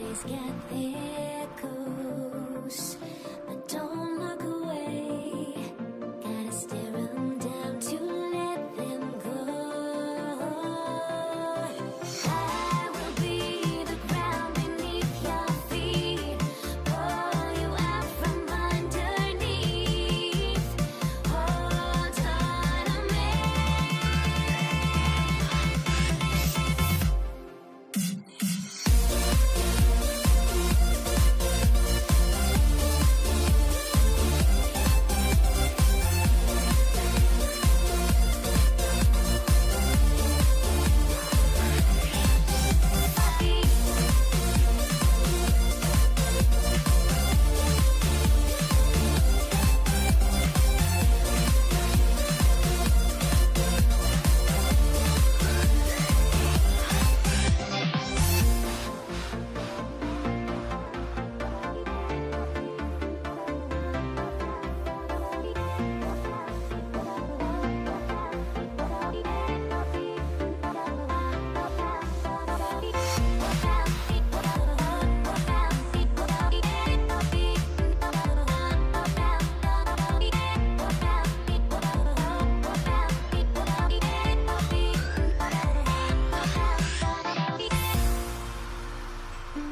Everybody's got their ghosts, but don't look away. Gotta stare them down to let them go. I will be the ground beneath your feet, pull you out from underneath. Hold on to me.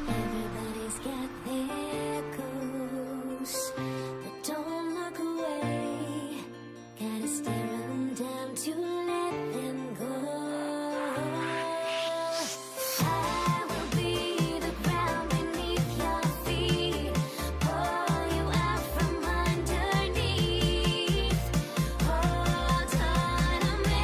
Everybody's got their ghosts, but don't look away. Gotta stare them down to let them go. I will be the ground beneath your feet, pull you out from underneath. Hold on to me.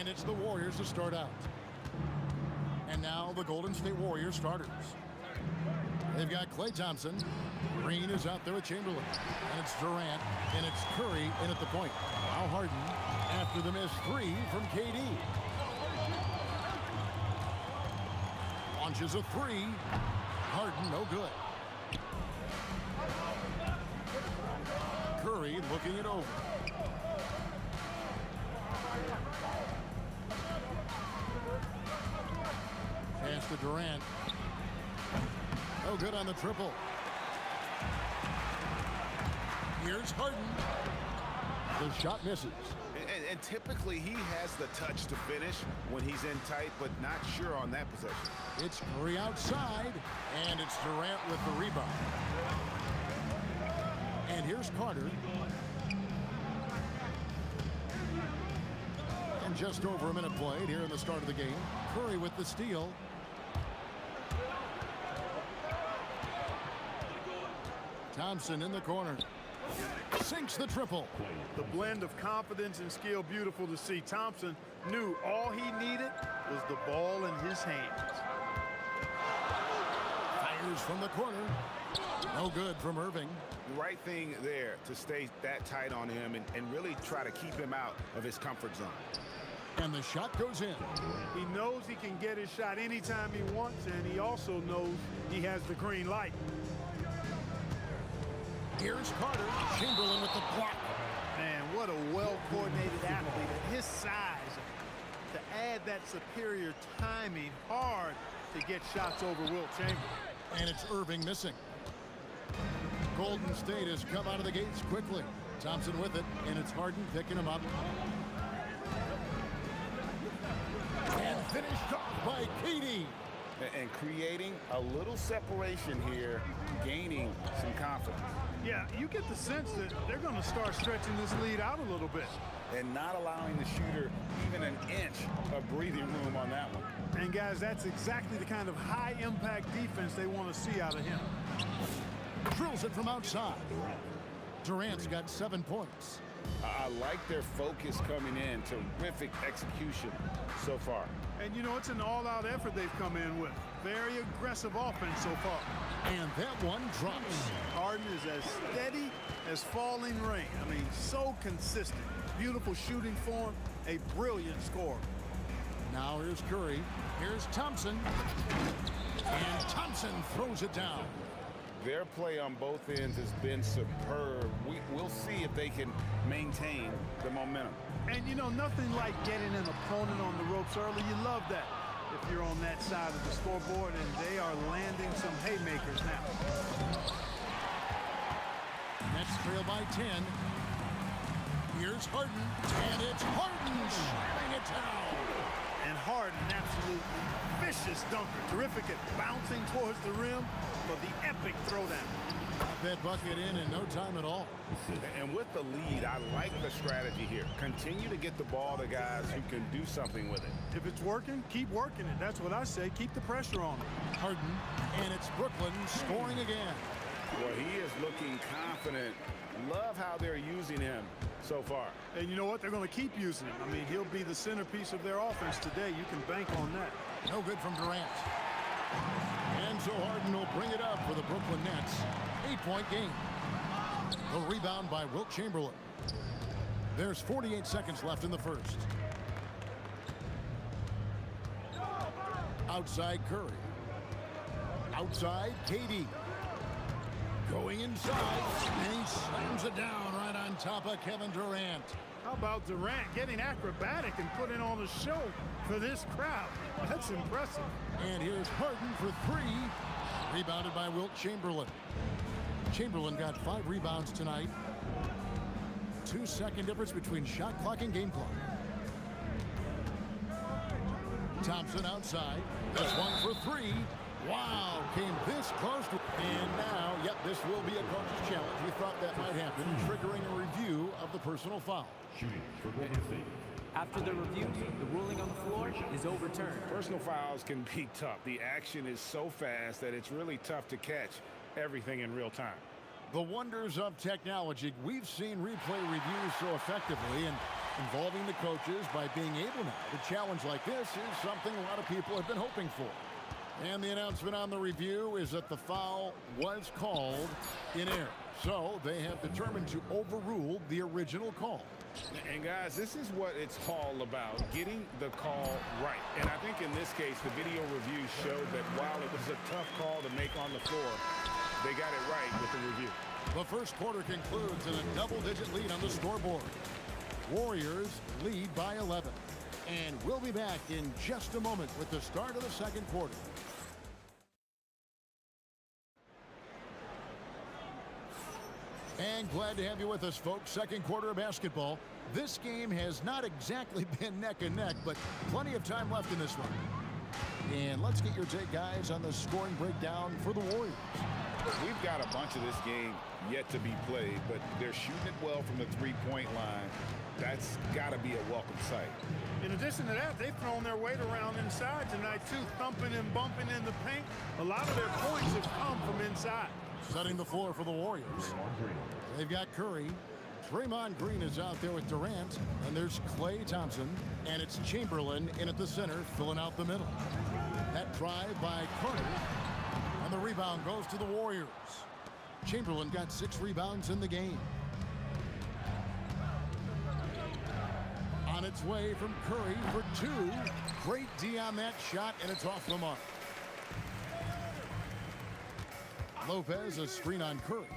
And it's the Warriors to start out. And now the Golden State Warriors starters. They've got Klay Thompson. Green is out there with Chamberlain. And it's Durant. And it's Curry in at the point. Now Harden after the missed three from KD. Launches a three. Harden, no good. Curry looking it over. Pass to Durant. No good on the triple. Here's Harden. The shot misses. And typically he has the touch to finish when he's in tight, but not sure on that possession. It's Curry outside, and it's Durant with the rebound. And here's Carter. And just over a minute played here in the start of the game. Curry with the steal. Thompson in the corner. Sinks the triple. The blend of confidence and skill, beautiful to see. Thompson knew all he needed was the ball in his hands. Fires from the corner. No good from Irving. The right thing there to stay that tight on him and really try to keep him out of his comfort zone. And the shot goes in. He knows he can get his shot anytime he wants, and he also knows he has the green light. Here's Carter. Chamberlain with the block. Man, what a well-coordinated athlete at his size. To add that superior timing, hard to get shots over Wilt Chamberlain. And it's Irving missing. Golden State has come out of the gates quickly. Thompson with it, and it's Harden picking him up. And finished off by KD. And creating a little separation here, gaining some confidence. Yeah, you get the sense that they're going to start stretching this lead out a little bit. And not allowing the shooter even an inch of breathing room on that one. And guys, that's exactly the kind of high-impact defense they want to see out of him. Drills it from outside. Durant's got 7 points. I like their focus coming in. Terrific execution so far. And, you know, it's an all-out effort they've come in with. Very aggressive offense so far. And that one drops. Harden is as steady as falling rain. I mean, so consistent. Beautiful shooting form, a brilliant scorer. Now here's Curry. Here's Thompson. And Thompson throws it down. Their play on both ends has been superb. We'll see if they can maintain the momentum. And, you know, nothing like getting an opponent on the ropes early. You love that if you're on that side of the scoreboard, and they are landing some haymakers now. Nets trail by 10. Here's Harden, and it's Harden slamming it down. And Harden, absolutely vicious dunker. Terrific at bouncing towards the rim for the epic throwdown. That bucket in no time at all. And with the lead, I like the strategy here. Continue to get the ball to guys who can do something with it. If it's working, keep working it. That's what I say. Keep the pressure on him. Harden, and it's Brooklyn scoring again. Well, he is looking confident. Love how they're using him so far. And you know what? They're going to keep using him. I mean, he'll be the centerpiece of their offense today. You can bank on that. No good from Durant. And so Harden will bring it up for the Brooklyn Nets. 8-point game. The rebound by Wilt Chamberlain. There's 48 seconds left in the first. Outside Curry. Outside KD. Going inside, and he slams it down right on top of Kevin Durant. How about Durant getting acrobatic and putting on a show for this crowd? That's impressive. And here's Harden for three. Rebounded by Wilt Chamberlain. Chamberlain got 5 rebounds tonight. 2-second difference between shot clock and game clock. Thompson outside. This one for 3. Wow, came this close to, and now, yep, this will be a coach's challenge. We thought that might happen, triggering a review of the personal foul. After the review, the ruling on the floor is overturned. Personal fouls can be tough. The action is so fast that it's really tough to catch everything in real time. The wonders of technology. We've seen replay reviews so effectively, and involving the coaches by being able now to challenge like this is something a lot of people have been hoping for. And the announcement on the review is that the foul was called in error. So they have determined to overrule the original call. And guys, this is what it's all about, getting the call right. And I think in this case, the video review showed that while it was a tough call to make on the floor, they got it right with the review. The first quarter concludes in a double-digit lead on the scoreboard. Warriors lead by 11. And we'll be back in just a moment with the start of the second quarter. And glad to have you with us, folks. Second quarter of basketball. This game has not exactly been neck and neck, but plenty of time left in this one. And let's get your take, guys, on the scoring breakdown for the Warriors. We've got a bunch of this game yet to be played, but they're shooting it well from the three-point line. That's got to be a welcome sight. In addition to that, they've thrown their weight around inside tonight, too, thumping and bumping in the paint. A lot of their points have come from inside. Setting the floor for the Warriors. They've got Curry. Draymond Green is out there with Durant. And there's Klay Thompson. And it's Chamberlain in at the center, filling out the middle. That drive by Carter. And the rebound goes to the Warriors. Chamberlain got 6 rebounds in the game. On its way from Curry for 2. Great D on that shot, and it's off the mark. Lopez, a screen on Curry.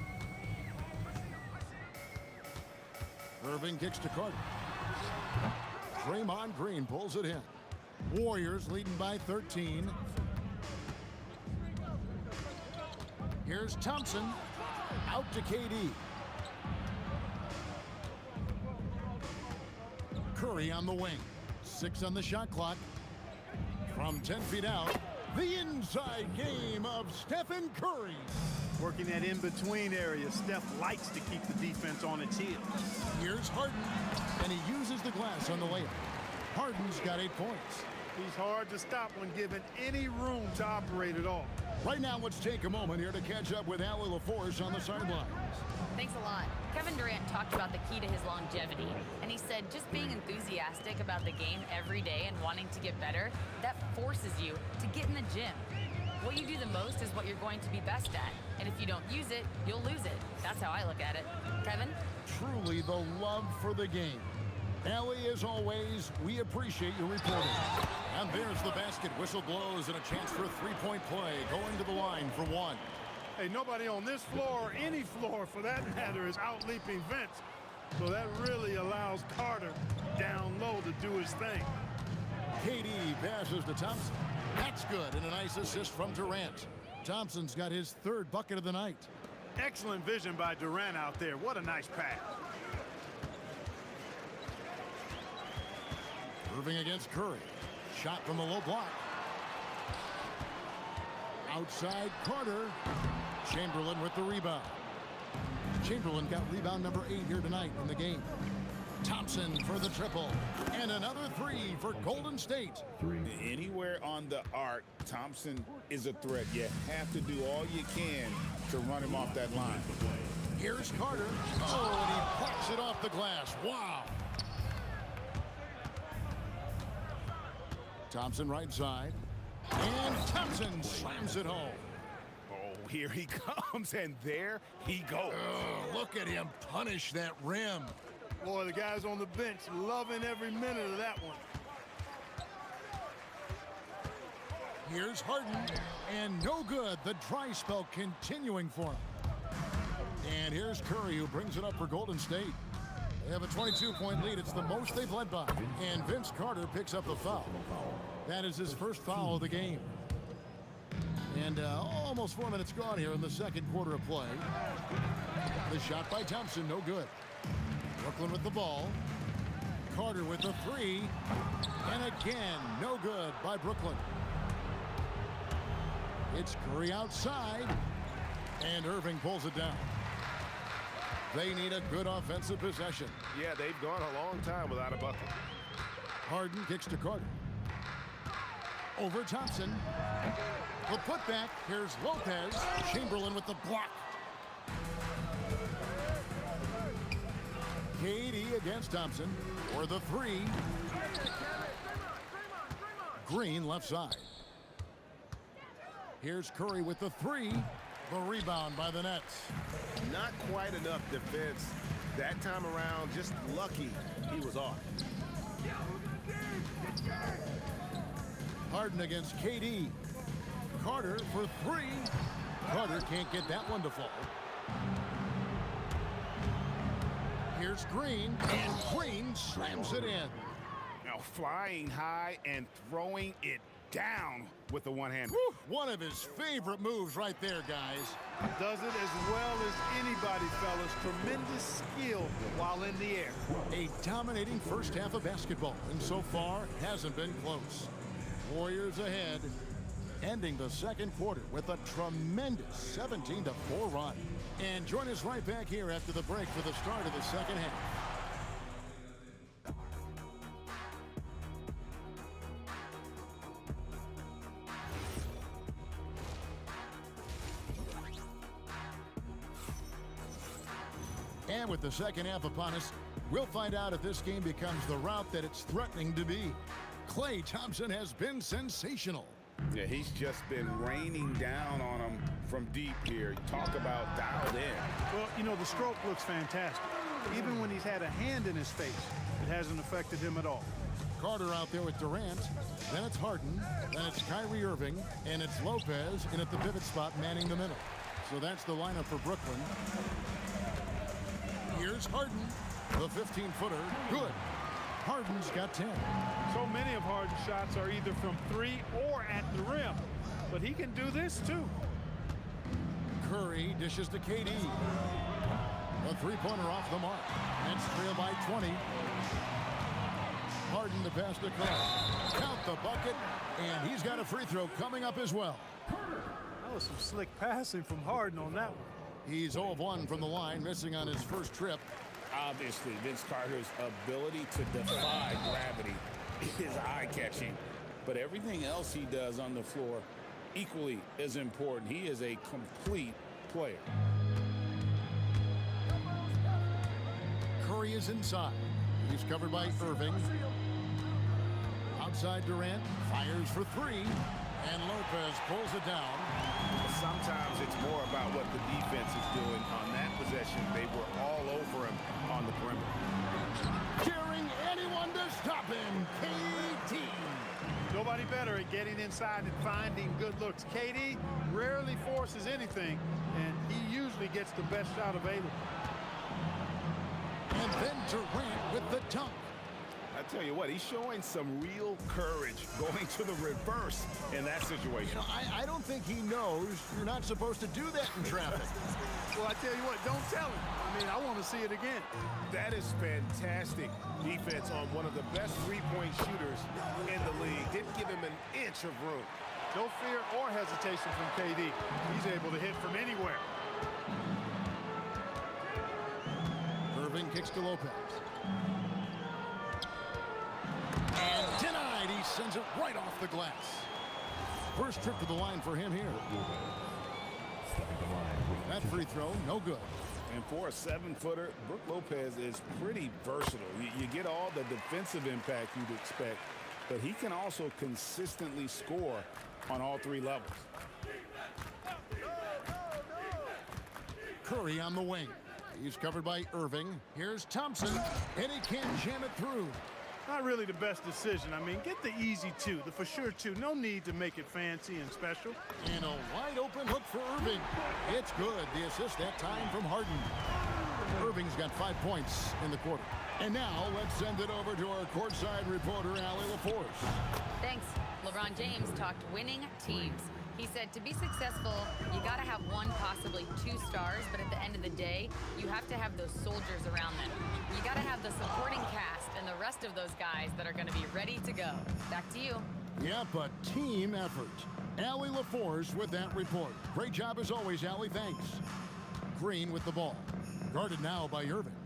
Irving kicks to Carter. Draymond Green pulls it in. Warriors leading by 13. Here's Thompson. Out to KD. Curry on the wing. 6 on the shot clock. From 10 feet out, the inside game of Stephen Curry. Working that in-between area, Steph likes to keep the defense on its heels. Here's Harden, and he uses the glass on the layup. Harden's got 8 points. He's hard to stop when given any room to operate at all. Right now, let's take a moment here to catch up with Allie LaForce on the sidelines. Thanks a lot. Kevin Durant talked about the key to his longevity, and he said just being enthusiastic about the game every day and wanting to get better, that forces you to get in the gym. What you do the most is what you're going to be best at, and if you don't use it, you'll lose it. That's how I look at it. Kevin? Truly the love for the game. Allie, as always, we appreciate your reporting. And there's the basket. Whistle blows and a chance for a three-point play going to the line for 1. Hey, nobody on this floor or any floor for that matter is out-leaping Vince. So that really allows Carter down low to do his thing. KD passes to Thompson. That's good, and a nice assist from Durant. Thompson's got his 3rd bucket of the night. Excellent vision by Durant out there. What a nice pass. Irving against Curry. Shot from the low block. Outside Carter. Chamberlain with the rebound. Chamberlain got rebound number 8 here tonight in the game. Thompson for the triple. And another 3 for Golden State. Anywhere on the arc, Thompson is a threat. You have to do all you can to run him off that line. Here's Carter. Oh, and he pops it off the glass. Wow. Thompson right side. And Thompson slams it home. Oh, here he comes, and there he goes. Oh, look at him punish that rim. Boy, the guys on the bench loving every minute of that one. Here's Harden, and no good. The dry spell continuing for him. And here's Curry, who brings it up for Golden State. They have a 22-point lead. It's the most they've led by. And Vince Carter picks up the foul. That is his first foul of the game. And almost 4 minutes gone here in the second quarter of play. The shot by Thompson, no good. Brooklyn with the ball. Carter with the 3. And again, no good by Brooklyn. It's Curry outside. And Irving pulls it down. They need a good offensive possession. Yeah, they've gone a long time without a bucket. Harden kicks to Carter. Over Thompson. The putback. Here's Lopez. Chamberlain with the block. KD against Thompson for the three. Green left side. Here's Curry with the three. The rebound by the Nets. Not quite enough defense that time around. Just lucky he was off. Harden against KD. Carter for three. Carter can't get that one to fall. Here's Green, and Green slams it in. Now flying high and throwing it down with the one hand. One of his favorite moves right there, guys. Does it as well as anybody, fellas. Tremendous skill while in the air. A dominating first half of basketball, and so far hasn't been close. Warriors ahead, ending the second quarter with a tremendous 17-4 run. And join us right back here after the break for the start of the second half. And with the second half upon us, we'll find out if this game becomes the route that it's threatening to be. Klay Thompson has been sensational. Yeah, he's just been raining down on him from deep here. Talk about dialed in. Well, you know, the stroke looks fantastic. Even when he's had a hand in his face, it hasn't affected him at all. Carter out there with Durant. Then it's Harden. Then it's Kyrie Irving. And it's Lopez in at the pivot spot manning the middle. So that's the lineup for Brooklyn. Here's Harden. The 15-footer. Good. Harden's got 10. So many of Harden's shots are either from three or at the rim. But he can do this, too. Curry dishes to KD. A three-pointer off the mark. Nets trail by 20. Harden to pass to Curry. Count the bucket, and he's got a free throw coming up as well. That was some slick passing from Harden on that one. He's 0 of 1 from the line, missing on his first trip. Obviously, Vince Carter's ability to defy gravity is eye-catching. But everything else he does on the floor equally is important. He is a complete player. Curry is inside. He's covered by Irving. Outside Durant, fires for three, and Lopez pulls it down. Sometimes it's more about what the defense is doing. On that possession, they were all over him on the perimeter. Daring anyone to stop him, KD. Nobody better at getting inside and finding good looks. KD rarely forces anything, and he usually gets the best shot available. And then Durant with the dunk. I tell you what, he's showing some real courage going to the reverse in that situation. You know, I don't think he knows you're not supposed to do that in traffic. Well, I tell you what, don't tell him. I mean, I want to see it again. That is fantastic defense on one of the best three-point shooters in the league. Didn't give him an inch of room. No fear or hesitation from KD. He's able to hit from anywhere. Irving kicks to Lopez. And denied. He sends it right off the glass. First trip to the line for him here. That free throw, no good. And for a 7-footer, Brook Lopez is pretty versatile. You get all the defensive impact you'd expect, but he can also consistently score on all three levels. Curry on the wing. He's covered by Irving. Here's Thompson, and he can't jam it through. Not really the best decision. I mean, get the easy two, the for sure two. No need to make it fancy and special. And a wide open look for Irving. It's good. The assist that time from Harden. Irving's got 5 points in the quarter. And now let's send it over to our courtside reporter, Allie LaForce. Thanks. LeBron James talked winning teams. He said to be successful, you got to have one, possibly 2 stars, but at the end of the day, you have to have those soldiers around them. You got to have the supporting cast and the rest of those guys that are going to be ready to go. Back to you. Yep, a team effort. Allie LaForce with that report. Great job as always, Allie. Thanks. Green with the ball. Guarded now by Irving.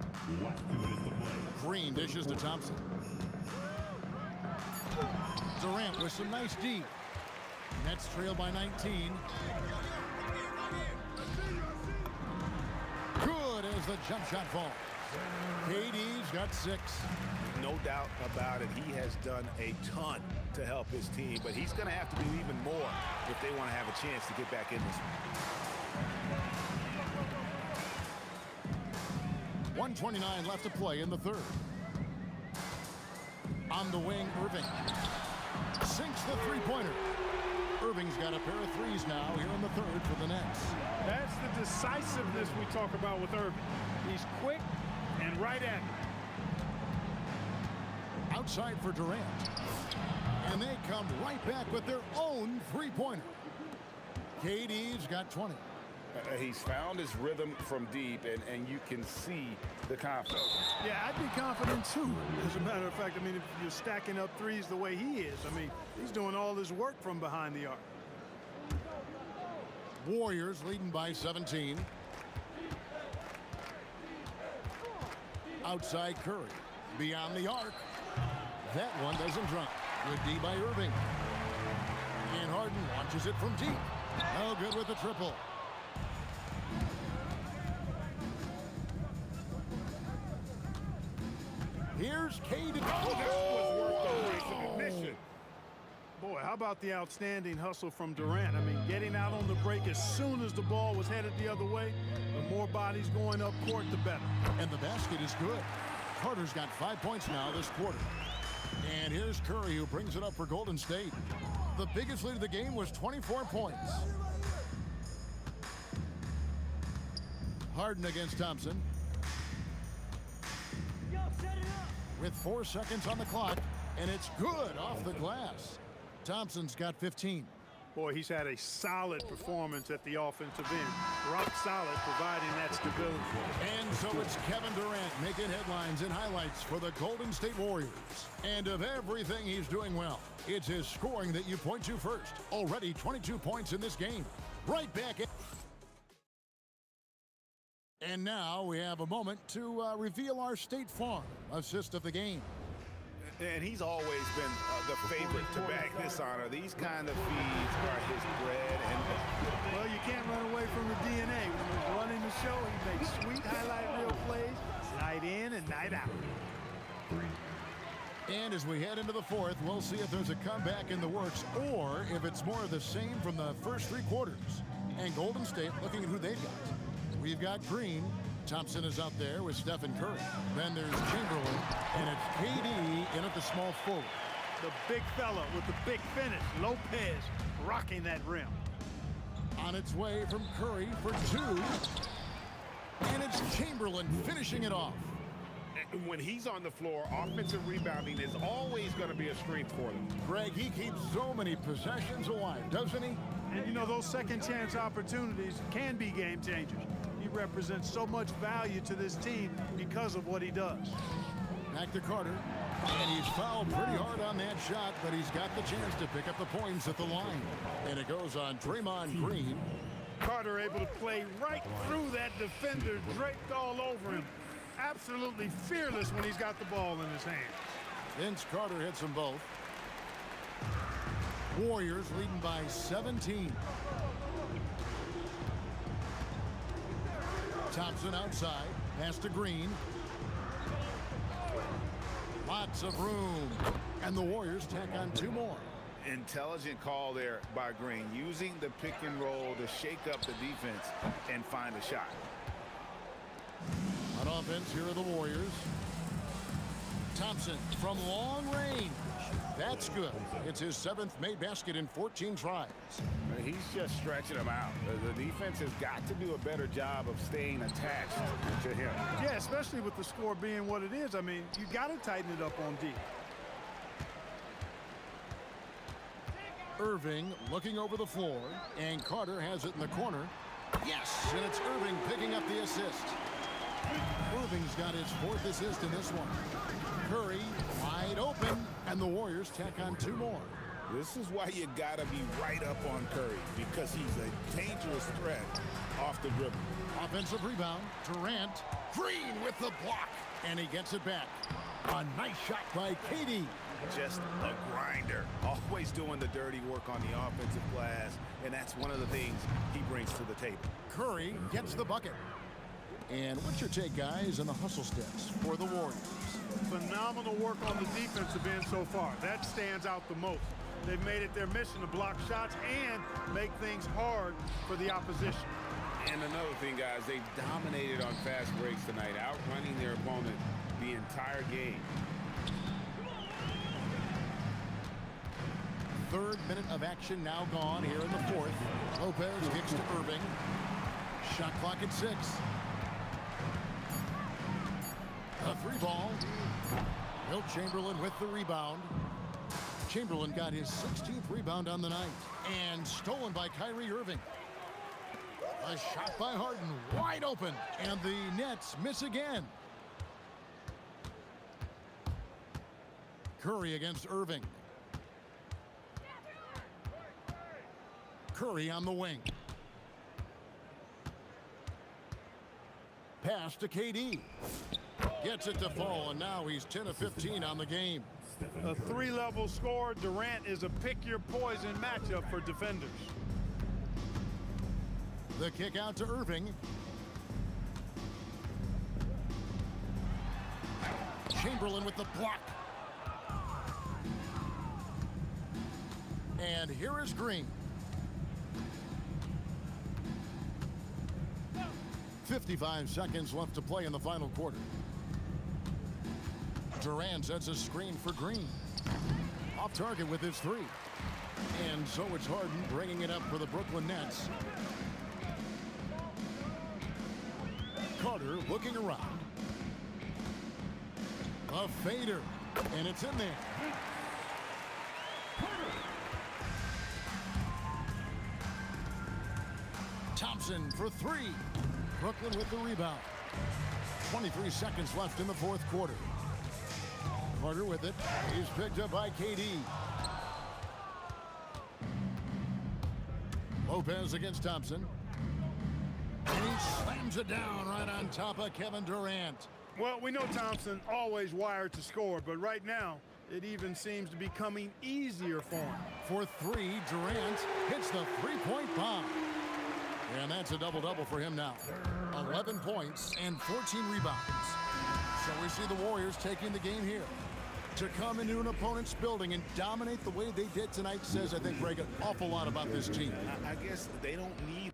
Green dishes to Thompson. Durant with some nice D. Nets trail by 19. Good as the jump shot falls. KD's got 6. No doubt about it. He has done a ton to help his team, but he's going to have to do even more if they want to have a chance to get back in this one. 1:29 left to play in the third. On the wing, Irving sinks the three-pointer. Irving's got a pair of threes now here in the third for the Nets. That's the decisiveness we talk about with Irving. He's quick and right at it. Outside for Durant. And they come right back with their own three-pointer. KD's got 20. He's found his rhythm from deep, and you can see the confidence. Yeah, I'd be confident too. As a matter of fact, I mean, if you're stacking up threes the way he is, I mean, he's doing all his work from behind the arc. Warriors leading by 17. Outside Curry. Beyond the arc. That one doesn't drop. Good D by Irving. And Harden launches it from deep. No good with the triple. Here's KD. Oh, that was worth the race of admission. Boy, how about the outstanding hustle from Durant? I mean, getting out on the break as soon as the ball was headed the other way. The more bodies going up court, the better. And the basket is good. Carter's got 5 points now this quarter. And here's Curry, who brings it up for Golden State. The biggest lead of the game was 24 points. Harden against Thompson. With 4 seconds on the clock, and it's good off the glass. Thompson's got 15. Boy, he's had a solid performance at the offensive end. Rock solid, providing that stability. And so it's Kevin Durant making headlines and highlights for the Golden State Warriors. And of everything he's doing well, it's his scoring that you point to first. Already 22 points in this game. Right back. And now we have a moment to reveal our State Farm assist of the game. And he's always been the favorite to bag this honor. These kind of feeds are his bread and butter. Well, you can't run away from the DNA. When he's running the show, he makes sweet highlight reel plays night in and night out. And as we head into the fourth, we'll see if there's a comeback in the works or if it's more of the same from the first 3 quarters. And Golden State looking at who they've got. We've got Green. Thompson is out there with Stephen Curry. Then there's Chamberlain, and it's KD in at the small forward. The big fella with the big finish, Lopez, rocking that rim. On its way from Curry for 2. And it's Chamberlain finishing it off. And when he's on the floor, offensive rebounding is always going to be a strength for them. Greg, he keeps so many possessions alive, doesn't he? And you know, those second chance opportunities can be game changers. He represents so much value to this team because of what he does. Back to Carter. And he's fouled pretty hard on that shot, but he's got the chance to pick up the points at the line. And it goes on Draymond Green. Carter able to play right through that defender, draped all over him. Absolutely fearless when he's got the ball in his hands. Vince Carter hits them both. Warriors leading by 17. Thompson outside, pass to Green. Lots of room. And the Warriors tack on 2 more. Intelligent call there by Green, using the pick and roll to shake up the defense and find a shot. On offense, here are the Warriors. Thompson from long range. That's good. It's his 7th made basket in 14 tries. He's just stretching them out. The defense has got to do a better job of staying attached to him. Yeah, especially with the score being what it is. I mean, you got to tighten it up on D. Irving looking over the floor, and Carter has it in the corner. Yes, and it's Irving picking up the assist. Irving's got his 4th assist in this one. Curry wide open, and the Warriors tack on 2 more. This is why you got to be right up on Curry, because he's a dangerous threat off the dribble. Offensive rebound, Durant. Green with the block, and he gets it back. A nice shot by KD. Just a grinder, always doing the dirty work on the offensive glass, and that's one of the things he brings to the table. Curry gets the bucket. And what's your take, guys, on the hustle steps for the Warriors? Phenomenal work on the defensive end so far. That stands out the most. They've made it their mission to block shots and make things hard for the opposition. And another thing, guys, they've dominated on fast breaks tonight, outrunning their opponent the entire game. Third minute of action now gone here in the fourth. Lopez kicks to Irving. Shot clock at 6. A 3-ball. Wilt Chamberlain with the rebound. Chamberlain got his 16th rebound on the night. And stolen by Kyrie Irving. A shot by Harden, wide open. And the Nets miss again. Curry against Irving. Curry on the wing. Pass to KD. Gets it to fall, and now he's 10 of 15 on the game. A 3-level score. Durant is a pick-your-poison matchup for defenders. The kick out to Irving. Chamberlain with the block. And here is Green. 55 seconds left to play in the final quarter. Durant sets a screen for Green. Off target with his 3. And so it's Harden bringing it up for the Brooklyn Nets. Carter looking around. A fader. And it's in there. Thompson for 3. Brooklyn with the rebound. 23 seconds left in the fourth quarter. Carter with it. He's picked up by KD. Lopez against Thompson. And he slams it down right on top of Kevin Durant. Well, we know Thompson always wired to score, but right now it even seems to be coming easier for him. For 3, Durant hits the 3-point bomb. And that's a double-double for him now. 11 points and 14 rebounds. So we see the Warriors taking the game here. To come into an opponent's building and dominate the way they did tonight says, I think, Greg, an awful lot about this team. I guess they don't need...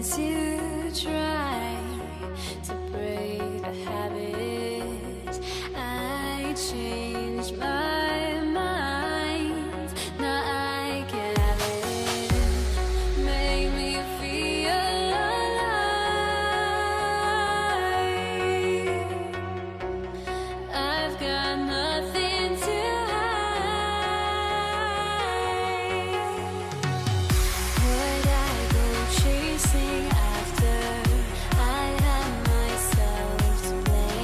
to try to break a habit. I changed my mind. Now I can have it. Make me feel alive. I've got nothing to would I go chasing after? I have myself to blame.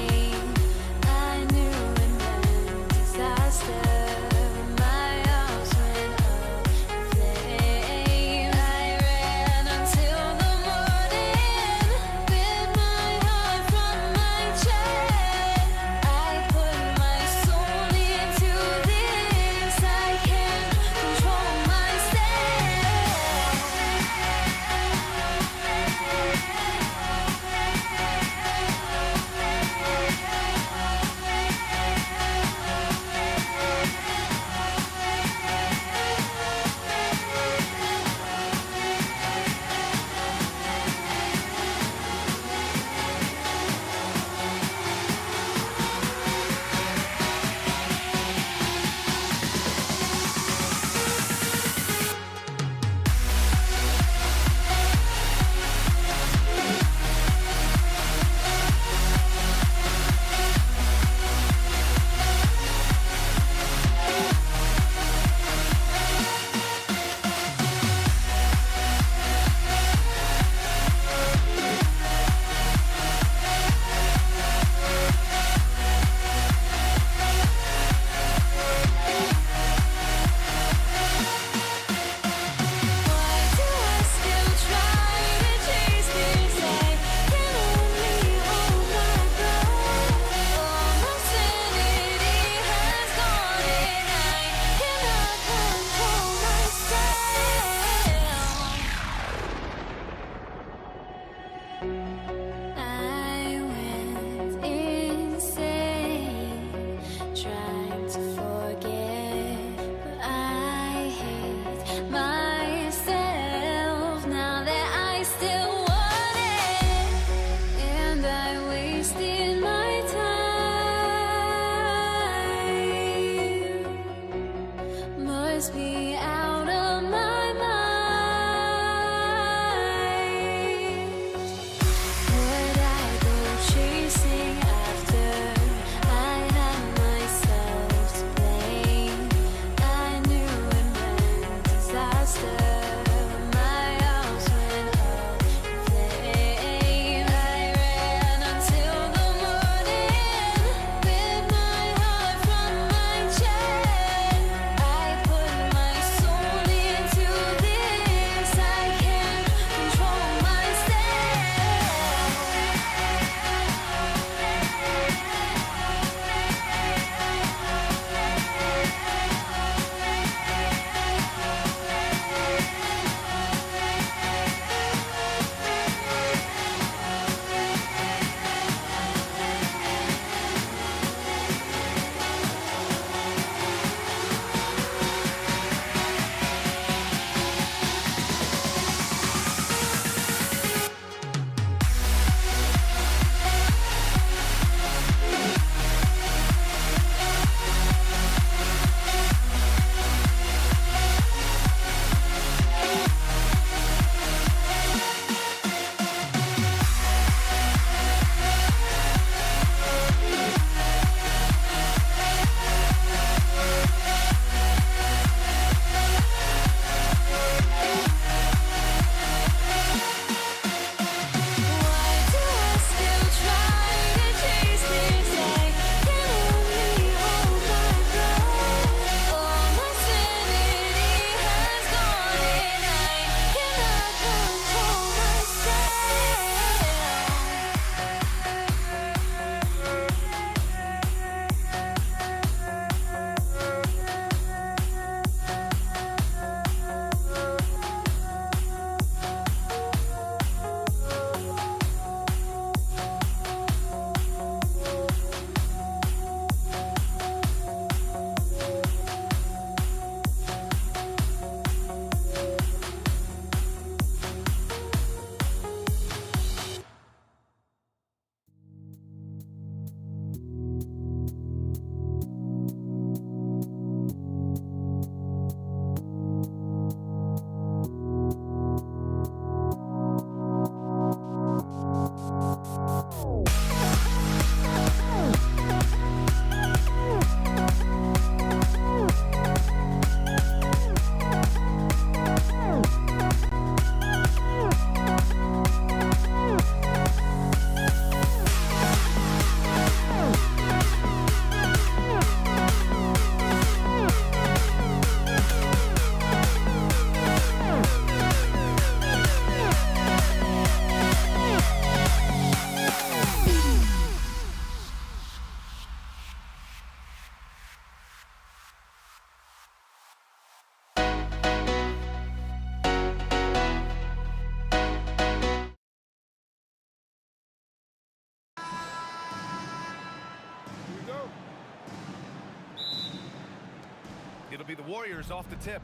be the Warriors off the tip.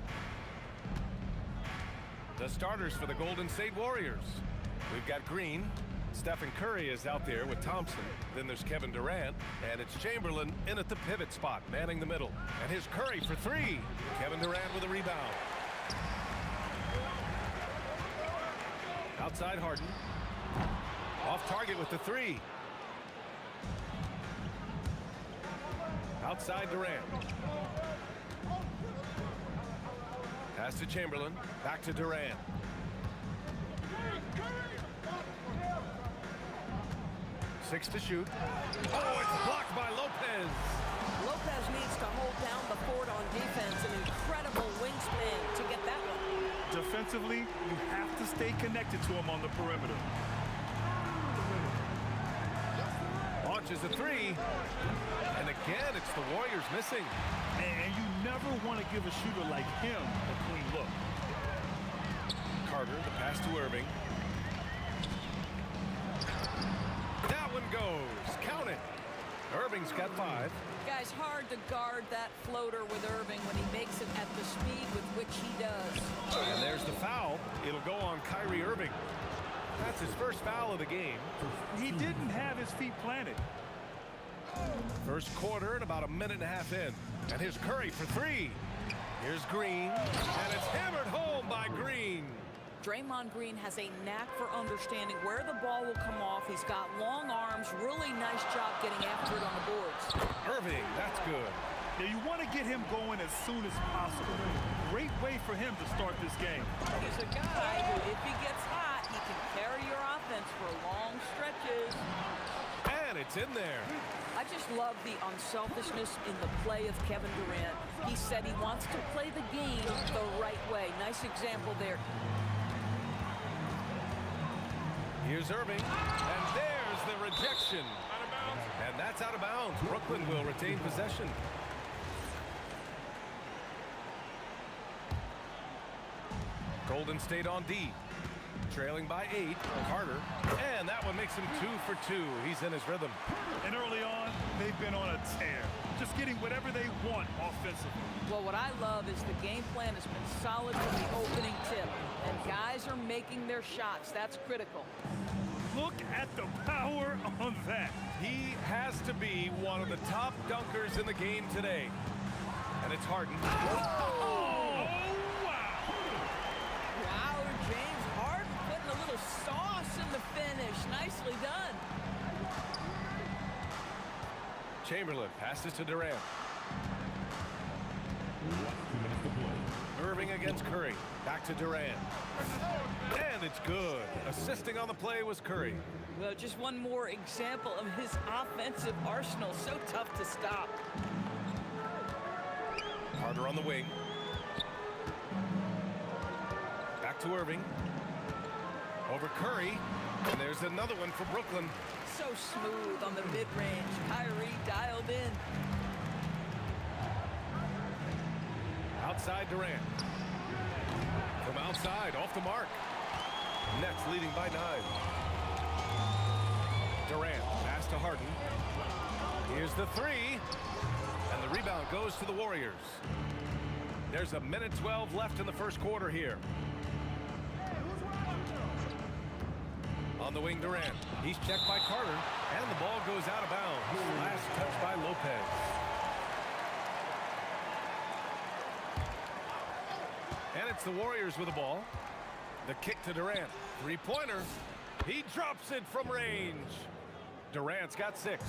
The starters for the Golden State Warriors. We've got Green. Stephen Curry is out there with Thompson. Then there's Kevin Durant. And it's Chamberlain in at the pivot spot, manning the middle. And here's Curry for three. Kevin Durant with a rebound. Outside Harden. Off target with the three. Outside Durant. Pass to Chamberlain. Back to Durant. Six to shoot. Oh, it's blocked by Lopez. Lopez needs to hold down the fort on defense. An incredible wingspan to get that one. Defensively, you have to stay connected to him on the perimeter. Launches a three. And again, it's the Warriors missing. And you never want to give a shooter like him a clean look. Carter, the pass to Irving. That one goes. Count it. Irving's got 5. Guys, hard to guard that floater with Irving when he makes it at the speed with which he does. And there's the foul. It'll go on Kyrie Irving. That's his first foul of the game. He didn't have his feet planted. First quarter and about a minute and a half in. And here's Curry for three. Here's Green. And it's hammered home by Green. Draymond Green has a knack for understanding where the ball will come off. He's got long arms. Really nice job getting after it on the boards. Irving, that's good. Yeah, you want to get him going as soon as possible. Great way for him to start this game. He's a guy who, if he gets hot, he can carry your offense for long stretches. And it's in there. I just love the unselfishness in the play of Kevin Durant. He said he wants to play the game the right way. Nice example there. Here's Irving, and there's the rejection. And that's out of bounds. Brooklyn will retain possession. Golden State on D. Trailing by 8. Carter. And that one makes him 2 for 2. He's in his rhythm. And early on, they've been on a tear. Just getting whatever they want offensively. Well, what I love is the game plan has been solid from the opening tip. And guys are making their shots. That's critical. Look at the power on that. He has to be one of the top dunkers in the game today. And it's Harden. Oh, wow. Wow, James Harden putting a little sauce in the finish. Nicely done. Chamberlain passes to Durant. Irving against Curry. Back to Durant. And it's good. Assisting on the play was Curry. Well, just one more example of his offensive arsenal. So tough to stop. Carter on the wing. Back to Irving. Over Curry. And there's another one for Brooklyn. So smooth on the mid-range. Kyrie dialed in. Outside Durant. From outside, off the mark. Nets leading by 9. Durant, pass to Harden. Here's the three. And the rebound goes to the Warriors. There's a minute 12 left in the first quarter here. On the wing, Durant. He's checked by Carter. And the ball goes out of bounds. Last touch by Lopez. And it's the Warriors with the ball. The kick to Durant. Three-pointer. He drops it from range. Durant's got 6.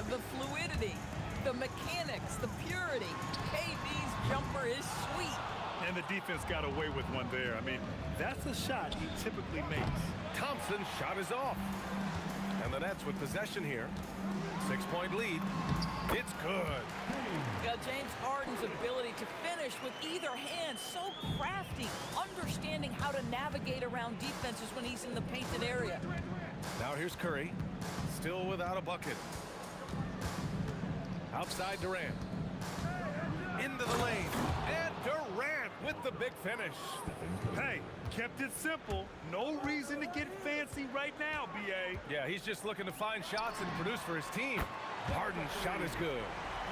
The fluidity, the mechanics, the purity. KD's jumper is sweet. And the defense got away with one there. I mean, that's a shot he typically makes. Thompson's shot is off. And the Nets with possession here. 6-point lead. It's good. Yeah, James Harden's ability to finish with either hand, so crafty, understanding how to navigate around defenses when he's in the painted area. Now here's Curry, still without a bucket. Outside Durant. Into the lane. And Durant with the big finish. Hey, kept it simple. No reason to get fancy right now, B.A. Yeah, he's just looking to find shots and produce for his team. Harden's shot is good.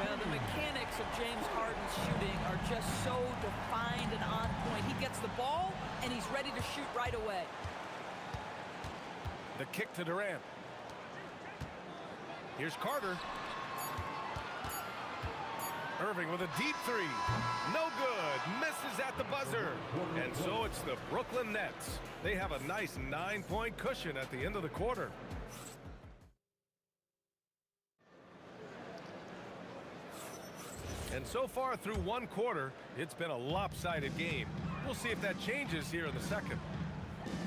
Well, the mechanics of James Harden's shooting are just so defined and on point. He gets the ball, and he's ready to shoot right away. The kick to Durant. Here's Carter. Irving with a deep three. No good. Misses at the buzzer. And so it's the Brooklyn Nets. They have a nice 9-point cushion at the end of the quarter. And so far through one quarter, it's been a lopsided game. We'll see if that changes here in the second.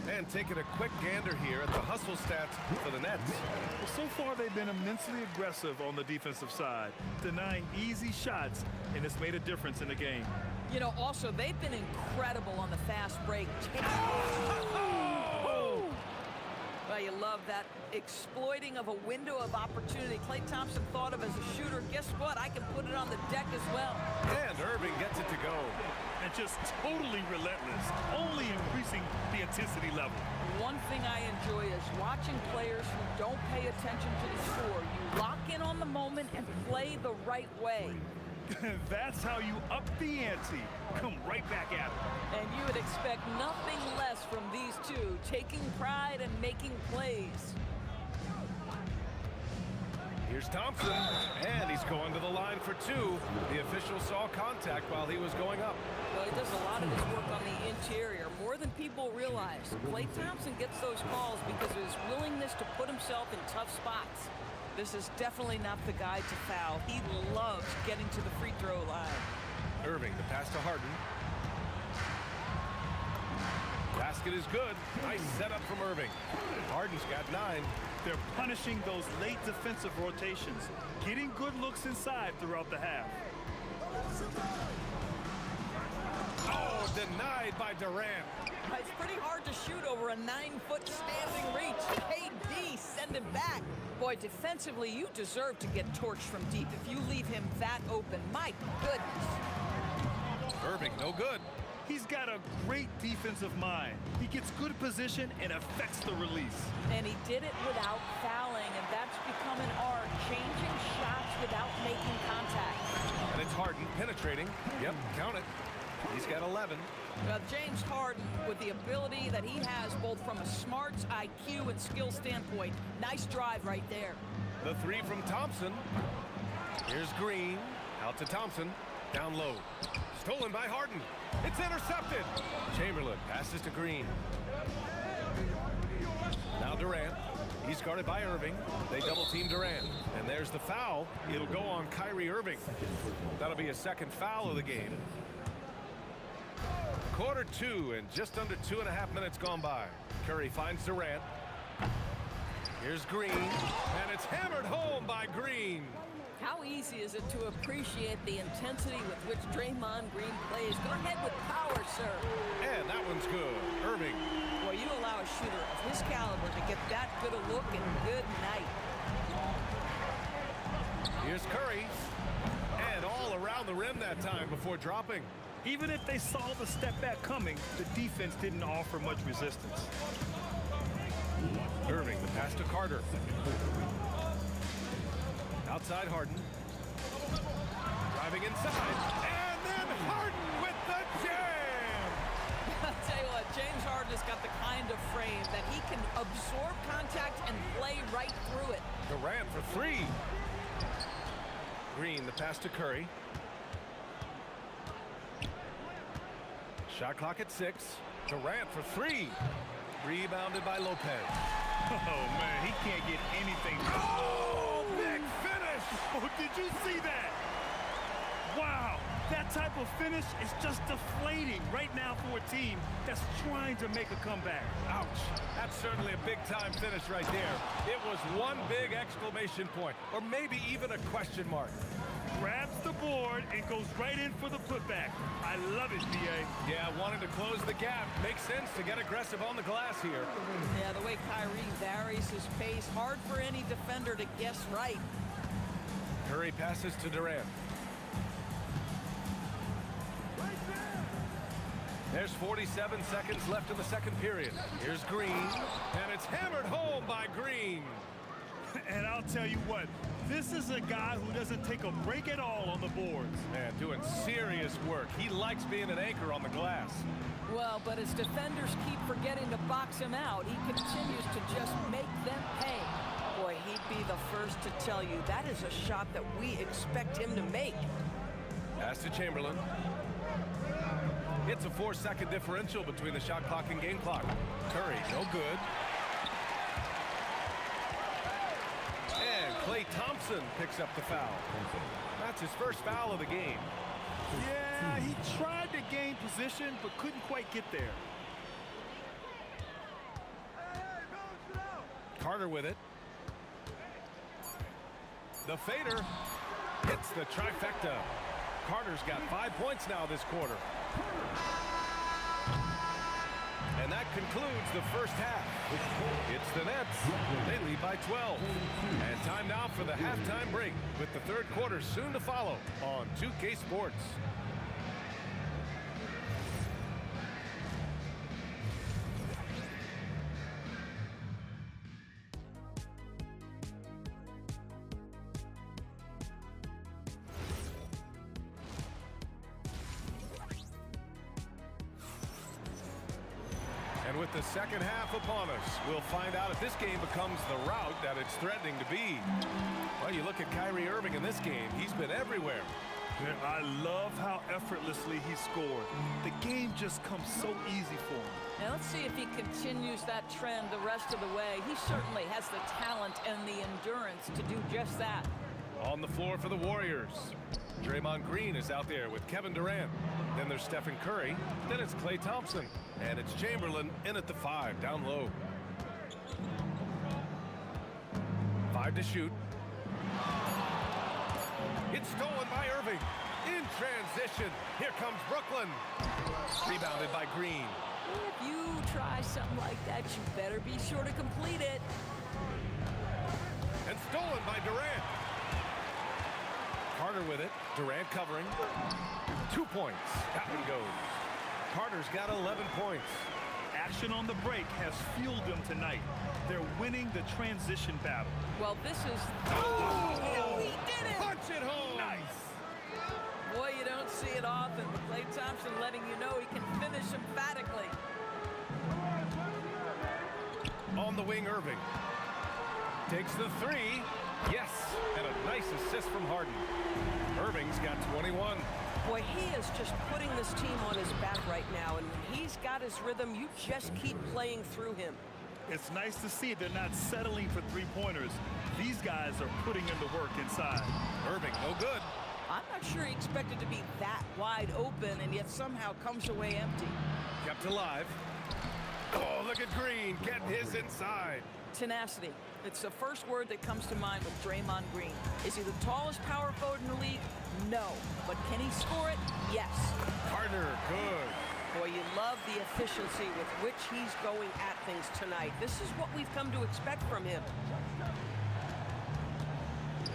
And taking a quick gander here at the hustle stats for the Nets. Well, so far they've been immensely aggressive on the defensive side, denying easy shots, and it's made a difference in the game. You know, also, they've been incredible on the fast break. Well, you love that exploiting of a window of opportunity. Klay Thompson thought of as a shooter. Guess what? I can put it on the deck as well. And Irving gets it to go. And just totally relentless, only increasing the intensity level. One thing I enjoy is watching players who don't pay attention to the score. You lock in on the moment and play the right way. That's how you up the ante. Come right back at it. And you would expect nothing less from these two, taking pride and making plays. Here's Thompson, and he's going to the line for two. The official saw contact while he was going up. Well, he does a lot of his work on the interior, more than people realize. Klay Thompson gets those calls because of his willingness to put himself in tough spots. This is definitely not the guy to foul. He loves getting to the free throw line. Irving, the pass to Harden. Basket is good. Nice setup from Irving. Harden's got 9. They're punishing those late defensive rotations, getting good looks inside throughout the half. Oh, denied by Durant. It's pretty hard to shoot over a 9-foot standing reach. KD, send him back. Boy, defensively, you deserve to get torched from deep if you leave him that open. My goodness. Irving, no good. He's got a great defensive mind. He gets good position and affects the release. And he did it without fouling, and that's become an art, changing shots without making contact. And it's Harden penetrating. Yep, count it. He's got 11. James Harden, with the ability that he has both from a smarts, IQ, and skill standpoint, nice drive right there. The three from Thompson. Here's Green. Out to Thompson. Down low. Stolen by Harden. It's intercepted. Chamberlain passes to Green. Now Durant. He's guarded by Irving. They double-team Durant. And there's the foul. It'll go on Kyrie Irving. That'll be a second foul of the game. Quarter 2 and just under 2.5 minutes gone by. Curry finds Durant. Here's Green. And it's hammered home by Green. How easy is it to appreciate the intensity with which Draymond Green plays? Go ahead with power, sir. And that one's good. Irving. Well, you allow a shooter of his caliber to get that good a look, and good night. Here's Curry. And all around the rim that time before dropping. Even if they saw the step back coming, the defense didn't offer much resistance. Irving, the pass to Carter. Outside Harden. Driving inside. And then Harden with the jam! I'll tell you what, James Harden has got the kind of frame that he can absorb contact and play right through it. Durant for 3. Green, the pass to Curry. Shot clock at 6. Durant for 3. Rebounded by Lopez. Oh, man, he can't get anything. Oh, big finish! Oh, did you see that? Wow, that type of finish is just deflating right now for a team that's trying to make a comeback. Ouch. That's certainly a big-time finish right there. It was one big exclamation point, or maybe even a question mark. Grabs the board and goes right in for the putback. I love it, D.A. Yeah, wanting to close the gap. Makes sense to get aggressive on the glass here. Yeah, the way Kyrie varies his pace, hard for any defender to guess right. Curry passes to Durant. There's 47 seconds left in the second period. Here's Green, and it's hammered home by Green. And I'll tell you what, this is a guy who doesn't take a break at all on the boards. Man, doing serious work. He likes being an anchor on the glass. Well, but as defenders keep forgetting to box him out, he continues to just make them pay. Boy, he'd be the first to tell you that is a shot that we expect him to make. Pass to Chamberlain. It's a 4-second differential between the shot clock and game clock. Curry, no good. And Klay Thompson picks up the foul. That's his first foul of the game. Yeah, he tried to gain position, but couldn't quite get there. Carter with it. The fader hits the trifecta. Carter's got 5 points now this quarter. And that concludes the first half. It's the Nets. They lead by 12. And time now for the halftime break with the third quarter soon to follow on 2K Sports. And with the second half upon us, we'll find out if this game becomes the route that it's threatening to be. Well, you look at Kyrie Irving in this game, he's been everywhere. And I love how effortlessly he scored. The game just comes so easy for him. Now let's see if he continues that trend the rest of the way. He certainly has the talent and the endurance to do just that. On the floor for the Warriors, Draymond Green is out there with Kevin Durant. Then there's Stephen Curry. Then it's Klay Thompson. And it's Chamberlain in at the 5, down low. 5 to shoot. It's stolen by Irving. In transition, here comes Brooklyn. Rebounded by Green. If you try something like that, you better be sure to complete it. And stolen by Durant. Carter with it. Durant covering. 2 points. That one goes. Carter's got 11 points. Action on the break has fueled them tonight. They're winning the transition battle. Well, this is... Oh, he did it! Punch it home! Nice! Boy, you don't see it often, but Klay Thompson letting you know he can finish emphatically. On the wing, Irving. Takes the 3. Yes! And a nice assist from Harden. Irving's got 21. Boy, he is just putting this team on his back right now, and when he's got his rhythm, you just keep playing through him. It's nice to see they're not settling for three-pointers. These guys are putting in the work inside. Irving, no good. I'm not sure he expected to be that wide open, and yet somehow comes away empty. Kept alive. Oh, look at Green getting his inside. Tenacity. It's the first word that comes to mind with Draymond Green. Is he the tallest power forward in the league? No. But can he score it? Yes. Carter, good. Boy, you love the efficiency with which he's going at things tonight. This is what we've come to expect from him.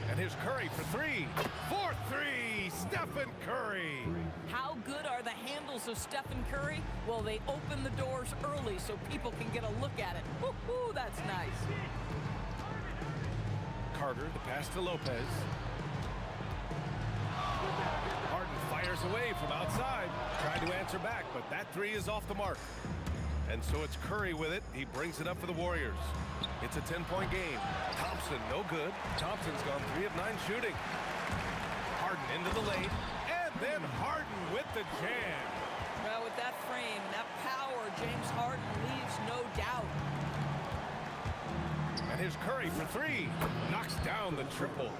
And here's Curry for 3. For 3, Stephen Curry. How good are the handles of Stephen Curry? Well, they open the doors early so people can get a look at it. Woo-hoo, that's nice. Carter, the pass to Lopez. Harden fires away from outside. Trying to answer back, but that 3 is off the mark. And so it's Curry with it. He brings it up for the Warriors. It's a 10-point game. Thompson, no good. Thompson's gone 3 of 9 shooting. Harden into the lane. And then Harden with the jam. Well, with that frame, that power, James Harden leaves no doubt. And here's Curry for 3. Knocks down the triple.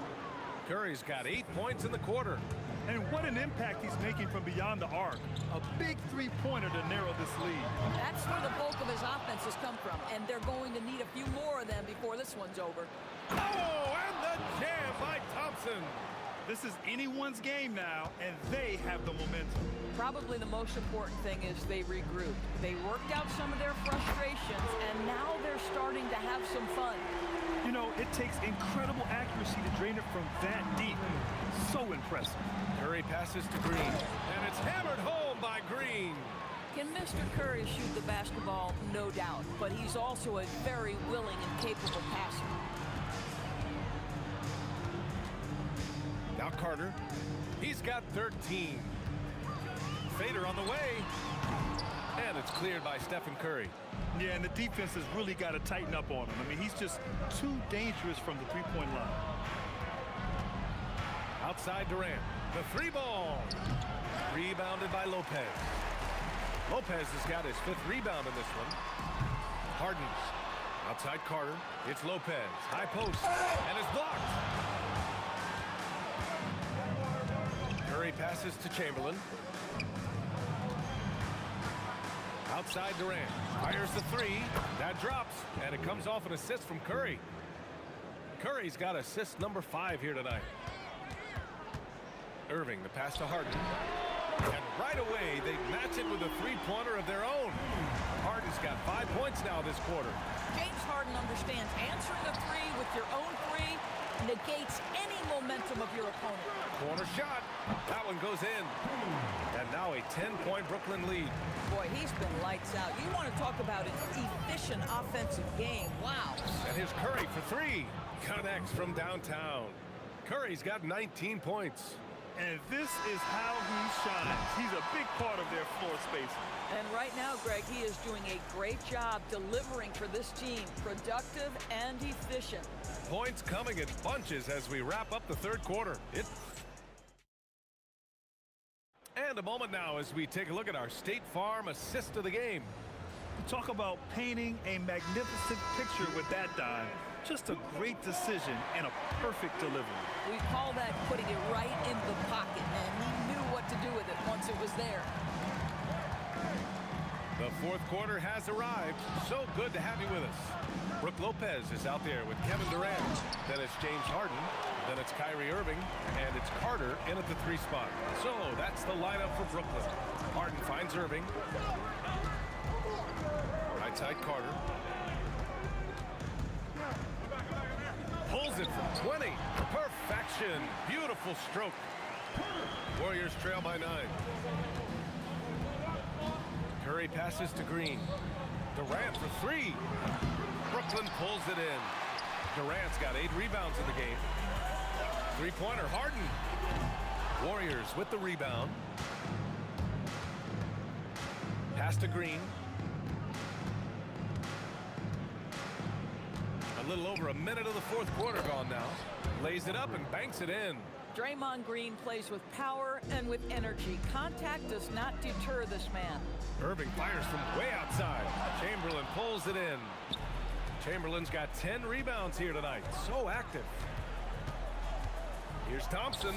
Curry's got 8 points in the quarter. And what an impact he's making from beyond the arc. A big three-pointer to narrow this lead. That's where the bulk of his offense has come from, and they're going to need a few more of them before this one's over. Oh, and the jam by Thompson. This is anyone's game now, and they have the momentum. Probably the most important thing is they regrouped. They worked out some of their frustrations, and now they're starting to have some fun. You know, it takes incredible accuracy to drain it from that deep. So impressive. Curry passes to Green, and it's hammered home by Green. Can Mr. Curry shoot the basketball? No doubt, but he's also a very willing and capable passer. Now Carter. He's got 13. Fader on the way. And it's cleared by Stephen Curry. Yeah, and the defense has really got to tighten up on him. I mean, he's just too dangerous from the three-point line. Outside Durant. The three ball. Rebounded by Lopez. Lopez has got his 5th rebound in this one. Harden. Outside Carter. It's Lopez. High post. And it's blocked. Curry passes to Chamberlain. Outside Durant. Fires the 3. That drops. And it comes off an assist from Curry. Curry's got assist number 5 here tonight. Irving, the pass to Harden. And right away, they match it with a three-pointer of their own. Harden's got 5 points now this quarter. James Harden understands answering a 3 with your own 3 negates any momentum of your opponent. Corner shot. That one goes in. And now a 10-point Brooklyn lead. Boy, he's been lights out. You want to talk about an efficient offensive game. Wow. And here's Curry for 3. Connects from downtown. Curry's got 19 points. And this is how he shines. He's a big part of their floor spacing. And right now, Greg, he is doing a great job delivering for this team. Productive and efficient. Points coming in bunches as we wrap up the third quarter. And a moment now as we take a look at our State Farm assist of the game. Talk about painting a magnificent picture with that dime. Just a great decision and a perfect delivery. We call that putting it right in the pocket, and he knew what to do with it once it was there. The fourth quarter has arrived. So good to have you with us. Brook Lopez is out there with Kevin Durant. Then it's James Harden. Then it's Kyrie Irving. And it's Carter in at the 3 spot. So that's the lineup for Brooklyn. Harden finds Irving. Right side Carter. Pulls it from 20. Perfection. Beautiful stroke. Warriors trail by 9. Curry passes to Green. Durant for 3. Brooklyn pulls it in. Durant's got 8 rebounds in the game. Three-pointer, Harden. Warriors with the rebound. Pass to Green. A little over a minute of the fourth quarter gone now. Lays it up and banks it in. Draymond Green plays with power and with energy. Contact does not deter this man. Irving fires from way outside. Chamberlain pulls it in. Chamberlain's got 10 rebounds here tonight. So active. Here's Thompson.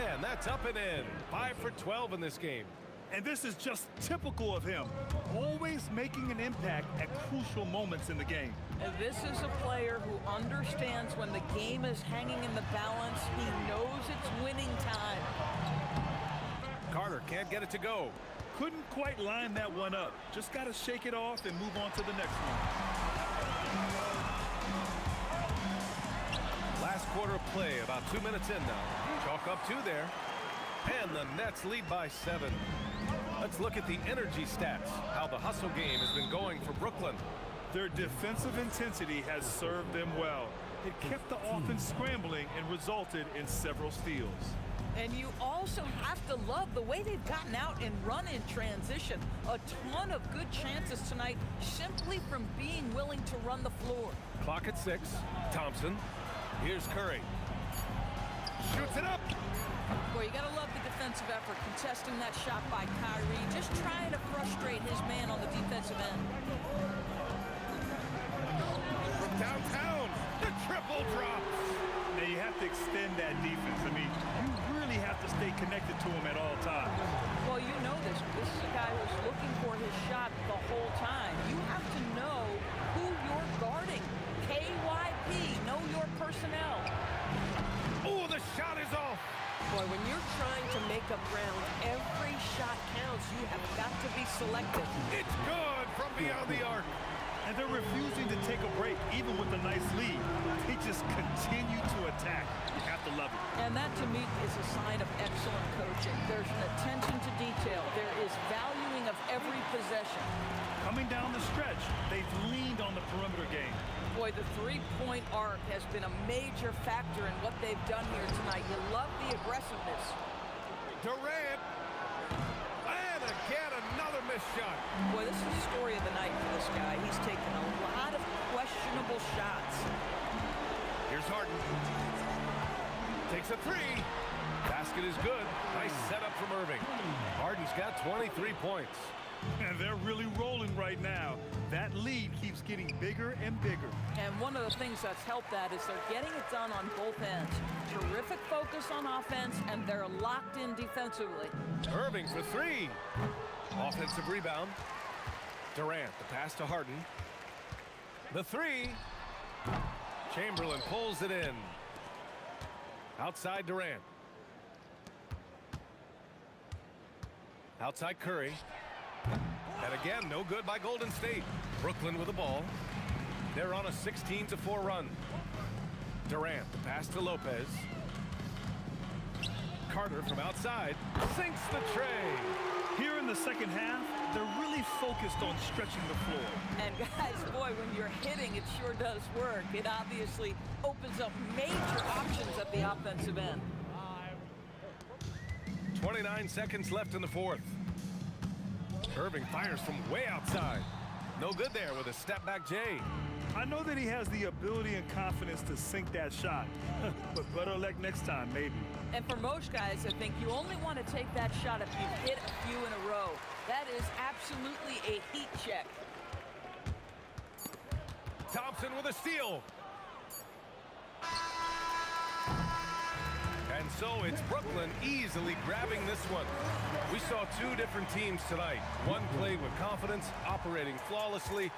And that's up and in. 5 for 12 in this game. And this is just typical of him. Always making an impact at crucial moments in the game. And this is a player who understands when the game is hanging in the balance. He knows it's winning time. Carter can't get it to go. Couldn't quite line that one up. Just got to shake it off and move on to the next one. Last quarter of play, about 2 minutes in now. Chalk up 2 there. And the Nets lead by 7. Let's look at the energy stats, how the hustle game has been going for Brooklyn. Their defensive intensity has served them well. It kept the offense scrambling and resulted in several steals. And you also have to love the way they've gotten out and run in transition. A ton of good chances tonight simply from being willing to run the floor. Clock at 6. Thompson. Here's Curry. Shoots it up. Boy, you got to love the defensive effort, contesting that shot by Kyrie, just trying to frustrate his man on the defensive end. From downtown, the triple drops. Now you have to extend that defense. I mean, you really have to stay connected to him at all times. Well, you know this. This is a guy who's looking for his shot the whole time. You have to know who you're guarding. KYP, know your personnel. Oh, the shot is off. Boy, when you're trying to make up ground, every shot counts. You have got to be selective. It's good from beyond the arc. And they're refusing to take a break, even with a nice lead. They just continue to attack. You have to love it. And that, to me, is a sign of excellent coaching. There's an attention to detail. There is valuing of every possession. Coming down the stretch, they've leaned on the perimeter game. Boy, Boy, the three-point arc has been a major factor in what they've done here tonight. You love the aggressiveness. Durant. And again, another missed shot. Boy, this is the story of the night for this guy. He's taken a lot of questionable shots. Here's Harden. Takes a three. Basket is good. Nice setup from Irving. Harden's got 23 points. And they're really rolling right now. That lead keeps getting bigger and bigger. And one of the things that's helped that is they're getting it done on both ends. Terrific focus on offense, and they're locked in defensively. Irving for three. Offensive rebound. Durant, the pass to Harden. The three. Chamberlain pulls it in. Outside Durant. Outside Curry. And again, no good by Golden State. Brooklyn with the ball. They're on a 16-4 run. Durant, the pass to Lopez. Carter from outside sinks the tray. Here in the second half, they're really focused on stretching the floor. And guys, boy, when you're hitting, it sure does work. It obviously opens up major options at the offensive end. 29 seconds left in the fourth. Irving fires from way outside. No good there with a step-back J. I know that he has the ability and confidence to sink that shot, but better luck next time, maybe. And for most guys, I think you only want to take that shot if you've hit a few in a row. That is absolutely a heat check. Thompson with a steal. And so it's Brooklyn easily grabbing this one. We saw two different teams tonight. One played with confidence, operating flawlessly.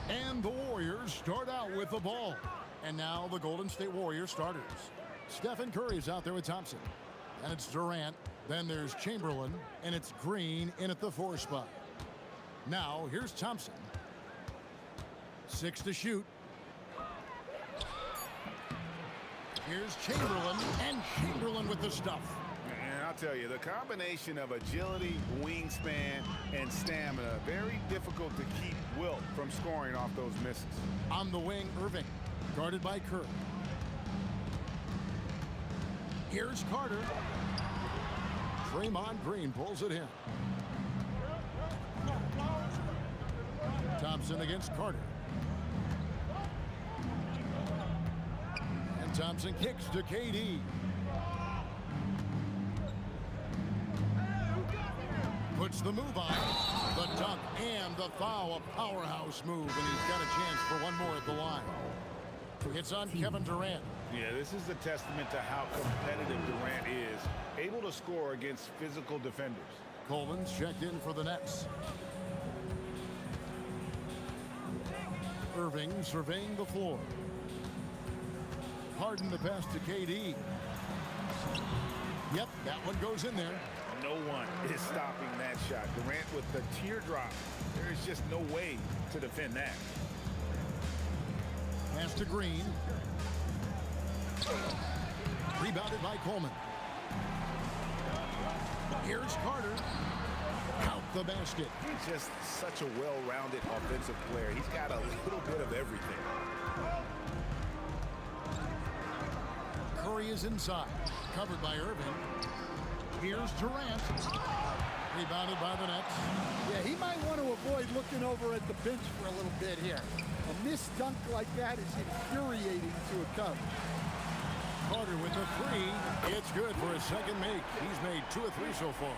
And the Warriors start out with the ball. And now the Golden State Warriors starters. Stephen Curry's out there with Thompson. And it's Durant. Then there's Chamberlain. And it's Green in at the 4 spot. Now here's Thompson. 6 to shoot. Here's Chamberlain. And Chamberlain with the stuff. And I'll tell you, the combination of agility, wingspan, and stamina, very difficult to keep Wilt from scoring off those misses. On the wing, Irving, guarded by Curry. Here's Carter. Draymond Green pulls it in. Thompson against Carter. And Thompson kicks to KD. Puts the move on. The dunk and the foul. A powerhouse move, and he's got a chance for one more at the line. It's on Kevin Durant. Yeah, this is a testament to how competitive Durant is, able to score against physical defenders. Coleman's checked in for the Nets. Irving surveying the floor. Harden the pass to KD. Yep, that one goes in there. No one is stopping that shot. Durant with the teardrop. There is just no way to defend that. Pass to Green. Rebounded by Coleman. Here's Carter. Count the basket. He's just such a well-rounded offensive player. He's got a little bit of everything. Curry is inside. Covered by Irving. Here's Durant. Rebounded by the Nets. Yeah, he might want to avoid looking over at the bench for a little bit here. A missed dunk like that is infuriating to a coach. Carter with the three. It's good for his second make. He's made 2 of 3 so far.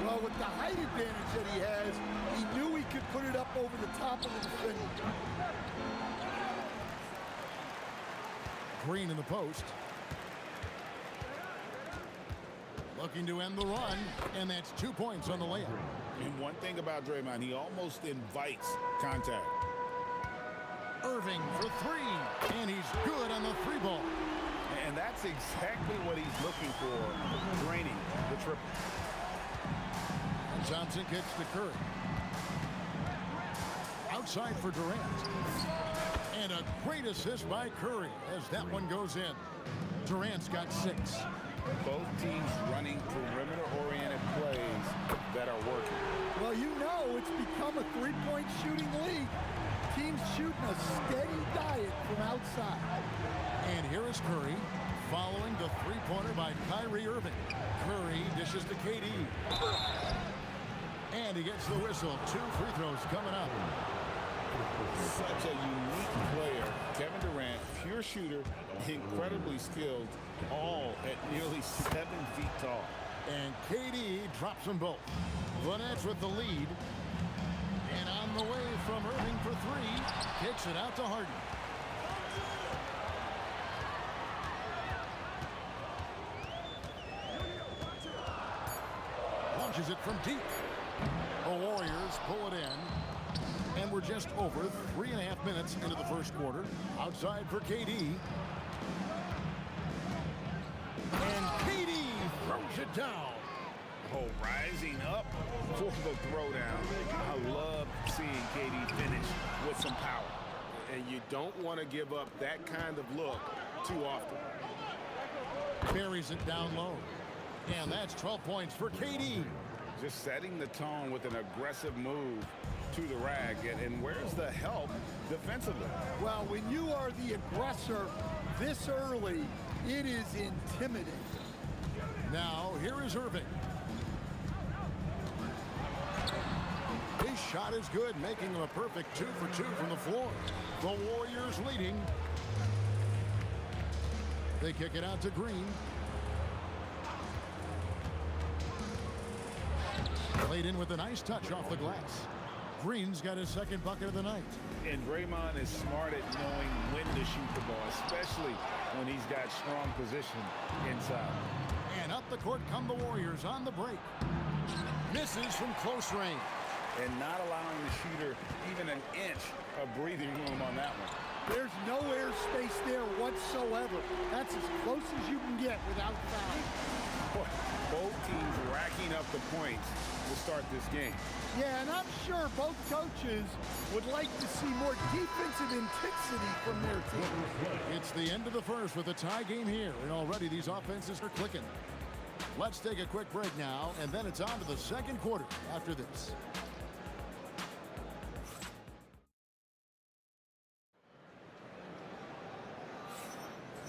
Well, with the height advantage that he has, he knew he could put it up over the top of the defender. Green in the post. Looking to end the run, and that's 2 points on the layup. And one thing about Draymond, he almost invites contact. Irving for 3, and he's good on the 3 ball. And that's exactly what he's looking for, draining the triple. And Thompson kicks to Curry. Outside for Durant. And a great assist by Curry as that one goes in. Durant's got 6. Both teams running perimeter-oriented plays that are working. Well, you know it's become a three-point shooting league. Teams shooting a steady diet from outside. And here is Curry following the three-pointer by Kyrie Irving. Curry dishes to KD. And he gets the whistle. 2 free throws coming up. Such a unique player. Kevin Durant, pure shooter, incredibly skilled, all at nearly 7 feet tall. And KD drops them both. The Nets with the lead. And on the way from Irving for 3. Kicks it out to Harden. Launches it from deep. The Warriors pull it in. And we're just over 3.5 minutes into the first quarter. Outside for KD. And KD throws it down. Oh, rising up for the throwdown. I love seeing KD finish with some power. And you don't want to give up that kind of look too often. Buries it down low. And that's 12 points for KD. Just setting the tone with an aggressive move to the rag. And where's the help defensively? Well, when you are the aggressor this early, it is intimidating. Now, here is Irving. His shot is good, making him a perfect 2 for 2 from the floor. The Warriors leading. They kick it out to Green. Played in with a nice touch off the glass. Green's got his second bucket of the night. And Draymond is smart at knowing when to shoot the ball, especially when he's got strong position inside. And up the court come the Warriors on the break. Misses from close range. And not allowing the shooter even an inch of breathing room on that one. There's no airspace there whatsoever. That's as close as you can get without foul. Both teams racking up the points to start this game. Yeah, and I'm sure both coaches would like to see more defensive intensity from their team. It's the end of the first with a tie game here, and already these offenses are clicking. Let's take a quick break now, and then it's on to the second quarter after this.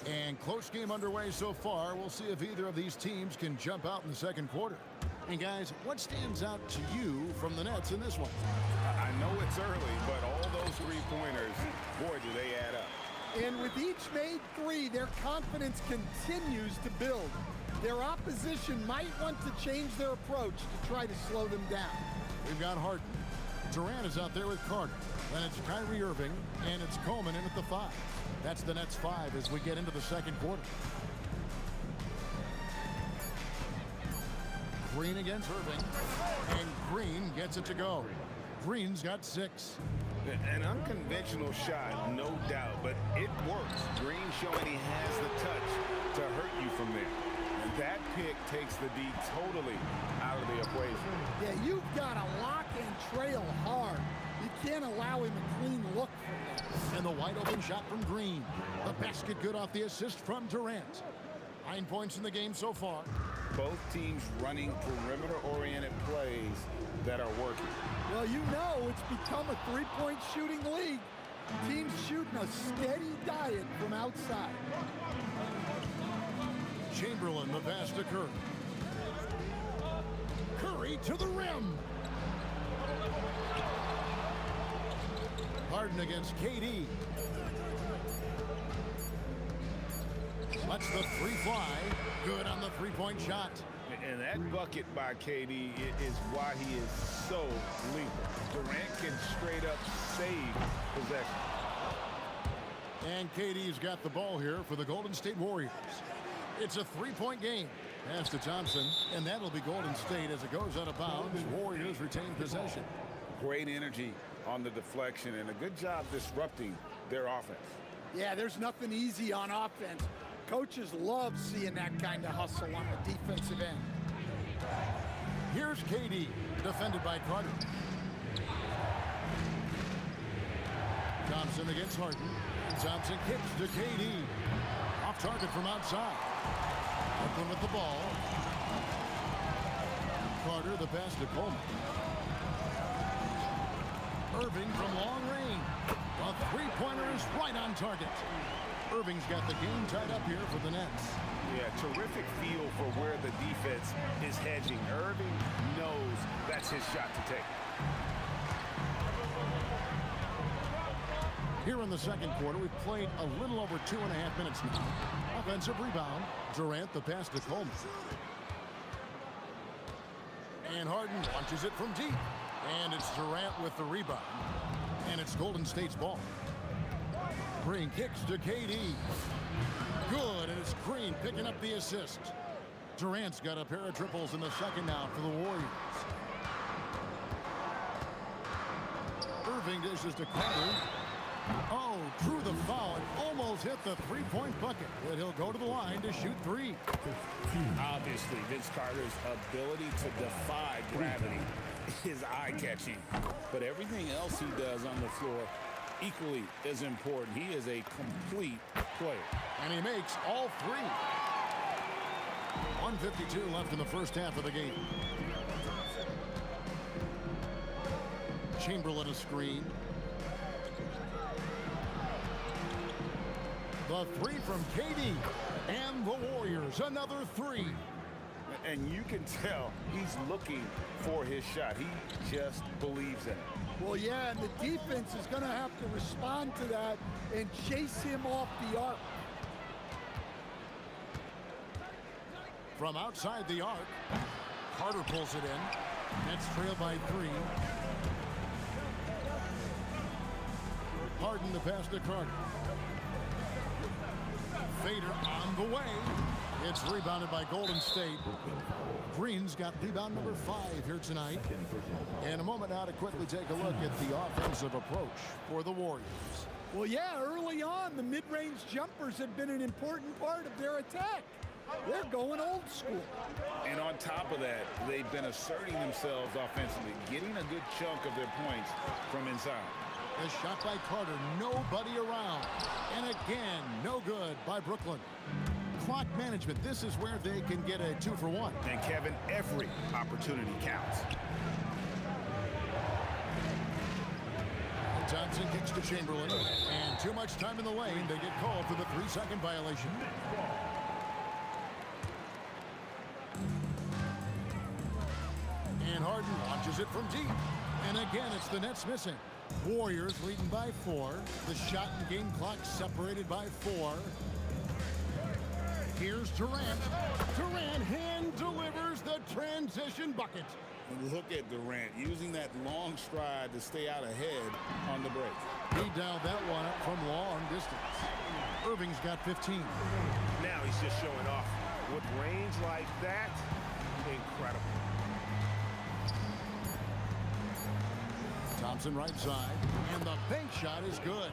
And close game underway so far. We'll see if either of these teams can jump out in the second quarter. And guys, what stands out to you from the Nets in this one? I know it's early, but all those three-pointers, boy, do they add up. And with each made 3, their confidence continues to build. Their opposition might want to change their approach to try to slow them down. We've got Harden. Durant is out there with Carter. Then it's Kyrie Irving, and it's Coleman in at the 5. That's the Nets 5 as we get into the second quarter. Green against Irving, and Green gets it to go. Green's got 6. An unconventional shot, no doubt, but it works. Green showing he has the touch to hurt you from there. And that pick takes the D totally out of the equation. Yeah, you've got to lock and trail hard. You can't allow him a clean look from that. And the wide open shot from Green. The basket good off the assist from Durant. 9 points in the game so far. Both teams running perimeter-oriented plays that are working. Well, you know it's become a three-point shooting league. Teams shooting a steady diet from outside. Chamberlain, the pass to Curry. Curry to the rim. Harden against KD. Lets the three fly. Good on the three-point shot. And that bucket by KD is why he is so lethal. Durant can straight up save possession. And KD's got the ball here for the Golden State Warriors. It's a three-point game. Pass to Thompson, and that'll be Golden State as it goes out of bounds. Warriors retain possession. Great energy on the deflection and a good job disrupting their offense. Yeah, there's nothing easy on offense. Coaches love seeing that kind of hustle on the defensive end. Here's KD, defended by Carter. Thompson against Harden. Thompson kicks to KD. Off target from outside. Brooklyn with the ball. Carter, the pass to Coleman. Irving from long range. A three-pointer is right on target. Irving's got the game tied up here for the Nets. Yeah, terrific feel for where the defense is hedging. Irving knows that's his shot to take. Here in the second quarter, we've played a little over 2.5 minutes now. Offensive rebound. Durant, the pass to Coleman. And Harden launches it from deep. And it's Durant with the rebound. And it's Golden State's ball. Green kicks to KD. Good, and it's Green picking up the assist. Durant's got a pair of triples in the second now for the Warriors. Irving dishes to Carter. Oh, drew the foul and almost hit the three-point bucket. But he'll go to the line to shoot three. Obviously, Vince Carter's ability to defy gravity is eye-catching. But everything else he does on the floor equally as important. He is a complete player. And he makes all three. 1:52 left in the first half of the game. Chamberlain a screen. The three from KD. And the Warriors, another three. And you can tell he's looking for his shot. He just believes in it. Well, yeah, and the defense is going to have to respond to that and chase him off the arc. From outside the arc, Carter pulls it in. Nets trail by three. Harden the pass to Carter. Fader on the way. It's rebounded by Golden State. Green's got rebound number 5 here tonight. And a moment now to quickly take a look at the offensive approach for the Warriors. Well, yeah, early on, the mid-range jumpers have been an important part of their attack. They're going old school. And on top of that, they've been asserting themselves offensively, getting a good chunk of their points from inside. A shot by Carter, nobody around. And again, no good by Brooklyn. Clock management, this is where they can get a 2-for-1. And Kevin, every opportunity counts. Johnson kicks to Chamberlain. And too much time in the lane, they get called for the 3-second violation. And Harden launches it from deep. And again, it's the Nets missing. Warriors leading by 4. The shot and game clock separated by 4. Here's Durant. Durant hand delivers the transition bucket. And look at Durant using that long stride to stay out ahead on the break. He dialed that one up from long distance. Irving's got 15. Now he's just showing off. With range like that, incredible. Thompson right side, and the bank shot is good.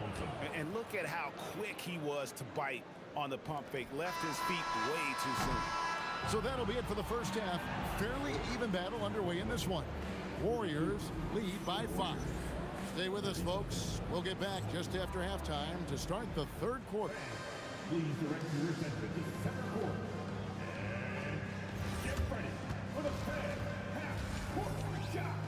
And look at how quick he was to bite on the pump fake. Left his feet way too soon. So that'll be it for the first half. Fairly even battle underway in this one. Warriors lead by 5. Stay with us, folks. We'll get back just after halftime to start the third quarter. Please direct your attention to the second quarter. And get ready for the third half-court shot.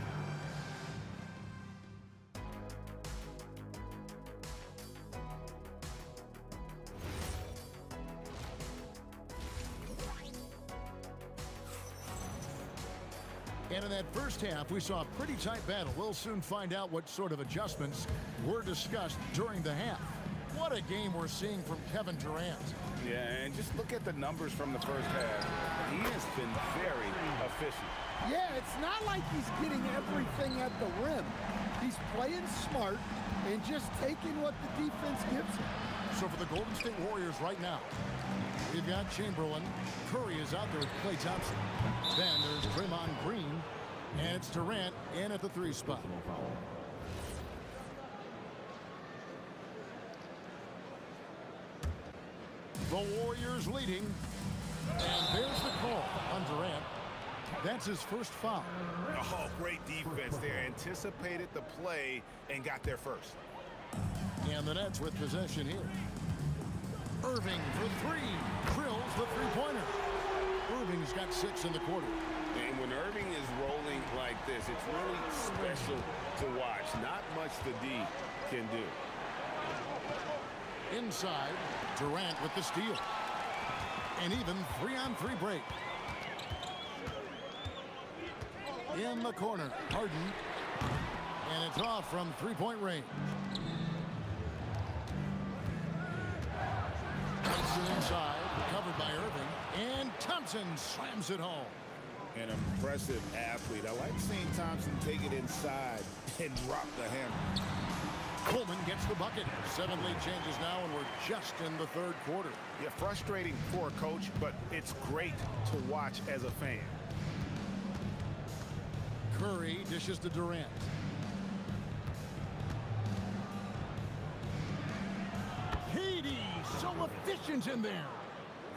And in that first half, we saw a pretty tight battle. We'll soon find out what sort of adjustments were discussed during the half. What a game we're seeing from Kevin Durant. Yeah, and just look at the numbers from the first half. He has been very efficient. Yeah, it's not like he's getting everything at the rim. He's playing smart and just taking what the defense gives him. So for the Golden State Warriors right now, we've got Chamberlain. Curry is out there with Klay Thompson. Then there's Draymond Green. And it's Durant in at the 3 spot. The Warriors leading. And there's the call on Durant. That's his first foul. Oh, great defense there. Anticipated the play and got there first. And the Nets with possession here. Irving for 3. Drills the three-pointer. Irving's got 6 in the quarter. And when Irving is rolling like this, it's really special to watch. Not much the D can do. Inside, Durant with the steal. And even 3-on-3 break. In the corner, Harden. And it's off from three-point range. Thompson inside, covered by Irving. And Thompson slams it home. An impressive athlete. I like seeing Thompson take it inside and drop the hammer. Coleman gets the bucket. 7 lead changes now, and we're just in the third quarter. Yeah, frustrating for a coach, but it's great to watch as a fan. Curry dishes to Durant. Katie, so efficient in there.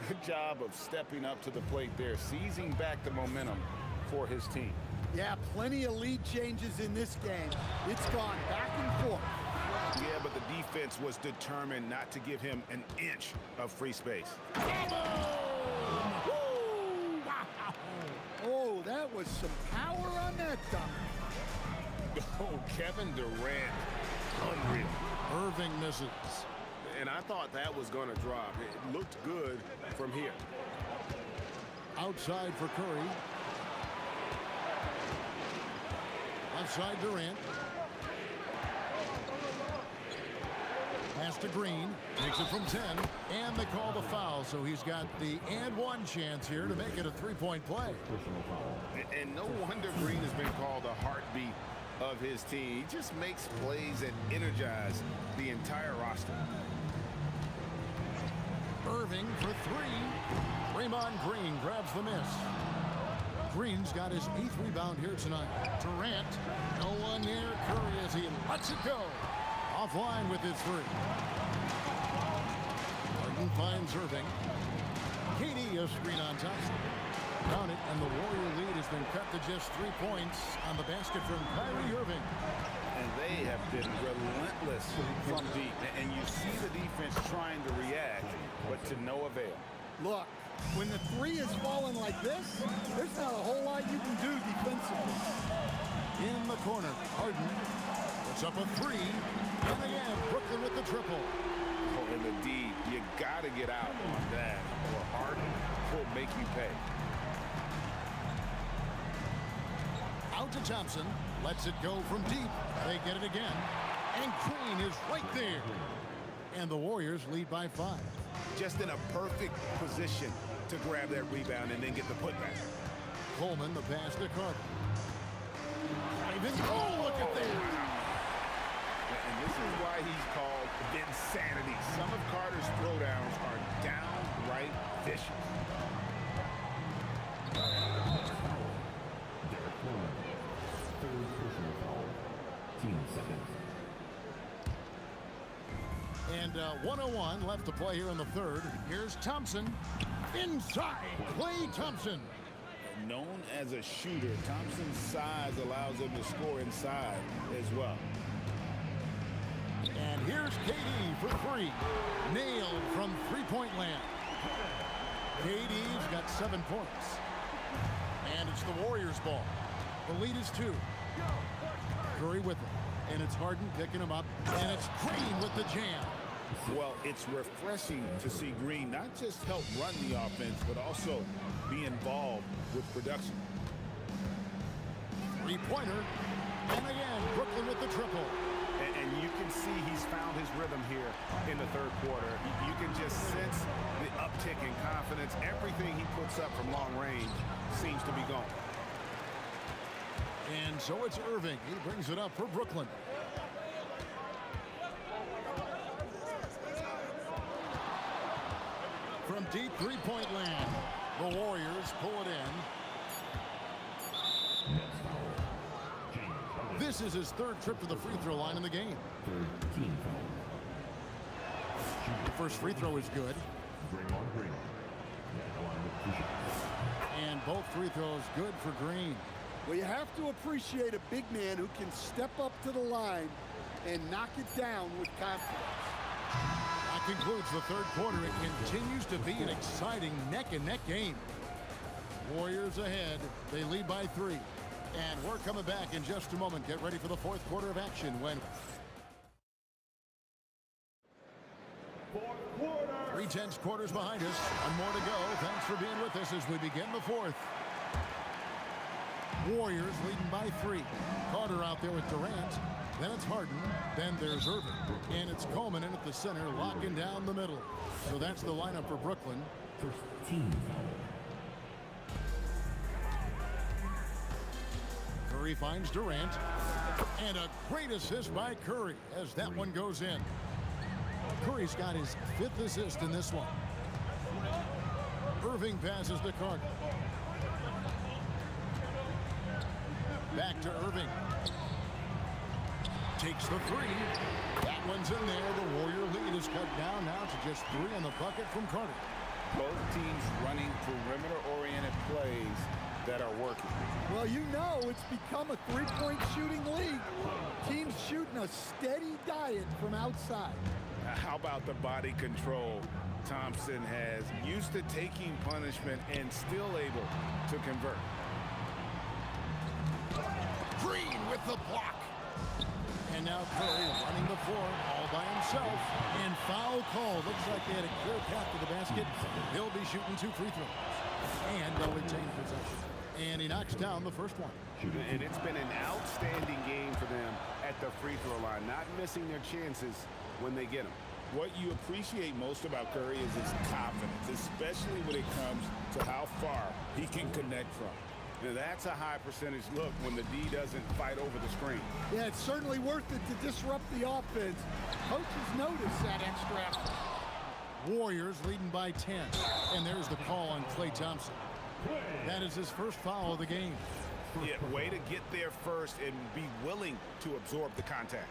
Good job of stepping up to the plate there, seizing back the momentum for his team. Yeah, plenty of lead changes in this game. It's gone back and forth. Yeah, but the defense was determined not to give him an inch of free space. Oh, that was some power on that dunk. Oh, Kevin Durant, unreal. Irving misses. And I thought that was going to drop. It looked good from here. Outside for Curry. Outside Durant. Pass to Green. Takes it from 10. And they call the foul, so he's got the and-one chance here to make it a three-point play. And no wonder Green has been called the heartbeat of his team. He just makes plays that energize the entire roster. Irving for 3. Draymond Green grabs the miss. Green's got his 8th rebound here tonight. Durant, no one near Curry as he lets it go. Offline with his 3. Harden finds Irving. Katie a screen on Thompson. Down it, and the Warrior lead has been cut to just 3 points on the basket from Kyrie Irving. And they have been relentless from deep. And you see the defense trying to react, but to no avail. Look, when the 3 is falling like this, there's not a whole lot you can do defensively. In the corner, Harden puts up a 3. And again, Brooklyn with the triple. Oh, and the D, you got to get out on that, or Harden will make you pay. Out to Thompson. Lets it go from deep. They get it again. And Green is right there. And the Warriors lead by 5. Just in a perfect position to grab that rebound and then get the putback. Coleman, the pass to Carter. Oh, look at that. And this is why he's called Vinsanity. Some of Carter's throwdowns are downright vicious. And 1:01 left to play here in the third. Here's Thompson. Inside, Klay Thompson. Known as a shooter, Thompson's size allows him to score inside as well. And here's KD for 3. Nailed from three-point land. KD's got 7 points. And it's the Warriors' ball. The lead is 2. Curry with it. And it's Harden picking him up. And it's Green with the jam. Well, it's refreshing to see Green not just help run the offense, but also be involved with production. Three-pointer. And again, Brooklyn with the triple. And you can see he's found his rhythm here in the third quarter. You can just sense the uptick in confidence. Everything he puts up from long range seems to be gone. And so it's Irving. He brings it up for Brooklyn. From deep three-point land, the Warriors pull it in. This is his third trip to the free throw line in the game. The first free throw is good. And both free throws good for Green. Well, you have to appreciate a big man who can step up to the line and knock it down with confidence. That concludes the third quarter. It continues to be an exciting neck-and-neck game. Warriors ahead. They lead by 3. And we're coming back in just a moment. Get ready for the fourth quarter of action when 3/10 quarters behind us. One more to go. Thanks for being with us as we begin the fourth. Warriors leading by 3. Carter out there with Durant. Then it's Harden. Then there's Irving. And it's Coleman in at the center, locking down the middle. So that's the lineup for Brooklyn. Curry finds Durant. And a great assist by Curry as that one goes in. Curry's got his 5th assist in this one. Irving passes to Carter. Back to Irving. Takes the 3. That one's in there. The Warrior lead is cut down now to just 3 on the bucket from Carter. Both teams running perimeter-oriented plays that are working. Well, you know it's become a three-point shooting league. Teams shooting a steady diet from outside. How about the body control Thompson has? Used to taking punishment and still able to convert. Green with the block. And now Curry running the floor all by himself. And foul call. Looks like they had a clear path to the basket. He'll be shooting 2 free throws. And they'll retain possession. And he knocks down the first one. And it's been an outstanding game for them at the free throw line. Not missing their chances when they get them. What you appreciate most about Curry is his confidence, especially when it comes to how far he can connect from. Now, that's a high percentage look when the D doesn't fight over the screen. Yeah, it's certainly worth it to disrupt the offense. Coaches notice that extra effort. Warriors leading by 10. And there's the call on Klay Thompson. That is his first foul of the game. Yeah, way to get there first and be willing to absorb the contact.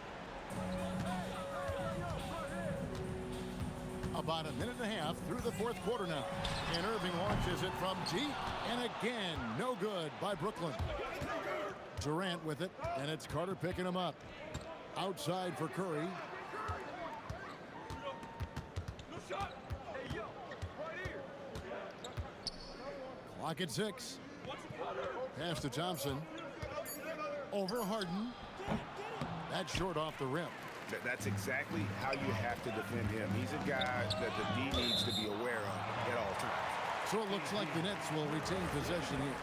About a minute and a half through the fourth quarter now. And Irving launches it from deep. And again, no good by Brooklyn. Durant with it. And it's Carter picking him up. Outside for Curry. Clock at 6. Pass to Thompson. Over Harden. That's short off the rim. That's exactly how you have to defend him. He's a guy that the D needs to be aware of at all times. So it looks like the Nets will retain possession here.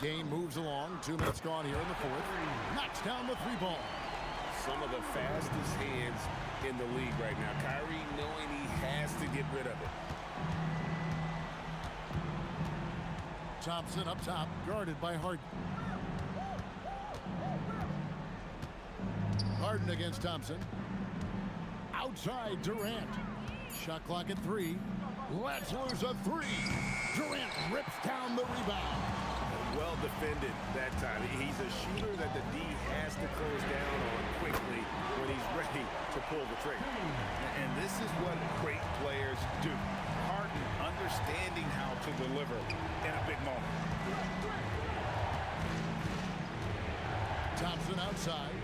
Game moves along. 2 minutes gone here in the fourth. Knocks down the 3 ball. Some of the fastest hands in the league right now. Kyrie knowing he has to get rid of it. Thompson up top, guarded by Harden. Harden against Thompson. Outside, Durant. Shot clock at 3. Let's lose a 3. Durant rips down the rebound. Well defended that time. He's a shooter that the D has to close down on quickly when he's ready to pull the trigger. And this is what great players do. Harden understanding how to deliver in a big moment. Thompson outside.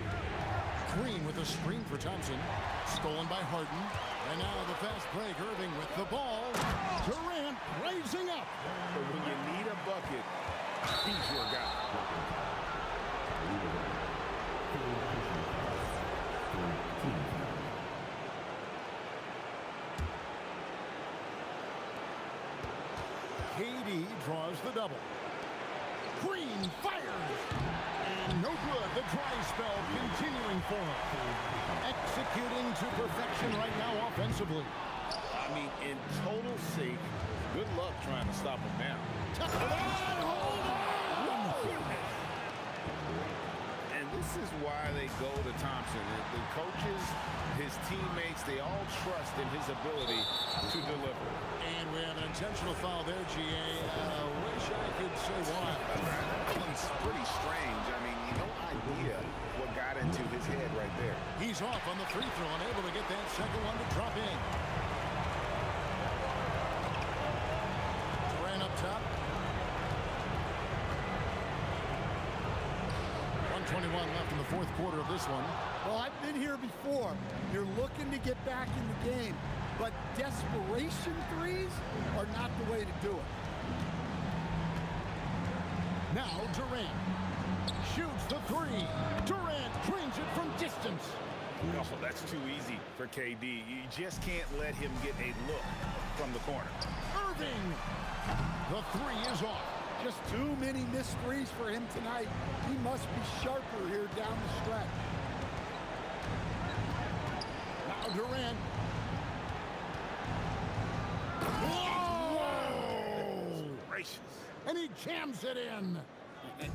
Green with a screen for Thompson. Stolen by Harden. And now the fast break. Irving with the ball. Durant raising up. But when you need a bucket, he's your guy. KD draws the double. Green fires. And no good. The dry spell continuing for him. Executing to perfection right now offensively. I mean, in total sync. Good luck trying to stop him now. Hold on! And this is why they go to Thompson. The coaches, his teammates, they all trust in his ability to deliver. And we have an intentional foul there, GA. Wish I could say why. It's pretty strange. I mean, no idea what got into his head right there. He's off on the free throw, unable to get that second one to drop in. Durant up top. 1:21 left in the fourth quarter of this one. Well, I've been here before. You're looking to get back in the game, but desperation threes are not the way to do it. Now Durant shoots the three. Durant drains it from distance. No, that's too easy for KD. You just can't let him get a look from the corner. Irving. The three is off. Just too many missed threes for him tonight. He must be sharper here down the stretch. Now Durant. Whoa! Gracious. And he jams it in.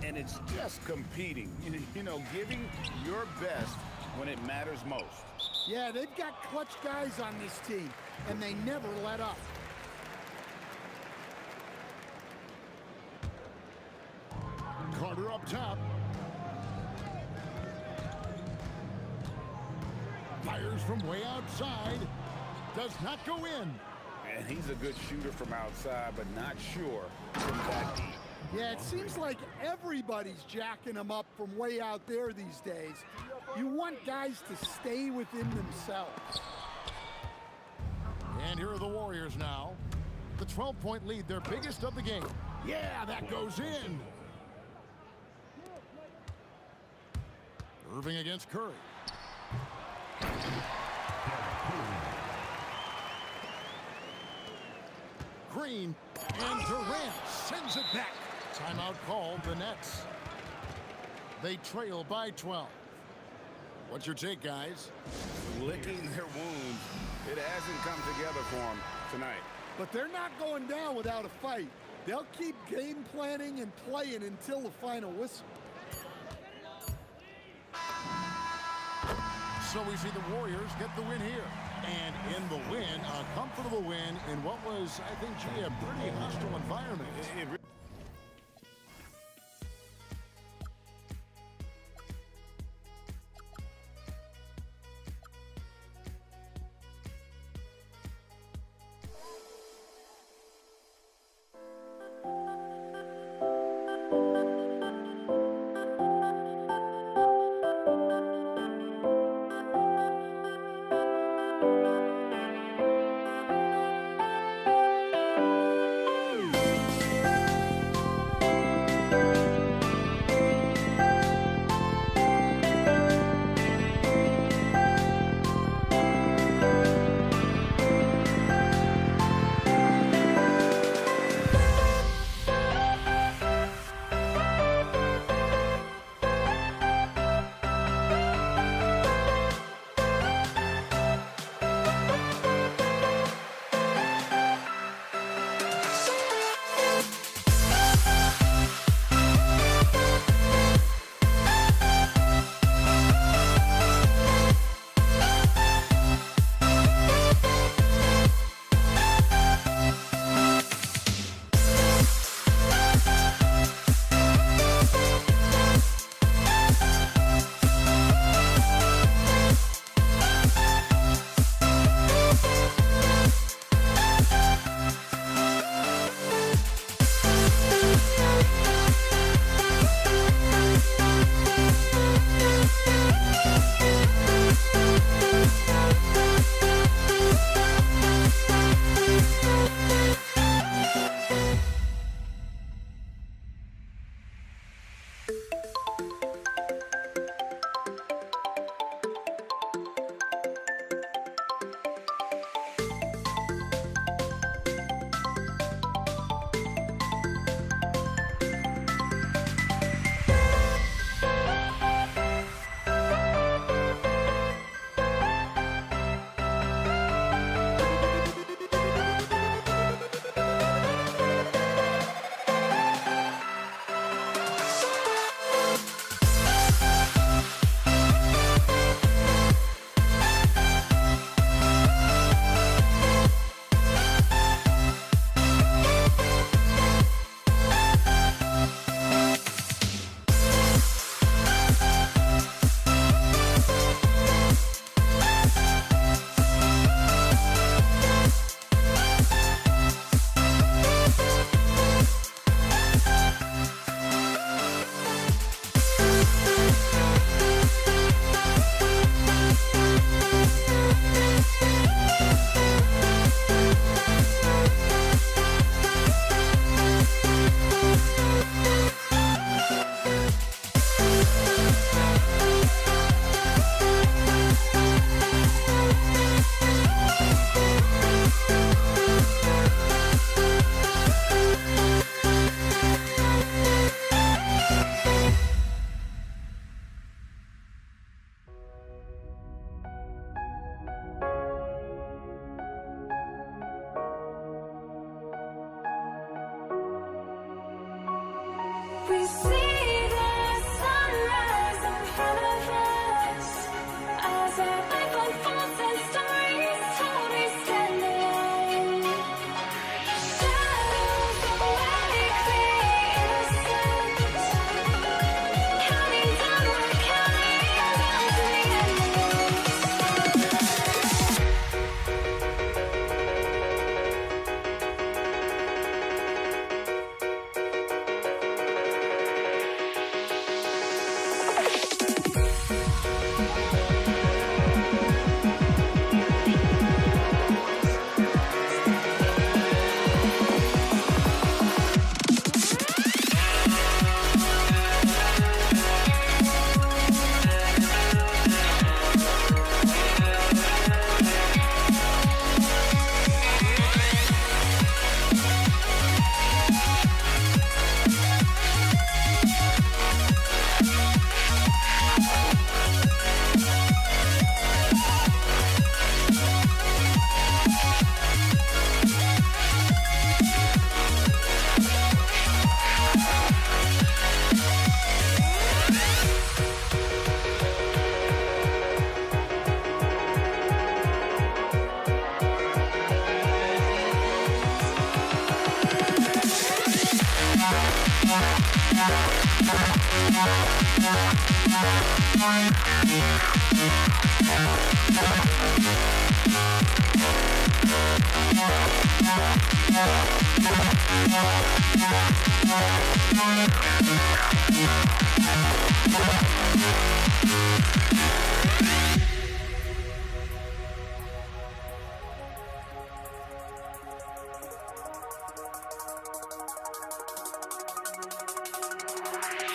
And it's just competing. You know, giving your best when it matters most. Yeah, they've got clutch guys on this team, and they never let up. Carter up top. Fires from way outside. Does not go in. And he's a good shooter from outside, but not sure from that deep. Yeah, it seems like everybody's jacking them up from way out there these days. You want guys to stay within themselves. And here are the Warriors now. The 12-point lead, their biggest of the game. Yeah, that goes in. Irving against Curry. Green and Durant sends it back. Timeout called the Nets. They trail by 12. What's your take, guys? Licking their wounds. It hasn't come together for them tonight. But they're not going down without a fight. They'll keep game planning and playing until the final whistle. So we see the Warriors get the win here. And in the win, a comfortable win in what was, I think, Jay, a pretty hostile environment.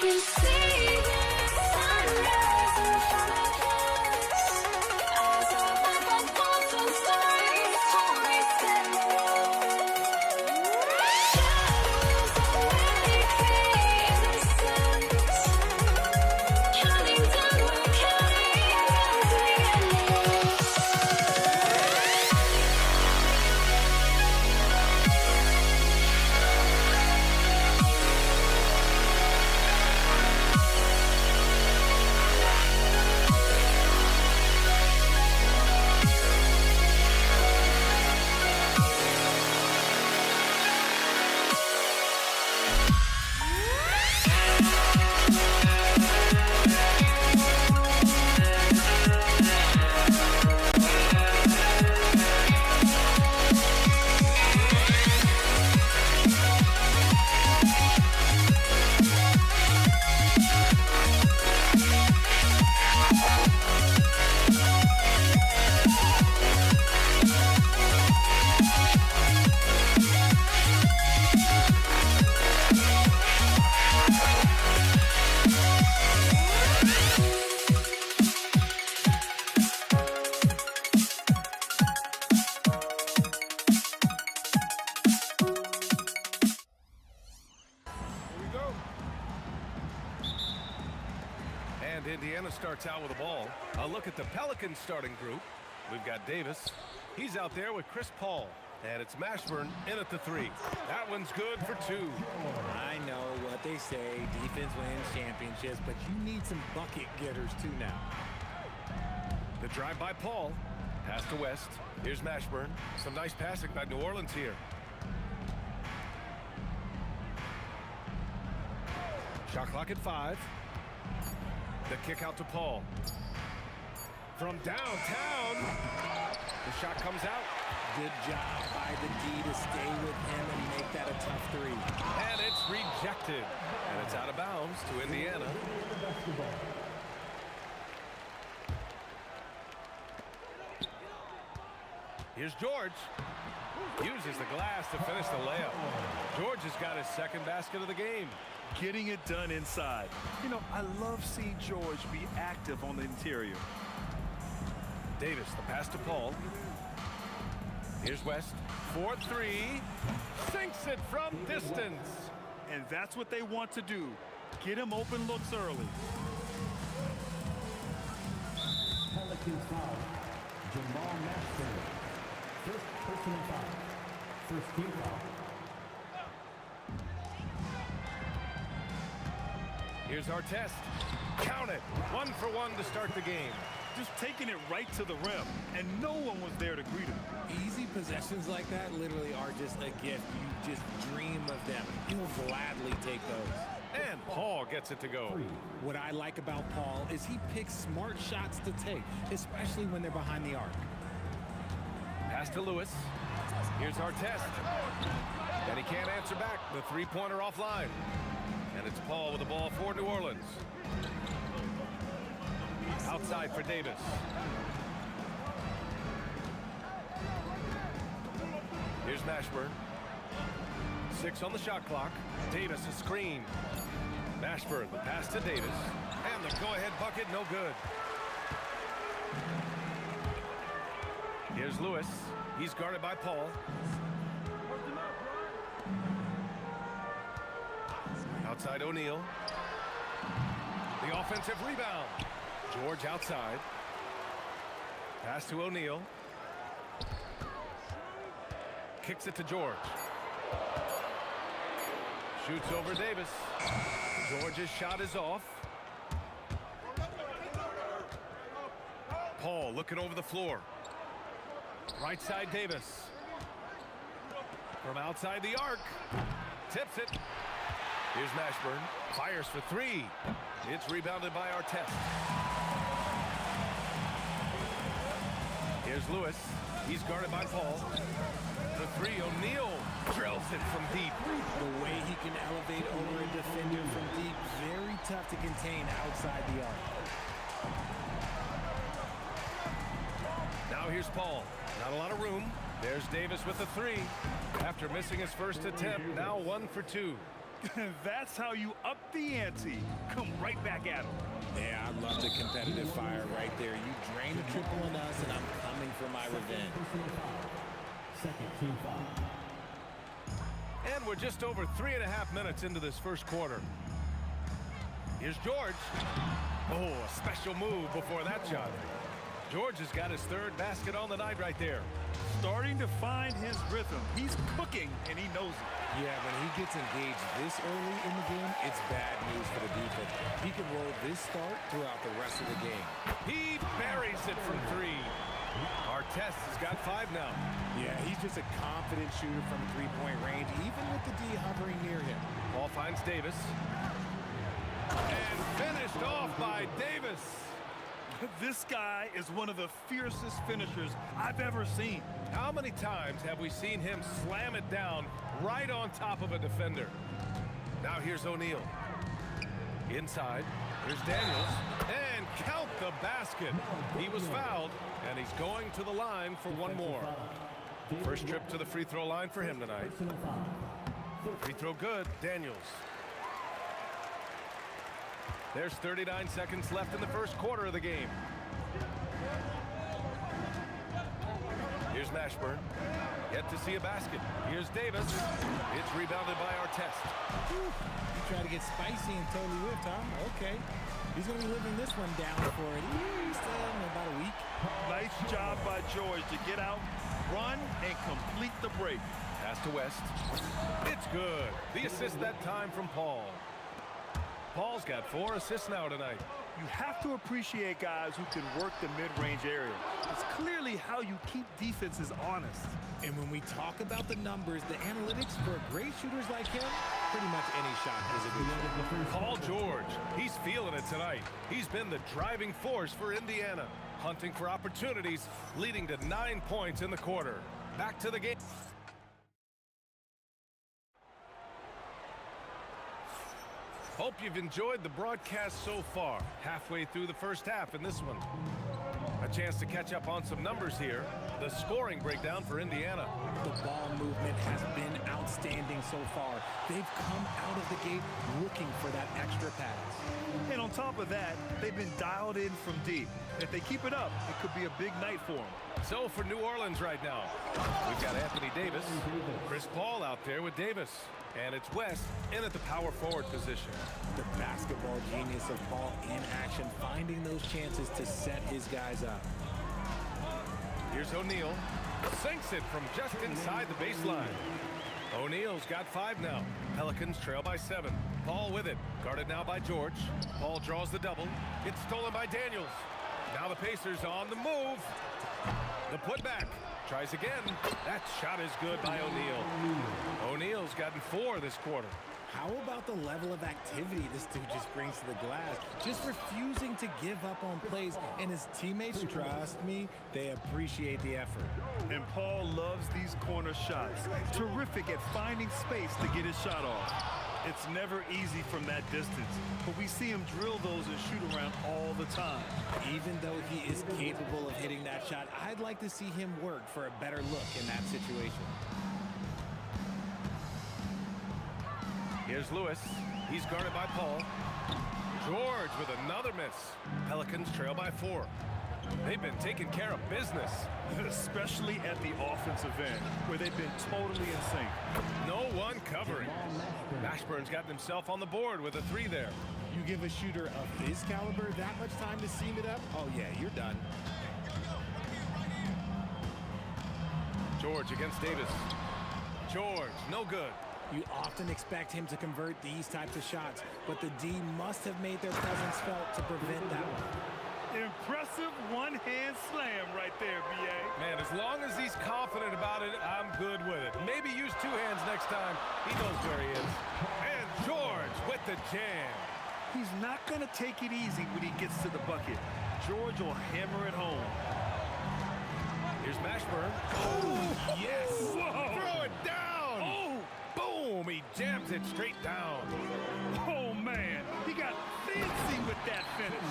You see the sunrise in front of us. Eyes are open, thoughts and stories already set. Shadows already create the sense. Counting down, we're counting down to the endless. And Indiana starts out with the ball. A look at the Pelicans starting group. We've got Davis. He's out there with Chris Paul. And it's Mashburn in at the 3. That one's good for 2. I know what they say, defense wins championships, but you need some bucket getters too now. The drive by Paul. Pass to West. Here's Mashburn. Some nice passing by New Orleans here. Shot clock at 5. The kick out to Paul. From downtown. The shot comes out. Good job by the D to stay with him and make that a tough 3. And it's rejected. And it's out of bounds to Indiana. Here's George. Uses the glass to finish the layup. George has got his second basket of the game. Getting it done inside. You know, I love seeing George be active on the interior. Davis, the pass to Paul. Here's West. 4-3. Sinks it from distance. And that's what they want to do. Get him open looks early. Pelicans foul. Jamal Mashburn. First personal foul. First team foul. Here's our test. Count it. 1 for 1 to start the game. Just taking it right to the rim, and no one was there to greet him. Easy possessions like that literally are just a gift. You just dream of them. You'll gladly take those. And Paul gets it to go. What I like about Paul is he picks smart shots to take, especially when they're behind the arc. Pass to Lewis. Here's our test. And he can't answer back. The three-pointer offline. And it's Paul with the ball for New Orleans. Outside for Davis. Here's Mashburn. 6 on the shot clock. Davis a screen. Mashburn, the pass to Davis. And the go-ahead bucket, no good. Here's Lewis. He's guarded by Paul. Outside O'Neal. The offensive rebound. George outside. Pass to O'Neal. Kicks it to George. Shoots over Davis. George's shot is off. Paul looking over the floor. Right side Davis. From outside the arc. Tips it. Here's Mashburn. Fires for three. It's rebounded by Artest. Here's Lewis. He's guarded by Paul. For three, O'Neal drills it from deep. The way he can elevate over a defender from deep, very tough to contain outside the arc. Now here's Paul. Not a lot of room. There's Davis with the three. After missing his first attempt, now 1 for 2. That's how you up the ante. Come right back at him. Yeah, I love the competitive fire right there. You drain a triple on us, and I'm coming for my revenge. Second team foul. And we're just over 3.5 minutes into this first quarter. Here's George. Oh, a special move before that shot. George has got his third basket on the night right there. Starting to find his rhythm. He's cooking, and he knows it. Yeah, when he gets engaged this early in the game, it's bad news for the defense. He can roll this start throughout the rest of the game. He buries it from three. Artest has got 5 now. Yeah, he's just a confident shooter from three-point range, even with the D hovering near him. Ball finds Davis. And finished off by Davis. This guy is one of the fiercest finishers I've ever seen. How many times have we seen him slam it down right on top of a defender? Now here's O'Neal. Inside, here's Daniels. And count the basket. He was fouled, and he's going to the line for one more. First trip to the free throw line for him tonight. Free throw good, Daniels. There's 39 seconds left in the first quarter of the game. Here's Mashburn. Yet to see a basket. Here's Davis. It's rebounded by Artest. You try to get spicy and totally whipped, huh? Okay. He's going to be living this one down for at least about a week. Nice job by George to get out, run, and complete the break. Pass to West. It's good. The assist that time from Paul. Paul's got 4 assists now tonight. You have to appreciate guys who can work the mid-range area. It's clearly how you keep defenses honest. And when we talk about the numbers, the analytics for great shooters like him, pretty much any shot is a good shot. Paul George, he's feeling it tonight. He's been the driving force for Indiana, hunting for opportunities, leading to 9 points in the quarter. Back to the game. Hope you've enjoyed the broadcast so far. Halfway through the first half in this one. A chance to catch up on some numbers here. The scoring breakdown for Indiana. The ball movement has been outstanding so far. They've come out of the gate looking for that extra pass. And on top of that, they've been dialed in from deep. If they keep it up, it could be a big night for them. So for New Orleans right now, we've got Anthony Davis, Chris Paul out there with Davis. And it's West in at the power forward position. The basketball genius of Paul in action, finding those chances to set his guys up. Here's O'Neal. Sinks it from just inside the baseline. O'Neal's got 5 now. Pelicans trail by 7. Paul with it. Guarded now by George. Paul draws the double. It's stolen by Daniels. Now the Pacers on the move. The putback. Tries again. That shot is good by O'Neal. O'Neal's gotten 4 this quarter. How about the level of activity this dude just brings to the glass? Just refusing to give up on plays, and his teammates, trust me, they appreciate the effort. And Paul loves these corner shots. Terrific at finding space to get his shot off. It's never easy from that distance, but we see him drill those and shoot around all the time. Even though he is capable of hitting that shot, I'd like to see him work for a better look in that situation. Here's Lewis. He's guarded by Paul. George with another miss. Pelicans trail by 4. They've been taking care of business. Especially at the offensive end, where they've been totally in sync. No one covering. Mashburn's gotten himself on the board with a 3 there. You give a shooter of his caliber that much time to seam it up? Oh yeah, you're done. George against Davis. George, no good. You often expect him to convert these types of shots, but the D must have made their presence felt to prevent that one. Impressive one-hand slam right there, B.A. Man, as long as he's confident about it, I'm good with it. Maybe use 2 hands next time. He knows where he is. And George with the jam. He's not going to take it easy when he gets to the bucket. George will hammer it home. Here's Mashburn. Oh, yes. Whoa. Throw it down. Oh. Boom. He jams it straight down. Oh, man. He got fancy with that finish.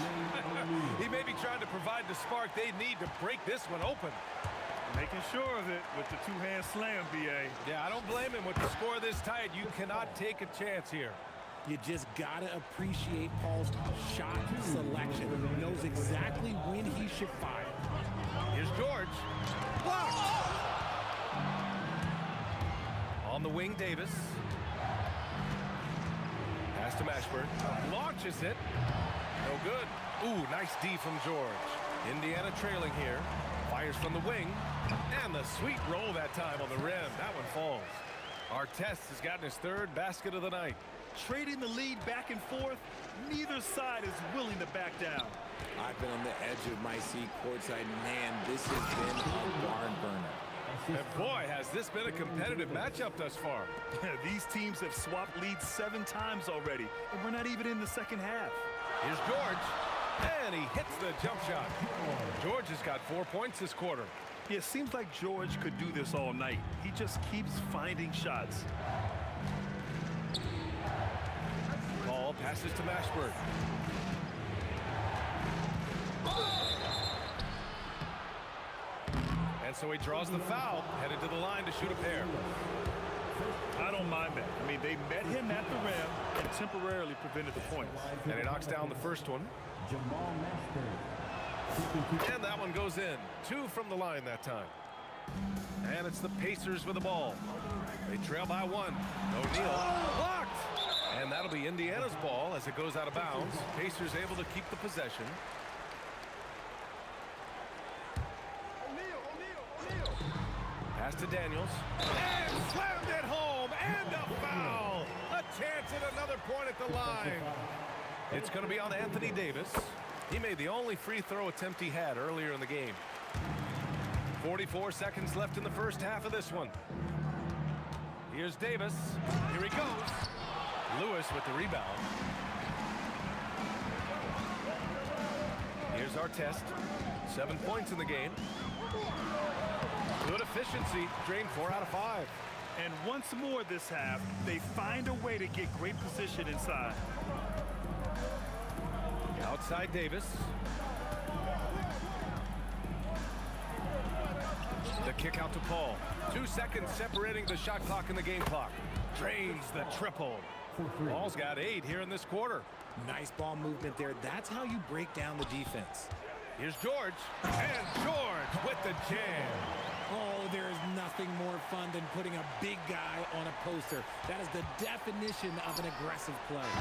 He may be trying to provide the spark they need to break this one open. Making sure of it with the two-hand slam, B.A. Yeah, I don't blame him. With the score this tight, you cannot take a chance here. You just gotta appreciate Paul's shot selection. He knows exactly when he should fire. Here's George. Blocked. On the wing, Davis. Pass to Mashburn. Launches it. No good. Ooh, nice D from George. Indiana trailing here. Fires from the wing. And the sweet roll that time on the rim. That one falls. Artest has gotten his third basket of the night. Trading the lead back and forth, neither side is willing to back down. I've been on the edge of my seat courtside. Man, this has been a barn burner. And boy, has this been a competitive matchup thus far. These teams have swapped leads 7 times already, and we're not even in the second half. Here's George, and he hits the jump shot. George has got 4 points this quarter. Yeah, it seems like George could do this all night. He just keeps finding shots. Paul passes to Mashburn. And so he draws the foul, headed to the line to shoot a pair. I don't mind that. I mean, they met him at the rim and temporarily prevented the points. And he knocks down the first one. And that one goes in. 2 from the line that time. And it's the Pacers with the ball. They trail by 1. O'Neal blocked. And that'll be Indiana's ball as it goes out of bounds. Pacers able to keep the possession. Pass to Daniels. And slammed it home. And a foul. A chance at another point at the line. It's going to be on Anthony Davis. He made the only free throw attempt he had earlier in the game. 44 seconds left in the first half of this one. Here's Davis. Here he goes. Lewis with the rebound. Here's Artest. 7 points in the game. Good efficiency. Drained 4 out of 5. And once more this half, they find a way to get great position inside. Outside Davis. The kick out to Paul. 2 seconds separating the shot clock and the game clock. Drains the triple. Paul's got 8 here in this quarter. Nice ball movement there. That's how you break down the defense. Here's George. And George with the jam. Oh, there is nothing more fun than putting a big guy on a poster. That is the definition of an aggressive play.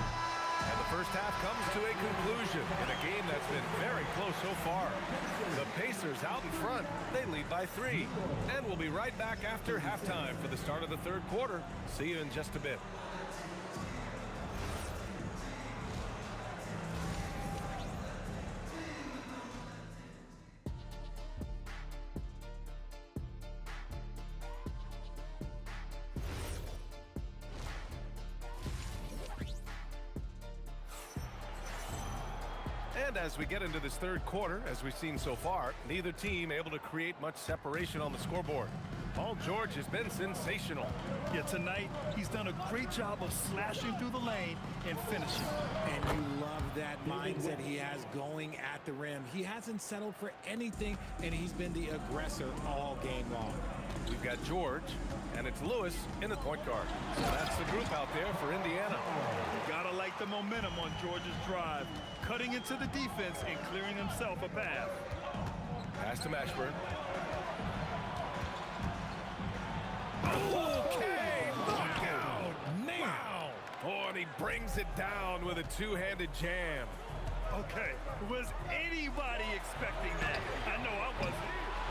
And the first half comes to a conclusion in a game that's been very close so far. The Pacers out in front. They lead by 3. And we'll be right back after halftime for the start of the third quarter. See you in just a bit. And as we get into this third quarter, as we've seen so far, neither team able to create much separation on the scoreboard. Paul George has been sensational. Yeah, tonight he's done a great job of slashing through the lane and finishing. And you love that mindset he has going at the rim. He hasn't settled for anything, and he's been the aggressor all game long. We've got George, and it's Lewis in the point guard. So that's the group out there for Indiana. You gotta like the momentum on George's drive, cutting into the defense and clearing himself a path. Pass to Mashburn. Okay, look out! Wow! Oh, and he brings it down with a two-handed jam. Okay, was anybody expecting that? I know I wasn't.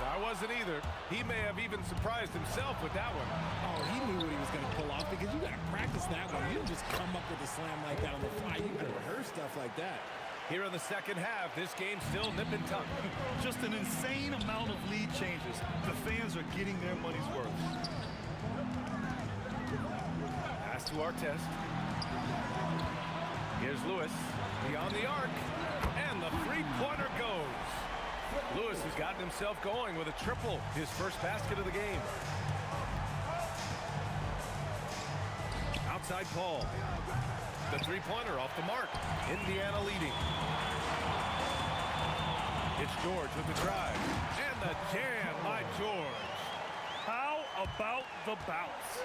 I wasn't either. He may have even surprised himself with that one. Oh, he knew what he was going to pull off because you got to practice that one. You don't just come up with a slam like that on the fly. You got to rehearse stuff like that. Here in the second half, this game's still nip and tuck. Just an insane amount of lead changes. The fans are getting their money's worth. Pass to Artest. Here's Lewis beyond the arc, and the three-pointer goes. Lewis has gotten himself going with a triple, his first basket of the game. Outside Paul. The three-pointer off the mark. Indiana leading. It's George with the drive. And the jam by George. How about the bounce?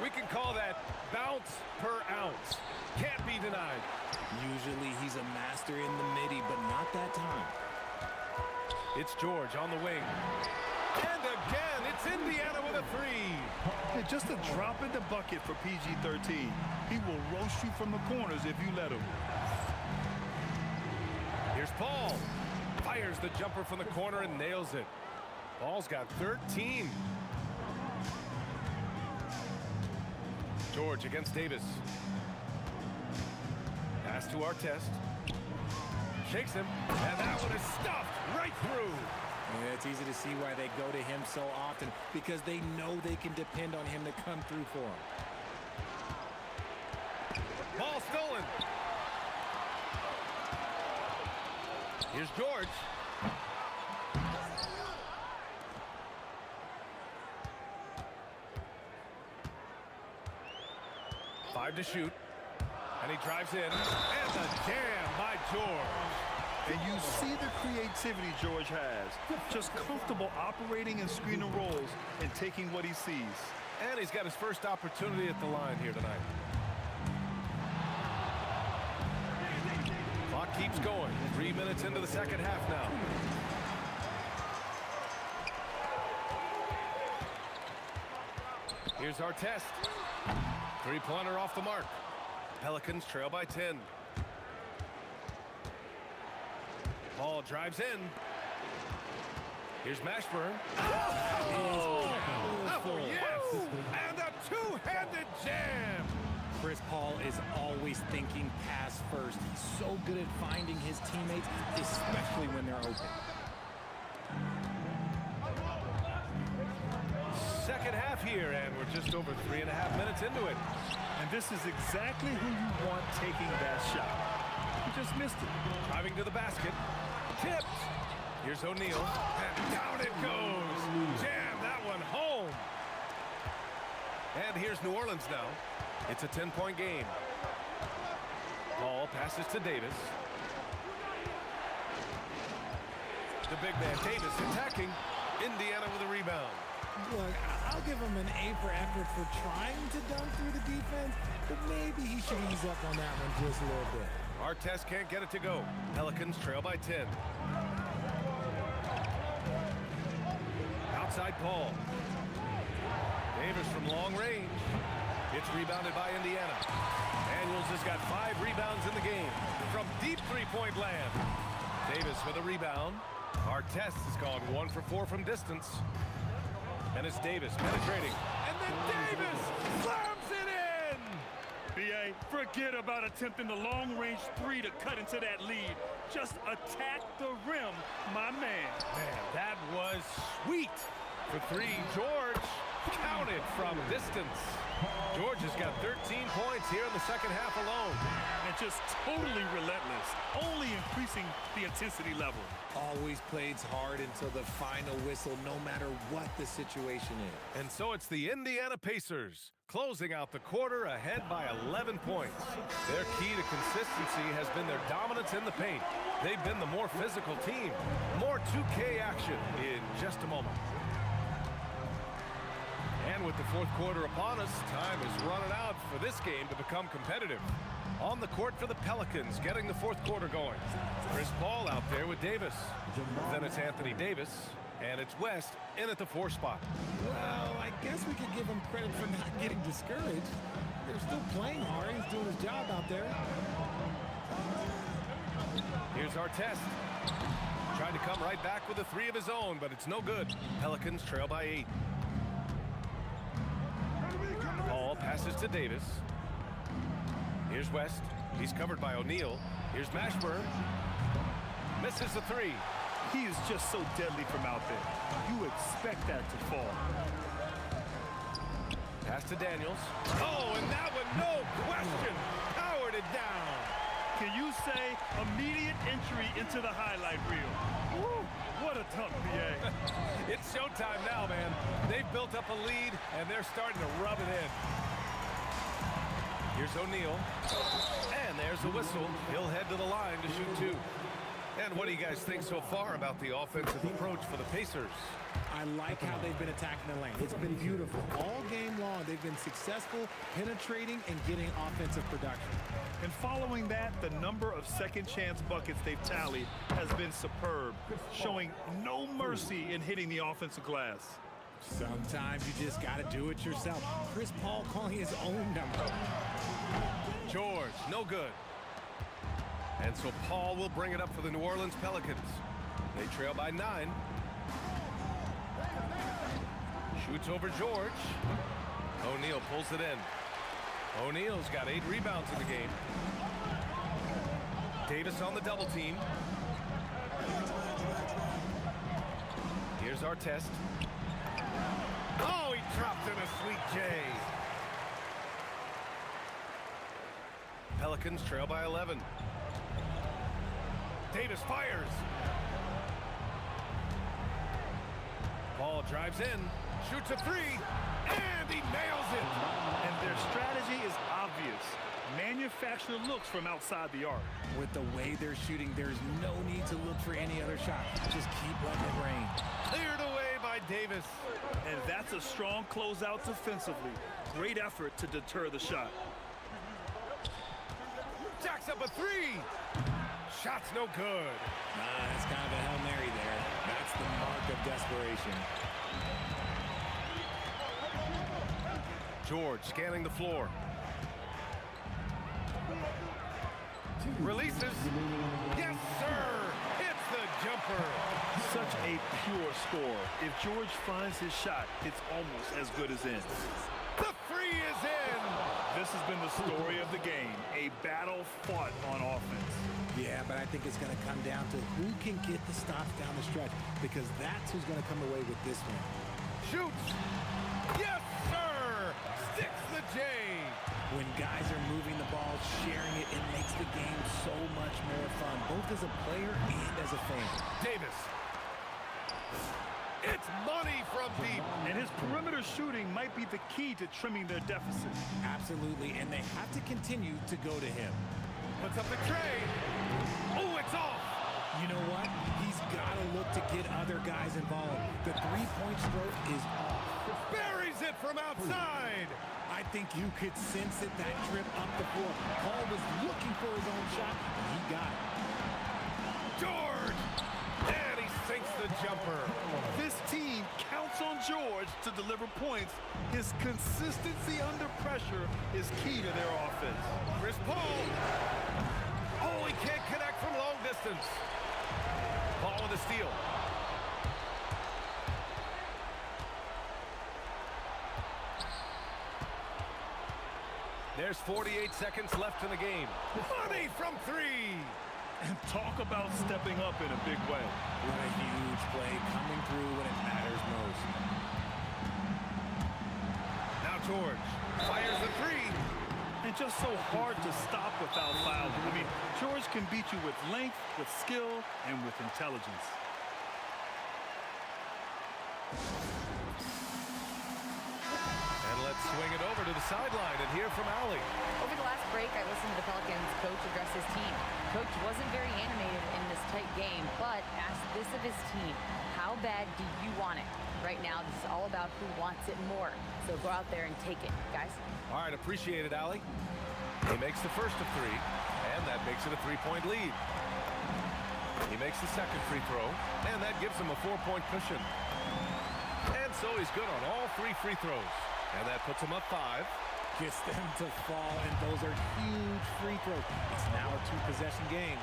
We can call that bounce per ounce. Can't be denied. Usually he's a master in the midi, but not that time. It's George on the wing. And again, it's Indiana with a three. Yeah, just a drop in the bucket for PG-13. He will roast you from the corners if you let him. Here's Paul. Fires the jumper from the corner and nails it. Paul's got 13. George against Davis. Pass to Artest. Shakes him, and that one is stuffed right through. Yeah, it's easy to see why they go to him so often, because they know they can depend on him to come through for them. Ball stolen. Here's George. Five to shoot. And he drives in. And the jam by George. And you see the creativity George has. Just comfortable operating in screen and rolls and taking what he sees. And he's got his first opportunity at the line here tonight. Clock keeps going. 3 minutes into the second half now. Here's Artest. Three-pointer off the mark. Pelicans trail by 10. Paul drives in. Here's Mashburn. Oh, yes! And a two-handed jam! Chris Paul is always thinking pass first. He's so good at finding his teammates, especially when they're open. Second half here, and we're just over 3.5 minutes into it. And this is exactly who you want taking that shot. He just missed it. Driving to the basket. Tipped. Here's O'Neal. And down it goes. Jam that one home. And here's New Orleans now. It's a 10-point game. Paul passes to Davis. The big man Davis attacking. Indiana with a rebound. Look, I'll give him an A for effort for trying to dunk through the defense, but maybe he should ease up on that one just a little bit. Artest can't get it to go. Pelicans trail by 10. Outside Paul. Davis from long range. It's rebounded by Indiana. Daniels has got 5 rebounds in the game from deep three-point land. Davis with a rebound. Artest has gone 1 for 4 from distance. And it's Davis penetrating. And then Davis slams it in! B.A., forget about attempting the long-range three to cut into that lead. Just attack the rim, my man. Man, that was sweet. For 3, George counted from distance. George has got 13 points here in the second half alone. And just totally relentless, only increasing the intensity level. Always plays hard until the final whistle, no matter what the situation is. And so it's the Indiana Pacers closing out the quarter ahead by 11 points. Their key to consistency has been their dominance in the paint. They've been the more physical team. More 2K action in just a moment. And with the fourth quarter upon us, time is running out for this game to become competitive. On the court for the Pelicans, getting the fourth quarter going. Chris Paul out there with Davis. Then it's Anthony Davis, and it's West in at the 4 spot. Well, I guess we could give him credit for not getting discouraged. They're still playing hard. He's doing his job out there. Here's Artest. Tried to come right back with a 3 of his own, but it's no good. Pelicans trail by 8. Paul passes to Davis. Here's West. He's covered by O'Neal. Here's Mashburn. Misses the 3. He is just so deadly from out there. You expect that to fall. Pass to Daniels. Oh, and that one, no question, powered it down. Can you say immediate entry into the highlight reel? Woo, what a tough PA. It's showtime now, man. They've built up a lead, and they're starting to rub it in. Here's O'Neal. And there's the whistle. He'll head to the line to shoot two. And what do you guys think so far about the offensive approach for the Pacers? I like how they've been attacking the lane. It's been beautiful. All game long, they've been successful penetrating and getting offensive production. And following that, the number of second chance buckets they've tallied has been superb, showing no mercy in hitting the offensive glass. Sometimes you just got to do it yourself. Chris Paul calling his own number. George, no good. And so Paul will bring it up for the New Orleans Pelicans. They trail by 9. Shoots over George. O'Neal pulls it in. O'Neal's got 8 rebounds in the game. Davis on the double team. Here's Artest. Oh, he dropped in a sweet J. Pelicans trail by 11. Davis fires. Paul drives in, shoots a 3, and he nails it. And their strategy is obvious. Manufacture looks from outside the arc. With the way they're shooting, there's no need to look for any other shot. Just keep letting it rain. Cleared away by Davis. And that's a strong closeout defensively. Great effort to deter the shot. Jacks up a 3. Shot's no good. That's kind of a Hail Mary there. That's the mark of desperation. George scanning the floor. Releases. Yes, sir. It's the jumper. Such a pure score. If George finds his shot, it's almost as good as in. The 3 is in. This has been the story of the game. A battle fought on offense. Yeah, but I think it's going to come down to who can get the stops down the stretch, because that's who's going to come away with this one. Shoots. Yes, sir. Sticks the J. When guys are moving the ball, sharing it, it makes the game so much more fun, both as a player and as a fan. Davis. It's money from deep. And his perimeter shooting might be the key to trimming their deficit. Absolutely, and they have to continue to go to him. Puts up the tray. Oh, it's off. You know what? He's got to look to get other guys involved. The three-point stroke is off. Buries it from outside. I think you could sense it, that trip up the floor. Paul was looking for his own shot, and he got it. George. And he sinks the jumper. This team counts on George to deliver points. His consistency under pressure is key to their offense. Chris Paul. Oh, he can't connect from long distance. Paul with a steal. There's 48 seconds left in the game. Money from 3. And talk about stepping up in a big way. What a huge play, coming through when it matters most. Now George fires the 3. And just so hard to stop without fouling. I mean, George can beat you with length, with skill, and with intelligence. And let's swing it over to the sideline and hear from Allie. Over the last break, I listened to the Pelicans coach address his team. Coach wasn't very animated in this tight game, but asked this of his team: how bad do you want it? Right now, this is all about who wants it more. So go out there and take it, guys. All right, appreciate it, Allie. He makes the first of 3, and that makes it a 3-point lead. He makes the second free throw, and that gives him a 4-point cushion. And so he's good on all 3 free throws. And that puts him up 5. Gets them to fall, and those are huge free throws. It's now a 2-possession game.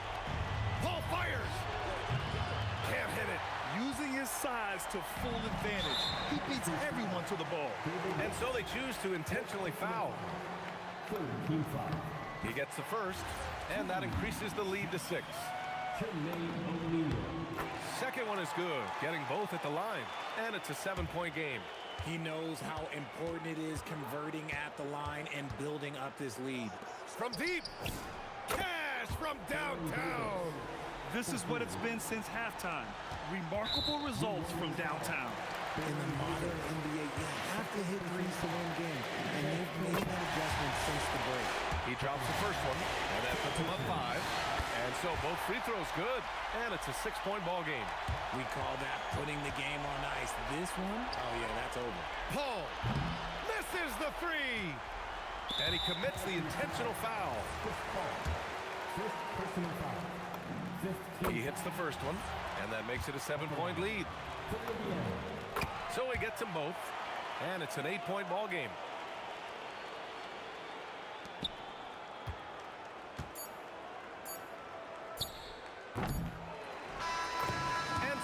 Paul fires. Can't hit it. Using his size to full advantage. He beats everyone to the ball. And so they choose to intentionally foul. He gets the first, and that increases the lead to 6. Second one is good, getting both at the line, and it's a 7-point game. He knows how important it is converting at the line and building up this lead. From deep, can smash from downtown. This is what it's been since halftime. Remarkable results from downtown. In the modern NBA, you have to hit threes to win games, and they've made that adjustment since the break. He drops the first one, and that puts him up 5. And so both free throws good, and it's a 6-point ball game. We call that putting the game on ice. This one, oh yeah, that's over. Paul misses the 3, and he commits the intentional foul. Fifth personal foul. He hits the first one, and that makes it a 7-point lead. So he gets them both, and it's an 8-point ball game. And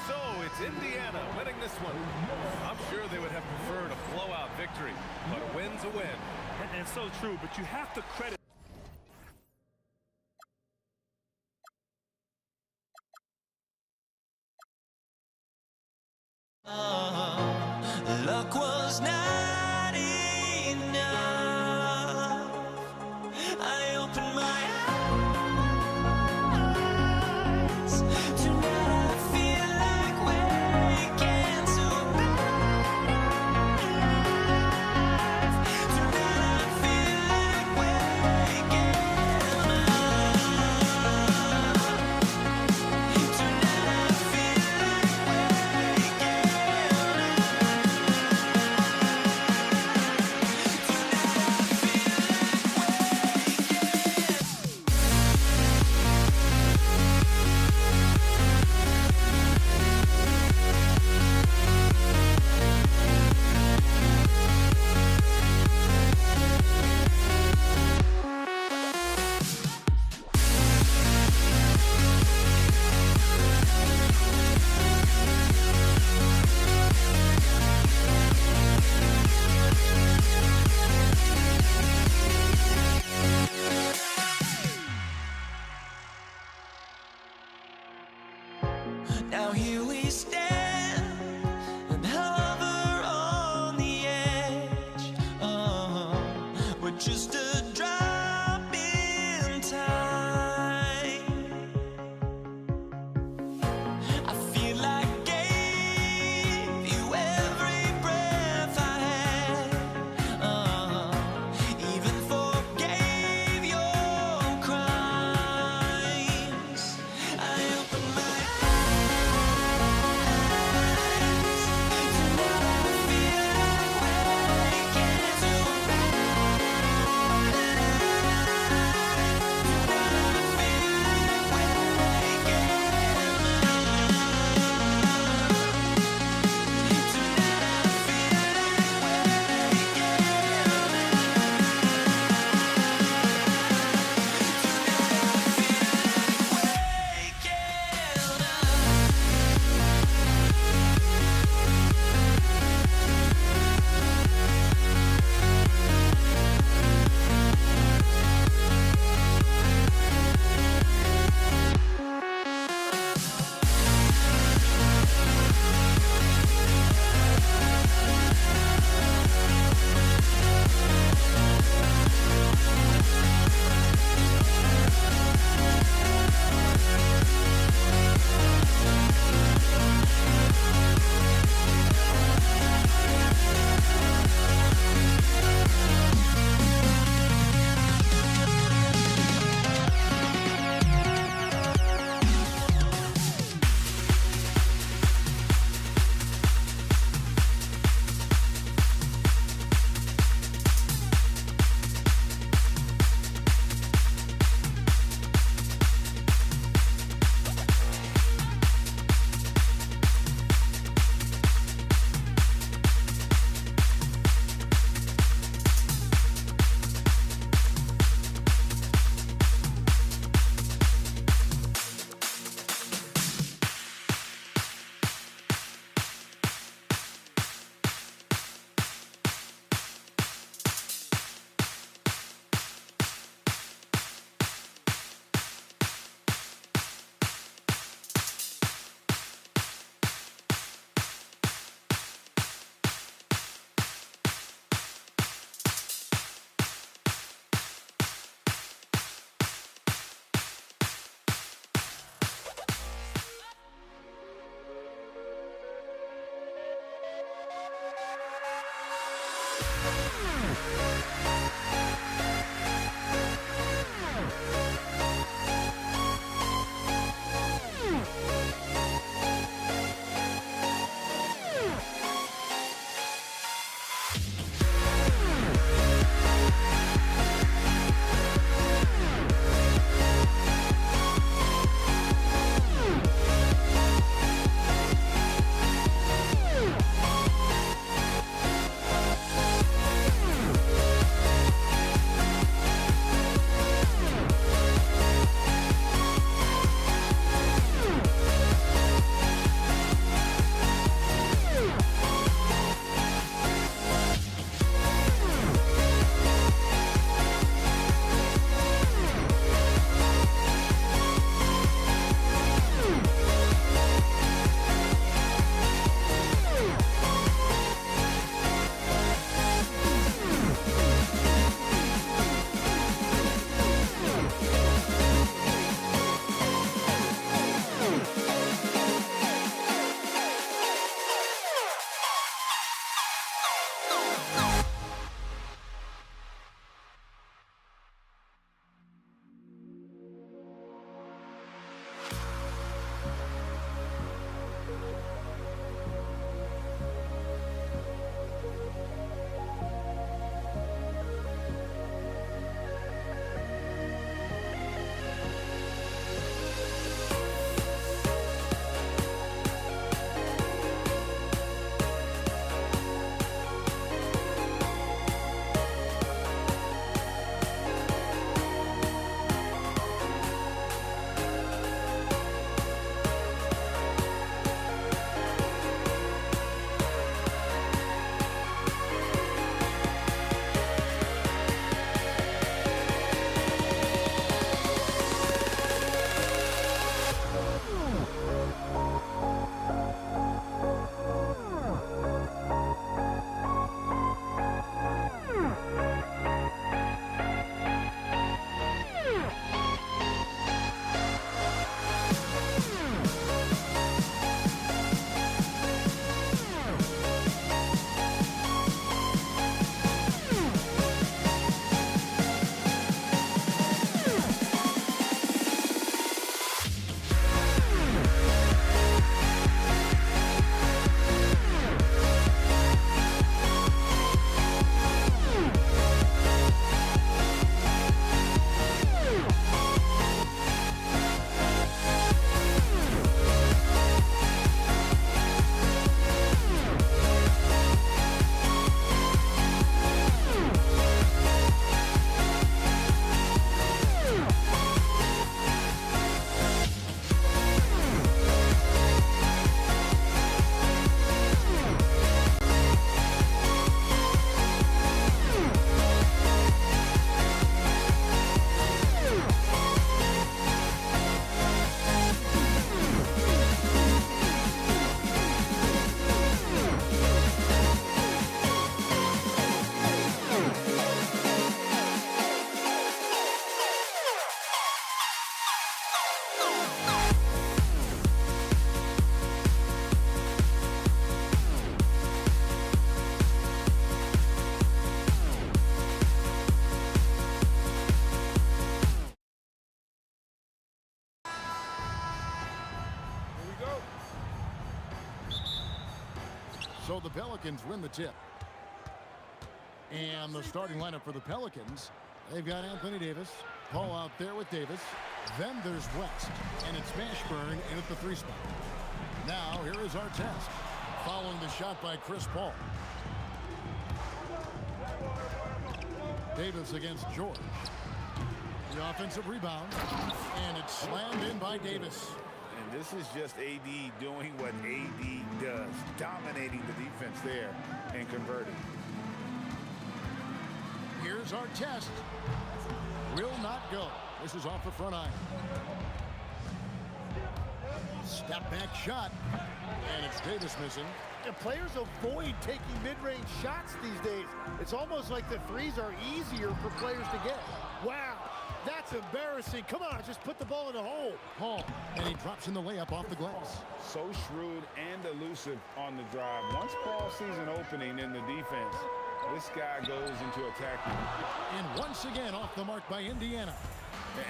so it's Indiana winning this one. I'm sure they would have preferred a blowout victory, but a win's a win. And so true, but you have to credit. Luck was not enough. I opened my eyes. Tonight I feel like waking to life. Tonight I feel like waking up. Tonight I feel like waking up. So the Pelicans win the tip. And the starting lineup for the Pelicans, they've got Anthony Davis, Paul out there with Davis. Then there's West, and it's Mashburn in at the 3 spot. Now, here is our test. Following the shot by Chris Paul. Davis against George. The offensive rebound, and it's slammed in by Davis. And this is just AD doing what AD does, dominating the defense there and converting. Here's our test. Will not go. This is off the front iron. Step back shot, and it's Davis missing. And players avoid taking mid-range shots these days. It's almost like the threes are easier for players to get. Wow, that's embarrassing. Come on, just put the ball in the hole. Paul, and he drops in the layup off the glass. So shrewd and elusive on the drive. Once Paul sees an opening in the defense, This guy goes into attack mode. And once again off the mark by Indiana.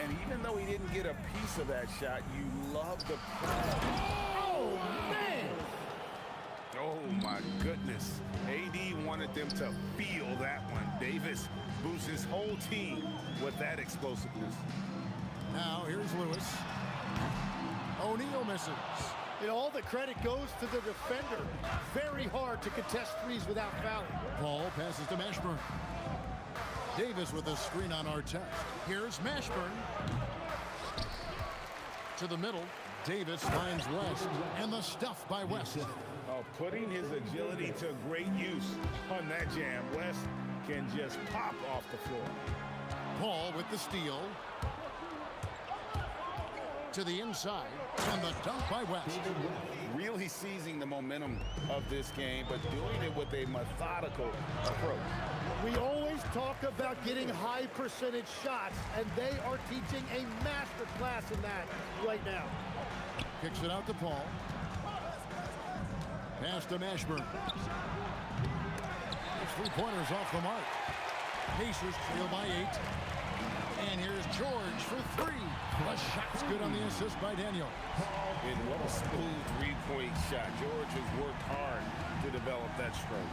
And even though he didn't get a piece of that shot, you love the... Oh, man! Oh, my goodness. AD wanted them to feel that one. Davis boosts his whole team with that explosiveness. Now here's Lewis. O'Neal misses. And all the credit goes to the defender. Very hard to contest threes without fouling. Paul passes to Mashburn. Davis with a screen on Artest. Here's Mashburn. To the middle. Davis finds West. And the stuff by West. Putting his agility to great use on that jam. West can just pop off the floor. Paul with the steal. To the inside. And the dunk by West. Really seizing the momentum of this game, but doing it with a methodical approach. We always talk about getting high percentage shots, and they are teaching a master class in that right now. Kicks it out to Paul. Pass to Mashburn. His three-pointers off the mark. Pacers trail by 8. And here's George for 3. The shot's good on the assist by Daniel. And what a smooth three-point shot. George has worked hard to develop that stroke.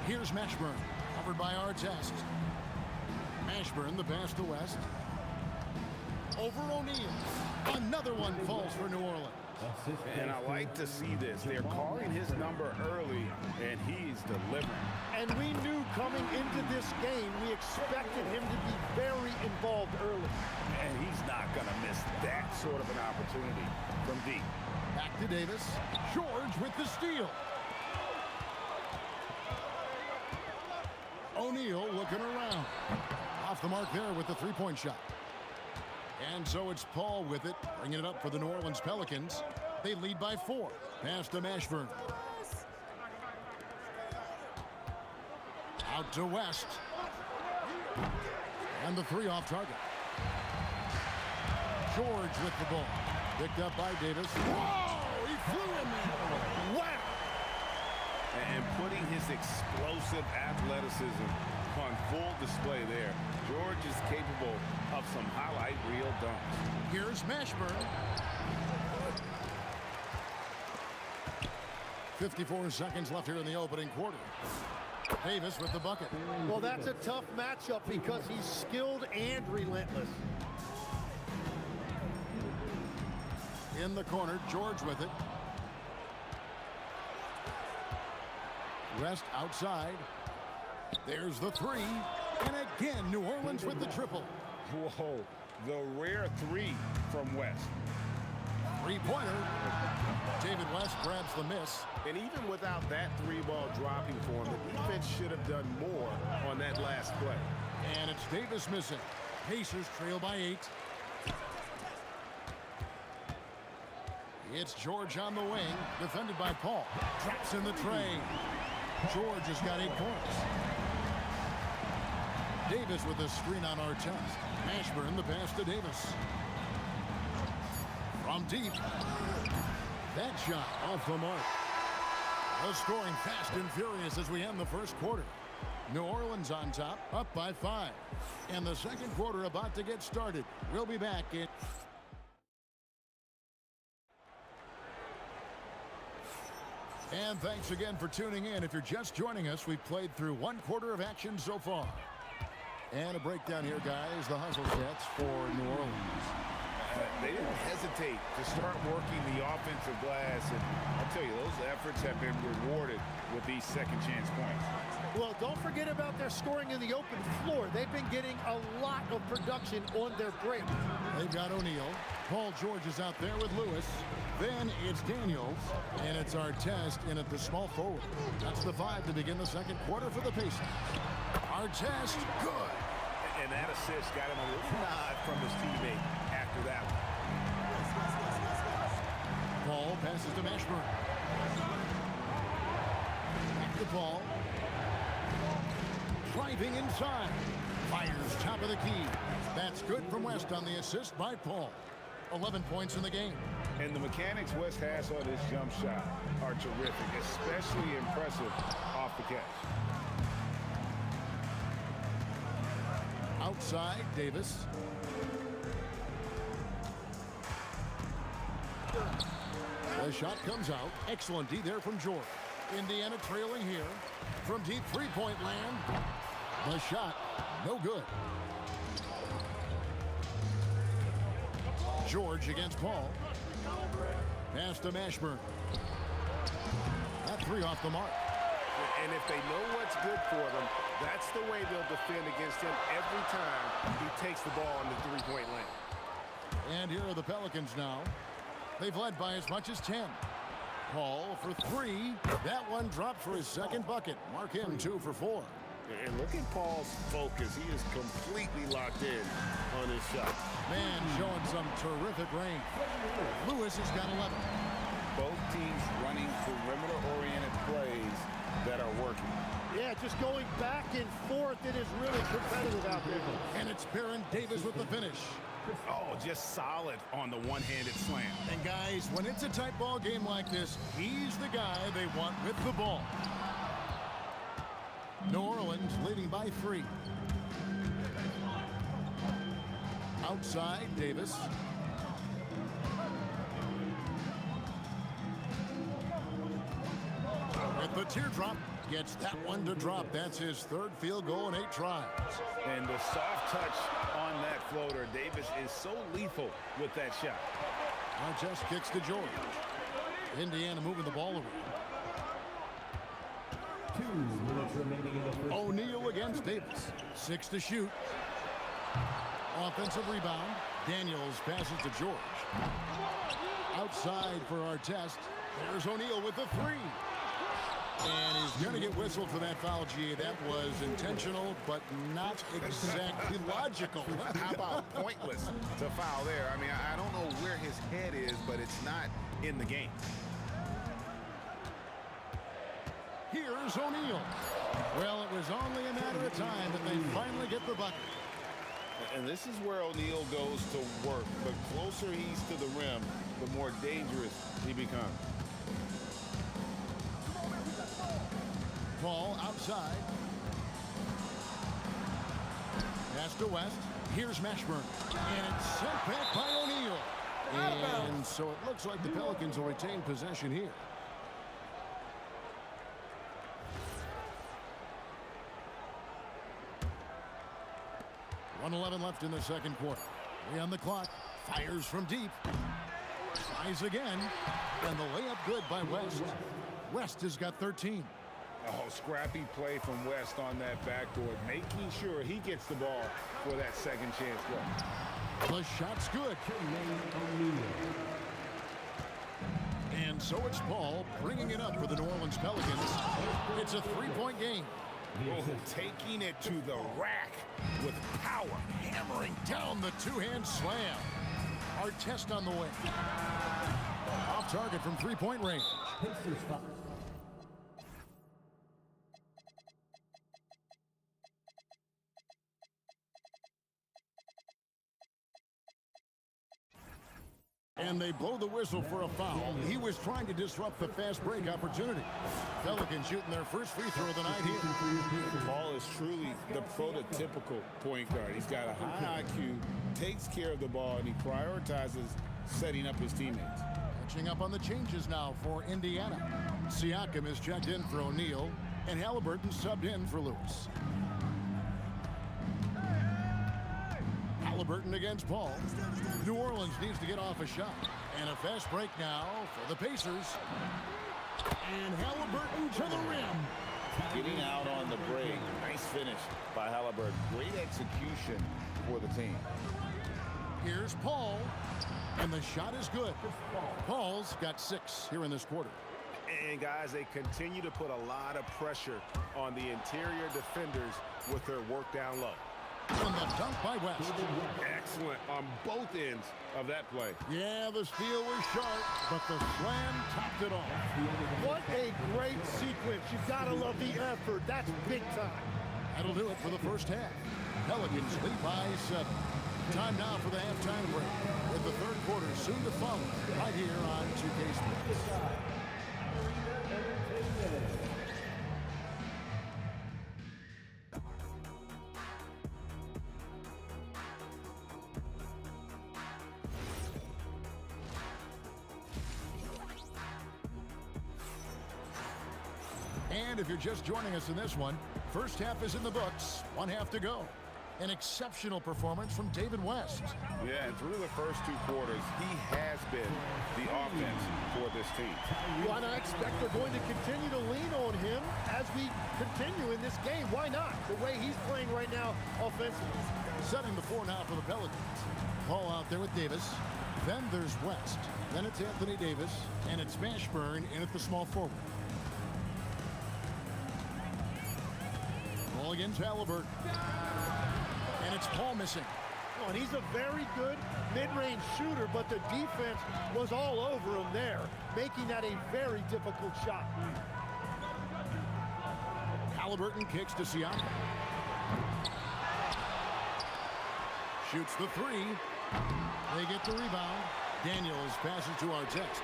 Here's Mashburn, covered by Artest. Mashburn, the pass to West. Over O'Neal. Another one falls for New Orleans. And I like to see this. They're calling his number early, and he's delivering. And we knew coming into this game, we expected him to be very involved early. And he's not going to miss that sort of an opportunity from deep. Back to Davis. George with the steal. O'Neal looking around. Off the mark there with the three-point shot. And so it's Paul with it, bringing it up for the New Orleans Pelicans. They lead by 4. Pass to Mashburn. Out to West. And the 3 off target. George with the ball. Picked up by Davis. Whoa! He flew in there. Wow! And putting his explosive athleticism on full display there. George is capable of some highlight reel dunks. Here's Mashburn. 54 seconds left here in the opening quarter. Davis with the bucket. Well, that's a tough matchup because he's skilled and relentless. In the corner, George with it. West outside. There's the 3. And again, New Orleans with the triple. Whoa, the rare 3 from West. Three-pointer. David West grabs the miss. And even without that 3-ball dropping for him, the defense should have done more on that last play. And it's Davis missing. Pacers trail by 8. It's George on the wing, defended by Paul. Traps in the tray. George has got 8 points. Davis with a screen on Artest. Mashburn the pass to Davis. From deep. That shot off the mark. The scoring fast and furious as we end the first quarter. New Orleans on top, up by 5. And the second quarter about to get started. We'll be back in... And thanks again for tuning in. If you're just joining us, we've played through 1 quarter of action so far. And a breakdown here, guys. The hustle sets for New Orleans. They didn't hesitate to start working the offensive glass. And I'll tell you, those efforts have been rewarded with these second chance points. Well, don't forget about their scoring in the open floor. They've been getting a lot of production on their break. They've got O'Neal. Paul George is out there with Lewis. Then it's Daniels, and it's Artest in at the small forward. That's the 5 to begin the second quarter for the Pacers. Artest, good. And that assist got him a little nod from his teammate after that one. Paul passes to Mashburn. Back to Paul. Driving inside. Fires top of the key. That's good from West on the assist by Paul. 11 points in the game. And the mechanics West has on his jump shot are terrific, especially impressive off the catch. Outside, Davis. The shot comes out. Excellent D there from George. Indiana trailing here. From deep three-point land. The shot, no good. George against Paul. Pass to Mashburn. That three off the mark. And if they know what's good for them, that's the way they'll defend against him every time he takes the ball in the three-point lane. And here are the Pelicans now. They've led by as much as 10. Paul for three. That one dropped for his second bucket. Mark him 2 for 4. And look at Paul's focus. He is completely locked in on his shot. Man showing some terrific range. Lewis has got 11. Both teams running perimeter-oriented plays that are working. Yeah, just going back and forth. It is really competitive out there. And it's Baron Davis with the finish. Oh, just solid on the one-handed slam. And guys, when it's a tight ball game like this, he's the guy they want with the ball. New Orleans leading by 3. Outside, Davis. At the teardrop, gets that one to drop. That's his third field goal in 8 tries. And the soft touch on that floater, Davis is so lethal with that shot. Artest kicks to George. Indiana moving the ball around. 2 minutes remaining in the first. O'Neal against Davis. 6 to shoot. Offensive rebound. Daniels passes to George. Outside for Artest. There's O'Neal with the 3. And he's going to get whistled for that foul, G. That was intentional, but not exactly logical. How about pointless to foul there? I mean, I don't know where his head is, but it's not in the game. Here's O'Neal. Well, it was only a matter of time that they finally get the bucket. And this is where O'Neal goes to work. The closer he's to the rim, the more dangerous he becomes. Ball outside. Pass to West. Here's Mashburn. And it's sent back by O'Neal. And so it looks like the Pelicans will retain possession here. .111 left in the second quarter. 3 on the clock. Fires from deep. Tries again. And the layup good by West. West has got 13. Oh, scrappy play from West on that backboard, making sure he gets the ball for that second chance look. The shot's good. And so it's Paul bringing it up for the New Orleans Pelicans. It's a 3-point game. Oh, taking it to the rack with power. Hammering down the two-hand slam. Artest on the way. Off target from 3-point range. And they blow the whistle for a foul. He was trying to disrupt the fast break opportunity. Pelicans shooting their first free throw of the night here. Paul is truly the prototypical point guard. He's got a high IQ, takes care of the ball, and he prioritizes setting up his teammates. Catching up on the changes now for Indiana. Siakam is checked in for O'Neal, and Halliburton subbed in for Lewis. Halliburton against Paul. New Orleans needs to get off a shot. And a fast break now for the Pacers. And Halliburton to the rim. Getting out on the break. Nice finish by Halliburton. Great execution for the team. Here's Paul. And the shot is good. Paul's got 6 here in this quarter. And guys, they continue to put a lot of pressure on the interior defenders with their work down low. And the dunk by West. Excellent on both ends of that play. Yeah, the steal was sharp, but the slam topped it off. What a great sequence. You've got to love the effort. That's big time. That'll do it for the first half. Pelicans lead by 7. Time now for the halftime break, with the third quarter soon to follow right here on 2K Sports. And if you're just joining us in this one, first half is in the books, 1 half to go. An exceptional performance from David West. Yeah, and through the first 2 quarters, he has been the offense for this team. Why not expect they're going to continue to lean on him as we continue in this game? Why not? The way he's playing right now offensively. Setting the floor now for the Pelicans. Paul out there with Davis. Then there's West. Then it's Anthony Davis. And it's Mashburn in at the small forward. Ball against Halliburton. And it's Paul missing. Oh, and he's a very good mid-range shooter, but the defense was all over him there, making that a very difficult shot. Halliburton kicks to Siakam. Shoots the 3. They get the rebound. Daniels passes to Artest.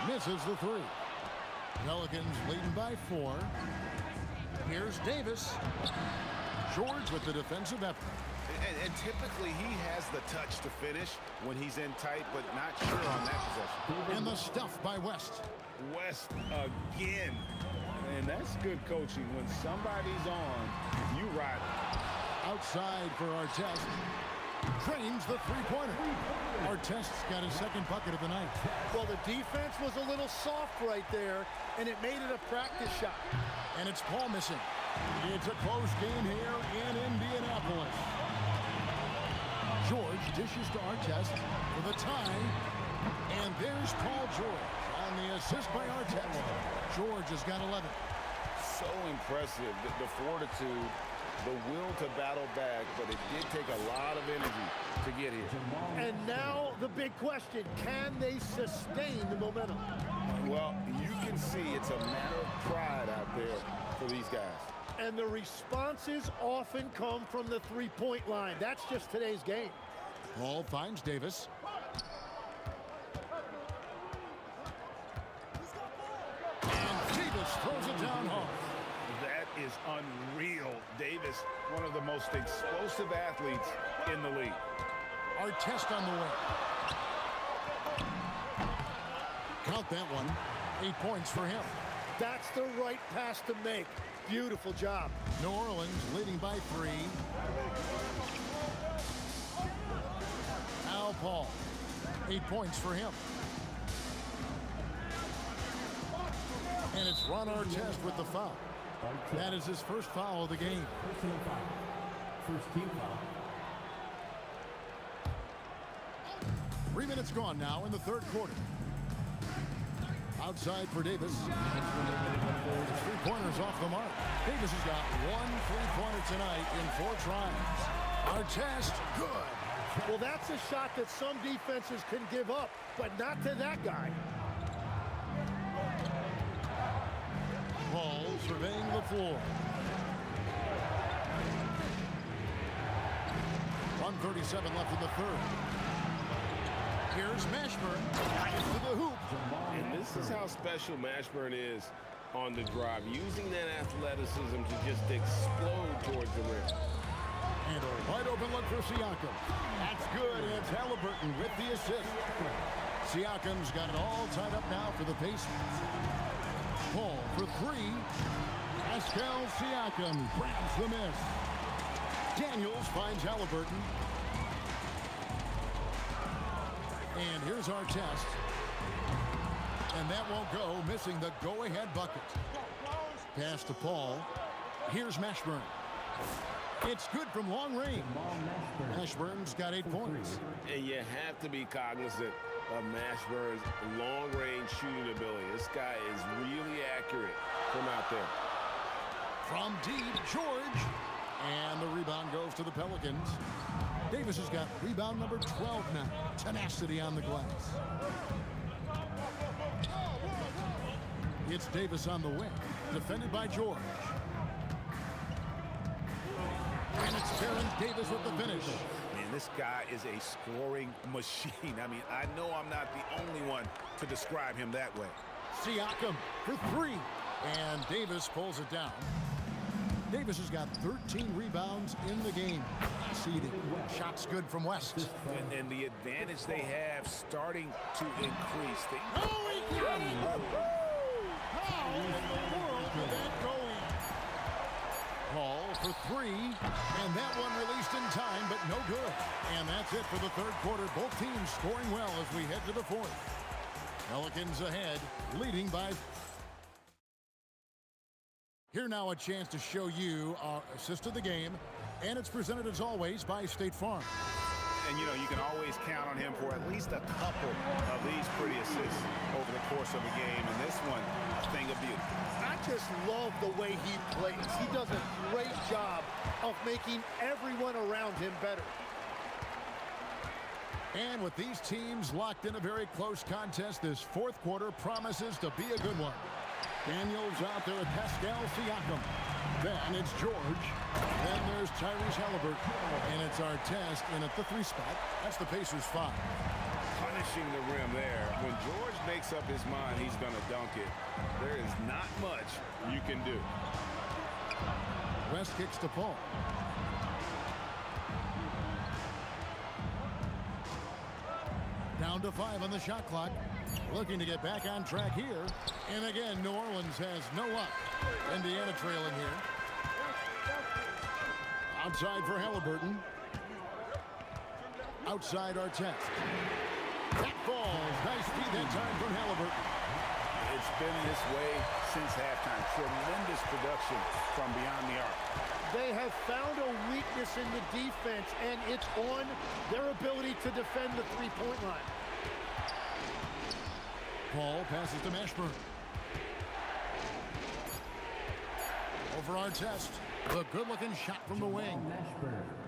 Misses the 3. Pelicans leading by 4. Here's Davis. George with the defensive effort. And typically he has the touch to finish when he's in tight, but not sure on that possession. And the stuff by West. West again. And that's good coaching. When somebody's on, you ride. Outside for Artest. Drains the 3-pointer. Artest's got his second bucket of the night. Well, the defense was a little soft right there, and it made it a practice shot. And it's Paul missing. It's a close game here in Indianapolis. George dishes to Artest for the tie. And there's Paul George on the assist by Artest. George has got 11. So impressive, the fortitude, the will to battle back, but it did take a lot of energy to get here. And now the big question, can they sustain the momentum? Well, you can see it's a matter of pride out there for these guys. And the responses often come from the three-point line. That's just today's game. Paul finds Davis. And Davis throws it down hard. That is unreal. Davis, one of the most explosive athletes in the league. Artest on the way. Count that one. 8 points for him. That's the right pass to make. Beautiful job. New Orleans leading by 3. Al Paul. 8 points for him. And it's Ron Artest with the foul. That is his first foul of the game. First team foul. 3 minutes gone now in the third quarter. Outside for Davis. The three-pointers off the mark. Davis has got 1 3-pointer tonight in 4 tries. Artest, good. Well, that's a shot that some defenses can give up, but not to that guy. Paul surveying the floor. 1:37 left in the third. Here's Mashburn. Into the hoop. And this is how special Mashburn is on the drive, using that athleticism to just explode towards the rim. And a wide open look for Siakam. That's good. And it's Halliburton with the assist. Siakam's got it all tied up now for the Pacers. Paul for 3. Pascal Siakam brings the miss. Daniels finds Halliburton. And here's Artest. And that won't go, missing the go-ahead bucket. Pass to Paul. Here's Mashburn. It's good from long range. Mashburn's got 8 points. And you have to be cognizant of Mashburn's long-range shooting ability. This guy is really accurate from out there. From deep, George. And the rebound goes to the Pelicans. Davis has got rebound number 12 now. Tenacity on the glass. It's Davis on the wing. Defended by George. And it's Terrence Davis with the finish. Man, this guy is a scoring machine. I mean, I know I'm not the only one to describe him that way. Siakam for 3. And Davis pulls it down. Davis has got 13 rebounds in the game. Seeding. Shots good from West. And the advantage they have starting to increase. Oh, he got it! How in the world for three, and that one released in time, but no good. And that's it for the third quarter. Both teams scoring well as we head to the fourth. Pelicans ahead, leading by... Here now a chance to show you our assist of the game, and it's presented as always by State Farm. And, you know, you can always count on him for at least a couple of these pretty assists over the course of a game. And this one, a thing of beauty. I just love the way he plays. He does a great job of making everyone around him better. And with these teams locked in a very close contest, this fourth quarter promises to be a good one. Daniels out there with Pascal Siakam. Then it's George. Then there's Tyrese Halliburton. And it's Artest in at the 3 spot. That's the Pacers' 5. Punishing the rim there. When George makes up his mind he's going to dunk it, there is not much you can do. West kicks to Paul. Down to 5 on the shot clock. Looking to get back on track here. And again, New Orleans has no luck. Indiana trailing here. Outside for Halliburton. Outside Artest. That falls. Nice feed that time from Halliburton. It's been this way since halftime. Tremendous production from beyond the arc. They have found a weakness in the defense, and it's on their ability to defend the three-point line. Paul passes to Mashburn. Over Artest. A good-looking shot from the wing.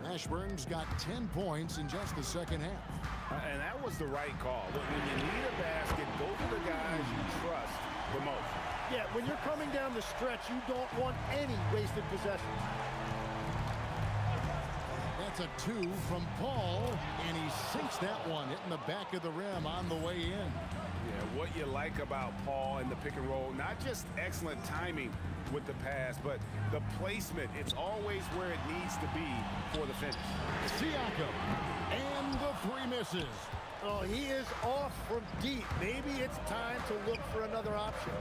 Mashburn's got 10 points in just the second half. And that was the right call. When you need a basket, go to the guys you trust the most. Yeah, when you're coming down the stretch, you don't want any wasted possession. That's a 2 from Paul, and he sinks that one, hitting the back of the rim on the way in. Yeah, what you like about Paul in the pick and roll, not just excellent timing with the pass, but the placement. It's always where it needs to be for the finish. Siakam, and the 3 misses. Oh, he is off from deep. Maybe it's time to look for another option.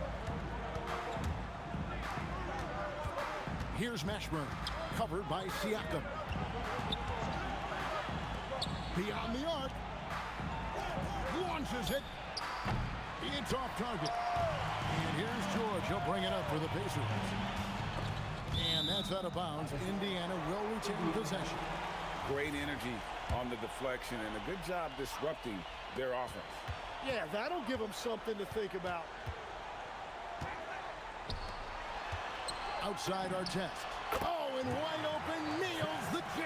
Here's Mashburn, covered by Siakam. Beyond the arc. Launches it. It's off target. And here's George. He'll bring it up for the Pacers. And that's out of bounds. Indiana will retain possession. Great energy on the deflection and a good job disrupting their offense. Yeah, that'll give them something to think about. Outside Artest. Oh, and wide open, nails the J.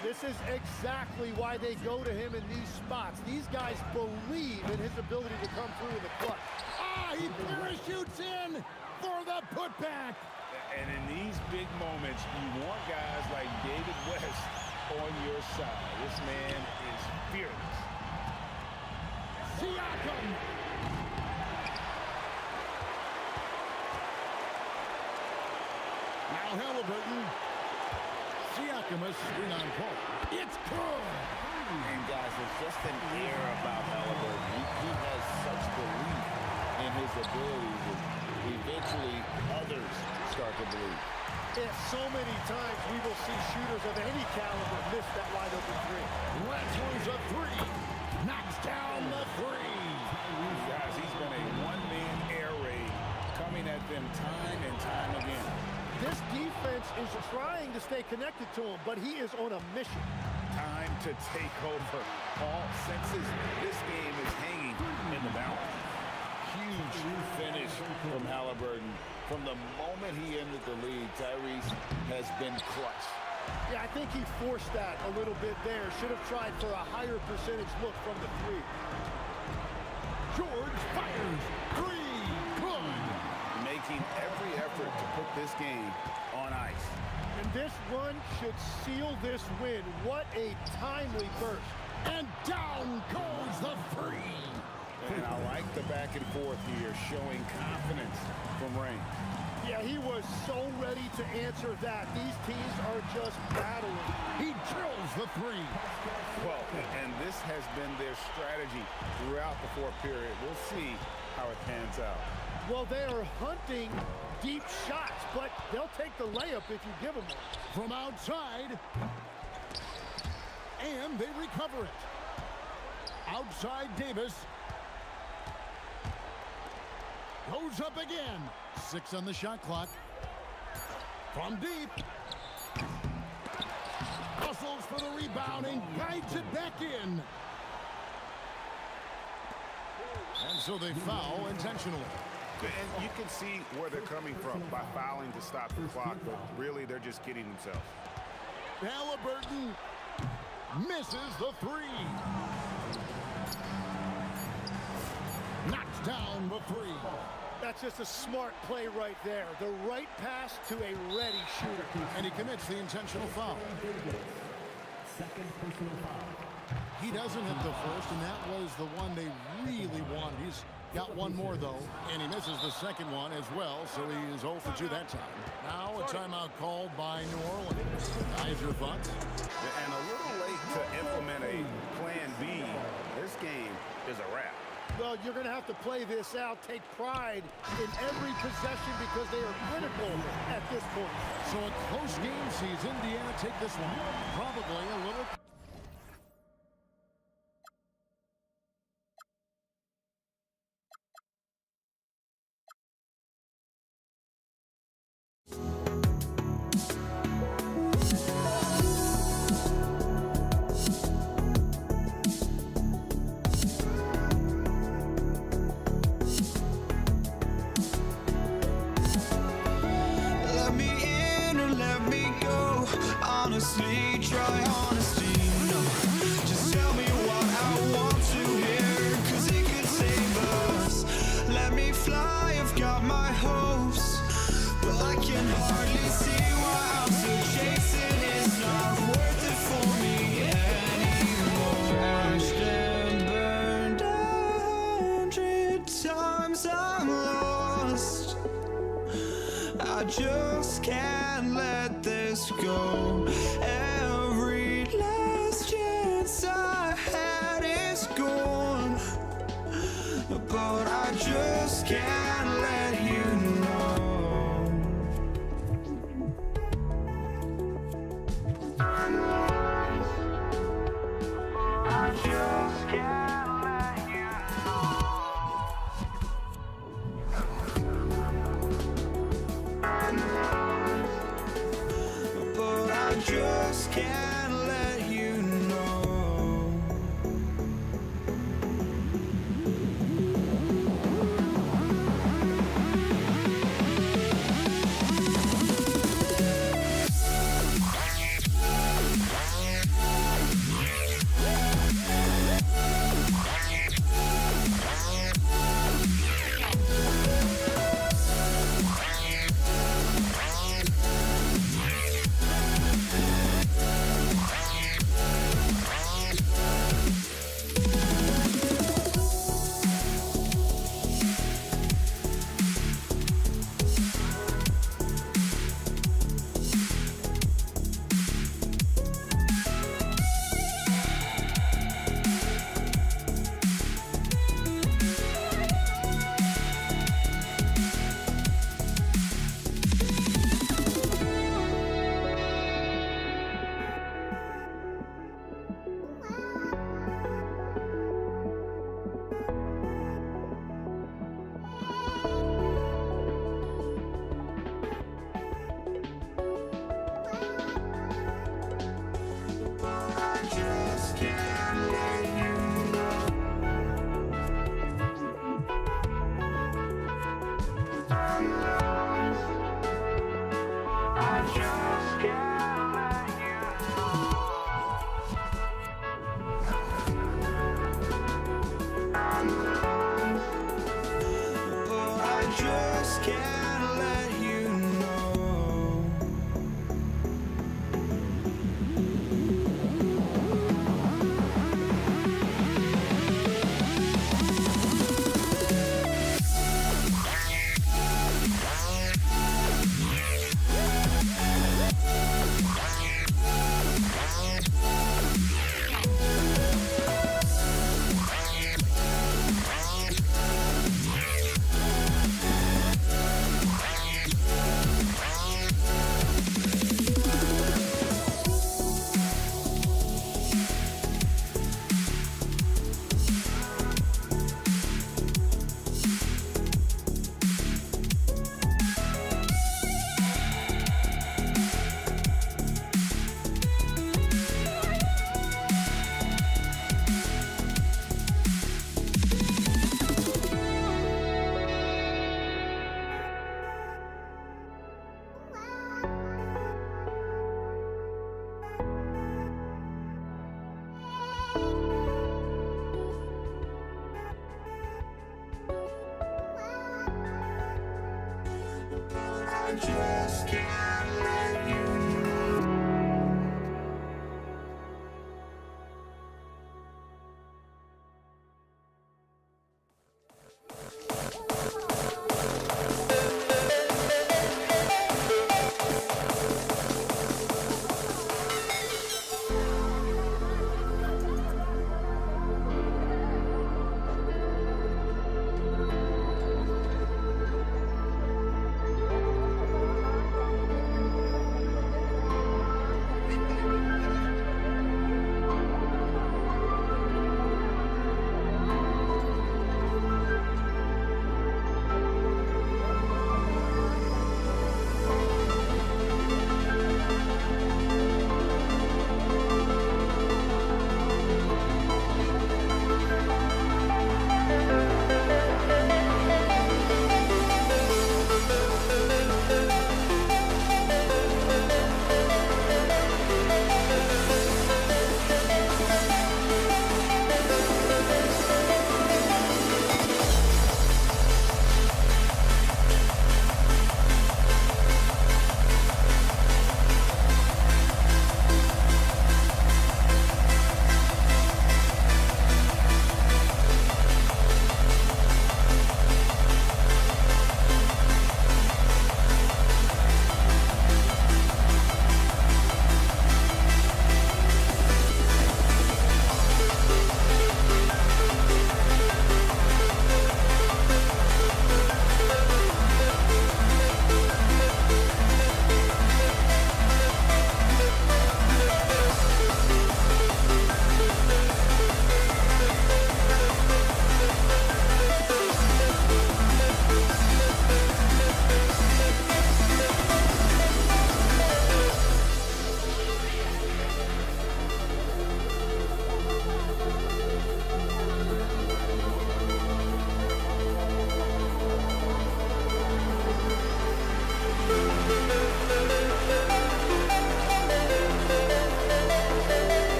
This is exactly why they go to him in these spots. These guys believe in his ability to come through in the clutch. Ah, he parachutes in for the putback. And in these big moments, you want guys like David West on your side. This man is fearless. Siakam. Now Halliburton. Siakam a screen on Paul. It's good. And guys, there's just an air about Halliburton. He has such belief in his abilities that eventually others start to believe. Yeah, so many times we will see shooters of any caliber miss that wide open 3. Let's a 3. Knocks down the 3. Guys, he's been a one-man air raid coming at them time and time again. This defense is trying to stay connected to him, but he is on a mission. Time to take over. Paul senses this game is hanging in the balance. Huge finish from Halliburton. From the moment he entered the league, Tyrese has been clutch. Yeah, I think he forced that a little bit there. Should have tried for a higher percentage look from the 3. George fires. 3. Good. Making every effort to put this game on ice. And this run should seal this win. What a timely burst. And down goes the 3. And I like the back and forth here, showing confidence from Rain. Yeah, he was so ready to answer that. These teams are just battling. He drills the 3. Well, and this has been their strategy throughout the fourth period. We'll see how it pans out. Well, they are hunting deep shots, but they'll take the layup if you give them one. From outside. And they recover it. Outside Davis. Goes up again. 6 on the shot clock. From deep. Hustles for the rebound and guides it back in. And so they foul intentionally. And you can see where they're coming from by fouling to stop the clock, but really they're just kidding themselves. Halliburton misses the 3. Knocks down the 3. That's just a smart play right there. The right pass to a ready shooter. And he commits the intentional foul. Second personal foul. He doesn't hit the first, and that was the one they really wanted. He's got one more, though, and he misses the second one as well, so he is 0 for 2 that time. Now a timeout called by New Orleans. Guys, your thoughts? And a little late to implement a plan B. This game is a wrap. Well, you're going to have to play this out, take pride in every possession because they are critical at this point. So a close game sees Indiana take this one. Probably a little... Honestly, try honesty, no. Just tell me what I want to hear, 'cause it could save us. Let me fly, I've got my hopes, but I can hardly see why I'm still chasing. It's not worth it for me anymore. Ashed and burned 100 times I'm lost. I just can't let this go. Every last chance I had is gone, but I just can't let you know. I just can't let you but I just can't let you know. I just can't let you know.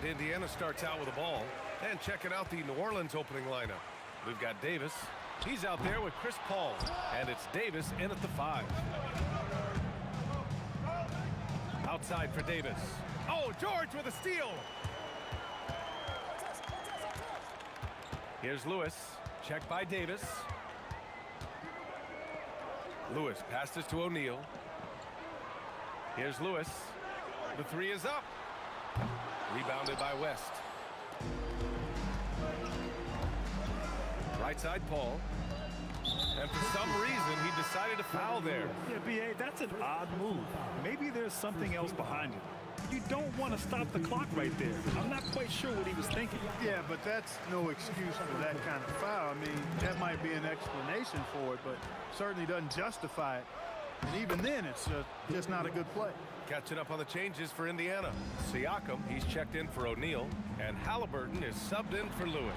Indiana starts out with the ball. And checking out the New Orleans opening lineup. We've got Davis. He's out there with Chris Paul. And it's Davis in at the 5. Outside for Davis. Oh, George with a steal. Here's Lewis. Checked by Davis. Lewis passes to O'Neal. Here's Lewis. The 3 is up. Rebounded by West. Right side, Paul. And for some reason, he decided to foul there. Yeah, B.A., that's an odd move. Maybe there's something else behind it. You don't want to stop the clock right there. I'm not quite sure what he was thinking. Yeah, but that's no excuse for that kind of foul. I mean, that might be an explanation for it, but certainly doesn't justify it. And even then, it's just not a good play. Catching up on the changes for Indiana. Siakam, he's checked in for O'Neal. And Halliburton is subbed in for Lewis.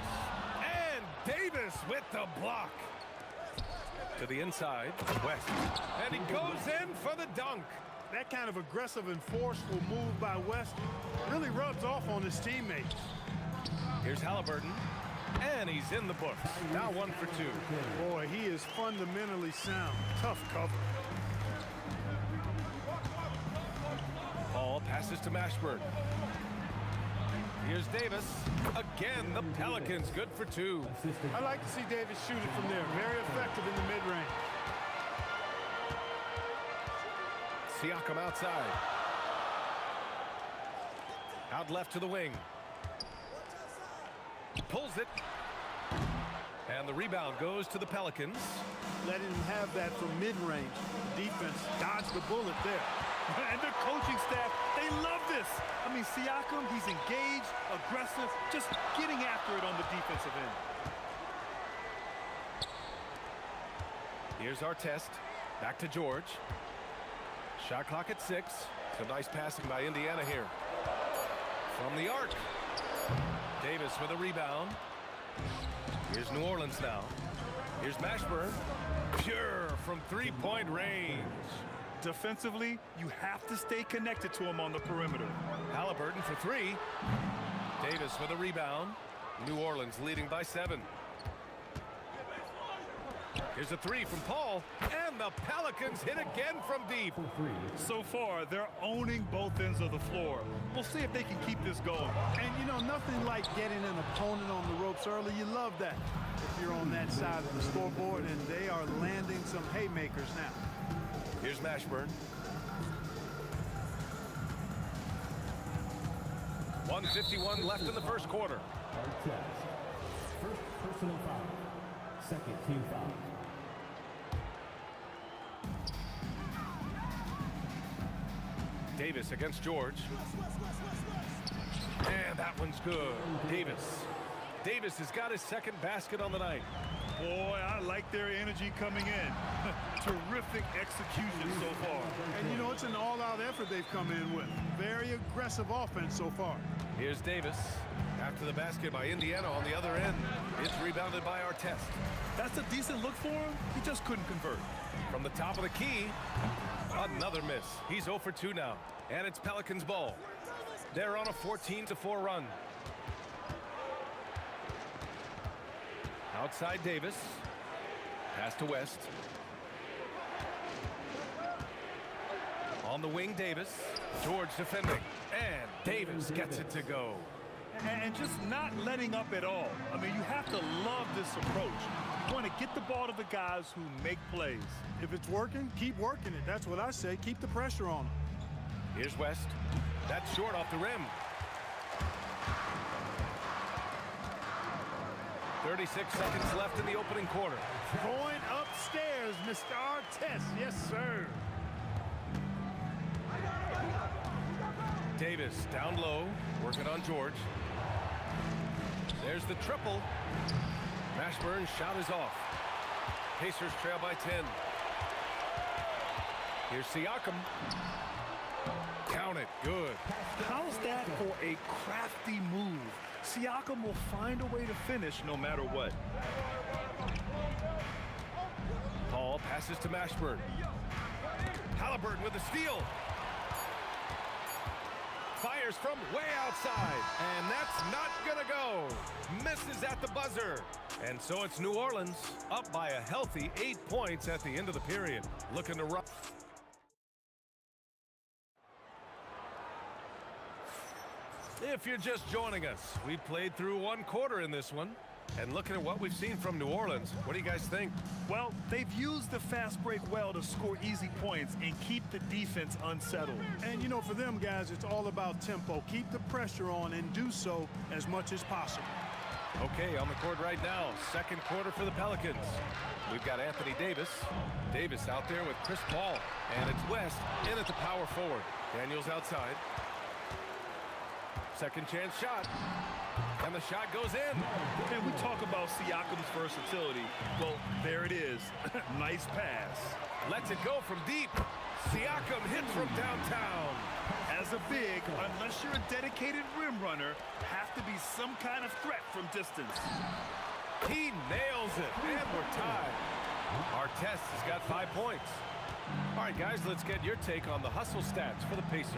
And Davis with the block. To the inside, West. And he goes in for the dunk. That kind of aggressive and forceful move by West really rubs off on his teammates. Here's Halliburton. And he's in the books. Now 1 for 2. Boy, he is fundamentally sound. Tough cover. Paul passes to Mashburn. Here's Davis. Again, the Pelicans good for 2. I like to see Davis shoot it from there. Very effective in the mid-range. Siakam outside. Out left to the wing. Pulls it. And the rebound goes to the Pelicans. Letting him have that from mid-range. Defense dodged the bullet there. And their coaching staff, they love this. I mean, Siakam, he's engaged, aggressive, just getting after it on the defensive end. Here's our test. Back to George. Shot clock at 6. Some nice passing by Indiana here. From the arc. Davis with a rebound. Here's New Orleans now. Here's Mashburn. Pure from three-point range. Defensively, you have to stay connected to him on the perimeter. Halliburton for 3. Davis with a rebound. New Orleans leading by 7. Here's a 3 from Paul, and the Pelicans hit again from deep. So far, they're owning both ends of the floor. We'll see if they can keep this going. And, you know, nothing like getting an opponent on the ropes early. You love that if you're on that side of the scoreboard, and they are landing some haymakers now. Here's Mashburn. 1:51 left in the first quarter. First personal foul. Second team foul. Davis against George. And that one's good. Davis has got his second basket on the night. Boy, I like their energy coming in. Terrific execution so far. And, you know, it's an all-out effort they've come in with. Very aggressive offense so far. Here's Davis. After the basket by Indiana on the other end. It's rebounded by Artest. That's a decent look for him. He just couldn't convert. From the top of the key, another miss. He's 0 for 2 now. And it's Pelicans ball. They're on a 14-4 run. Outside Davis. Pass to West. On the wing, Davis. George defending. And Davis gets it to go. And just not letting up at all. I mean, you have to love this approach. You want to get the ball to the guys who make plays. If it's working, keep working it. That's what I say. Keep the pressure on them. Here's West. That's short off the rim. 36 seconds left in the opening quarter. Going upstairs, Mr. Artest. Yes, sir. Davis down low, working on George. There's the triple. Mashburn's shot is off. Pacers trail by 10. Here's Siakam. Count it. Good. How's that for a crafty move? Siakam will find a way to finish no matter what. Paul passes to Mashburn. Halliburton with the steal. Fires from way outside. And that's not gonna go. Misses at the buzzer. And so it's New Orleans up by a healthy 8 points at the end of the period. Looking to run. If you're just joining us, we played through 1 quarter in this one. And looking at what we've seen from New Orleans, what do you guys think? Well, they've used the fast break well to score easy points and keep the defense unsettled. And, you know, for them, guys, it's all about tempo. Keep the pressure on and do so as much as possible. Okay, on the court right now, second quarter for the Pelicans. We've got Anthony Davis. Davis out there with Chris Paul. And it's West in at the power forward. Daniels outside. Second chance shot. And the shot goes in. And we talk about Siakam's versatility. Well, there it is. Nice pass. Lets it go from deep. Siakam hits from downtown. As a big, unless you're a dedicated rim runner, have to be some kind of threat from distance. He nails it, and we're tied. Artest has got 5 points. All right, guys, let's get your take on the hustle stats for the Pacers.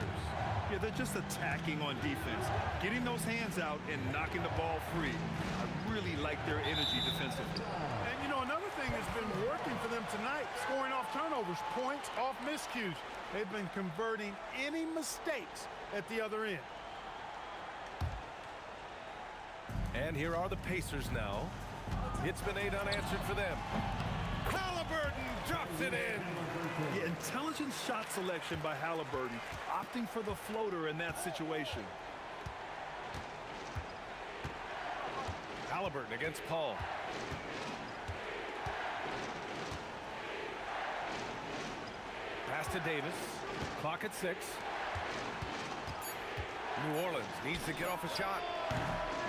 Yeah, they're just attacking on defense, getting those hands out and knocking the ball free. I really like their energy defensively. And, you know, another thing that's been working for them tonight, scoring off turnovers, points off miscues. They've been converting any mistakes at the other end. And here are the Pacers now. It's been 8 unanswered for them. Halliburton drops it in. Yeah, intelligent shot selection by Halliburton, opting for the floater in that situation. Halliburton against Paul. Pass to Davis. Clock at 6. New Orleans needs to get off a shot.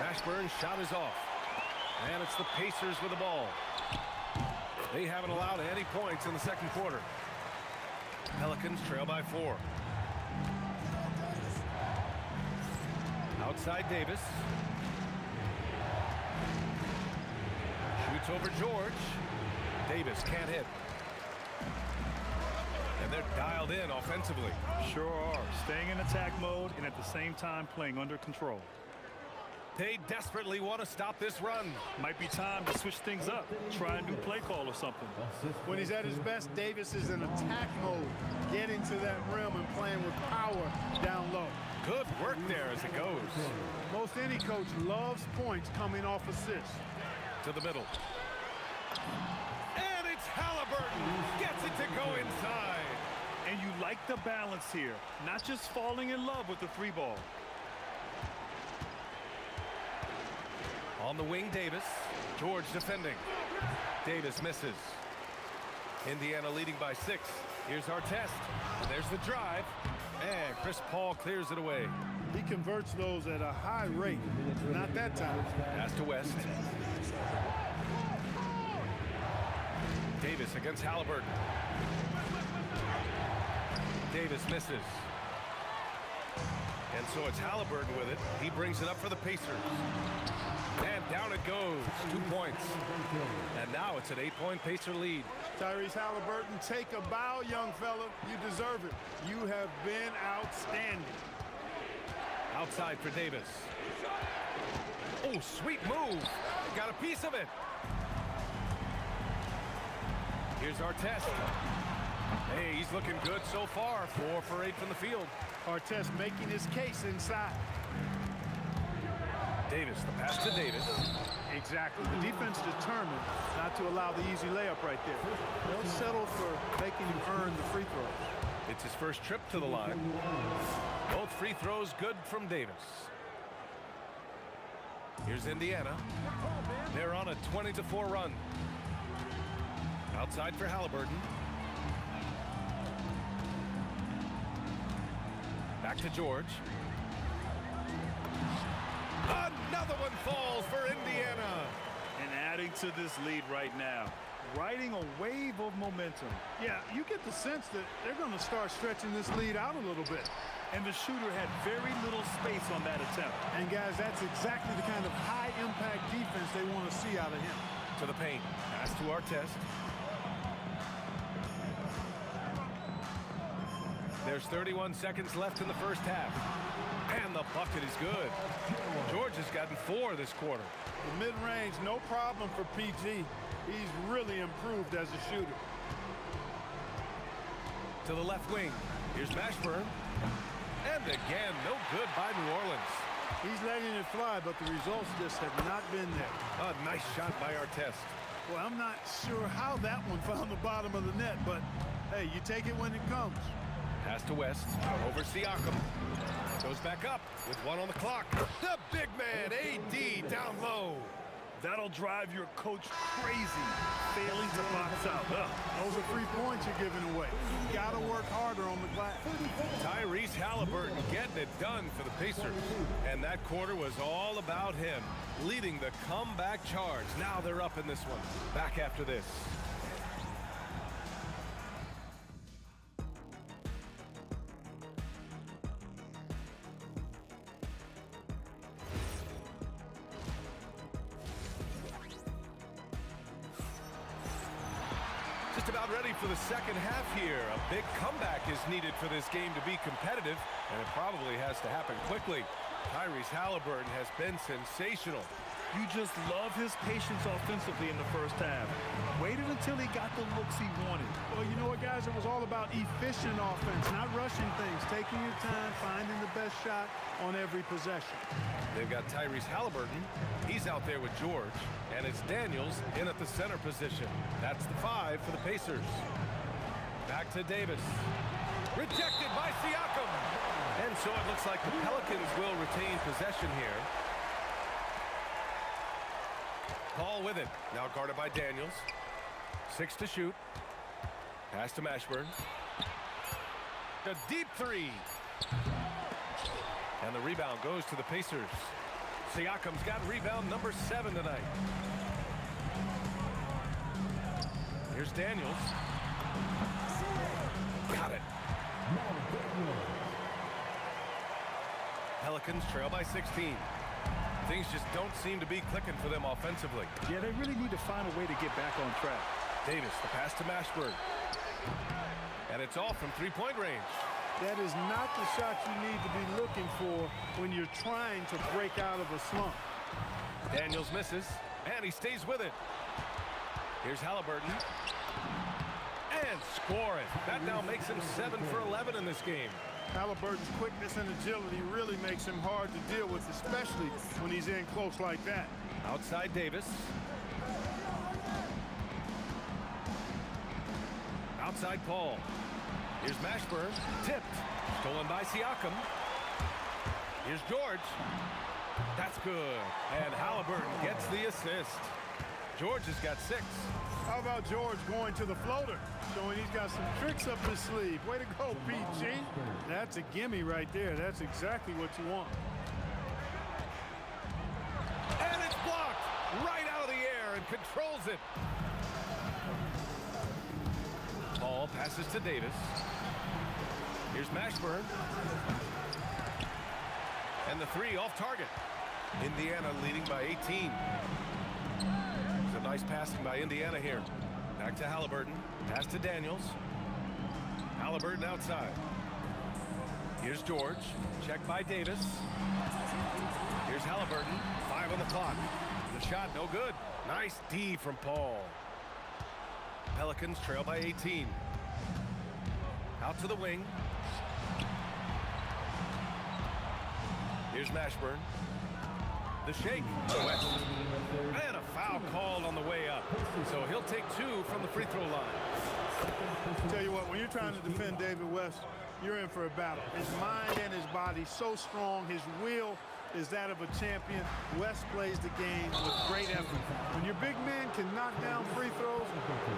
Mashburn's shot is off. And it's the Pacers with the ball. They haven't allowed any points in the second quarter. Pelicans trail by 4. Outside Davis. Shoots over George. Davis can't hit. And they're dialed in offensively. Sure are. Staying in attack mode and at the same time playing under control. They desperately want to stop this run. Might be time to switch things up. Try a new play call or something. When he's at his best, Davis is in attack mode, getting to that rim and playing with power down low. Good work there as it goes. Most any coach loves points coming off assists. To the middle. And it's Halliburton. Gets it to go inside. And you like the balance here. Not just falling in love with the 3-ball. On the wing, Davis. George defending. Davis misses. Indiana leading by 6. Here's Artest. And there's the drive. And Chris Paul clears it away. He converts those at a high rate. Not that time. Pass to West. Davis against Halliburton. Davis misses. And so it's Halliburton with it. He brings it up for the Pacers. And down it goes. 2 points. And now it's an 8-point Pacer lead. Tyrese Halliburton, take a bow, young fella. You deserve it. You have been outstanding. Outside for Davis. Oh, sweet move. Got a piece of it. Here's Artest. Hey, he's looking good so far. 4 for 8 from the field. Artest making his case inside. Davis, the pass to Davis. Exactly. The defense determined not to allow the easy layup right there. They'll settle for making him earn the free throws. It's his first trip to the line. Both free throws good from Davis. Here's Indiana. They're on a 20-4 run. Outside for Halliburton. Back to George. Another one falls for Indiana. And adding to this lead right now. Riding a wave of momentum. Yeah, you get the sense that they're going to start stretching this lead out a little bit. And the shooter had very little space on that attempt. And guys, that's exactly the kind of high-impact defense they want to see out of him. To the paint. Pass to Artest. There's 31 seconds left in the first half. And the bucket is good. George has gotten 4 this quarter. The mid-range, no problem for PG. He's really improved as a shooter. To the left wing. Here's Mashburn. And again, no good by New Orleans. He's letting it fly, but the results just have not been there. A nice shot by Artest. Well, I'm not sure how that one found the bottom of the net, but hey, you take it when it comes. Pass to West. Over Siakam. Goes back up with 1 on the clock. The big man, AD, down low. That'll drive your coach crazy, failing to box out. Those are 3 points you're giving away. You gotta work harder on the glass. Tyrese Halliburton getting it done for the Pacers. And that quarter was all about him, leading the comeback charge. Now they're up in this one. Back after this. Just about ready for the second half here. A big comeback is needed for this game to be competitive, and it probably has to happen quickly. Tyrese Halliburton has been sensational. You just love his patience offensively in the first half. Waited until he got the looks he wanted. Well, you know what, guys? It was all about efficient offense, not rushing things, taking your time, finding the best shot on every possession. They've got Tyrese Halliburton. He's out there with George. And it's Daniels in at the center position. That's the 5 for the Pacers. Back to Davis. Rejected by Siakam. And so it looks like the Pelicans will retain possession here. Paul with it. Now guarded by Daniels. 6 to shoot. Pass to Mashburn. A deep 3. And the rebound goes to the Pacers. Siakam's got rebound number 7 tonight. Here's Daniels. Got it. Pelicans trail by 16. Things just don't seem to be clicking for them offensively. Yeah, they really need to find a way to get back on track. Davis, the pass to Mashburn. And it's all from 3-point range. That is not the shot you need to be looking for when you're trying to break out of a slump. Daniels misses, and he stays with it. Here's Halliburton. And score it. That now makes him 7 for 11 in this game. Halliburton's quickness and agility really makes him hard to deal with, especially when he's in close like that. Outside Davis. Outside Paul. Here's Mashburn. Tipped. Stolen by Siakam. Here's George. That's good. And Halliburton gets the assist. George has got 6. How about George going to the floater? Showing he's got some tricks up his sleeve. Way to go, PG. That's a gimme right there. That's exactly what you want. And it's blocked right out of the air and controls it. Ball passes to Davis. Here's Mashburn. And the 3 off target. Indiana leading by 18. It's a nice passing by Indiana here. Back to Halliburton. Pass to Daniels. Halliburton outside. Here's George. Check by Davis. Here's Halliburton. 5 on the clock. The shot no good. Nice D from Paul. Pelicans trail by 18. Out to the wing. Here's Mashburn. The shake. West. And a foul called on the way up. So he'll take 2 from the free throw line. Tell you what, when you're trying to defend David West, you're in for a battle. His mind and his body so strong. His will is that of a champion. West plays the game with great effort. When your big man can knock down free throws,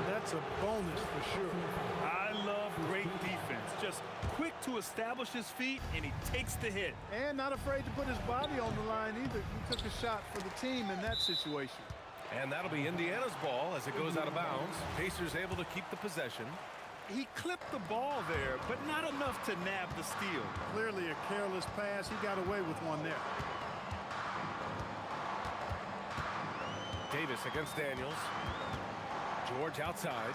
that's a bonus for sure. I love great defense. Just quick to establish his feet, and he takes the hit. And not afraid to put his body on the line either. He took a shot for the team in that situation. And that'll be Indiana's ball as it goes out of bounds. Pacers able to keep the possession. He clipped the ball there, but not enough to nab the steal. Clearly a careless pass. He got away with one there. Davis against Daniels. George outside.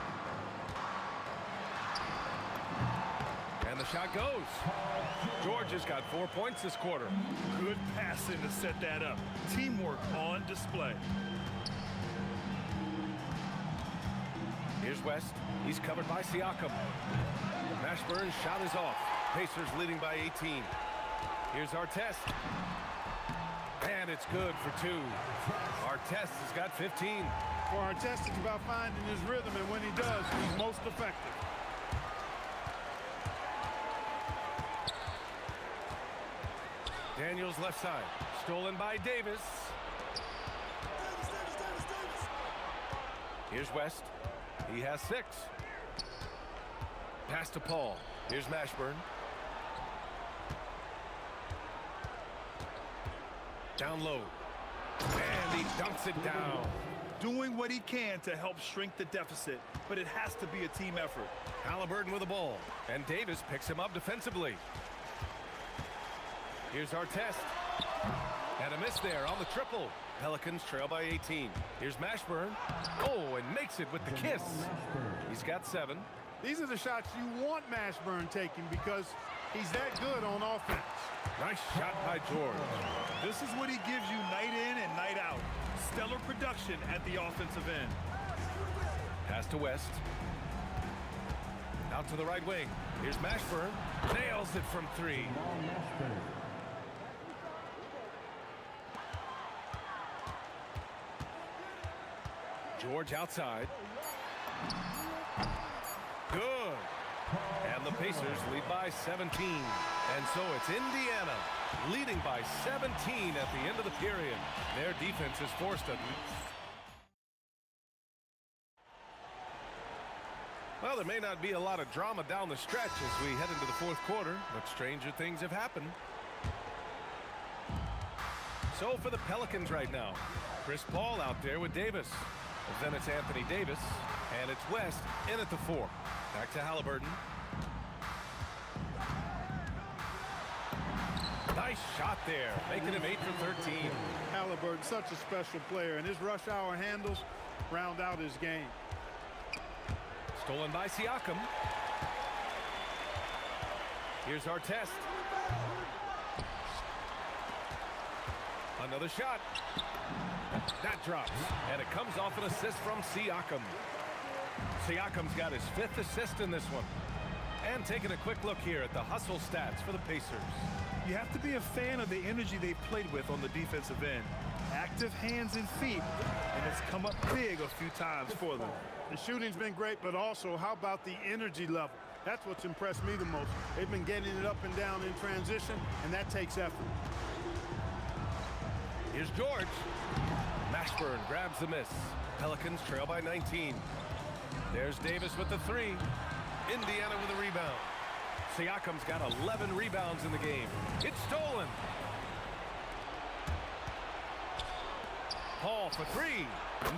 And the shot goes. George has got 4 points this quarter. Good passing to set that up. Teamwork on display. Here's West. He's covered by Siakam. Mashburn's shot is off. Pacers leading by 18. Here's Artest. And it's good for 2. Artest has got 15. For Artest, it's about finding his rhythm, and when he does, he's most effective. Daniels left side. Stolen by Davis. Here's West. He has 6. Pass to Paul. Here's Mashburn. Down low. And he dunks it down. Doing what he can to help shrink the deficit, but it has to be a team effort. Halliburton with the ball. And Davis picks him up defensively. Here's Artest. And a miss there on the triple. Pelicans trail by 18. Here's Mashburn. Oh, and makes it with the kiss. He's got 7. These are the shots you want Mashburn taking because he's that good on offense. Nice shot by George. This is what he gives you night in and night out. Stellar production at the offensive end. Pass to West. Out to the right wing. Here's Mashburn. Nails it from 3. George outside. Good. And the Pacers lead by 17. And so it's Indiana leading by 17 at the end of the period. Their defense is forced to... Well, there may not be a lot of drama down the stretch as we head into the 4th quarter, but stranger things have happened. So for the Pelicans right now, Chris Paul out there with Davis. Then it's Anthony Davis, and it's West in at the 4. Back to Halliburton. Nice shot there, making him 8 for 13. Halliburton, such a special player, and his rush hour handles round out his game. Stolen by Siakam. Here's Artest. Another shot. That drops, and it comes off an assist from Siakam. Siakam's got his 5th assist in this one. And taking a quick look here at the hustle stats for the Pacers. You have to be a fan of the energy they've played with on the defensive end. Active hands and feet, and it's come up big a few times for them. The shooting's been great, but also how about the energy level? That's what's impressed me the most. They've been getting it up and down in transition, and that takes effort. Here's George. Mashburn grabs the miss. Pelicans trail by 19. There's Davis with the 3. Indiana with a rebound. Siakam's got 11 rebounds in the game. It's stolen. Paul for 3.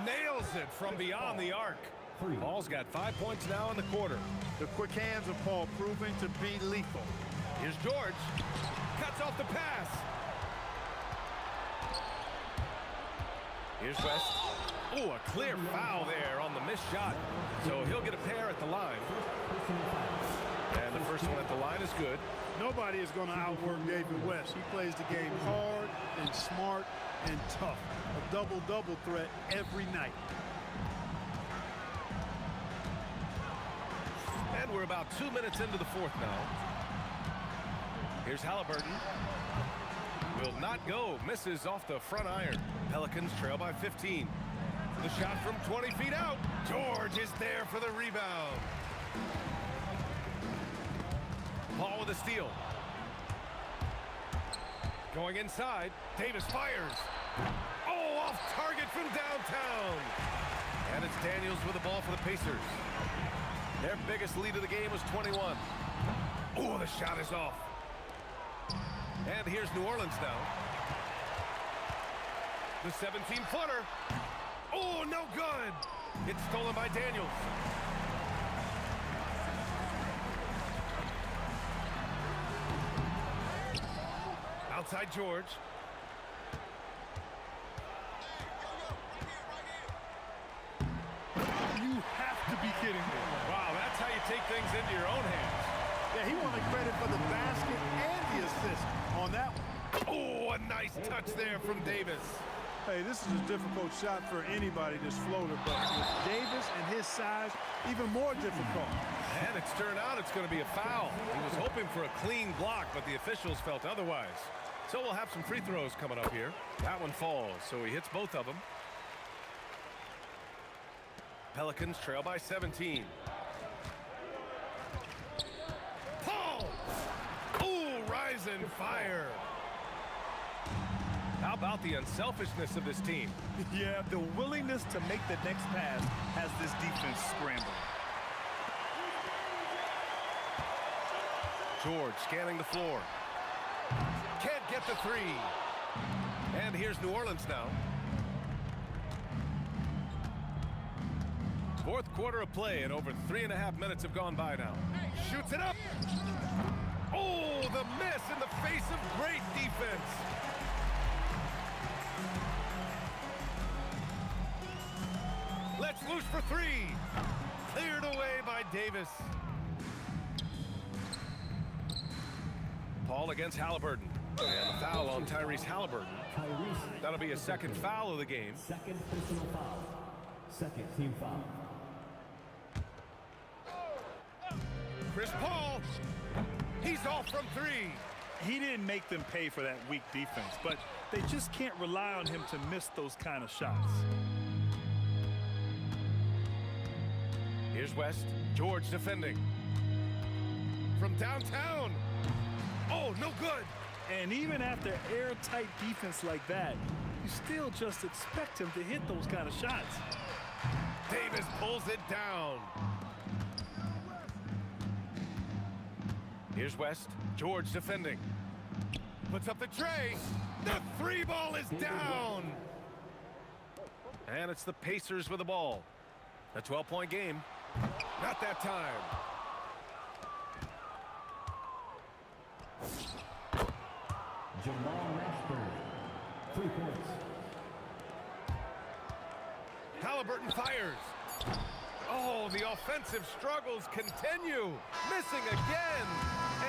Nails it from beyond the arc. Paul's got 5 points now in the quarter. The quick hands of Paul proving to be lethal. Here's George. Cuts off the pass. Here's West. Oh, a clear foul there on the missed shot. So he'll get a pair at the line. And the first one at the line is good. Nobody is going to outwork David West. He plays the game hard and smart and tough. A double-double threat every night. And we're about 2 minutes into the 4th now. Here's Halliburton. Will not go. Misses off the front iron. Pelicans trail by 15. The shot from 20 feet out. George is there for the rebound. Paul with a steal. Going inside. Davis fires. Oh, off target from downtown. And it's Daniels with the ball for the Pacers. Their biggest lead of the game was 21. Oh, the shot is off. And here's New Orleans now. The 17-footer. Oh, no good. It's stolen by Daniels. Outside George. You have to be kidding me. Wow, that's how you take things into your own hands. Yeah, he wanted credit for the basket and the assist on that one. Oh, a nice touch there from Davis. Hey, this is a difficult shot for anybody, this floater, but with Davis and his size, even more difficult. And it's turned out it's going to be a foul. He was hoping for a clean block, but the officials felt otherwise. So we'll have some free throws coming up here. That one falls, so he hits both of them. Pelicans trail by 17. Paul! Ooh, rising fire. How about the unselfishness of this team? Yeah, the willingness to make the next pass has this defense scrambling. George scanning the floor. Can't get the three. And here's New Orleans now. Fourth quarter of play, and over 3.5 minutes have gone by now. Shoots it up. Oh, the miss in the face of great defense. Let's loose for three. Cleared away by Davis. Paul against Halliburton. And a foul on Tyrese Halliburton. That'll be a second foul of the game. Second personal foul. Second team foul. Chris Paul. He's off from three. He didn't make them pay for that weak defense, but they just can't rely on him to miss those kind of shots. Here's West. George defending. From downtown. Oh, no good. And even after airtight defense like that, you still just expect him to hit those kind of shots. Davis pulls it down. Here's West. George defending. Puts up the tray. The three ball is down. And it's the Pacers with the ball. A 12-point game. Not that time. Jamal Mashburn, 3 points. Halliburton fires. Oh, the offensive struggles continue. Missing again.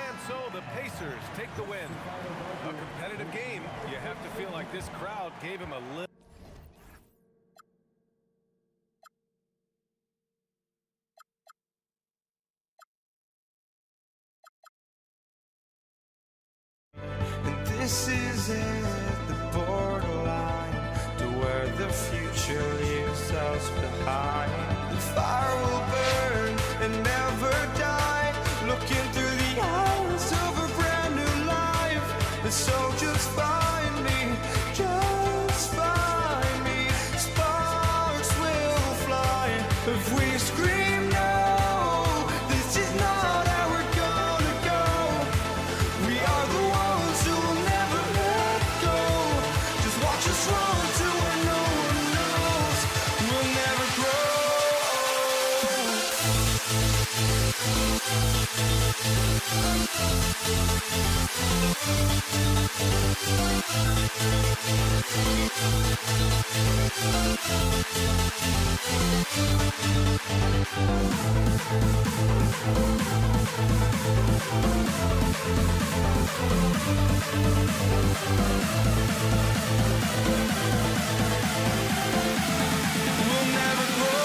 And so the Pacers take the win. A competitive game. You have to feel like this crowd gave him a little. This is it, the borderline to where the future leaves us behind. The fire will burn and never die, looking through the eyes of a brand new life. And so just find me, just find me. Sparks will fly if we scream no. This is not how we're gonna go. We are the ones who will never let go. Just watch us run to where no one knows. We'll never grow. We'll never grow. We'll never grow.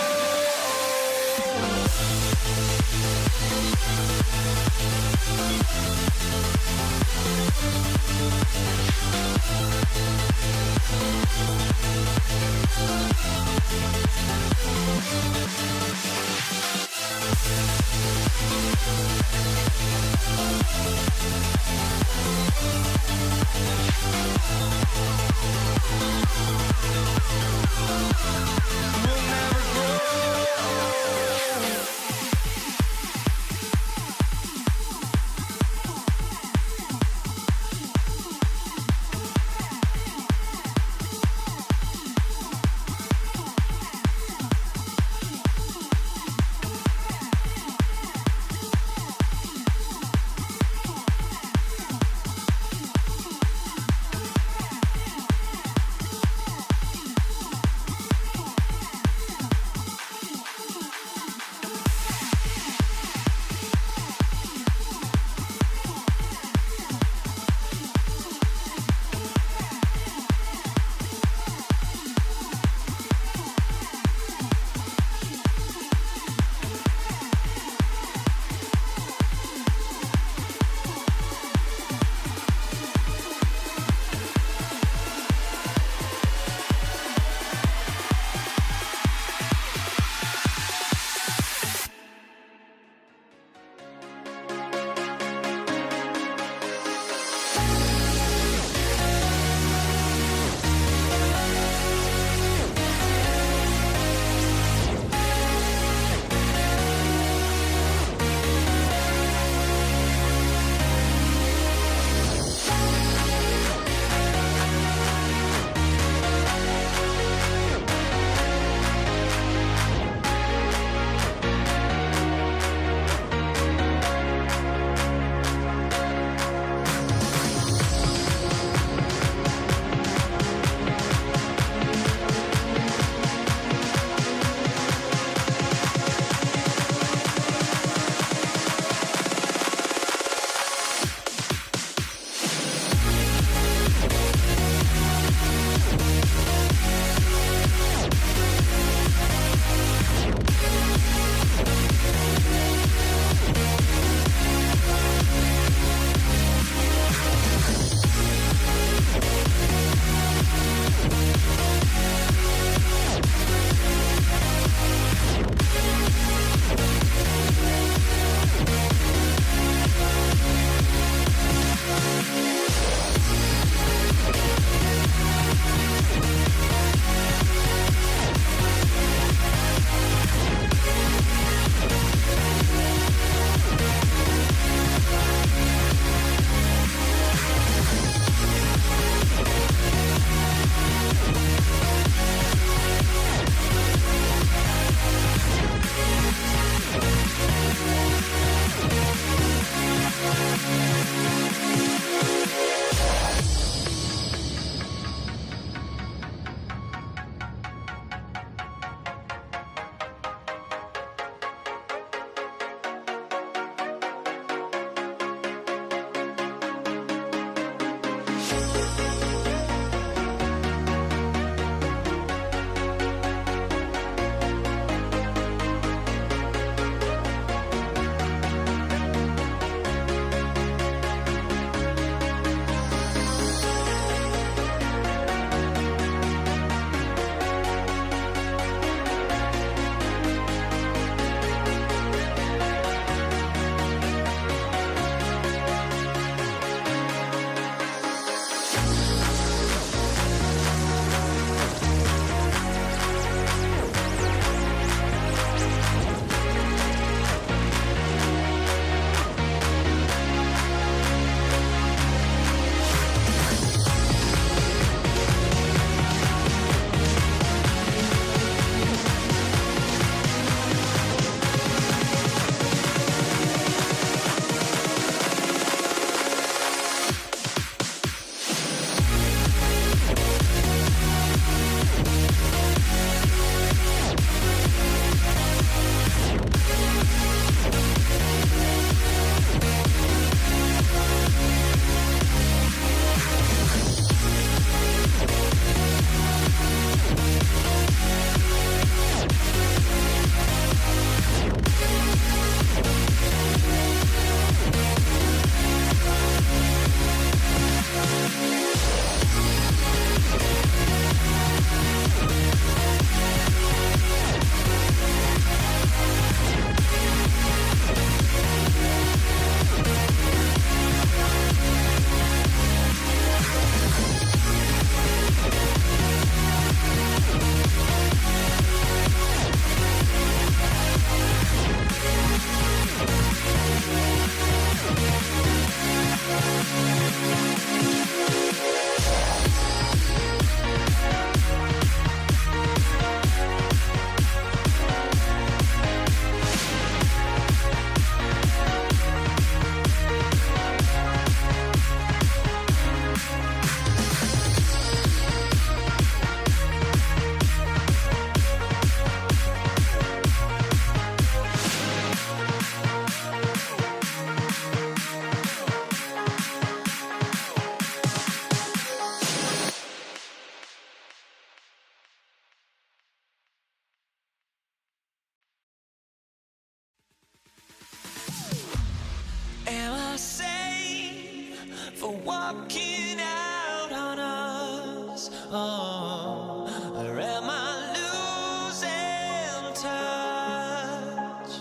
Am I sane for walking out on us? Oh, or am I losing touch?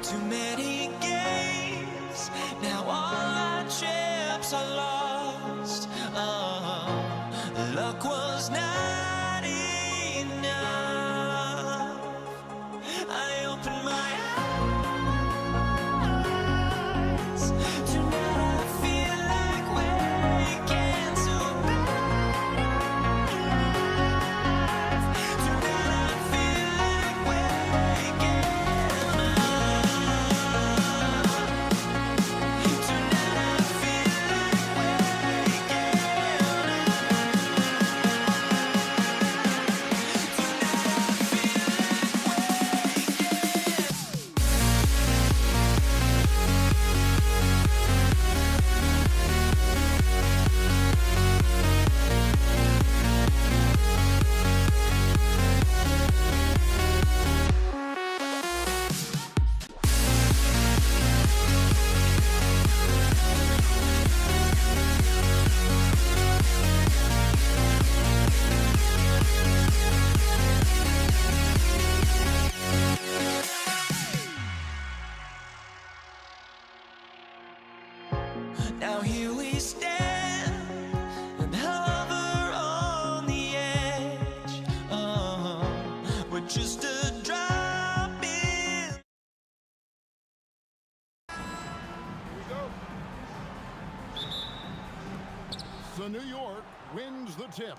Too many games, now all our chips are lost. Oh, luck was not enough. I opened my Now here we stand and hover on the edge. We're just a drop in. So New York wins the tip.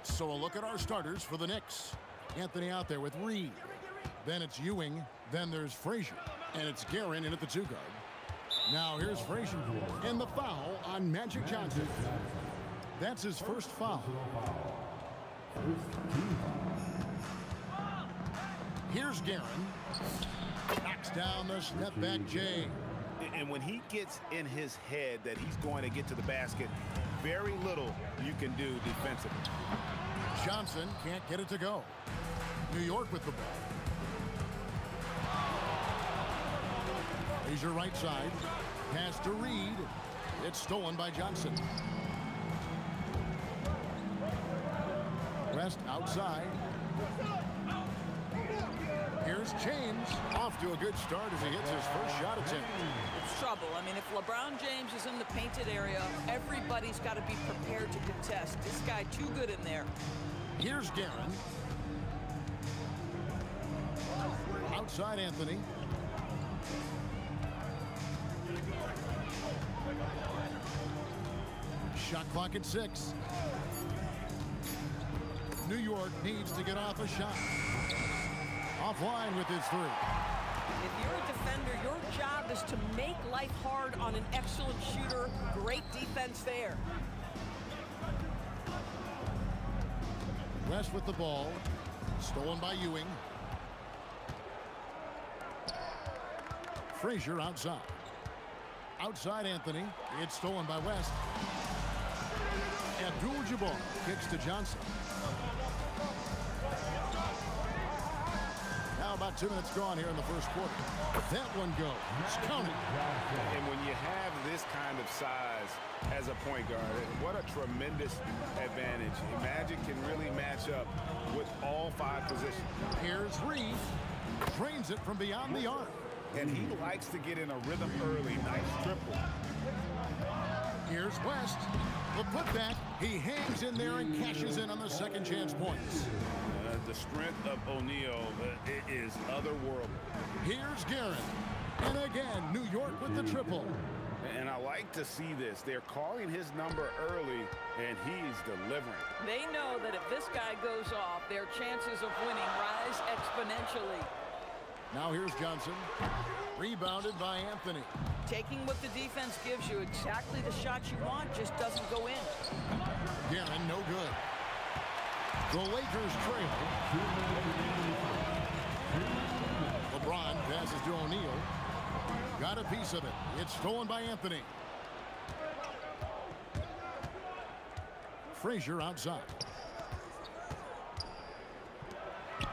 So a look at our starters for the Knicks. Anthony out there with Reed. Then it's Ewing. Then there's Frazier. And it's Guerin in at the 2 guard. Now here's Frazier, and the foul on Magic Johnson. That's his first foul. Here's Guerin. Knocks down the step back Jay. And when he gets in his head that he's going to get to the basket, very little you can do defensively. Johnson can't get it to go. New York with the ball. Here's your right side. Pass to Reed. It's stolen by Johnson. West outside. Here's James. Off to a good start as he hits his first shot attempt. It's trouble. I mean, if LeBron James is in the painted area, everybody's got to be prepared to contest. This guy too good in there. Here's Guerin. Outside Anthony. Shot clock at 6. New York needs to get off a shot. Offline with his 3. If you're a defender, your job is to make life hard on an excellent shooter. Great defense there. West with the ball. Stolen by Ewing. Frazier outside. Outside Anthony. It's stolen by West. Abdul-Jabbar kicks to Johnson. Now about 2 minutes gone here in the first quarter. That one goes. It's counted. And when you have this kind of size as a point guard, what a tremendous advantage. Magic can really match up with all 5 positions. Here's Reed. Drains it from beyond the arc. And he likes to get in a rhythm early. Nice triple. Here's West. The putback. He hangs in there and cashes in on the second chance points. The strength of O'Neal is otherworldly. Here's Guerin. And again, New York with the triple. And I like to see this. They're calling his number early, and he's delivering. They know that if this guy goes off, their chances of winning rise exponentially. Now here's Johnson. Rebounded by Anthony. Taking what the defense gives you, exactly the shot you want, just doesn't go in. Guerin, no good. The Lakers trail. LeBron passes to O'Neal. Got a piece of it. It's stolen by Anthony. Frazier outside.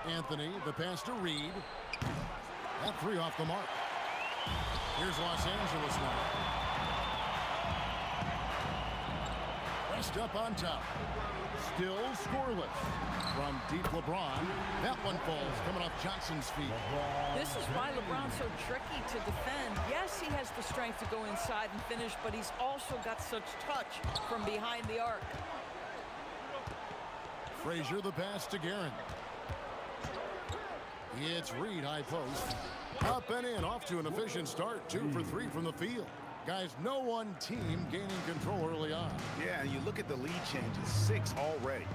Anthony, the pass to Reed. That 3 off the mark. Here's Los Angeles now. West up on top. Still scoreless. From deep LeBron. That one falls coming off Johnson's feet. This is why LeBron's so tricky to defend. Yes, he has the strength to go inside and finish, but he's also got such touch from behind the arc. Frazier the pass to Guerin. It's Reed high post. Up and in, off to an efficient start. 2 for 3 from the field. Guys, no one team gaining control early on. Yeah, and you look at the lead changes. 6 already.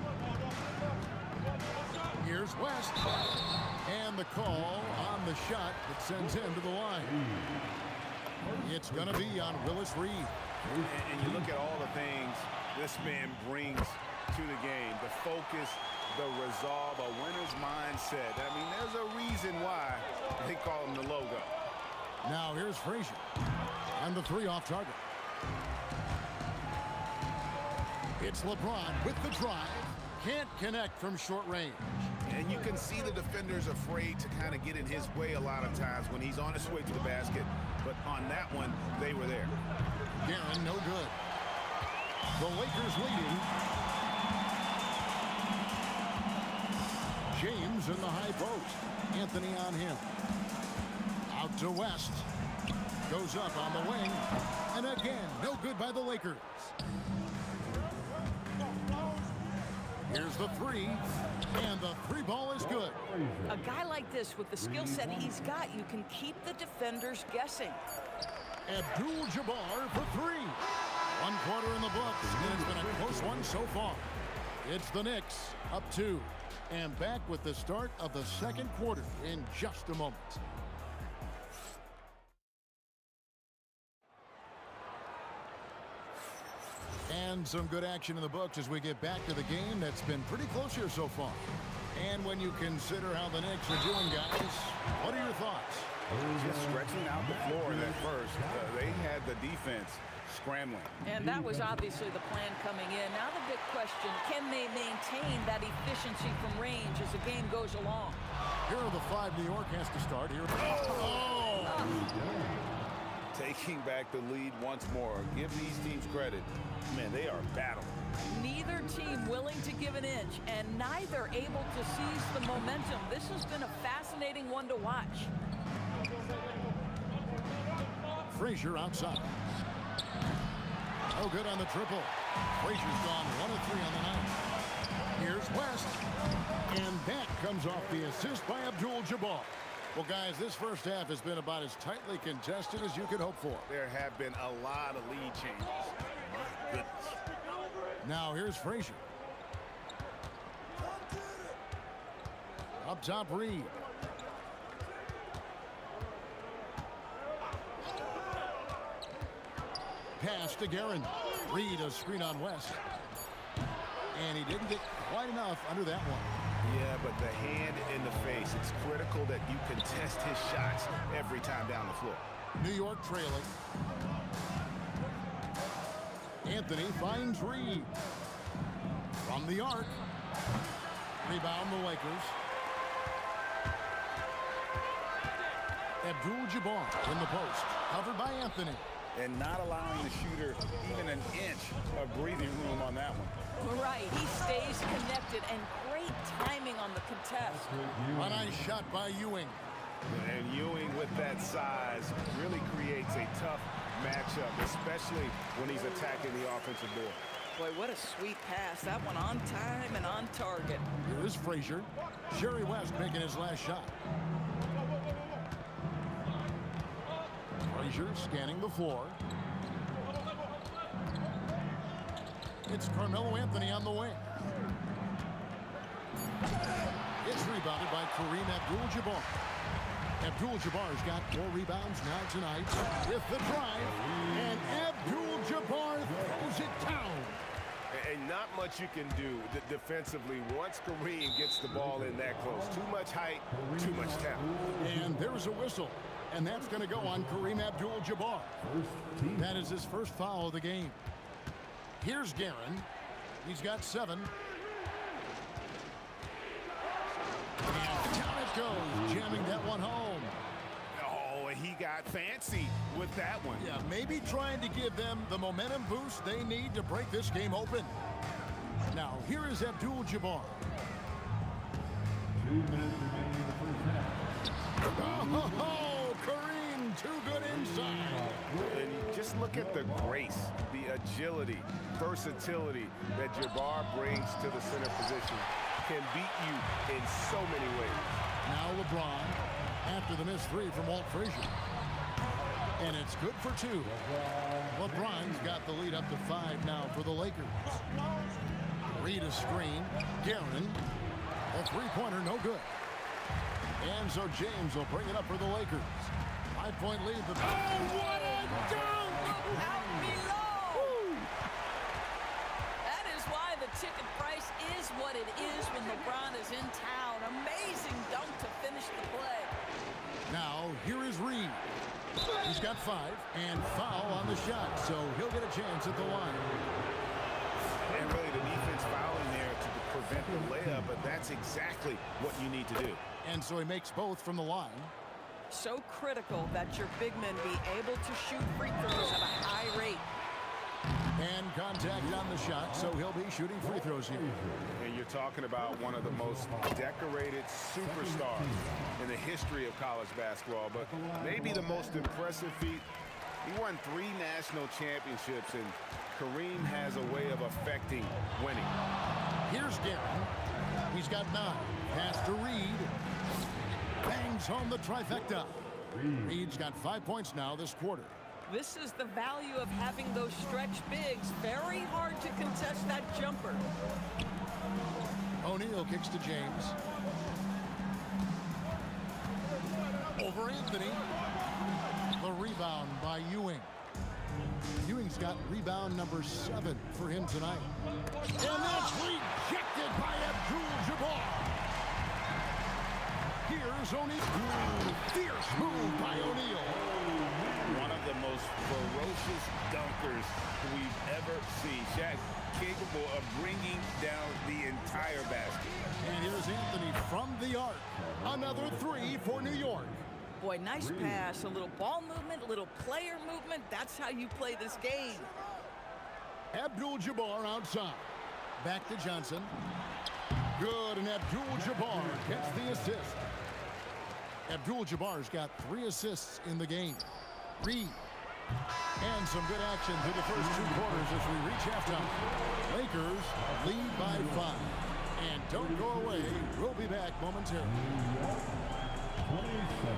Here's West. And the call on the shot that sends him to the line. It's going to be on Willis Reed. And you look at all the things this man brings to the game. The focus, the resolve, a winner's mindset. I mean, there's a reason why they call him the logo. Now here's Frazier. And the 3 off target. It's LeBron with the drive. Can't connect from short range. And you can see the defenders afraid to kind of get in his way a lot of times when he's on his way to the basket. But on that one, they were there. Guerin, no good. The Lakers leading. James in the high post. Anthony on him. Out to West. Goes up on the wing. And again, no good by the Lakers. Here's the 3. And the 3 ball is good. A guy like this, with the skill set he's got, you can keep the defenders guessing. Abdul-Jabbar for 3. 1 quarter in the books, and it's been a close one so far. It's the Knicks up 2. And back with the start of the second quarter in just a moment. And some good action in the books as we get back to the game that's been pretty close here so far. And when you consider how the Knicks are doing, guys, what are your thoughts? Just stretching out the floor in that first. They had the defense scrambling. And that was obviously the plan coming in. Now the big question, can they maintain that efficiency from range as the game goes along? Here are the 5 New York has to start here. Taking back the lead once more. Give these teams credit. Man, they are battling. Neither team willing to give an inch, and neither able to seize the momentum. This has been a fascinating one to watch. Frazier outside. No good on the triple. Frazier's gone 1 of 3 on the night. Here's West. And that comes off the assist by Abdul-Jabbar. Well, guys, this first half has been about as tightly contested as you could hope for. There have been a lot of lead changes. My goodness. Now here's Frazier. Up top, Reed. Pass to Guerin. Reed a screen on West. And he didn't get quite enough under that one. Yeah, but the hand in the face, it's critical that you contest his shots every time down the floor. New York trailing. Anthony finds Reed. From the arc. Rebound the Lakers. Abdul-Jabbar in the post. Covered by Anthony. And not allowing the shooter even an inch of breathing room on that one. Right, he stays connected, and great timing on the contest. A nice shot by Ewing. And Ewing with that size really creates a tough matchup, especially when he's attacking the offensive board. Boy, what a sweet pass. That one on time and on target. Here is Frazier. Jerry West making his last shot. Frazier scanning the floor. It's Carmelo Anthony on the wing. It's rebounded by Kareem Abdul-Jabbar. Abdul-Jabbar's got 4 rebounds now tonight with the drive, and Abdul-Jabbar throws it down. And not much you can do defensively once Kareem gets the ball in that close. Too much height, too much talent. And there's a whistle, and that's going to go on Kareem Abdul-Jabbar. That is his first foul of the game. Here's Guerin. He's got 7. And down it goes, jamming that one home. Oh, and he got fancy with that one. Yeah, maybe trying to give them the momentum boost they need to break this game open. Now, here is Abdul-Jabbar. 2 minutes remaining in the first half. Oh, Kareem, too good inside. And just look at the grace, the agility, versatility that Jabbar brings to the center position. Can beat you in so many ways. Now LeBron, after the missed 3 from Walt Frazier. And it's good for 2. LeBron's got the lead up to 5 now for the Lakers. Reed a screen. Guerin, a 3-pointer, no good. And so James will bring it up for the Lakers. 5-point lead. Oh, what a dunk! Out below! That is why the ticket price is what it is when LeBron is in town. Amazing dunk to finish the play. Now, here is Reed. He's got 5, and foul on the shot, so he'll get a chance at the line. And really the defense fouling there to prevent the layup, but that's exactly what you need to do. And so he makes both from the line. So critical that your big men be able to shoot free throws at a high rate. And contact on the shot, so he'll be shooting free throws here. And you're talking about one of the most decorated superstars in the history of college basketball, but maybe the most impressive feat. He won 3 national championships, and Kareem has a way of affecting winning. Here's Guerin. He's got 9. Pass to Reed. Bangs home the trifecta. Reed's got 5 points now this quarter. This is the value of having those stretch bigs. Very hard to contest that jumper. O'Neal kicks to James. Over Anthony. The rebound by Ewing. Ewing's got rebound number 7 for him tonight. And that's rejected by Abdul-Jabbar. Here Here's O'Neal. Fierce move by O'Neal. One of the most ferocious dunkers we've ever seen. Shaq capable of bringing down the entire basket. And here's Anthony from the arc. Another three for New York. Boy, nice pass. A little ball movement, a little player movement. That's how you play this game. Abdul-Jabbar outside. Back to Johnson. Good, and Abdul-Jabbar gets the assist. Abdul-Jabbar's got 3 assists in the game. Reed. And some good action through the first 2 quarters as we reach halftime. Lakers lead by 5. And don't go away. We'll be back momentarily. 27.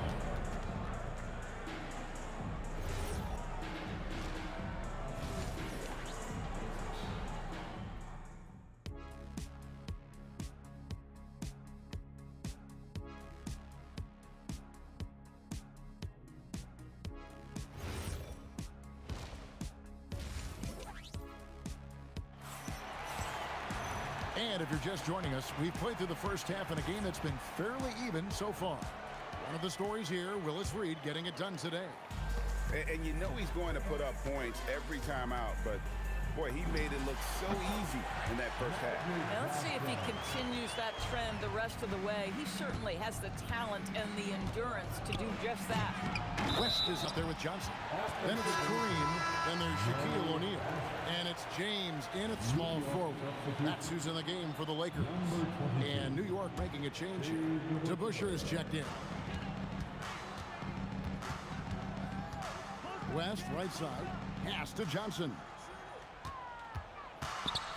And if you're just joining us, we've played through the first half in a game that's been fairly even so far. One of the stories here, Willis Reed getting it done today. And you know he's going to put up points every time out, but boy, he made it look so easy in that first half. Now let's see if he continues that trend the rest of the way. He certainly has the talent and the endurance to do just that. West is up there with Johnson. Then it's Kareem. Then there's Shaquille O'Neal. And it's James in at small forward. That's who's in the game for the Lakers. And New York making a change here. DeBusschere is checked in. West, right side. Pass to Johnson.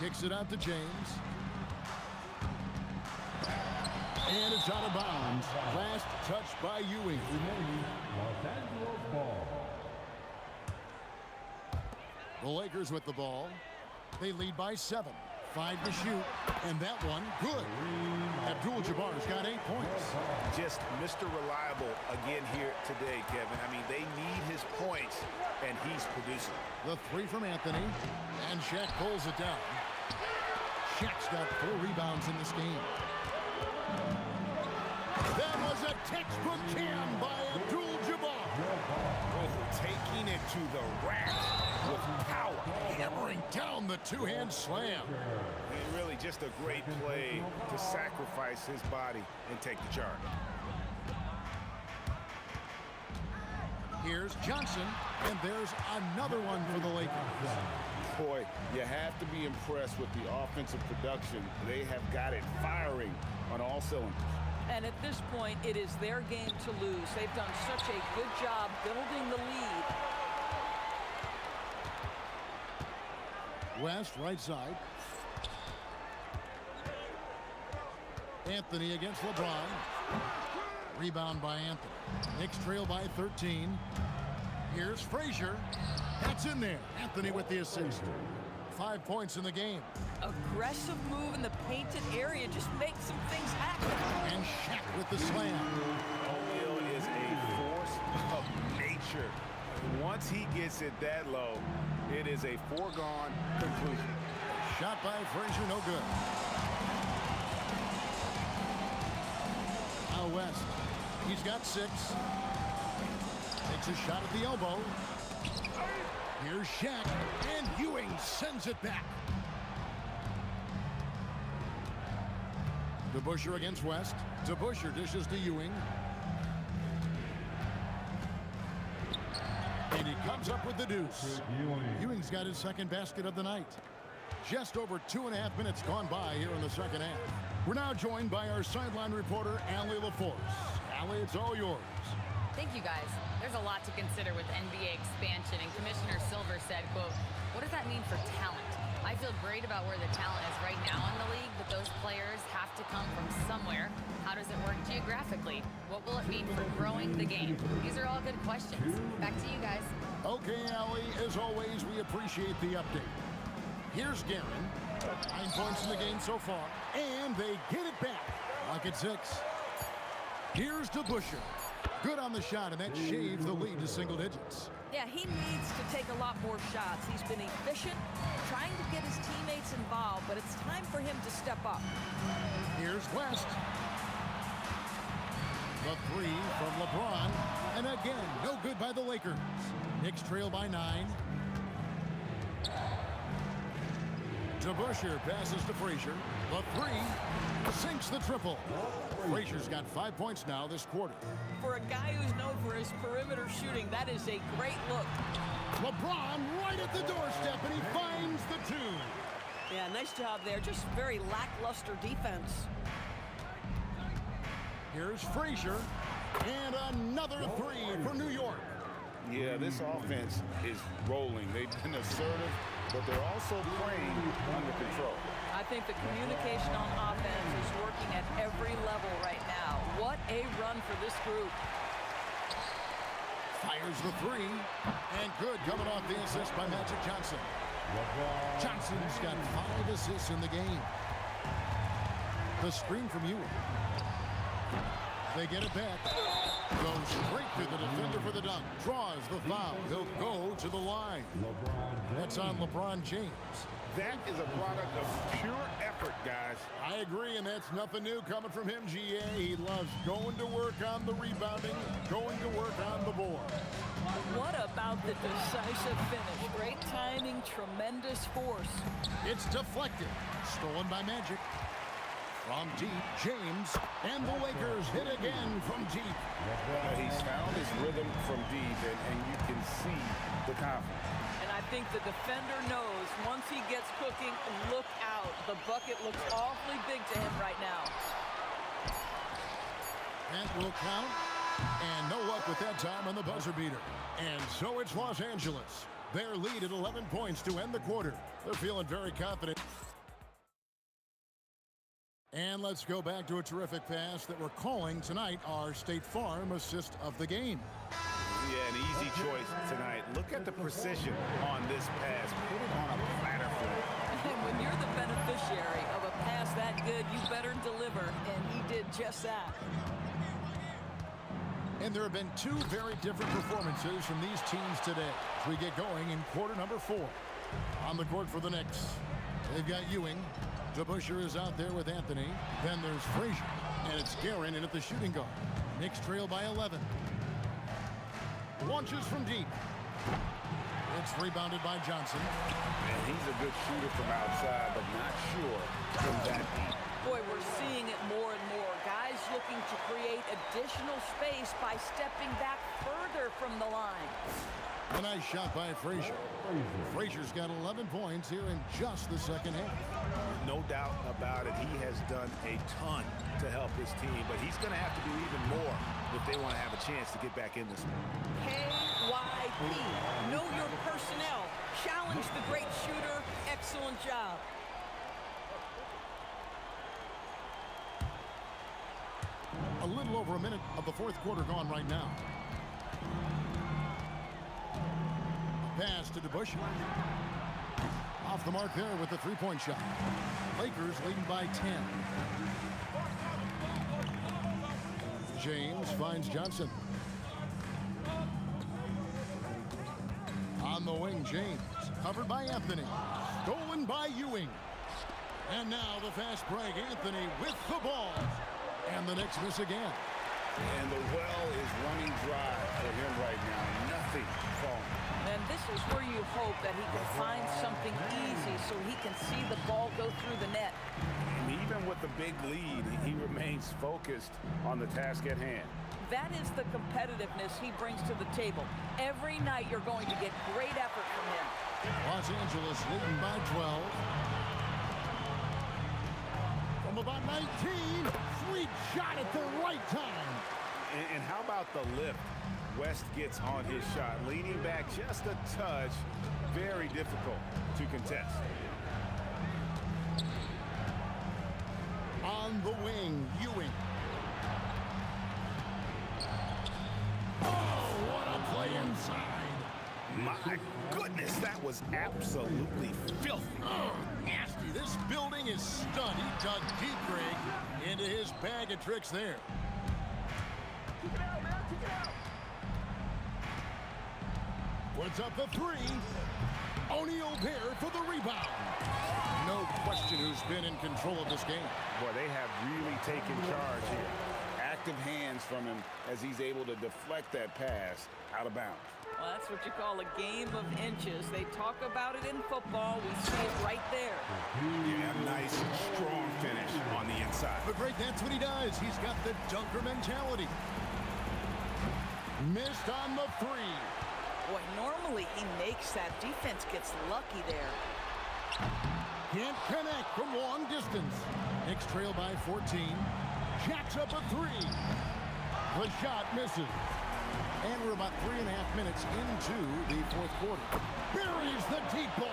Kicks it out to James. And it's out of bounds. Last touch by Ewing. Los Angeles ball. The Lakers with the ball. They lead by 7. 5 to shoot. And that one, good. Abdul-Jabbar's got 8 points. Just Mr. Reliable again here today, Kevin. I mean, they need his points, and he's producing. The 3 from Anthony. And Shaq pulls it down. Shaq's got 4 rebounds in this game. That was a textbook can by Abdul-Jabbar. Taking it to the rack with power. Hammering down the 2-hand slam. And really just a great play to sacrifice his body and take the charge. Here's Johnson, and there's another one for the Lakers. Boy, you have to be impressed with the offensive production. They have got it firing on all cylinders. And at this point, it is their game to lose. They've done such a good job building the lead. West, right side. Anthony against LeBron. Rebound by Anthony. Knicks trail by 13. Here's Frazier. That's in there. Anthony with the assist. 5 points in the game. Aggressive move in the painted area just makes some things happen. And Shaq with the slam. O'Neal is a force of nature. Once he gets it that low, it is a foregone conclusion. Shot by Frazier, no good. Now West. He's got 6. Takes a shot at the elbow. Here's Shaq, and Ewing sends it back. DeBusschere against West. DeBusschere dishes to Ewing. And he comes up with the deuce. Ewing's got his second basket of the night. Just over 2.5 minutes gone by here in the second half. We're now joined by our sideline reporter, Allie LaForce. Allie, it's all yours. Thank you, guys. There's a lot to consider with NBA expansion, and Commissioner Silver said, quote, "What does that mean for talent? I feel great about where the talent is right now in the league, but those players have to come from somewhere. How does it work geographically? What will it mean for growing the game?" These are all good questions. Back to you guys. Okay, Allie, as always, we appreciate the update. Here's Guerin. 9 points in the game so far, and they get it back. Like at 6. Here's DeBusschere. Good on the shot, and that shaves the lead to single digits. Yeah, he needs to take a lot more shots. He's been efficient, trying to get his teammates involved, but it's time for him to step up. Here's West. The three from LeBron. And again, no good by the Lakers. Knicks trail by 9. DeBusschere passes to Frazier. The three sinks the triple. Frazier's got 5 points now this quarter. For a guy who's known for his perimeter shooting, that is a great look. LeBron right at the doorstep, and he finds the 2. Yeah, nice job there. Just very lackluster defense. Here's Frazier, and another 3 for New York. Yeah, this offense is rolling. They've been assertive, but they're also playing under control. I think the communication on offense is working at every level right now. What a run for this group. Fires the 3, and good coming off the assist by Magic Johnson. Johnson's got 5 assists in the game. The screen from Ewing. They get it back. Goes straight to the defender for the dunk. Draws the foul. He'll go to the line. That's on LeBron James. That is a product of pure effort, guys. I agree, and that's nothing new coming from him, GA. He loves going to work on the rebounding, going to work on the board. What about the decisive finish? Great timing, tremendous force. It's deflected. Stolen by Magic. From deep, James, and the Lakers hit again from deep. He's found his rhythm from deep, and you can see the confidence. And I think the defender knows once he gets cooking, look out. The bucket looks awfully big to him right now. That will count. And no luck with that time on the buzzer beater. And so it's Los Angeles. Their lead at 11 points to end the quarter. They're feeling very confident. And let's go back to a terrific pass that we're calling tonight our State Farm assist of the game. Yeah, an easy choice tonight. Look at the precision on this pass. Put it on a platter for him. And when you're the beneficiary of a pass that good, you better deliver, and he did just that. And there have been 2 very different performances from these teams today as we get going in quarter number 4. On the court for the Knicks, they've got Ewing. DeBusschere is out there with Anthony. Then there's Frazier, and it's Guerin in at the shooting guard. Knicks trail by 11. Launches from deep. It's rebounded by Johnson. And he's a good shooter from outside, but not sure from that deep. Boy, we're seeing it more and more. Guys looking to create additional space by stepping back further from the line. A nice shot by Frazier. Frazier's got 11 points here in just the second half. No doubt about it. He has done a ton to help his team, but he's going to have to do even more if they want to have a chance to get back in this one. KYP. Know your personnel. Challenge the great shooter. Excellent job. A little over a minute of the fourth quarter gone right now. Pass to DeBusschere. Off the mark there with the three-point shot. Lakers leading by 10. James finds Johnson. On the wing, James. Covered by Anthony. Stolen by Ewing. And now the fast break. Anthony with the ball. And the Knicks miss again. And the well is running dry for him right now. Nothing falling. And this is where you hope that he can find something easy so he can see the ball go through the net. And even with the big lead, he remains focused on the task at hand. That is the competitiveness he brings to the table. Every night you're going to get great effort from him. Los Angeles leading by 12. From about 19, sweet shot at the right time. And how about the lift? West gets on his shot, leaning back just a touch. Very difficult to contest. On the wing, Ewing. Oh, what a play inside. My goodness, that was absolutely filthy. Oh, nasty. This building is stunned. He dug deep, Greg, into his bag of tricks there. Kick it out, man. Kick it out. Puts up the three. O'Neal there for the rebound. No question who's been in control of this game. Boy, they have really taken charge here. Active hands things from him as he's able to deflect that pass out of bounds. Well, that's what you call a game of inches. They talk about it in football. We see it right there. Yeah, nice, strong finish on the inside. But great, that's what he does. He's got the dunker mentality. Missed on the three. Boy, normally he makes that. Defense gets lucky there. Can't connect from long distance. Knicks trail by 14. Jacks up a three. The shot misses. And we're about 3.5 minutes into the fourth quarter. Buries the deep ball.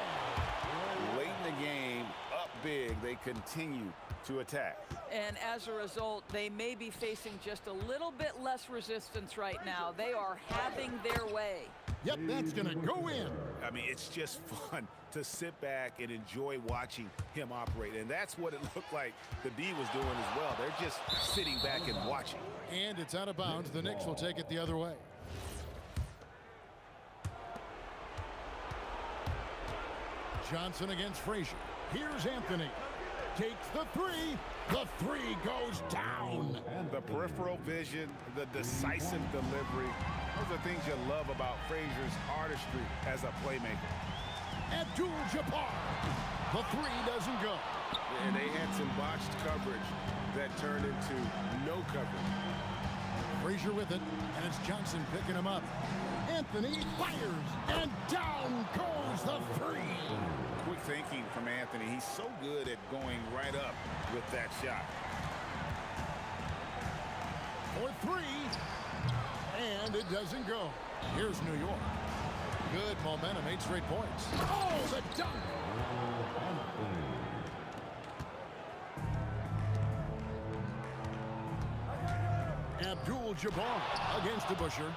Late in the game, up big, they continue to attack. And as a result, they may be facing just a little bit less resistance right now. They are having their way. Yep, that's going to go in. I mean, it's just fun to sit back and enjoy watching him operate. And that's what it looked like the D was doing as well. They're just sitting back and watching. And it's out of bounds. The Knicks will take it the other way. Johnson against Frazier. Here's Anthony. Takes the three. The three goes down. The peripheral vision, the decisive delivery. Those are things you love about Frazier's artistry as a playmaker. Abdul-Jabbar. The three doesn't go. And they had some botched coverage that turned into no coverage. Frazier with it, and it's Johnson picking him up. Anthony fires, and down goes the three. Quick thinking from Anthony. He's so good at going right up with that shot. For three, and it doesn't go. Here's New York. Good momentum, 8 straight points. Oh, the dunk! Abdul-Jabbar against DeBusschere.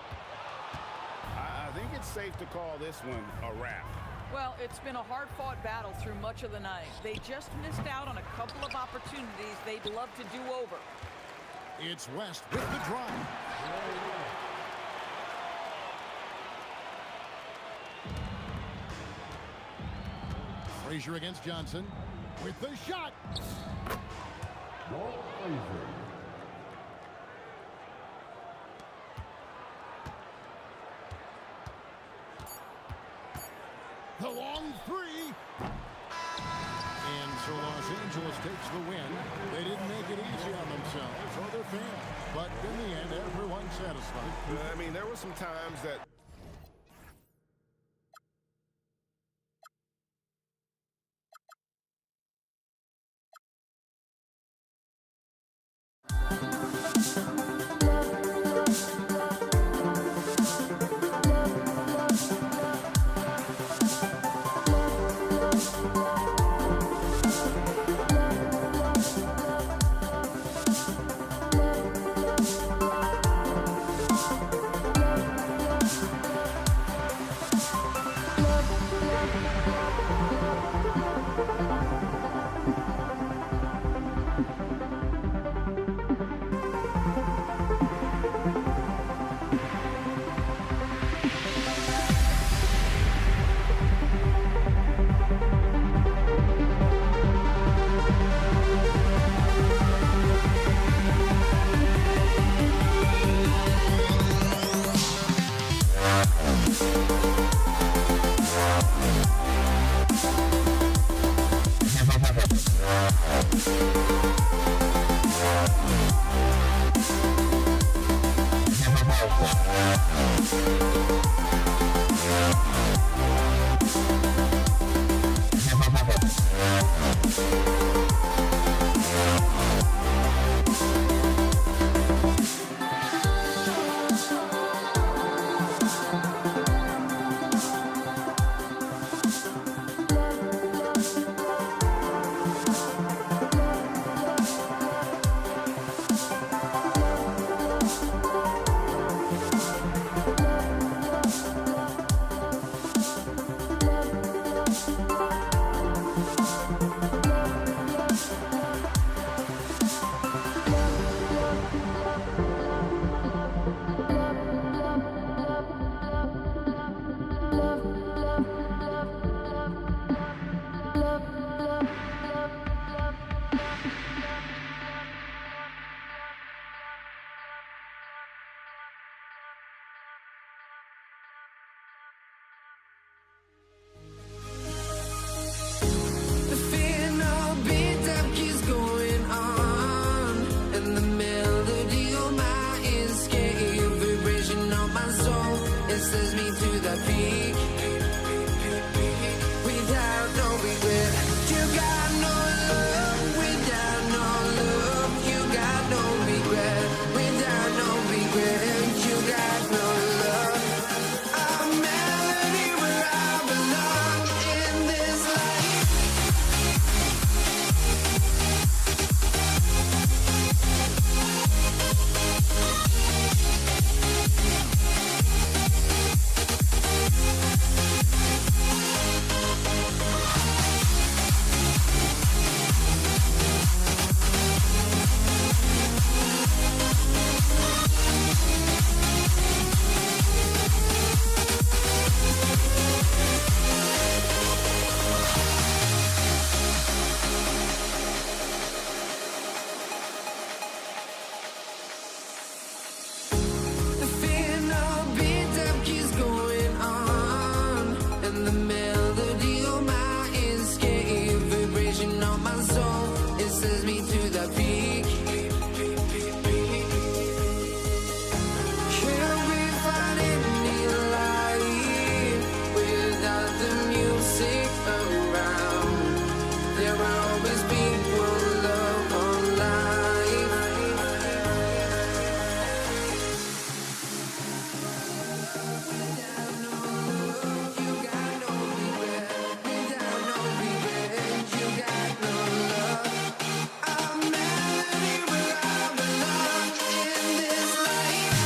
I think it's safe to call this one a wrap. Well, it's been a hard-fought battle through much of the night. They just missed out on a couple of opportunities they'd love to do over. It's West with the drive. Frazier against Johnson with the shot. The long three. And so Los Angeles takes the win. They didn't make it easy on themselves or their fans. But in the end, everyone's satisfied. I mean, there were some times that says me to the peak. Without no regret, you got no love. Without no love, you got no regret. Without no regret, you got no love. A melody where I belong in this life. The final beat up keeps going on, and the melody on my escape, vibration on my soul, it says me to the peak. Can't we find any light without the music around? There will always be one love on life. Without no love, you got no regret. Without no regret, you got no love. A melody where I belong in this life.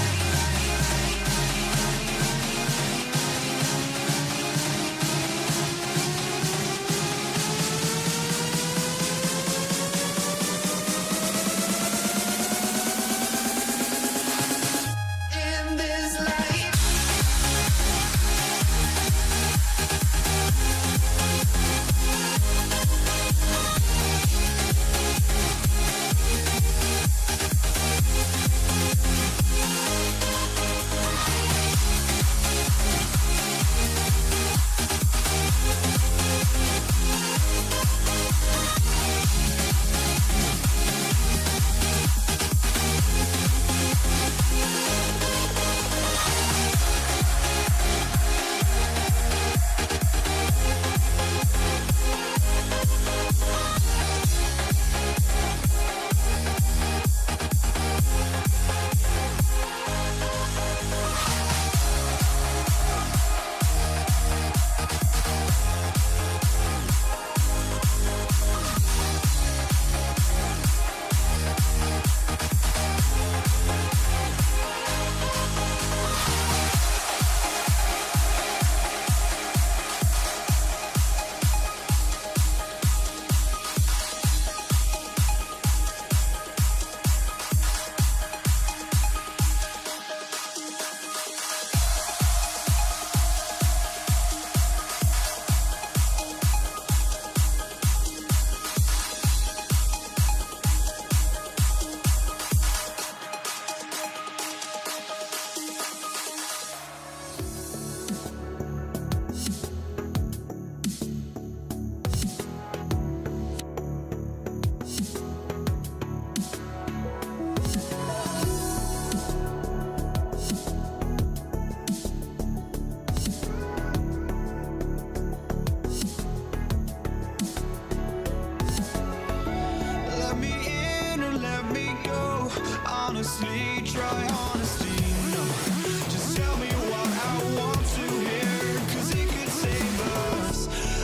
In this life. Let me in or let me go. Honestly, try honesty. No, just tell me what I want to hear, 'cause it could save us.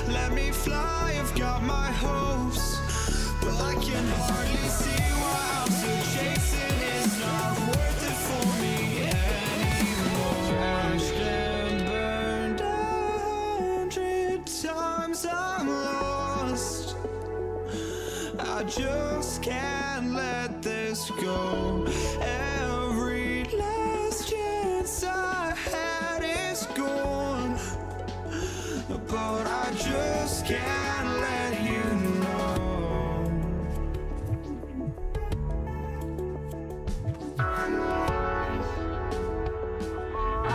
Let me fly, I've got my hopes, but I can hardly see why I'm still chasing. It's not worth it for me anymore. Crashed and burned 100 times, I'm lost. I just can't let this go. Every last chance I had is gone, but I just can't let you know.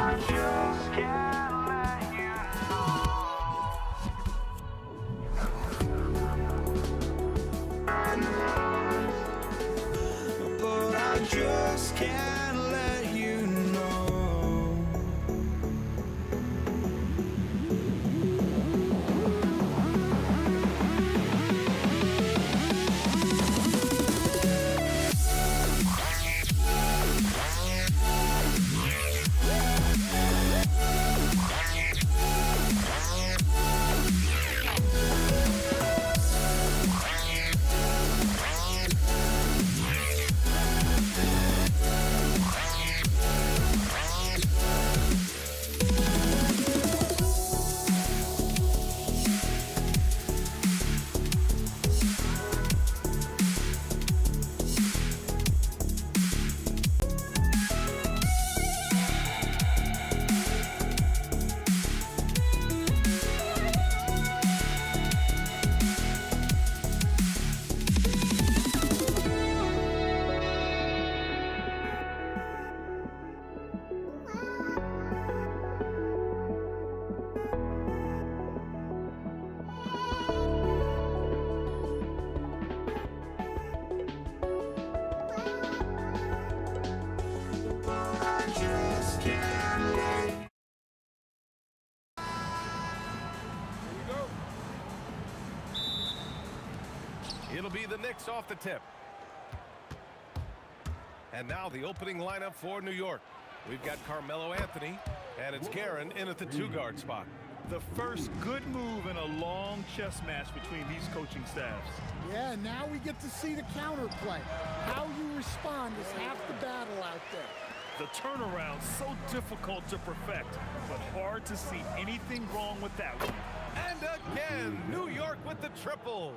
I just can't let you but I just can't let you know. It'll be the Knicks off the tip. And now the opening lineup for New York. We've got Carmelo Anthony, and it's Guerin in at the 2-guard spot. The first good move in a long chess match between these coaching staffs. Yeah, now we get to see the counterplay. How you respond is half the battle out there. The turnaround so difficult to perfect, but hard to see anything wrong with that one. And again, New York with the triple.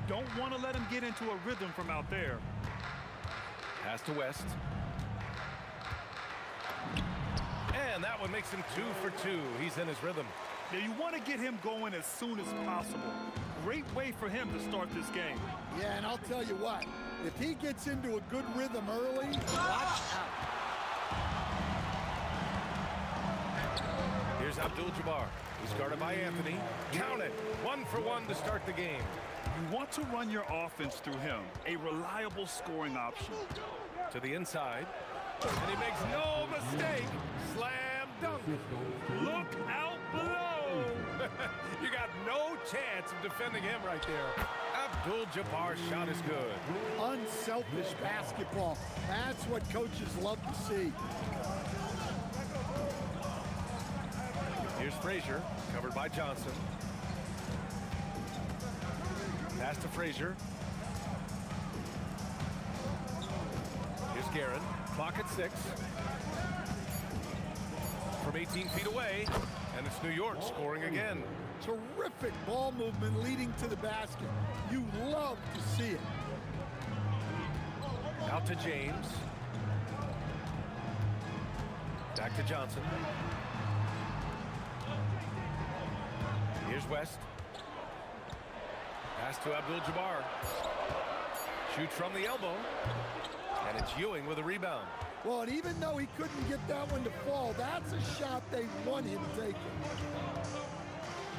Don't want to let him get into a rhythm from out there. Pass to West. And that one makes him 2 for 2. He's in his rhythm. Now you want to get him going as soon as possible. Great way for him to start this game. Yeah, and I'll tell you what, if he gets into a good rhythm early, watch out. Here's Abdul-Jabbar. He's guarded by Anthony. Count it. 1 for 1 to start the game. You want to run your offense through him, a reliable scoring option. To the inside. And he makes no mistake. Slam dunk. Look out below. You got no chance of defending him right there. Abdul-Jabbar's shot is good. Unselfish basketball. That's what coaches love to see. Here's Frazier, covered by Johnson. Pass to Frazier. Here's Guerin. Clock at 6. From 18 feet away, and it's New York scoring again. Terrific ball movement leading to the basket. You love to see it. Out to James. Back to Johnson. Here's West. Pass to Abdul-Jabbar. Shoots from the elbow. And it's Ewing with a rebound. Well, and even though he couldn't get that one to fall, that's a shot they want him taking.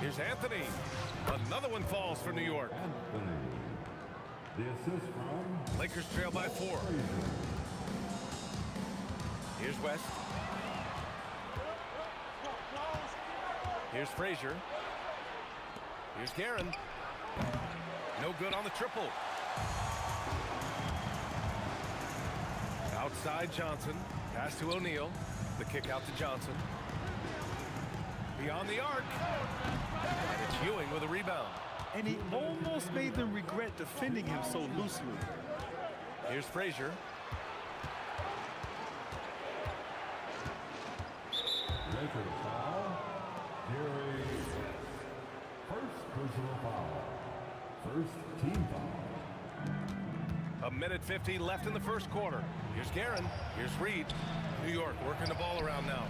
Here's Anthony. Another one falls for New York. The assist from Lakers trail by 4. Here's West. Here's Frazier. Here's Guerin. No good on the triple. Outside Johnson. Pass to O'Neal. The kick out to Johnson. Beyond the arc. And it's Ewing with a rebound. And he almost made them regret defending him so loosely. Here's Frazier. Lakers foul. Gary. First personal foul. First team foul. 1:50 left in the first quarter. Here's Guerin. Here's Reed. New York working the ball around now.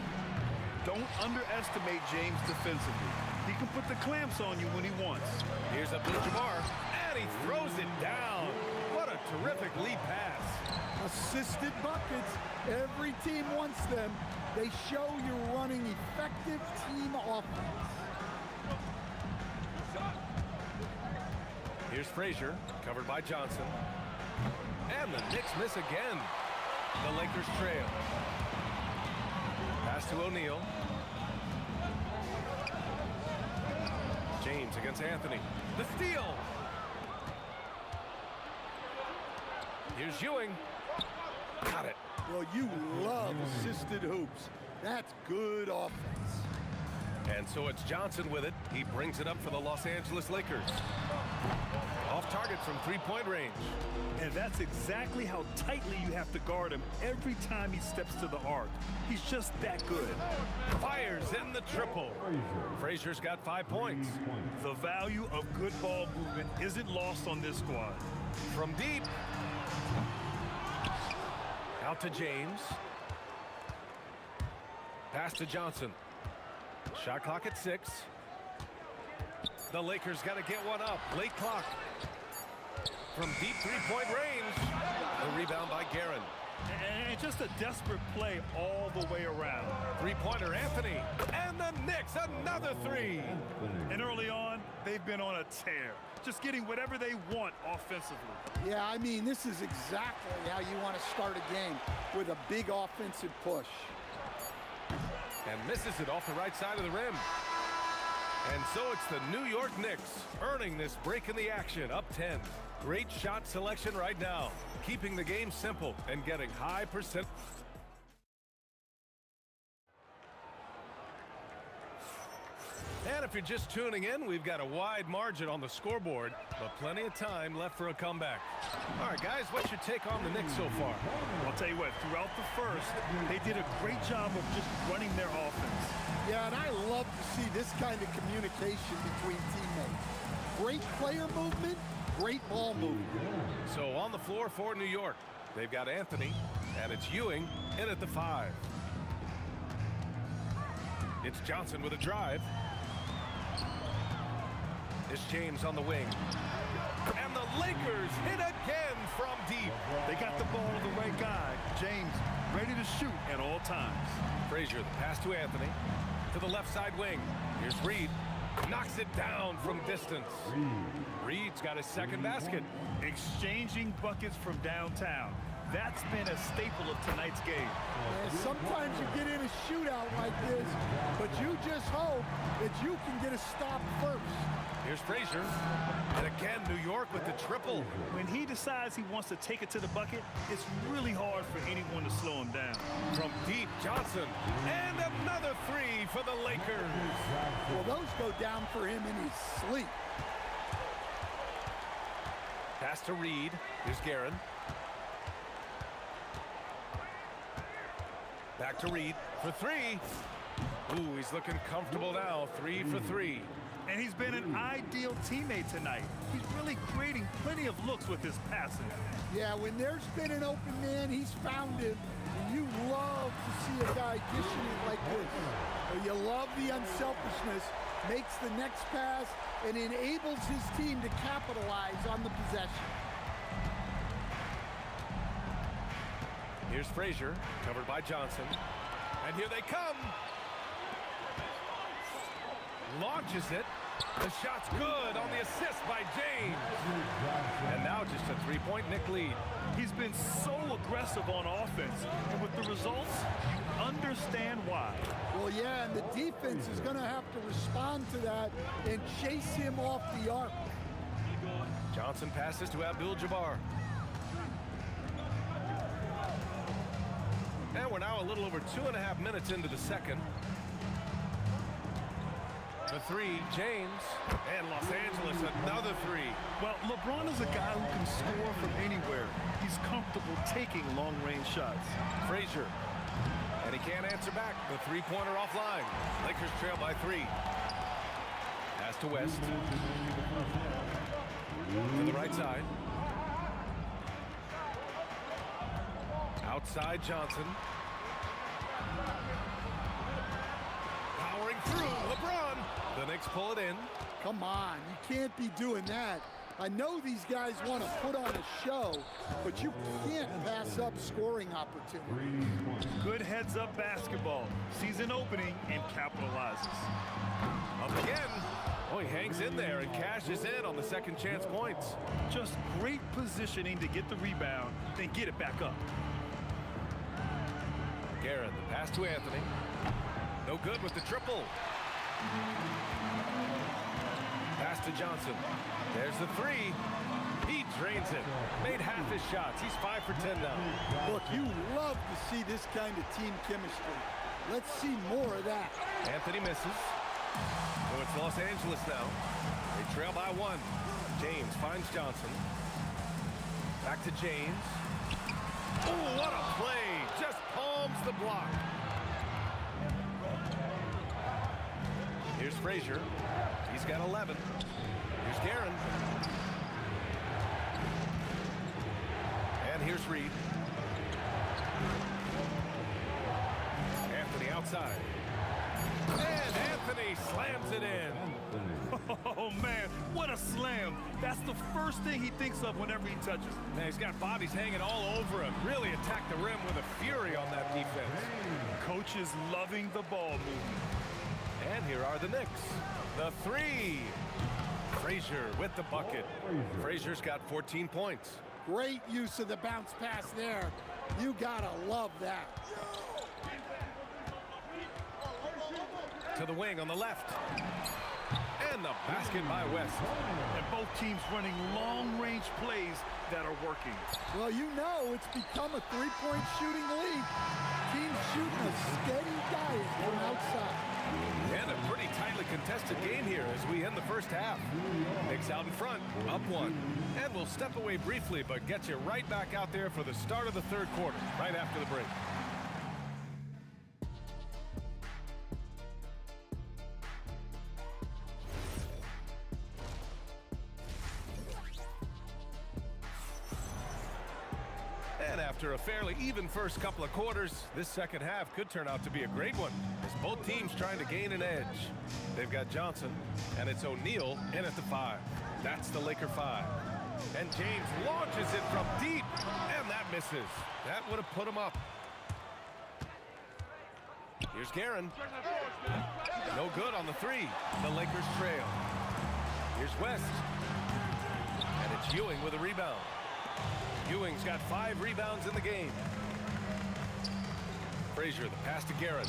Don't underestimate James defensively. He can put the clamps on you when he wants. Here's Abdul-Jabbar, and he throws it down. What a terrific lead pass. Assisted buckets. Every team wants them. They show you're running effective team offense. Here's Frazier, covered by Johnson. And the Knicks miss again. The Lakers trail. Pass to O'Neal. James against Anthony. The steal. Here's Ewing. Got it. Well, you love assisted hoops. That's good offense. And so it's Johnson with it. He brings it up for the Los Angeles Lakers. Off target from three-point range. And that's exactly how tightly you have to guard him every time he steps to the arc. He's just that good. Fires in the triple. Frazier's got 5 points. The value of good ball movement isn't lost on this squad. From deep. Out to James. Pass to Johnson. Shot clock at 6. The Lakers got to get one up. Late clock. From deep three-point range. The rebound by Guerin. And just a desperate play all the way around. Three-pointer Anthony. And the Knicks, another three. And early on, they've been on a tear. Just getting whatever they want offensively. Yeah, I mean, this is exactly how you want to start a game, with a big offensive push. And misses it off the right side of the rim. And so it's the New York Knicks earning this break in the action, up 10. Great shot selection right now. Keeping the game simple and getting high percent. And if you're just tuning in, we've got a wide margin on the scoreboard, but plenty of time left for a comeback. All right, guys, what's your take on the Knicks so far? I'll tell you what, throughout the first, they did a great job of just running their offense. Yeah, and I love to see this kind of communication between teammates. Great player movement, great ball movement. So on the floor for New York, they've got Anthony, and it's Ewing in at the 5. It's Johnson with a drive. It's James on the wing. And the Lakers hit again from deep. They got the ball to the right guy. James ready to shoot at all times. Frazier, the pass to Anthony. To the left side wing. Here's Reed. Knocks it down from distance. Reed's got his second basket. Exchanging buckets from downtown. That's been a staple of tonight's game. And sometimes you get in a shootout like this, but you just hope that you can get a stop first. Here's Frazier. And again, New York with the triple. When he decides he wants to take it to the bucket, it's really hard for anyone to slow him down. From deep, Johnson. And another 3 for the Lakers. Well, those go down for him in his sleep. Pass to Reed. Here's Guerin. Back to Reed for 3. Ooh, he's looking comfortable now. 3 for 3. And he's been an ideal teammate tonight. He's really creating plenty of looks with his passing. Yeah, when there's been an open man, he's found him. And you love to see a guy dishing it like this. You love the unselfishness, makes the next pass, and enables his team to capitalize on the possession. Here's Frazier, covered by Johnson. And here they come. Launches it. The shot's good on the assist by James. And now just a 3-point Knick lead. He's been so aggressive on offense. And with the results, you understand why. Well, yeah, and the defense is going to have to respond to that and chase him off the arc. Johnson passes to Abdul-Jabbar. And we're now a little over 2.5 minutes into the second. The 3, James, and Los Angeles, another 3. Well, LeBron is a guy who can score from anywhere. He's comfortable taking long-range shots. Frazier, and he can't answer back. The 3-pointer offline. Lakers trail by 3. Pass to West. To the right side. Outside Johnson. Powering through, LeBron. The Knicks pull it in. Come on, you can't be doing that. I know these guys want to put on a show, but you can't pass up scoring opportunities. Good heads-up basketball. Sees an opening and capitalizes. Up again. Oh, he hangs in there and cashes in on the second chance points. Just great positioning to get the rebound, then get it back up. Guerin, the pass to Anthony. No good with the triple. Pass to Johnson. There's the 3. He drains it. Made half his shots. He's 5 for 10 now. Look, you love to see this kind of team chemistry. Let's see more of that. Anthony misses. So it's Los Angeles now. They trail by 1. James finds Johnson. Back to James. Oh, what a play. Just palms the block. Here's Frazier. He's got 11. Here's Guerin. And here's Reed. Anthony outside. And Anthony slams it in. Oh, man, what a slam. That's the first thing he thinks of whenever he touches. Man, he's got bodies hanging all over him. Really attacked the rim with a fury on that defense. Coach is loving the ball movement. And here are the Knicks. The 3. Frazier with the bucket. Frazier's got 14 points. Great use of the bounce pass there. You gotta love that. To the wing on the left. And the basket by West. And both teams running long-range plays that are working. Well, you know it's become a three-point shooting league. Teams shooting a steady diet from outside. And a pretty tightly contested game here as we end the first half. Knicks out in front, up one. And we'll step away briefly, but get you right back out there for the start of the third quarter, right after the break. And after a fairly even first couple of quarters, this second half could turn out to be a great one, as both teams trying to gain an edge. They've got Johnson, and it's O'Neal in at the 5. That's the Laker 5. And James launches it from deep, and that misses. That would have put him up. Here's Guerin. No good on the 3. The Lakers trail. Here's West. And it's Ewing with a rebound. Ewing's got 5 rebounds in the game. Frazier, the pass to Guerin.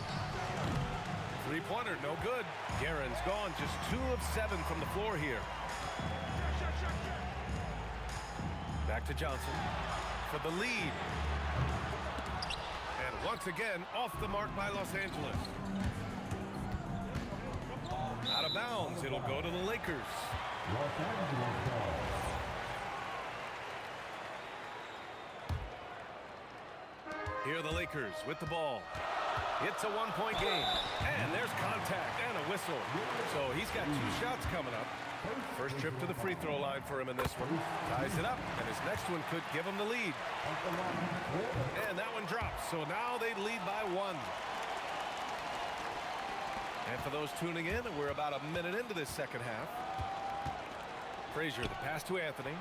Three-pointer, no good. Guerin's gone, just 2 of 7 from the floor here. Back to Johnson for the lead. And once again, off the mark by Los Angeles. Out of bounds, it'll go to the Lakers. Here are the Lakers with the ball. It's a 1-point game. And there's contact and a whistle. So he's got 2 shots coming up. First trip to the free throw line for him in this one. Ties it up, and his next one could give him the lead. And that one drops. So now they lead by 1. And for those tuning in, we're about a minute into this second half. Frazier, the pass to Anthony.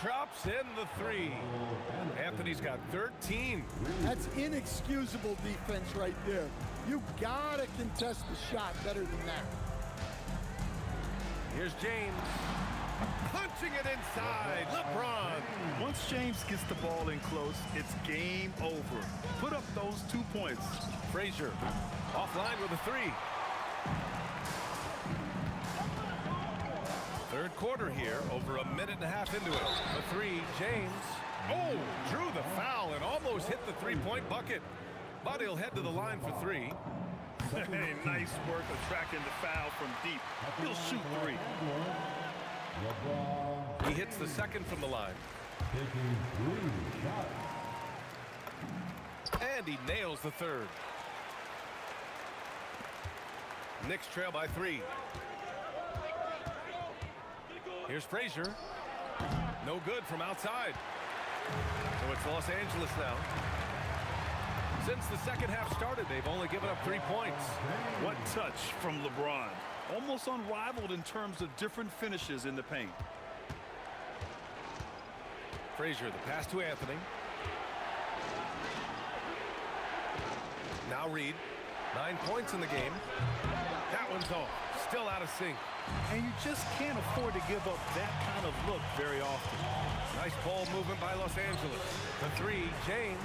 Drops in the 3. Anthony's got 13. That's inexcusable defense right there. You gotta contest the shot better than that. Here's James. Punching it inside. LeBron. Once James gets the ball in close, it's game over. Put up those 2 points. Frazier offline with a 3. Third quarter here, over a minute and a half into it. The 3, James. Oh, drew the foul and almost hit the three-point bucket. But he'll head to the line for 3. Hey, nice work attracting the foul from deep. He'll shoot 3. He hits the second from the line. And he nails the third. Knicks trail by 3. Here's Frazier. No good from outside. So it's Los Angeles now. Since the second half started, they've only given up 3 points. What touch from LeBron. Almost unrivaled in terms of different finishes in the paint. Frazier, the pass to Anthony. Now Reed. 9 points in the game. That one's off. Still out of sync. And you just can't afford to give up that kind of look very often. Nice ball movement by Los Angeles. The 3, James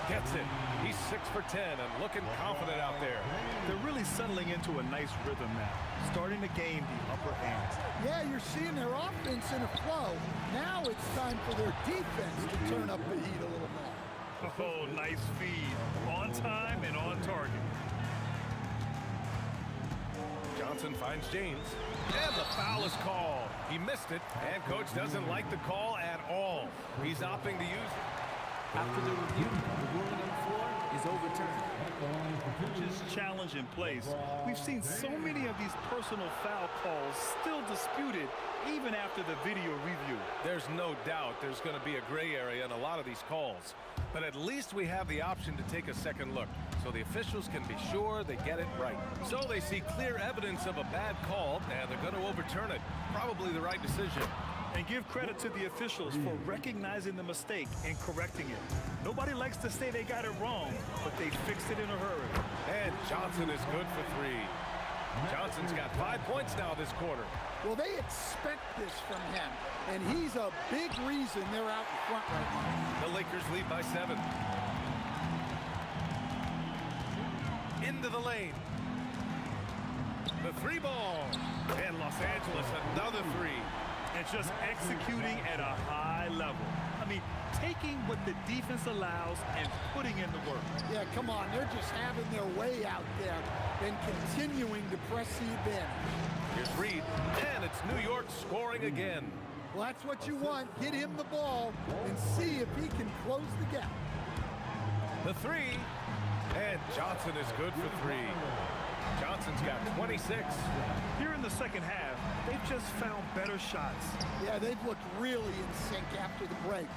gets it. He's 6 for 10 and looking confident out there. They're really settling into a nice rhythm now, starting to gain the upper hand. Yeah, you're seeing their offense in a flow. Now it's time for their defense to turn up the heat a little more. Oh, nice feed. On time and on target. Johnson finds James. And the foul is called. He missed it, and coach doesn't like the call at all. He's opting to use it. After the review, the ruling on the floor is overturned. Just challenge in place. We've seen so many of these personal foul calls still disputed even after the video review. There's no doubt there's going to be a gray area in a lot of these calls. But at least we have the option to take a second look, so the officials can be sure they get it right. So they see clear evidence of a bad call, and they're going to overturn it. Probably the right decision. And give credit to the officials for recognizing the mistake and correcting it. Nobody likes to say they got it wrong, but they fixed it in a hurry. And Johnson is good for 3. Johnson's got 5 points now this quarter. Well, they expect this from him, and he's a big reason they're out in front right now. The Lakers lead by 7. Into the lane. The three ball. And Los Angeles, another three. And just executing at a high level. I mean, taking what the defense allows and putting in the work. Yeah, come on. They're just having their way out there and continuing to press the advantage. Here's Reed, and it's New York scoring again. Well, that's what you want. Get him the ball and see if he can close the gap. The three, and Johnson is good for three. Johnson's got 26. Here in the second half, they've just found better shots. Yeah, they've looked really in sync after the break.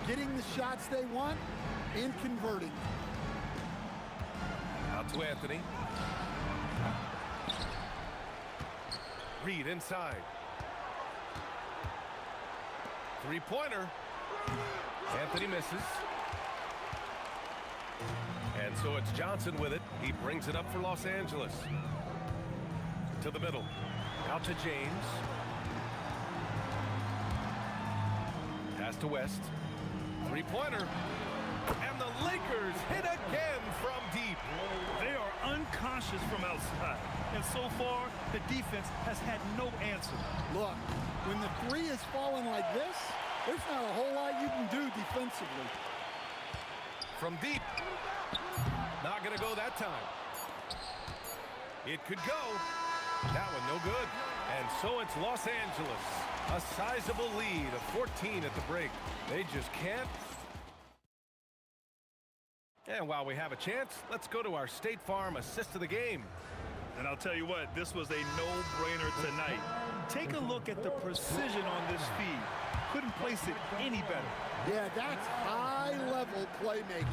Getting the shots they want and converting. Out to Anthony. Reed inside. Three-pointer. Anthony misses. And so it's Johnson with it. He brings it up for Los Angeles. To the middle. Out to James. Pass to West. Three-pointer. And the Lakers hit again from deep. They are unconscious from outside. And so far, the defense has had no answer. Look, when the three is falling like this, there's not a whole lot you can do defensively. From deep. Not going to go that time. It could go. That one no good. And so it's Los Angeles. A sizable lead of 14 at the break. They just can't. And while we have a chance, let's go to our State Farm assist of the game. And I'll tell you what, this was a no-brainer tonight. Take a look at the precision on this feed. Couldn't place it any better. Yeah, that's high-level playmaking.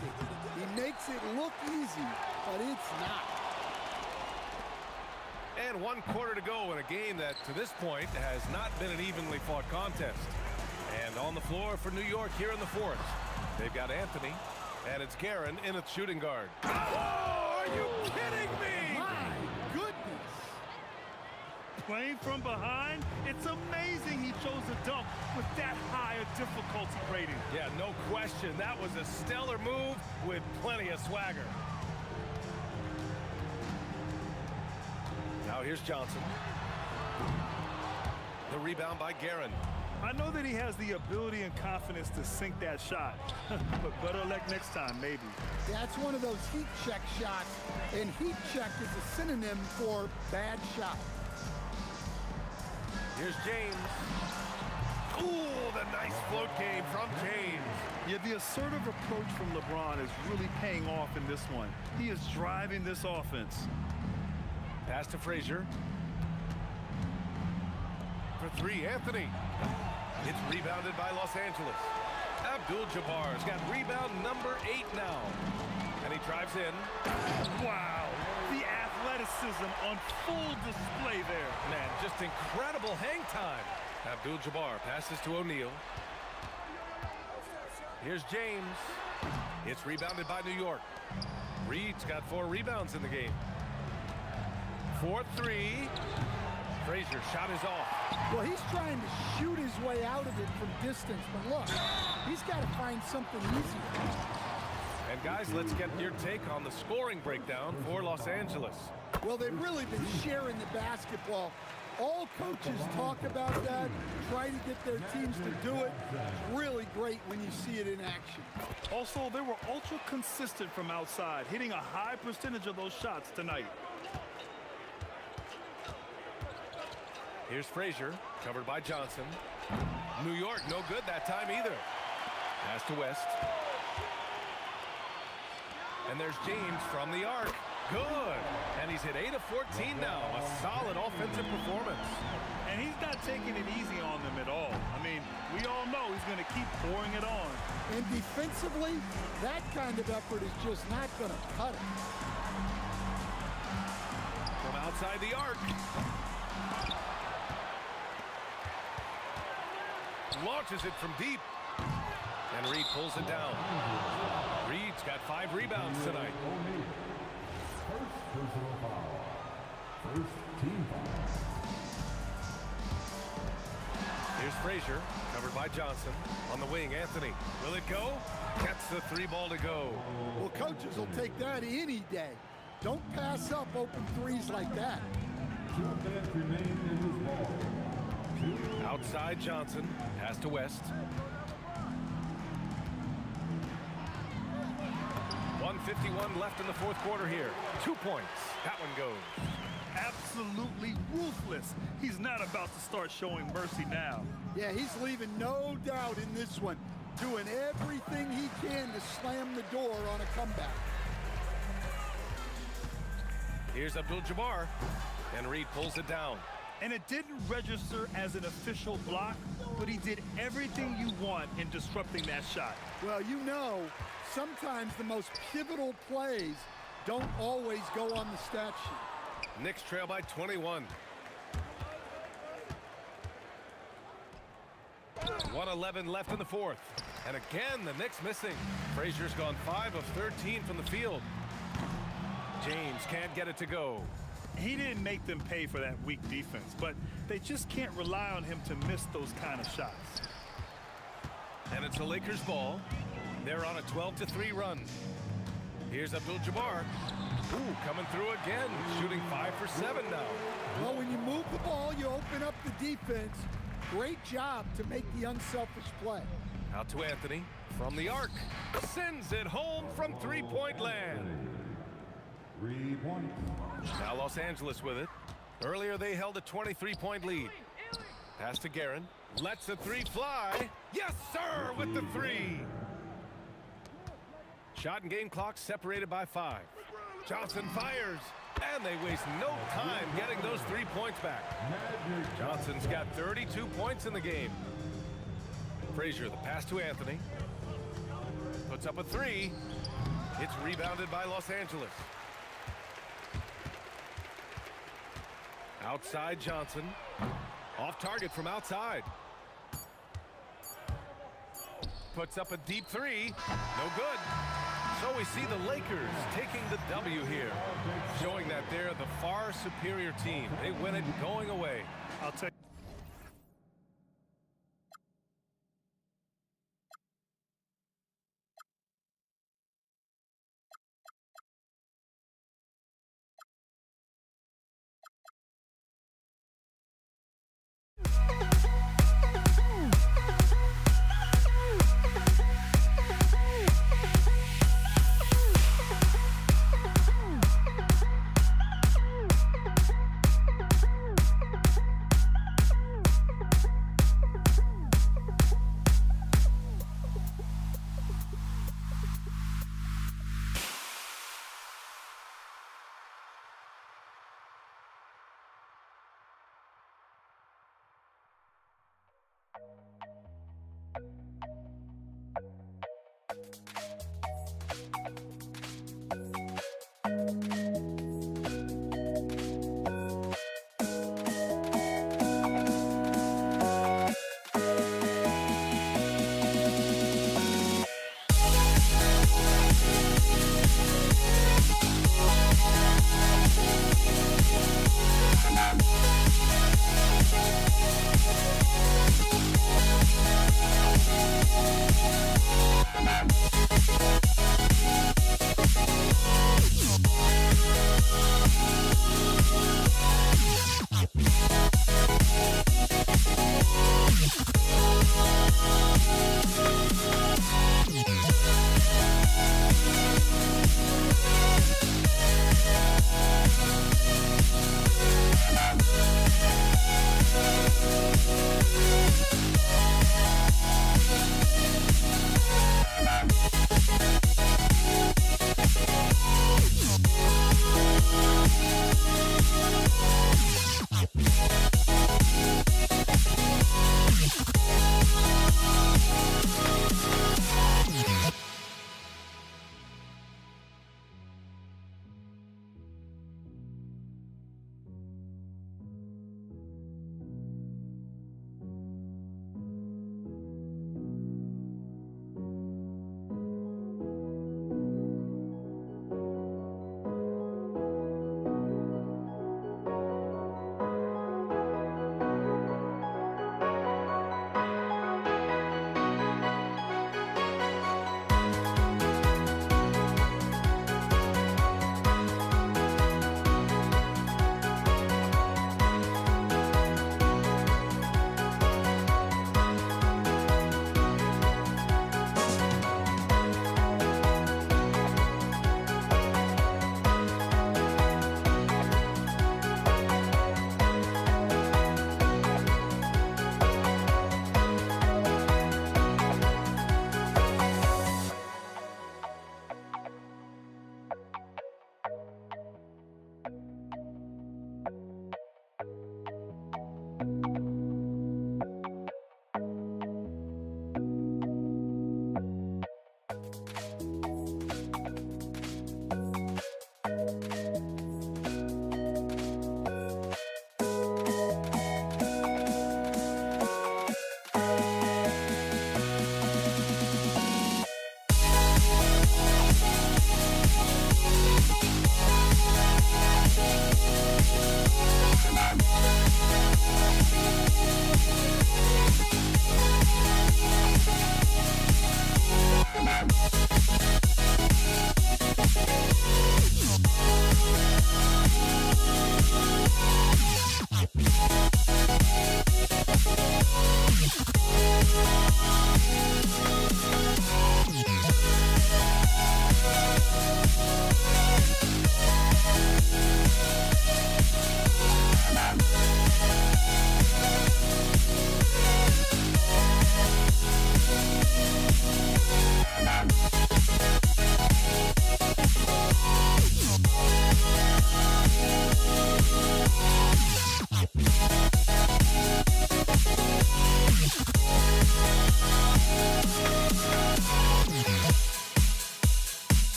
He makes it look easy, but it's not. And 1 quarter to go in a game that, to this point, has not been an evenly fought contest. And on the floor for New York here in the fourth. They've got Anthony, and it's Guerin in at shooting guard. Oh, are you kidding me? My goodness. Playing from behind, it's amazing he chose a dunk with that high a difficulty rating. Yeah, no question. That was a stellar move with plenty of swagger. Now here's Johnson. The rebound by Guerin. I know that he has the ability and confidence to sink that shot, but better luck next time, maybe. That's one of those heat check shots, and heat check is a synonym for bad shot. Here's James. Ooh, the nice float game from James. Yeah, the assertive approach from LeBron is really paying off in this one. He is driving this offense. Pass to Frazier. For three, Anthony. It's rebounded by Los Angeles. Abdul-Jabbar's got rebound number 8 now. And he drives in. Wow, the athleticism on full display there. Man, just incredible hang time. Abdul-Jabbar passes to O'Neal. Here's James. It's rebounded by New York. Reed's got 4 rebounds in the game. 4-3. Frazier shot is off. Well, he's trying to shoot his way out of it from distance, but look, he's got to find something easier. And guys, let's get your take on the scoring breakdown for Los Angeles. Well, they've really been sharing the basketball. All coaches talk about that, try to get their teams to do it. It's really great when you see it in action. Also, they were ultra consistent from outside, hitting a high percentage of those shots tonight. Here's Frazier, covered by Johnson. New York, no good that time either. Pass to West. And there's James from the arc. Good. And he's hit 8 of 14 now. A solid offensive performance. And he's not taking it easy on them at all. I mean, we all know he's going to keep pouring it on. And defensively, that kind of effort is just not going to cut it. From outside the arc. Launches it from deep. And Reed pulls it down. Reed's got 5 rebounds tonight. First personal foul. First team foul. Here's Frazier, covered by Johnson. On the wing, Anthony. Will it go? Gets the 3 ball to go. Well, coaches will take that any day. Don't pass up open threes like that. 2 minutes remain in this ball. Outside Johnson. Pass to West. 1:51 left in the fourth quarter here. 2 points. That one goes. Absolutely ruthless. He's not about to start showing mercy now. Yeah, he's leaving no doubt in this one. Doing everything he can to slam the door on a comeback. Here's Abdul-Jabbar. And Reed pulls it down. And it didn't register as an official block, but he did everything you want in disrupting that shot. Well, you know, sometimes the most pivotal plays don't always go on the stat sheet. Knicks trail by 21. 1:11 left in the fourth. And again, the Knicks missing. Frazier's gone 5 of 13 from the field. James can't get it to go. He didn't make them pay for that weak defense, but they just can't rely on him to miss those kind of shots. And it's the Lakers' ball. They're on a 12-3 run. Here's Abdul-Jabbar. Ooh, coming through again, shooting 5 for 7 now. Well, when you move the ball, you open up the defense. Great job to make the unselfish play. Out to Anthony from the arc. Sends it home from three-point land. 3 points. Now Los Angeles with it. Earlier they held a 23-point lead. Pass to Guerin. Lets the three fly. Yes, sir, with the three. Shot and game clock separated by 5. Johnson fires. And they waste no time getting those 3 points back. Johnson's got 32 points in the game. Frazier, the pass to Anthony. Puts up a 3. It's rebounded by Los Angeles. Outside Johnson. Off target from outside. Puts up a deep 3. No good. So we see the Lakers taking the W here, showing that they're the far superior team. They win it going away. I'll take.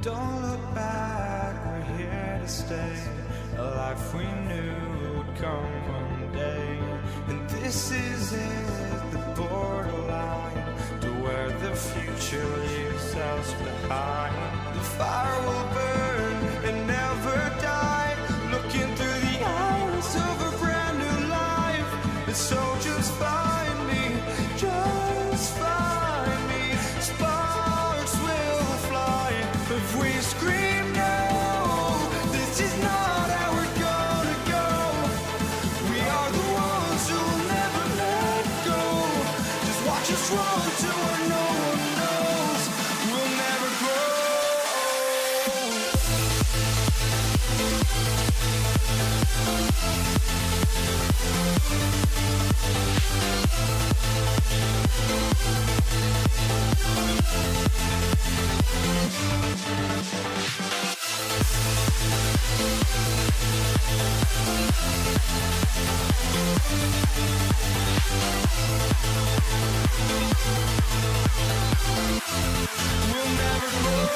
Don't look back, we're here to stay. A life we knew would come one day. And this is it, the borderline to where the future leaves us behind. The fire will burn and never die, looking through the eyes of a brand new life. And so just find me, just find me. Sparks will fly if we scream no. This is not how we're gonna go. We are the ones who will never let go. Just watch us run to where no one knows. We'll never grow. We'll never grow.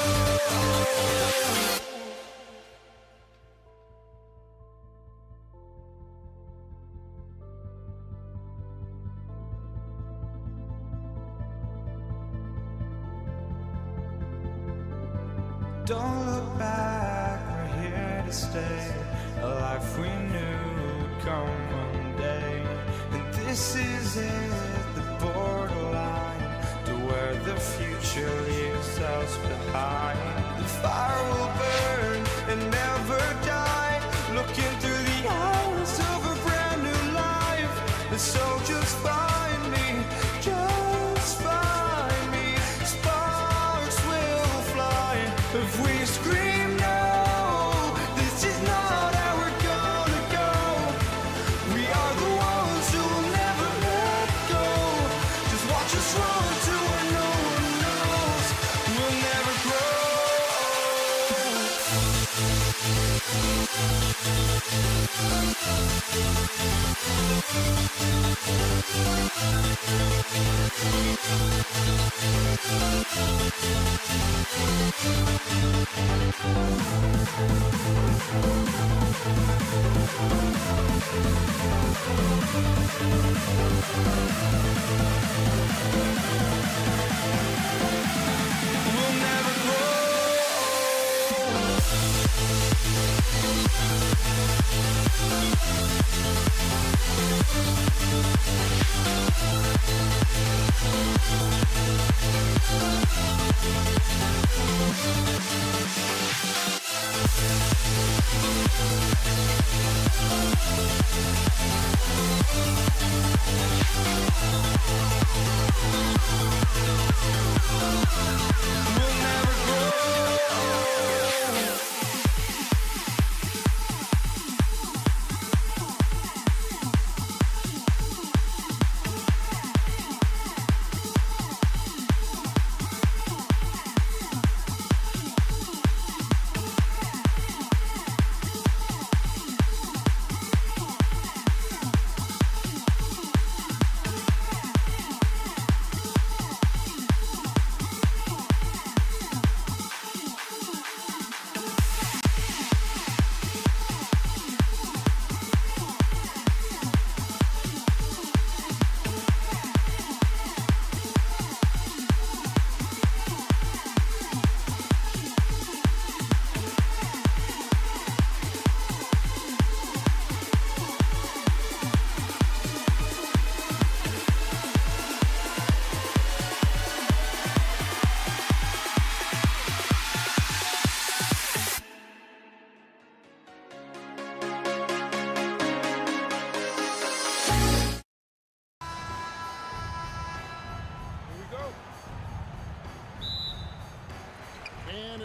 Don't look back, we're here to stay. A life we knew would come one day. And this is it, the borderline to where the future leaves us behind. The fire will burn and never die, looking through the eyes of a brand new life. And so just find me, just find me. Sparks will fly if we scream no. This is not how we're gonna go. We are the ones who will never let go. Just watch us run to where no one knows. We'll never grow. We'll never grow. We'll never grow.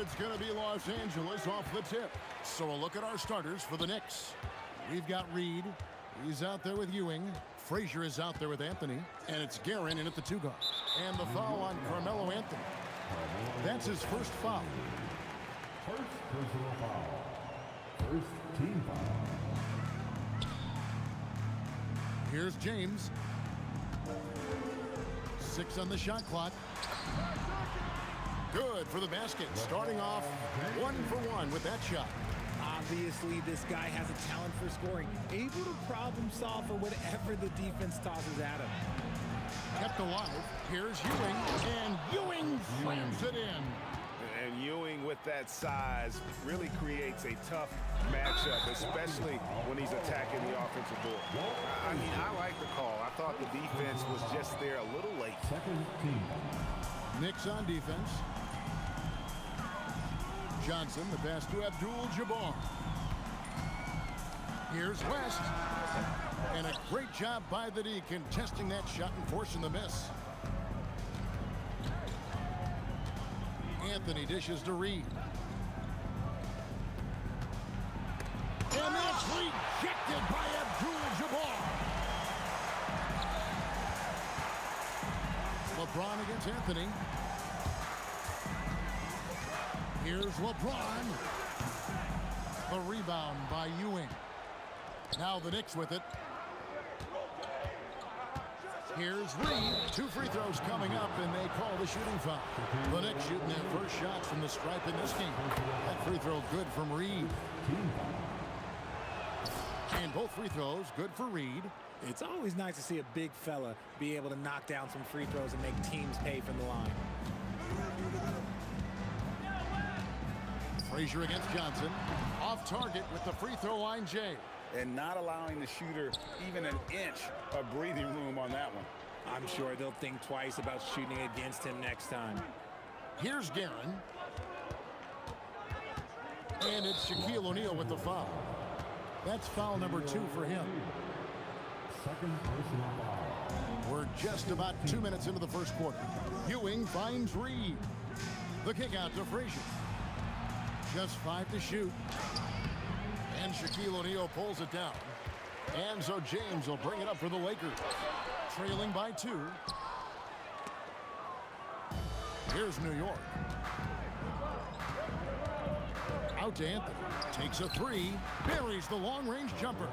It's going to be Los Angeles off the tip. So a look at our starters for the Knicks. We've got Reed. He's out there with Ewing. Frazier is out there with Anthony. And it's Guerin in at the 2 guard. And the foul on Carmelo Anthony. That's his first foul. First personal foul. First team foul. Here's James. 6 on the shot clock. Good for the basket. Starting off 1 for 1 with that shot. Obviously, this guy has a talent for scoring. Able to problem solve for whatever the defense tosses at him. Kept alive. Here's Ewing, and Ewing slams it in. And Ewing with that size really creates a tough matchup, especially when he's attacking the offensive board. I mean, I like the call. I thought the defense was just there a little late. Knicks on defense. Johnson, the pass to Abdul-Jabbar. Here's West. And a great job by the D contesting that shot and forcing the miss. Anthony dishes to Reed. And that's rejected by Abdul-Jabbar. LeBron against Anthony. Here's LeBron. The rebound by Ewing. Now the Knicks with it. Here's Reed. 2 free throws coming up, and they call the shooting foul. The Knicks shooting their first shots from the stripe in this game. That free throw good from Reed. And both free throws good for Reed. It's always nice to see a big fella be able to knock down some free throws and make teams pay from the line. Frazier against Johnson. Off target with the free throw line, Jay. And not allowing the shooter even an inch of breathing room on that one. I'm sure they'll think twice about shooting against him next time. Here's Guerin. And it's Shaquille O'Neal with the foul. That's foul number 2 for him. We're just about 2 minutes into the first quarter. Ewing finds Reed. The kick out to Frazier. Just 5 to shoot. And Shaquille O'Neal pulls it down. And so James will bring it up for the Lakers. Trailing by 2. Here's New York. Out to Anthony. Takes a 3. Buries the long-range jumper.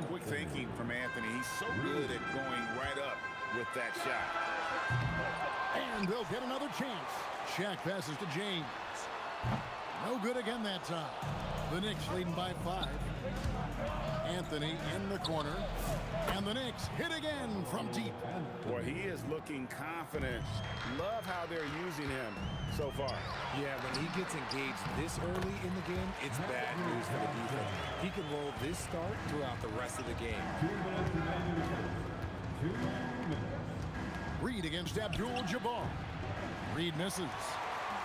Quick thinking from Anthony. He's so good at going right up with that shot. And they'll get another chance. Shaq passes to James. No good again that time. The Knicks leading by 5. Anthony in the corner. And the Knicks hit again from deep. Boy, he is looking confident. Love how they're using him so far. Yeah, when he gets engaged this early in the game, it's bad news for the defense. He can roll this start throughout the rest of the game. Reed against Abdul-Jabbar. Reed misses.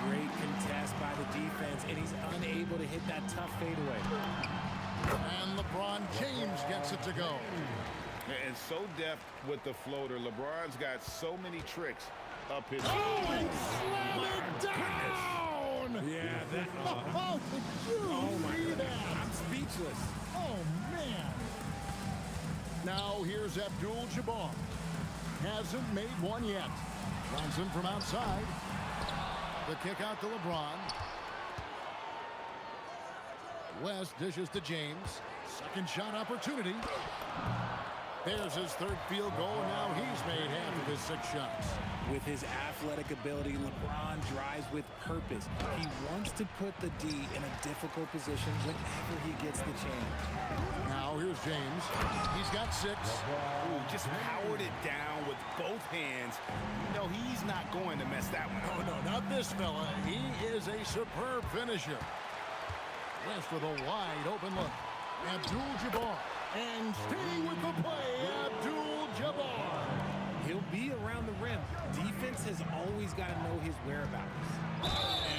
Great contest by the defense, and he's unable to hit that tough fadeaway. And LeBron James gets it to go. And so deft with the floater. LeBron's got so many tricks up his... Oh, and slam it down! Yeah, that... Oh, did you see that? I'm speechless. Oh, man. Now here's Abdul-Jabbar. Hasn't made one yet. Johnson from outside. The kick out to LeBron. West dishes to James. Second shot opportunity. There's his 3rd field goal, and now he's made half of his 6 shots. With his athletic ability, LeBron drives with purpose. He wants to put the D in a difficult position whenever he gets the chance. Now here's James. He's got 6. Ooh, just powered it down with both hands. No, he's not going to mess that one up. Oh, no, not this fella. He is a superb finisher. West with a wide open look. Abdul-Jabbar. And staying with the play, Abdul-Jabbar. He'll be around the rim. Defense has always got to know his whereabouts.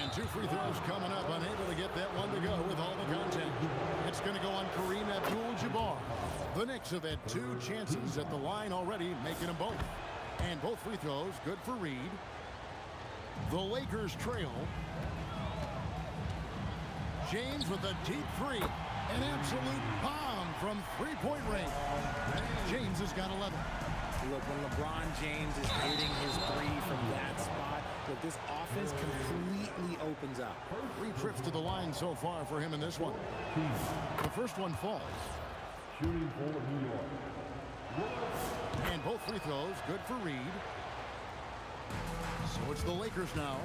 And 2 free throws coming up. Unable to get that one to go with all the contact. It's going to go on Kareem Abdul-Jabbar. The Knicks have had 2 chances at the line already, making them both. And both free throws good for Reed. The Lakers trail. James with a deep 3. An absolute bomb from 3-point range. James has got 11. Look, when LeBron James is hitting his 3 from that spot, look, this offense completely opens up. 3 trips to the line so far for him in this one. The first one falls. Shooting for New York. And both free throws good for Reed. So it's the Lakers now.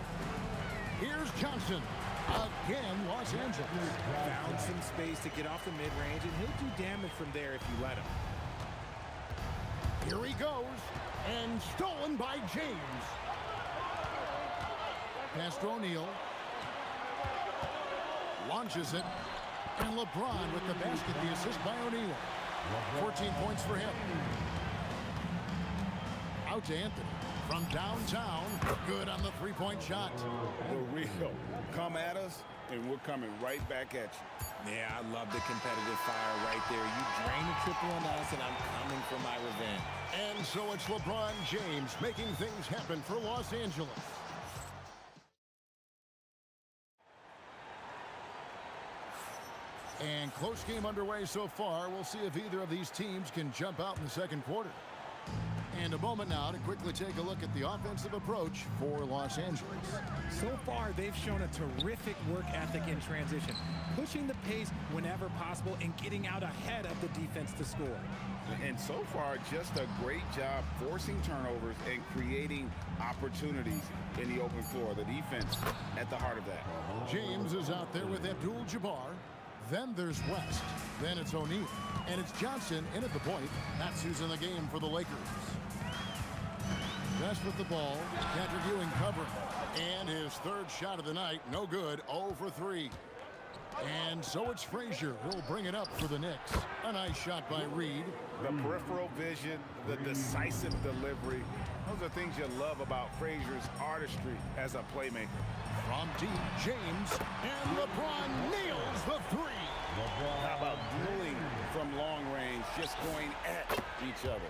Here's Johnson. Again, Los Angeles. Found some space to get off the mid-range, and he'll do damage from there if you let him. Here he goes, and stolen by James. Pass to O'Neal. Launches it, and LeBron with the basket, the assist by O'Neal. 14 points for him. Out to Anthony. From downtown, good on the three-point shot. The real. Come at us, and we're coming right back at you. Yeah, I love the competitive fire right there. You drain a triple on us, and I'm coming for my revenge. And so it's LeBron James making things happen for Los Angeles. And close game underway so far. We'll see if either of these teams can jump out in the second quarter. And a moment now to quickly take a look at the offensive approach for Los Angeles. So far, they've shown a terrific work ethic in transition, pushing the pace whenever possible and getting out ahead of the defense to score. And so far, just a great job forcing turnovers and creating opportunities in the open floor. The defense at the heart of that. James is out there with Abdul-Jabbar. Then there's West. Then it's O'Neal. And it's Johnson in at the point. That's who's in the game for the Lakers. West with the ball. Patrick Ewing covering. And his third shot of the night. No good. 0 for 3. And so it's Frazier. He'll bring it up for the Knicks. A nice shot by Reed. The peripheral vision, the decisive delivery. Those are things you love about Frazier's artistry as a playmaker. From deep, James. And LeBron nails the three. How about dueling from long range, just going at each other?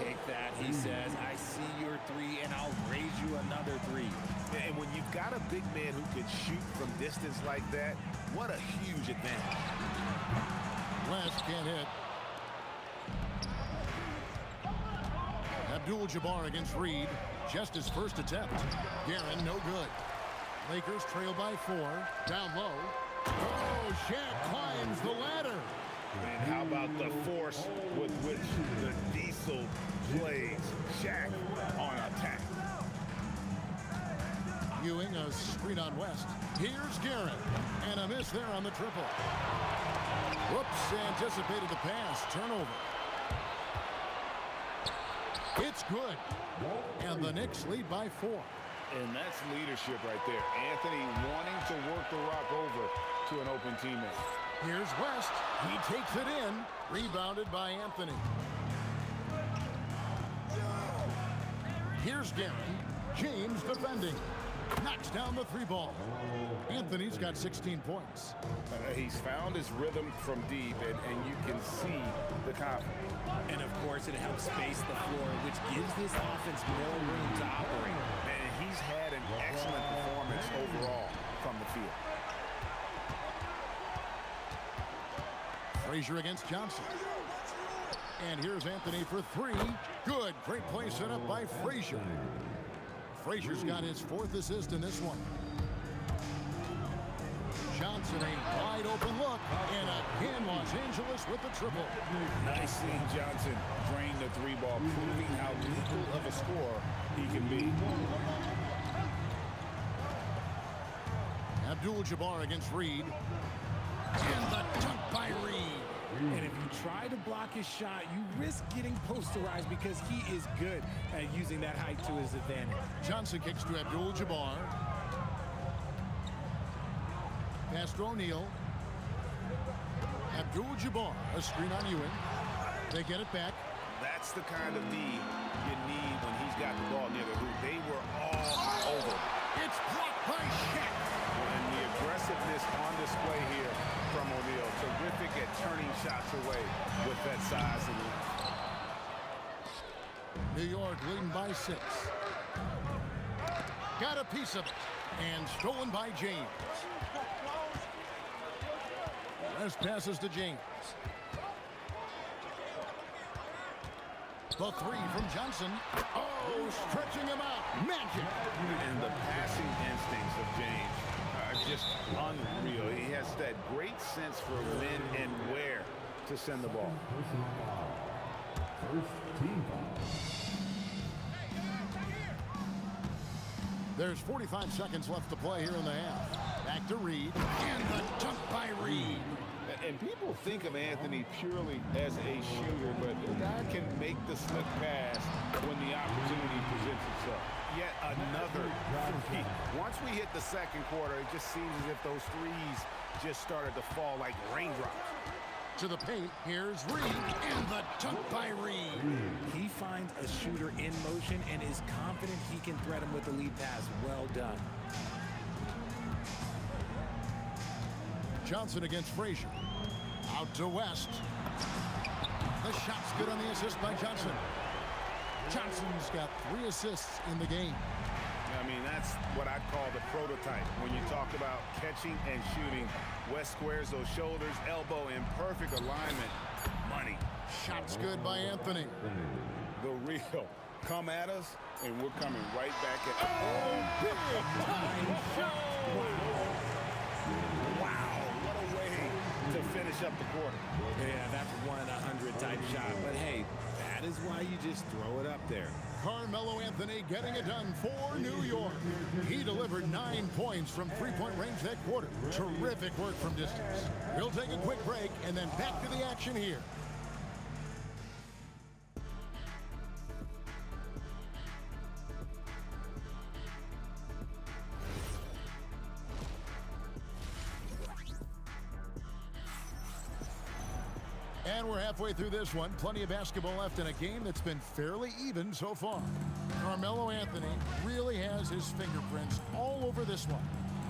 Take that, he says. I see your three, and I'll raise you another three. And when you've got a big man who can shoot from distance like that, what a huge advantage. West can't hit. Abdul-Jabbar against Reed. Just his first attempt. Guerin, no good. Lakers trail by 4. Down low. Oh, Shaq climbs the ladder. And how about the force with which the Diesel plays Shaq on attack? Ewing, a screen on West. Here's Guerin. And a miss there on the triple. Whoops, anticipated the pass. Turnover. It's good. And the Knicks lead by 4. And that's leadership right there. Anthony wanting to work the rock over to an open teammate. Here's West. He takes it in. Rebounded by Anthony. Here's Guerin. James defending. Knocks down the three ball. Anthony's got 16 points. He's found his rhythm from deep, and you can see the confidence. And, of course, it helps space the floor, which gives this offense more room to operate. And he's had an excellent performance overall from the field. Frazier against Johnson. And here's Anthony for 3. Good. Great play set up by Frazier. Frazier's got his 4th assist in this one. Johnson, a wide open look. And again, Los Angeles with the triple. Nice seeing Johnson drain the three ball, proving how lethal of a scorer he can be. Abdul-Jabbar against Reed. And the dunk by Reed. And if you try to block his shot, you risk getting posterized because he is good at using that height to his advantage. Johnson kicks to Abdul-Jabbar. Pass to O'Neal. Abdul-Jabbar, a screen on Ewing. They get it back. That's the kind of D you need when he's got the ball near the hoop. They were all over. It's blocked by Shaq. And the aggressiveness on display here from O'Neal. Terrific at turning shots away with that size and length. New York leading by 6. Got a piece of it. And stolen by James. West passes to James. The 3 from Johnson. Oh, stretching him out. Magic. And the passing instincts of James are just unreal. He has that great sense for when and where to send the ball. First team foul. There's 45 seconds left to play here in the half. Back to Reed, and the dunk by Reed. And people think of Anthony purely as a shooter, but the guy can make the slick pass when the opportunity presents itself. Yet another three. Once we hit the second quarter, it just seems as if those threes just started to fall like raindrops. To the paint, here's Reed, and the dunk by Reed. He finds a shooter in motion and is confident he can thread him with the lead pass. Well done. Johnson against Frazier. Out to West. The shot's good on the assist by Johnson. Johnson's got 3 assists in the game. I mean, that's what I'd call the prototype. When you talk about catching and shooting, West squares those shoulders, elbow in perfect alignment. Money. Shot's good by Anthony. The real. Come at us, and we're coming right back at you. Oh, big time shot. Wow, what a way to finish up the quarter. Yeah, that's 1 in 100 type shot. But hey, that is why you just throw it up there. Carmelo Anthony getting it done for New York. He delivered 9 points from three-point range that quarter. Terrific work from distance. We'll take a quick break and then back to the action here. And we're halfway through this one. Plenty of basketball left in a game that's been fairly even so far. Carmelo Anthony really has his fingerprints all over this one.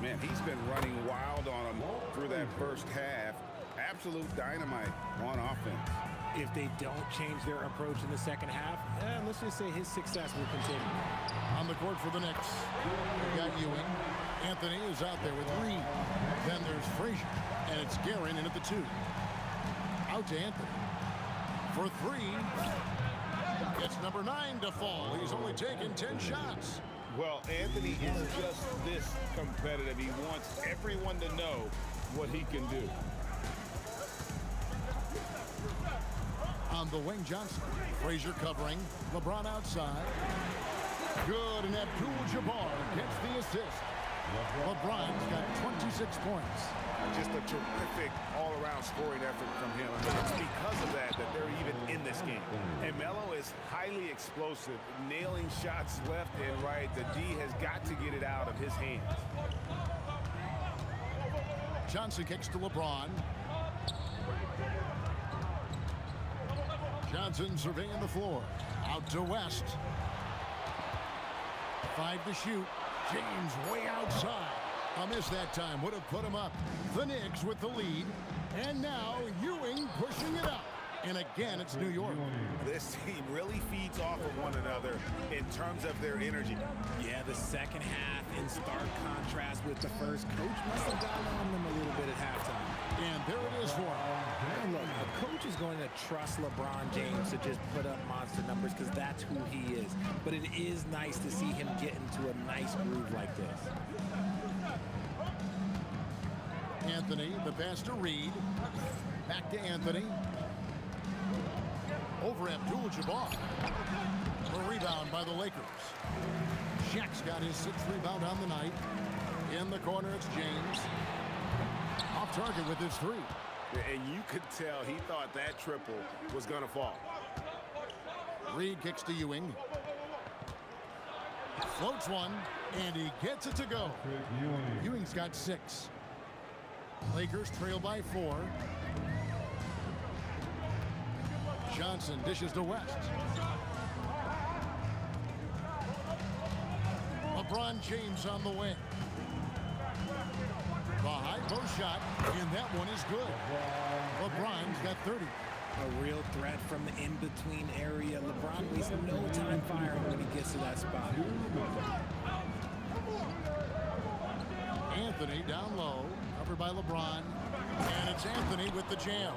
Man, he's been running wild on him through that first half. Absolute dynamite on offense. If they don't change their approach in the second half, let's just say his success will continue. On the court for the Knicks, we got Ewing. Anthony is out there with Reed. Then there's Frazier, and it's Guerin in at the 2. Out to Anthony. For 3. It's number 9 to fall. He's only taken 10 shots. Well, Anthony is just this competitive. He wants everyone to know what he can do. On the wing, Johnson. Frazier covering. LeBron outside. Good, and Abdul-Jabbar gets the assist. LeBron's got 26 points. Just a terrific all-around scoring effort from him. I mean, it's because of that they're even in this game. And Melo is highly explosive, nailing shots left and right. The D has got to get it out of his hands. Johnson kicks to LeBron. Johnson surveying the floor. Out to West. 5 to shoot. James way outside. A miss that time would have put him up. The Knicks with the lead. And now Ewing pushing it up. And again, it's New York. This team really feeds off of one another in terms of their energy. Yeah, the second half in stark contrast with the first. Coach must have gotten on them a little bit at halftime. And there it is for him. And look, a coach is going to trust LeBron James to just put up monster numbers because that's who he is. But it is nice to see him get into a nice groove like this. Anthony, the pass to Reed. Back to Anthony. Over Abdul-Jabbar. A rebound by the Lakers. Shaq's got his 6th rebound on the night. In the corner, it's James. Off target with his 3. And you could tell he thought that triple was going to fall. Reed kicks to Ewing. Floats one, and he gets it to go. Ewing's got 6. Lakers trail by 4. Johnson dishes to West. LeBron James on the wing. The high post shot, and that one is good. LeBron's got 30. A real threat from the in-between area. LeBron wastes no time firing when he gets to that spot. Anthony down low, covered by LeBron. And it's Anthony with the jam.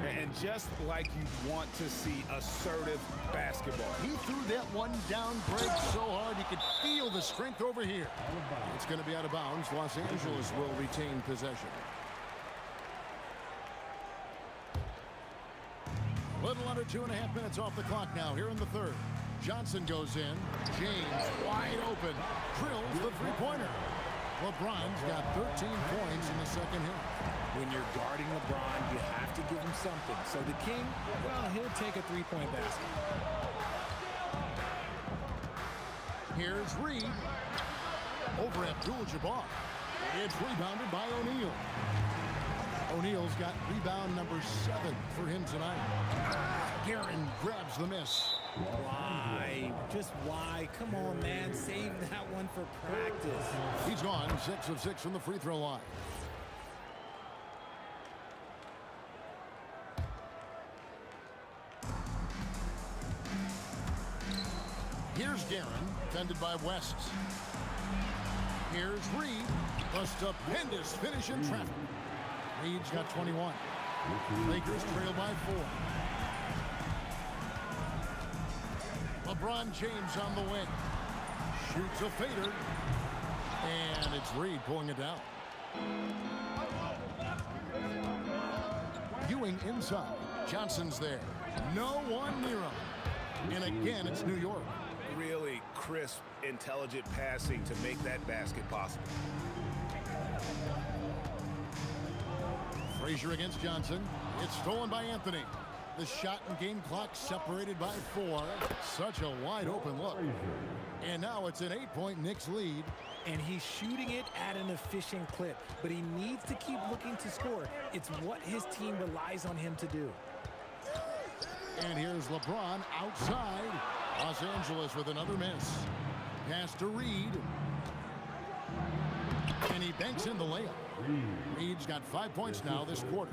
And just like you want to see assertive basketball. He threw that one down break so hard he could feel the strength over here. It's going to be out of bounds. Los Angeles will retain possession. Little under 2.5 minutes off the clock now here in the third. Johnson goes in. James wide open. Drills the three-pointer. LeBron's got 13 points in the second half. When you're guarding LeBron, you have to give him something. So the King, well, he'll take a three-point basket. Here's Reed. Over Abdul-Jabbar. It's rebounded by O'Neal. O'Neal's got rebound number 7 for him tonight. Guerin grabs the miss. Why? Just why? Come on, man. Save that one for practice. He's gone 6 of 6 from the free throw line. Here's Guerin, defended by West. Here's Reed. A stupendous finish in traffic. Reed's got 21. Lakers trail by 4. LeBron James on the wing. Shoots a fader. And it's Reed pulling it down. Ewing inside. Johnson's there. No one near him. And again, it's New York. Really crisp, intelligent passing to make that basket possible. Frazier against Johnson. It's stolen by Anthony. The shot and game clock separated by 4. Such a wide open look. And now it's an 8-point Knicks lead. And he's shooting it at an efficient clip. But he needs to keep looking to score. It's what his team relies on him to do. And here's LeBron outside. Los Angeles with another miss. Pass to Reed. And he banks in the layup. Reed's got 5 points now this quarter.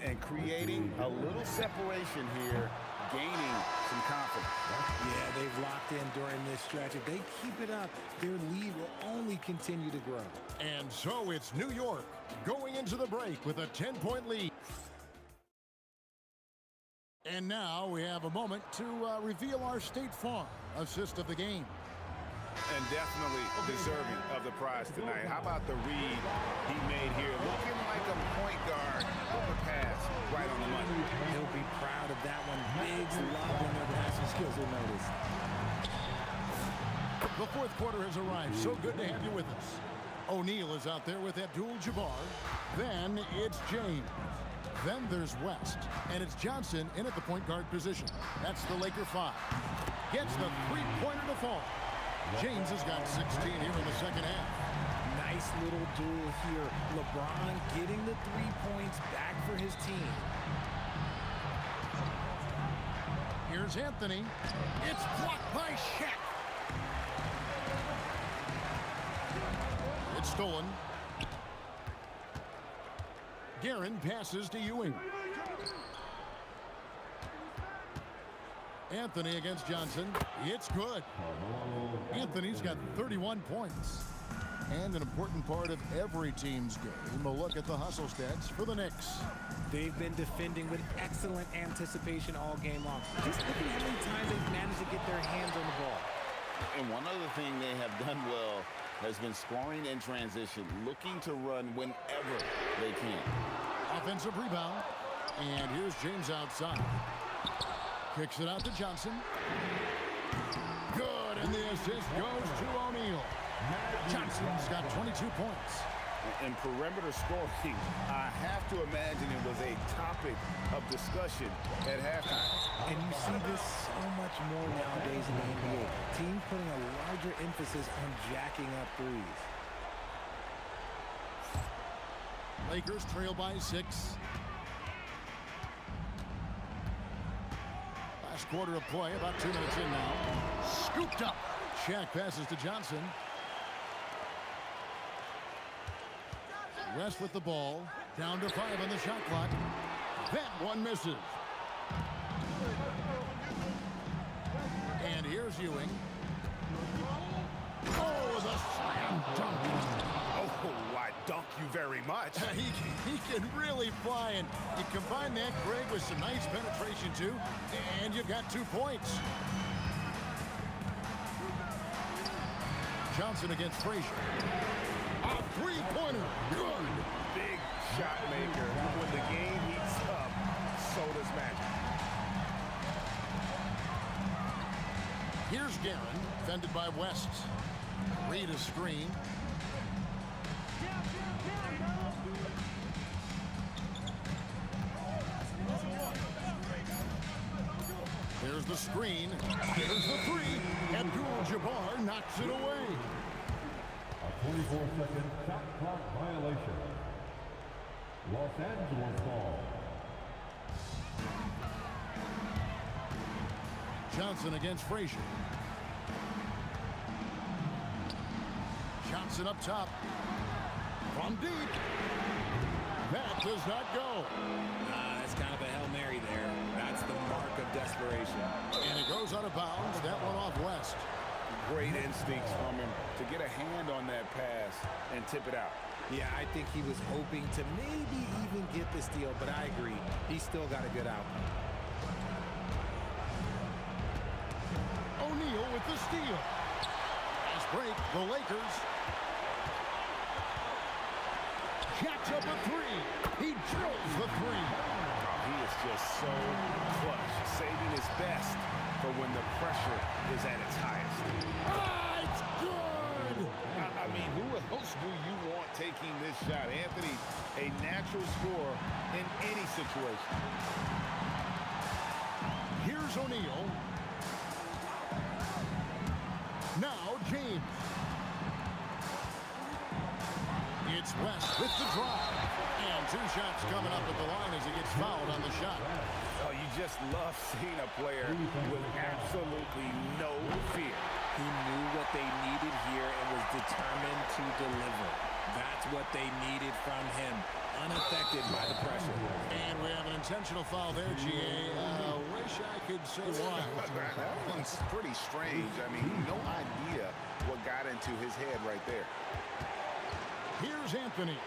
And creating a little separation here, gaining some confidence. Yeah, they've locked in during this stretch. If they keep it up, their lead will only continue to grow. And so it's New York going into the break with a 10-point lead. And now we have a moment to reveal our State Farm assist of the game. And definitely deserving of the prize tonight. How about the read he made here? Looking like a point guard. The pass right on the money. He'll be proud of that one. Bigs love when their passing skills are noticed. The fourth quarter has arrived. So good to have you with us. O'Neal is out there with Abdul-Jabbar. Then it's James. Then there's West. And it's Johnson in at the point guard position. That's the Laker 5. Gets the three-pointer to fall. James has got 16 here in the second half. Nice little duel here. LeBron getting the 3 points back for his team. Here's Anthony. It's blocked by Shaq. It's stolen. Guerin passes to Ewing. Anthony against Johnson. It's good. Anthony's got 31 points. And an important part of every team's game, a look at the hustle stats for the Knicks. They've been defending with excellent anticipation all game long. Just look at how many times they've managed to get their hands on the ball. And one other thing they have done well has been scoring in transition, looking to run whenever they can. Offensive rebound. And here's James outside. Kicks it out to Johnson. Good, and the assist goes to O'Neal. Johnson's got 22 points. And perimeter scoring, I have to imagine it was a topic of discussion at halftime. And you see this so much more nowadays in the NBA. Teams putting a larger emphasis on jacking up threes. Lakers trail by 6. Last quarter of play, about 2 minutes in now. Scooped up. Shaq passes to Johnson. West with the ball. Down to 5 on the shot clock. That one misses. And here's Ewing. Oh, the slam dunk. Oh, I dunk you very much. He can really fly, and you combine that, Greg, with some nice penetration, too, and you've got 2 points. Johnson against Frazier. A three-pointer. Good. Big shot maker. When the game heats up, so does magic. Here's Guerin, defended by West. Reed a screen. There's the screen. There's the three. Abdul-Jabbar knocks it away. A 24-second shot clock violation. Los Angeles ball. Johnson against Frazier. Johnson up top. From deep. That does not go. That's kind of a Hail Mary there. That's the mark of desperation. And it goes out of bounds. That one off West. Great instincts from him to get a hand on that pass and tip it out. Yeah, I think he was hoping to maybe even get the steal, but I agree. He still got a good outcome. O'Neal with the steal. Fast break, the Lakers. Jacks up a three. He drills the three. He is just so clutch, saving his best for when the pressure is at its highest. Ah, it's good. I mean, who else do you want taking this shot? Anthony, a natural scorer in any situation. Here's O'Neal. Now James. It's West with the drive. And two shots coming up at the line as he gets fouled on the shot. Oh, you just love seeing a player with absolutely no fear. He knew what they needed here and was determined to deliver. That's what they needed from him, unaffected by the pressure. And we have an intentional foul there, GA. Wish I could say why. That one's pretty strange. I mean, no idea what got into his head right there. Here's Anthony.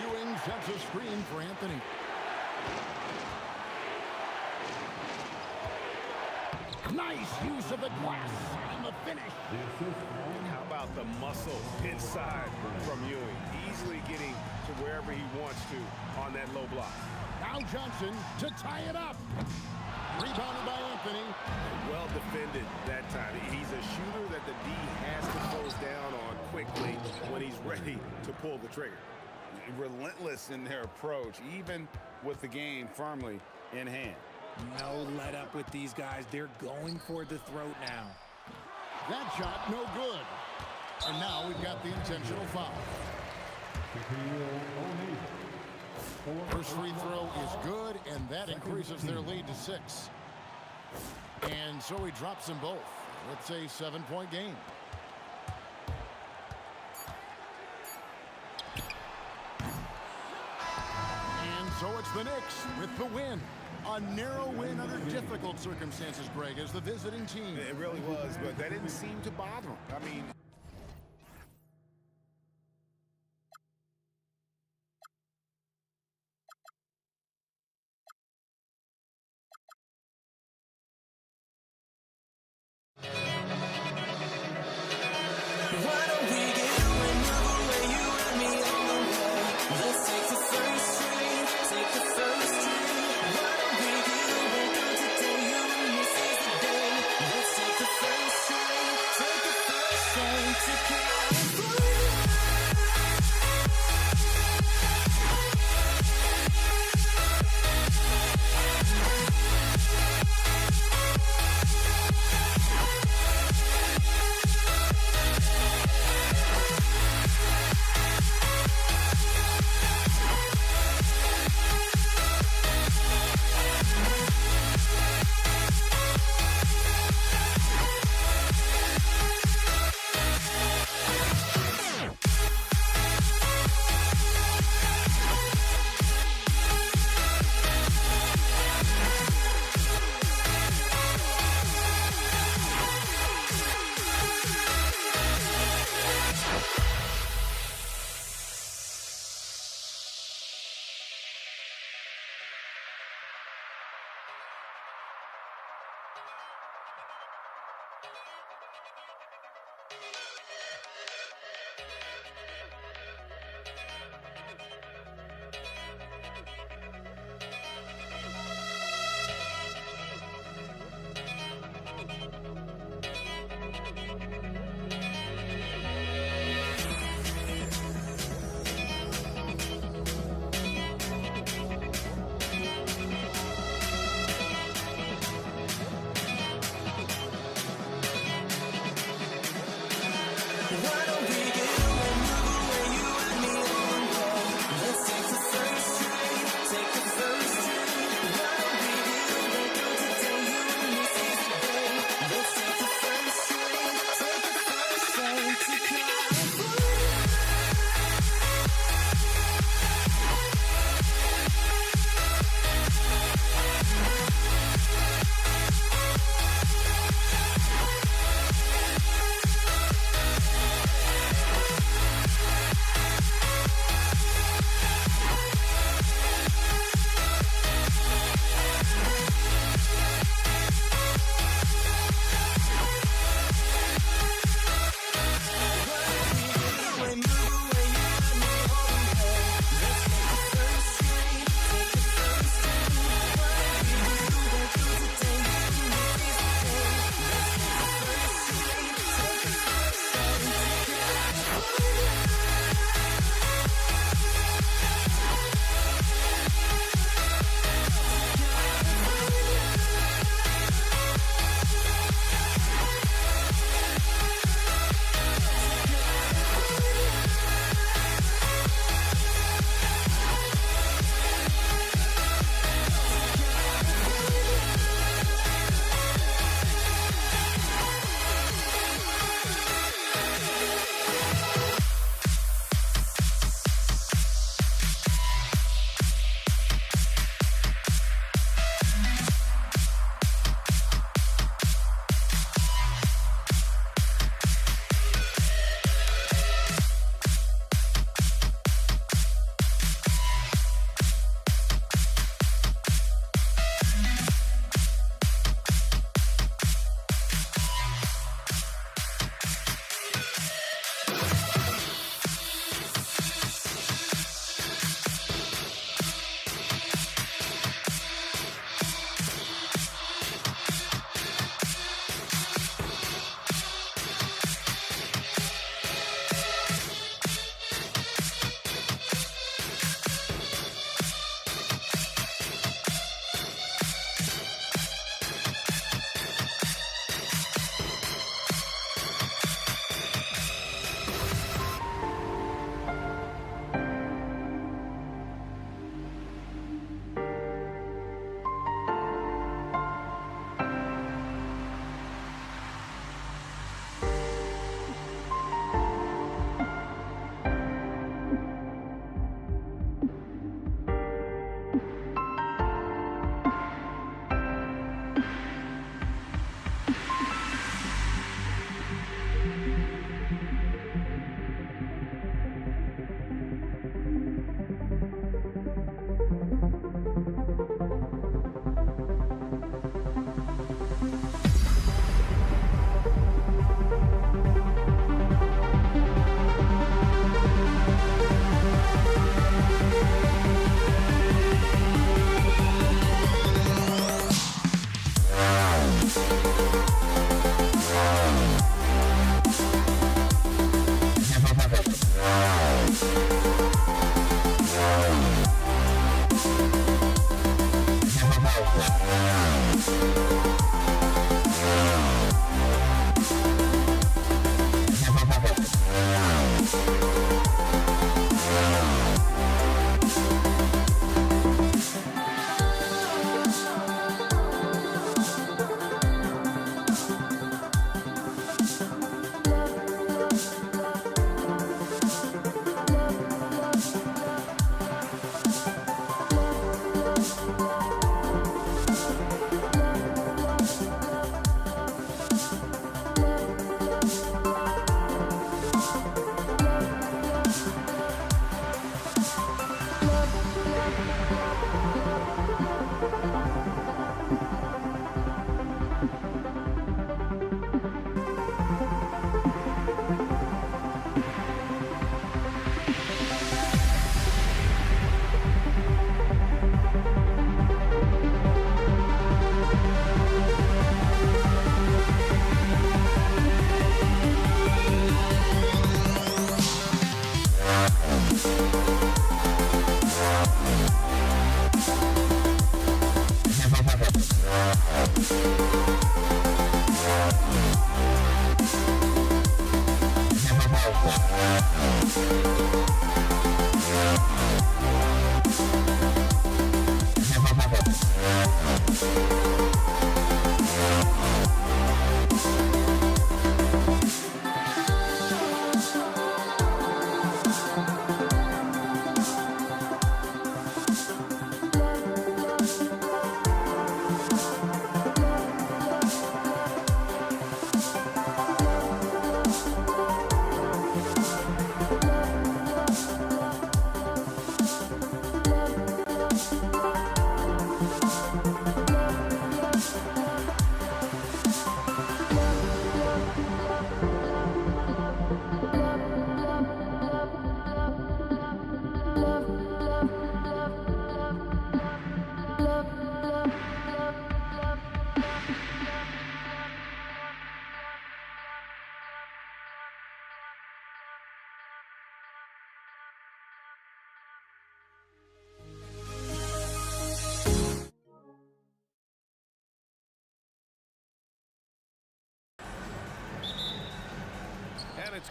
Ewing sets a screen for Anthony. Nice use of the glass and the finish. How about the muscle inside from Ewing? Easily getting to wherever he wants to on that low block. Now Johnson to tie it up. Rebounded by Anthony. Well defended that time. He's a shooter that the D has to close down on quickly when he's ready to pull the trigger. Relentless in their approach, even with the game firmly in hand. No let up with these guys. They're going for the throat now. That shot no good. And now we've got the intentional foul. First free throw is good, and that increases their lead to 6. And so he drops them both. It's a 7-point game. And so it's the Knicks with the win. A narrow win under difficult circumstances, Greg, as the visiting team. It really was, but that didn't seem to bother him. I mean,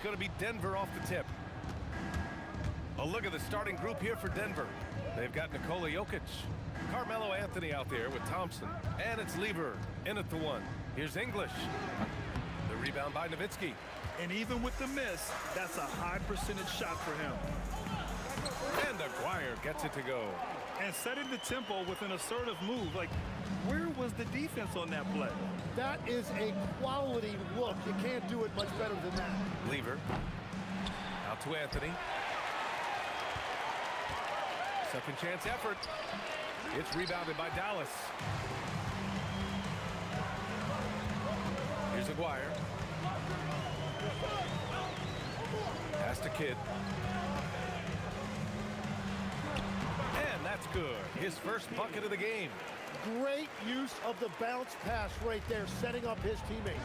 going to be Denver off the tip. A look at the starting group here for Denver. They've got Nikola Jokic, Carmelo Anthony out there with Thompson, and it's Lever in at the 1. Here's English. The rebound by Nowitzki. And even with the miss, that's a high percentage shot for him. And Aguirre gets it to go. And setting the tempo with an assertive move. Like, where was the defense on that play? That is a quality look. You can't do it much better than that. Lever. Out to Anthony. Second chance effort. It's rebounded by Dallas. Here's Aguirre. Pass to Kidd. And that's good. His first bucket of the game. Great use of the bounce pass right there, setting up his teammate.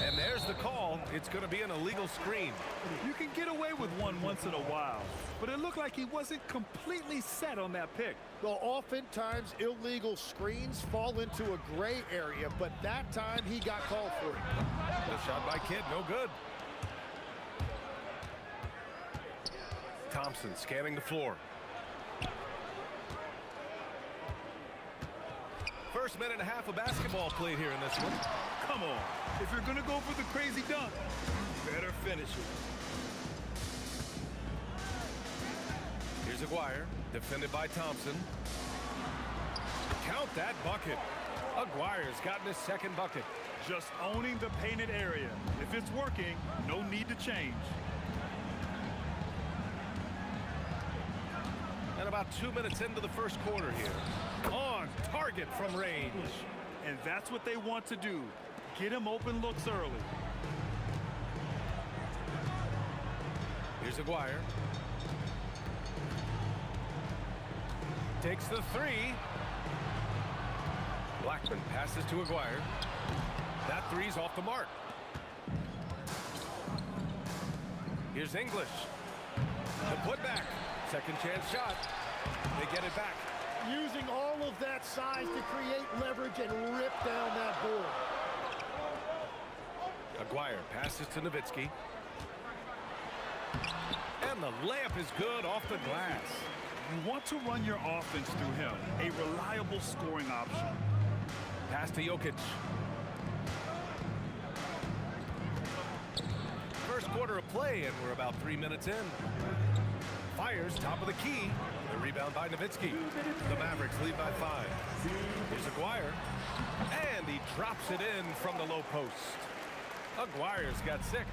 And there's the call. It's going to be an illegal screen. You can get away with one once in a while, but it looked like he wasn't completely set on that pick. Well, oftentimes illegal screens fall into a gray area, but that time he got called for it. The shot by Kidd, no good. Thompson scanning the floor. First minute and a half of basketball played here in this one. Come on. If you're going to go for the crazy dunk, better finish it. Here's Aguirre, defended by Thompson. Count that bucket. Aguirre's gotten his second bucket. Just owning the painted area. If it's working, no need to change. And about 2 minutes into the first quarter here. On target from range. And that's what they want to do. Get him open looks early. Here's Aguirre. Takes the 3. Blackman passes to Aguirre. That 3's off the mark. Here's English. The putback. Second chance shot. They get it back. Using all of that size to create leverage and rip down that board. Aguirre passes to Nowitzki. And the layup is good off the glass. You want to run your offense through him. A reliable scoring option. Pass to Jokic. First quarter of play, and we're about 3 minutes in. Fires top of the key. The rebound by Nowitzki. The Mavericks lead by 5. Here's Aguirre. And he drops it in from the low post. Aguirre's got 6.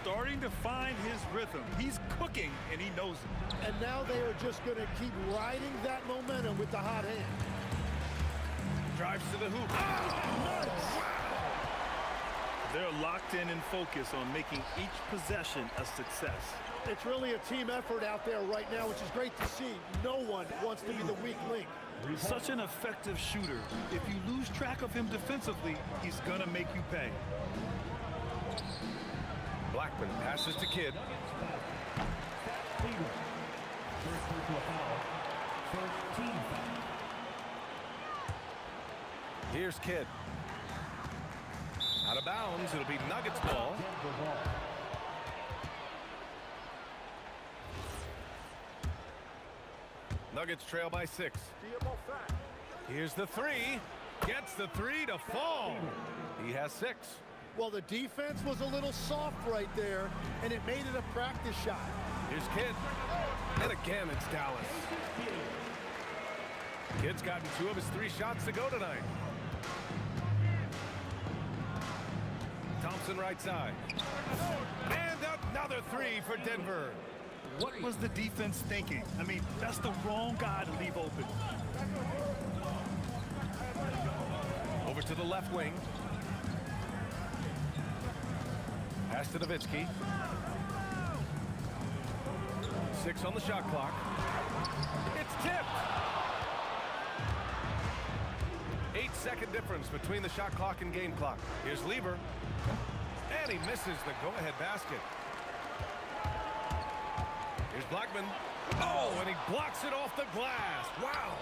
Starting to find his rhythm. He's cooking, and he knows it. And now they are just going to keep riding that momentum with the hot hand. Drives to the hoop. Oh, nice. They're locked in and focused on making each possession a success. It's really a team effort out there right now, which is great to see. No one wants to be the weak link. Such an effective shooter. If you lose track of him defensively, he's going to make you pay. Blackman passes to Kidd. Here's Kidd. Out of bounds. It'll be Nuggets ball. Nuggets trail by 6. Here's the 3. Gets the 3 to fall. He has 6. Well, the defense was a little soft right there, and it made it a practice shot. Here's Kidd. And again, it's Dallas. Kidd's gotten 2 of his 3 shots to go tonight. Thompson right side. And another 3 for Denver. What was the defense thinking? I mean, that's the wrong guy to leave open. Over to the left wing. Pass to Nowitzki. 6 on the shot clock. It's tipped. 8-second difference between the shot clock and game clock. Here's Lever. And he misses the go-ahead basket. Here's Blackman. Oh, and he blocks it off the glass. Wow.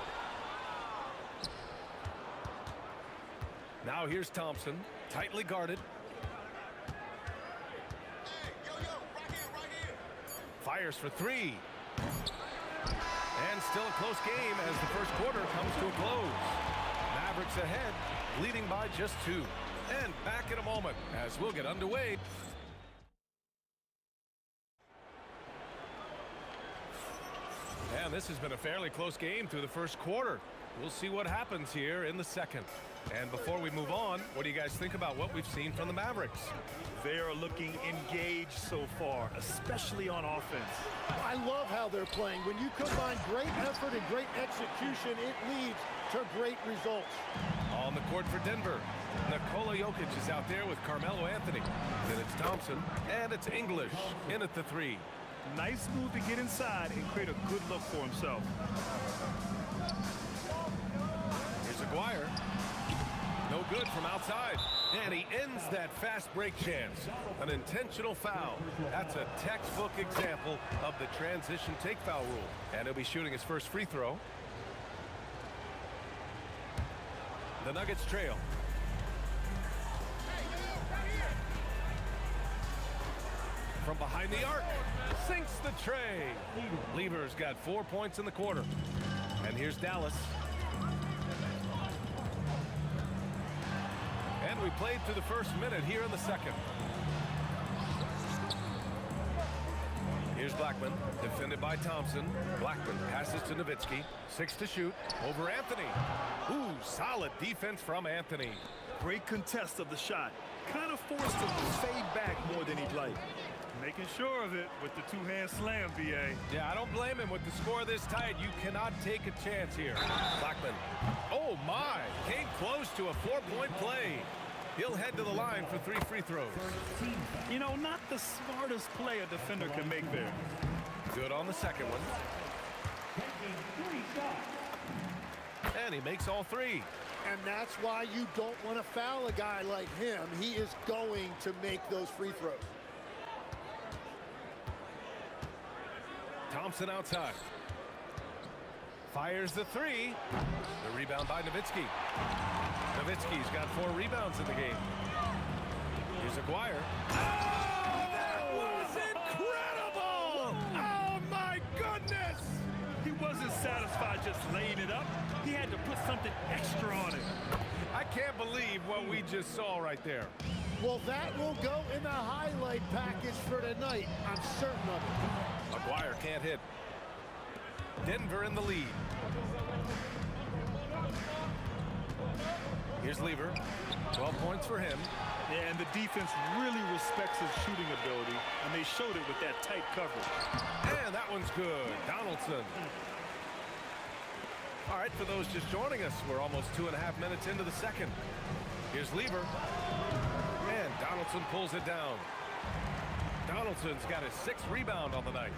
Now here's Thompson, tightly guarded. Fires for three. And still a close game as the first quarter comes to a close. Mavericks ahead, leading by just 2. And back in a moment as we'll get underway. And this has been a fairly close game through the first quarter. We'll see what happens here in the second. And before we move on, what do you guys think about what we've seen from the Mavericks? They are looking engaged so far, especially on offense. I love how they're playing. When you combine great effort and great execution, it leads to great results. On the court for Denver, Nikola Jokic is out there with Carmelo Anthony. Then it's Thompson, and it's English in at the 3. Nice move to get inside and create a good look for himself. Here's Aguirre. No good from outside. And he ends that fast break chance. An intentional foul. That's a textbook example of the transition take foul rule. And he'll be shooting his first free throw. The Nuggets trail. From behind the arc. Sinks the tray. Lever's got 4 points in the quarter. And here's Dallas. And we played through the first minute here in the second. Here's Blackman, defended by Thompson. Blackman passes to Nowitzki. 6 to shoot. Over Anthony. Ooh, solid defense from Anthony. Great contest of the shot. Kind of forced him to fade back more than he'd like. Making sure of it with the two-hand slam, B.A. Yeah, I don't blame him with the score this tight. You cannot take a chance here. Blackman. Oh, my. Came close to a 4-point play. He'll head to the line for 3 free throws. You know, not the smartest play a defender can make there. Good on the second one. And he makes all 3. And that's why you don't want to foul a guy like him. He is going to make those free throws. Thompson outside. Fires the 3. The rebound by Nowitzki. Nowitzki's got 4 rebounds in the game. Here's Aguirre. Oh, that was incredible! Oh, my goodness! He wasn't satisfied just laying it up. He had to put something extra on it. I can't believe what we just saw right there. Well, that will go in the highlight package for tonight. I'm certain of it. Aguirre can't hit. Denver in the lead. Here's Lever. 12 points for him. Yeah, and the defense really respects his shooting ability, and they showed it with that tight coverage. And that one's good. Donaldson. All right, for those just joining us, we're almost 2.5 minutes into the second. Here's Lever. And Donaldson pulls it down. Donaldson's got his 6th rebound on the night.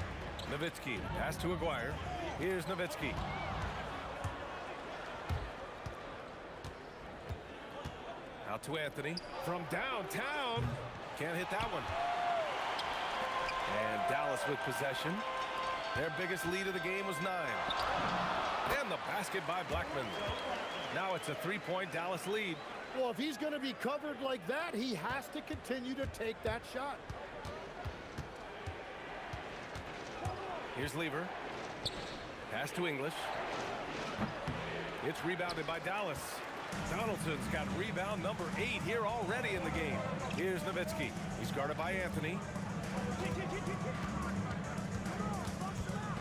Nowitzki, pass to Aguirre. Here's Nowitzki. Out to Anthony from downtown. Can't hit that one. And Dallas with possession. Their biggest lead of the game was 9. And the basket by Blackman. Now it's a 3-point Dallas lead. Well, if he's going to be covered like that, he has to continue to take that shot. Here's Lever. Pass to English. It's rebounded by Dallas. Donaldson's got rebound number 8 here already in the game. Here's Nowitzki. He's guarded by Anthony.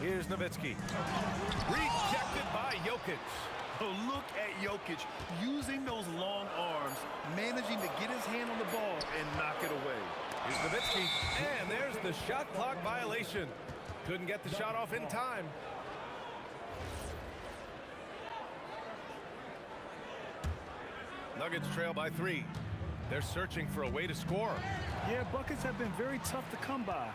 Here's Nowitzki. Rejected by Jokic. Oh, look at Jokic using those long arms, managing to get his hand on the ball and knock it away. Here's Nowitzki. And there's the shot clock violation. Couldn't get the shot off in time. Nuggets trail by 3. They're searching for a way to score. Yeah, buckets have been very tough to come by.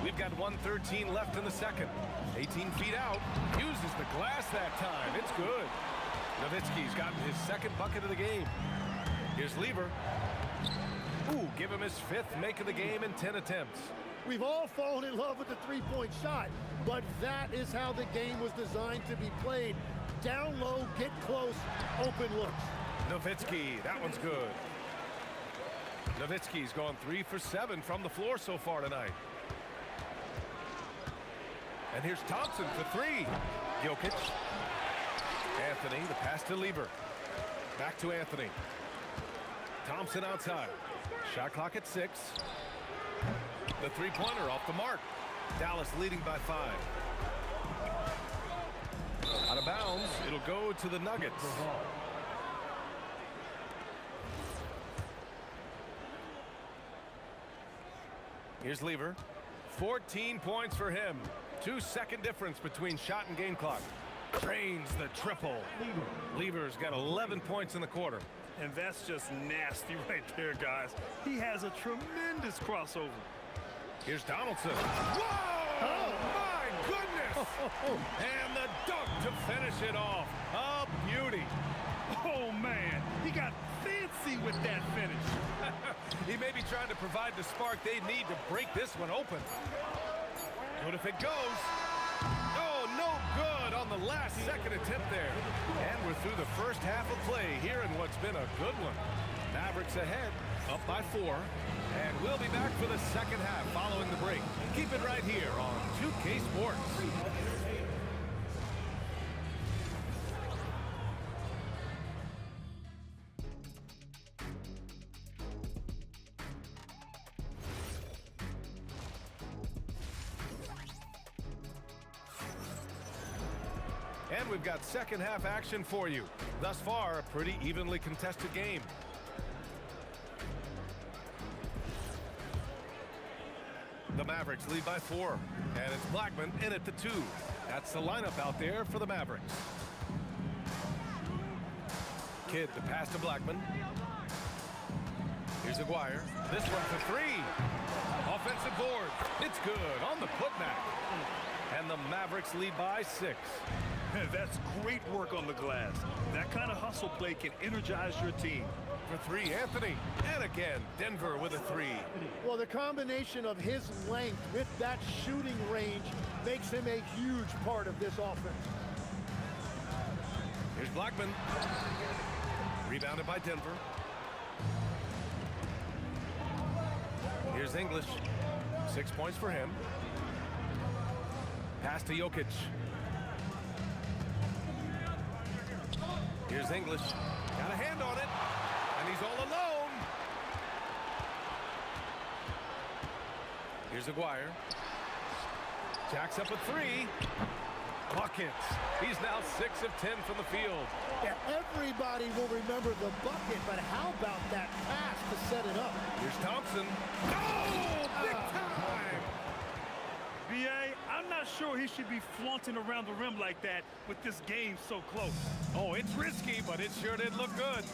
We've got 1:13 left in the second. 18 feet out. Uses the glass that time. It's good. Nowitzki's gotten his 2nd bucket of the game. Here's Lever. Ooh, give him his 5th make of the game in 10 attempts. We've all fallen in love with the three-point shot, but that is how the game was designed to be played. Down low, get close, open looks. Nowitzki, that one's good. Nowitzki's gone 3 for 7 from the floor so far tonight. And here's Thompson for 3. Jokic. Anthony, the pass to Lieber. Back to Anthony. Thompson outside. Shot clock at 6. The three-pointer off the mark. Dallas leading by 5. Out of bounds, it'll go to the Nuggets. Here's Lieber. 14 points for him. 2-second difference between shot and game clock. Drains the triple. Lieber's got 11 points in the quarter. And that's just nasty right there, guys. He has a tremendous crossover. Here's Donaldson. Whoa! Oh, my goodness! And the dunk to finish it off. A beauty. Oh, man. He got fancy with that finish. He may be trying to provide the spark they need to break this one open. But if it goes, oh, no good on the last second attempt there. And we're through the first half of play here in what's been a good one. Mavericks ahead, up by 4. And we'll be back for the second half following the break. Keep it right here on 2K Sports. And we've got second half action for you. Thus far, a pretty evenly contested game. The Mavericks lead by 4. And it's Blackman in at the 2. That's the lineup out there for the Mavericks. Kidd the pass to Blackman. Here's Aguirre. This one for 3. Offensive board. It's good on the putback. And the Mavericks lead by 6. That's great work on the glass. That kind of hustle play can energize your team. For 3, Anthony. And again, Denver with a 3. Well, the combination of his length with that shooting range makes him a huge part of this offense. Here's Blackman. Rebounded by Denver. Here's English. 6 points for him. Pass to Jokic. Here's English. Got a hand on it. And he's all alone. Here's Aguirre. Jacks up a 3. Buckets. He's now 6 of 10 from the field. Yeah, everybody will remember the bucket, but how about that pass to set it up? Here's Thompson. Oh, big time! B.A., I'm not sure he should be flaunting around the rim like that with this game so close. Oh, it's risky, but it sure did look good.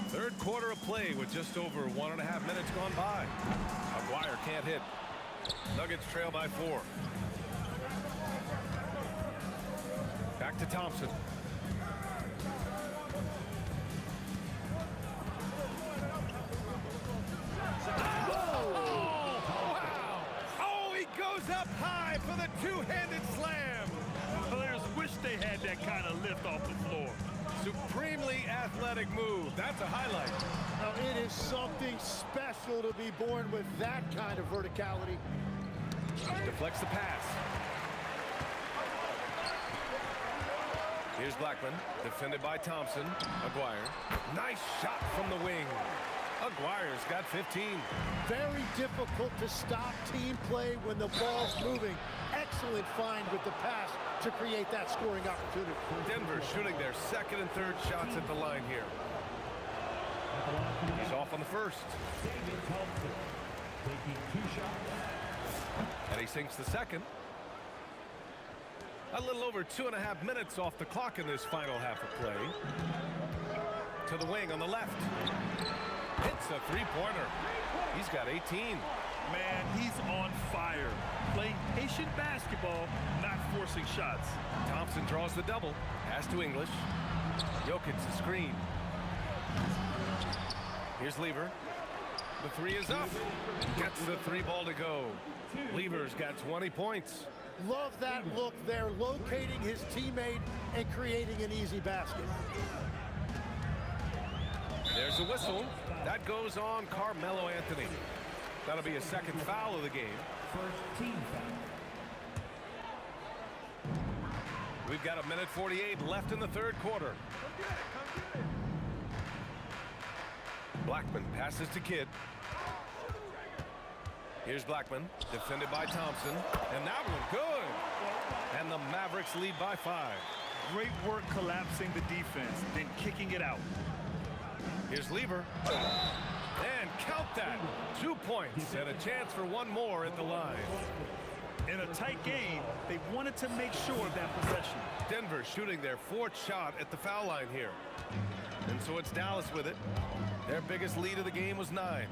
Third quarter of play with just over 1.5 minutes gone by. Aguirre can't hit. Nuggets trail by 4. Back to Thompson. Up high for the two-handed slam. Players wish they had that kind of lift off the floor. Supremely athletic move. That's a highlight. Now, it is something special to be born with that kind of verticality. Deflects the pass. Here's Blackman, defended by Thompson. Aguirre. Nice shot from the wing. Aguirre's got 15. Very difficult to stop team play when the ball's moving. Excellent find with the pass to create that scoring opportunity. Denver shooting their second and third shots at the line here. He's off on the first. And he sinks the second. A little over 2.5 minutes off the clock in this final half of play. To the wing on the left. Hits a three-pointer. He's got 18. Man, he's on fire. Playing patient basketball, not forcing shots. Thompson draws the double. Pass to English. Jokic the screen. Here's Lieber. The 3 is up. Gets the 3 ball to go. Lieber's got 20 points. Love that look there, locating his teammate and creating an easy basket. There's a whistle. That goes on Carmelo Anthony. That'll be a second foul of the game. First team foul. We've got 1:48 left in the third quarter. Blackman passes to Kidd. Here's Blackman, defended by Thompson. And that one good. And the Mavericks lead by 5. Great work collapsing the defense, then kicking it out. Here's Lever. And count that. 2 points and a chance for one more at the line. In a tight game, they wanted to make sure of that possession. Denver shooting their 4th shot at the foul line here. And so it's Dallas with it. Their biggest lead of the game was 9.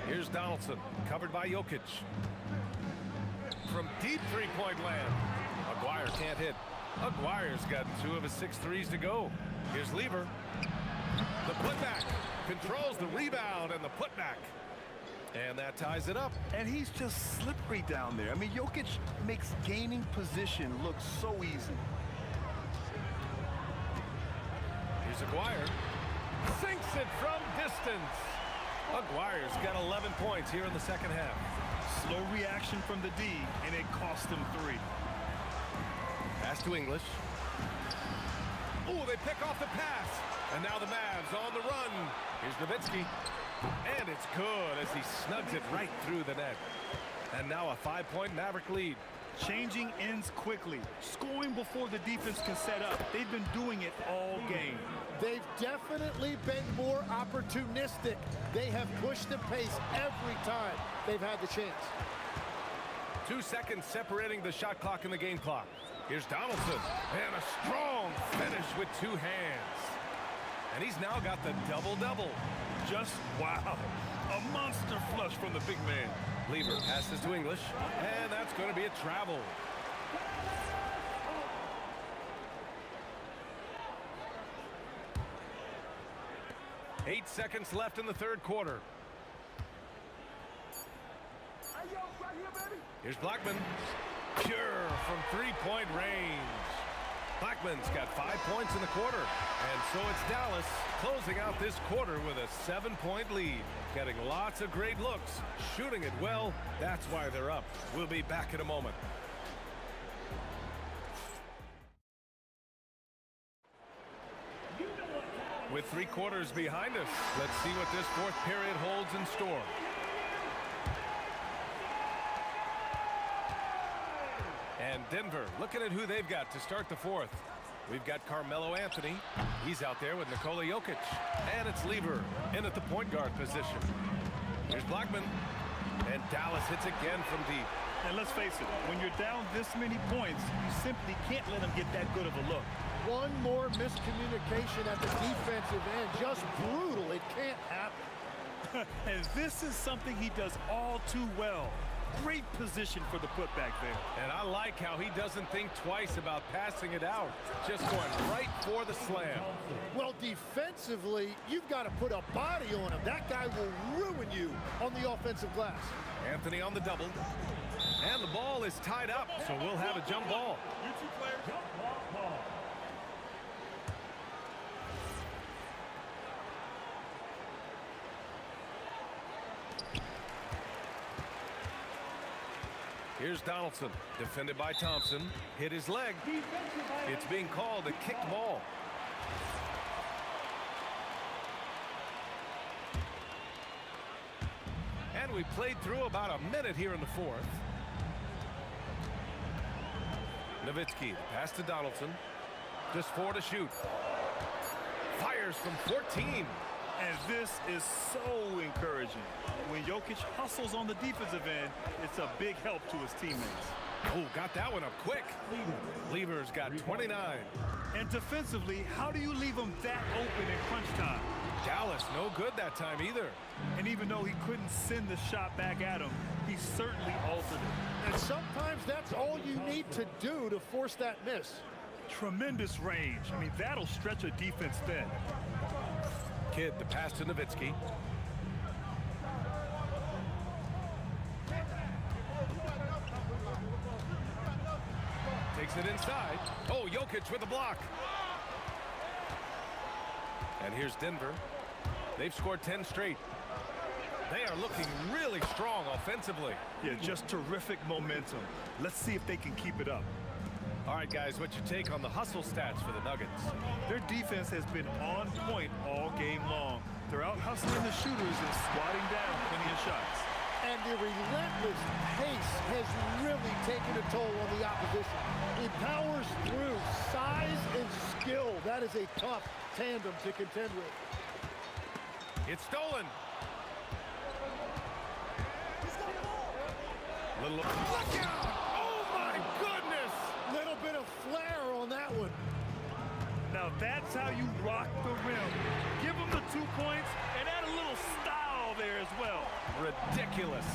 Here's Donaldson, covered by Jokic. From deep three-point land. Aguirre can't hit. Aguirre's got 2 of his 6 threes to go. Here's Lever. The putback. Controls the rebound and the putback. And that ties it up. And he's just slippery down there. I mean, Jokic makes gaining position look so easy. Here's Aguirre. Sinks it from distance. Aguirre's got 11 points here in the second half. Slow reaction from the D, and it cost him 3. Pass to English. Oh, they pick off the pass. And now the Mavs on the run. Here's Nowitzki. And it's good as he snugs it right through the net. And now a 5-point Maverick lead. Changing ends quickly. Scoring before the defense can set up. They've been doing it all game. They've definitely been more opportunistic. They have pushed the pace every time they've had the chance. 2 seconds separating the shot clock and the game clock. Here's Donaldson. And a strong finish with 2 hands. And he's now got the double-double. Just wow. A monster flush from the big man. Lever passes to English. And that's going to be a travel. Eight seconds left in the third quarter. Here's Blackman. Pure from three-point range. Blackman's got 5 points in the quarter. And so it's Dallas closing out this quarter with a 7-point lead. Getting lots of great looks. Shooting it well. That's why they're up. We'll be back in a moment. With 3 quarters behind us, let's see what this 4th period holds in store. And Denver looking at who they've got to start the 4th. We've got Carmelo Anthony. He's out there with Nikola Jokic. And it's Lever in at the point guard position. Here's Blackman. And Dallas hits again from deep. And let's face it, when you're down this many points, you simply can't let them get that good of a look. One more miscommunication at the defensive end. Just brutal. It can't happen. And this is something he does all too well. Great position for the putback there. And I like how he doesn't think twice about passing it out. Just going right for the slam. Well, defensively, you've got to put a body on him. That guy will ruin you on the offensive glass. Anthony on the double. And the ball is tied up, so we'll have a jump ball. You 2 players. Jump ball. Here's Donaldson, defended by Thompson. Hit his leg. It's being called a kicked ball. And we played through about a minute here in the 4th. Nowitzki, pass to Donaldson. Just 4 to shoot. Fires from 14. And this is so encouraging. When Jokic hustles on the defensive end, it's a big help to his teammates. Oh, got that one up quick. Lever's got 29. And defensively, how do you leave him that open in crunch time? Dallas, no good that time either. And even though he couldn't send the shot back at him, he certainly altered it. And sometimes that's all you need to do to force that miss. Tremendous range. I mean, that'll stretch a defense thin. Kidd, the pass to Nowitzki. Takes it inside. Oh, Jokic with the block. And here's Denver. They've scored 10 straight. They are looking really strong offensively. Yeah, just terrific momentum. Let's see if they can keep it up. All right, guys, what's your take on the hustle stats for the Nuggets? Their defense has been on point all game long. They're out hustling the shooters and swatting down plenty of shots. And the relentless pace has really taken a toll on the opposition. He powers through size and skill. That is a tough tandem to contend with. It's stolen. Little look out! Oh my goodness! Little bit of flair on that one. Now that's how you rock the rim. Give him the 2 points and add a little style there as well. Ridiculous.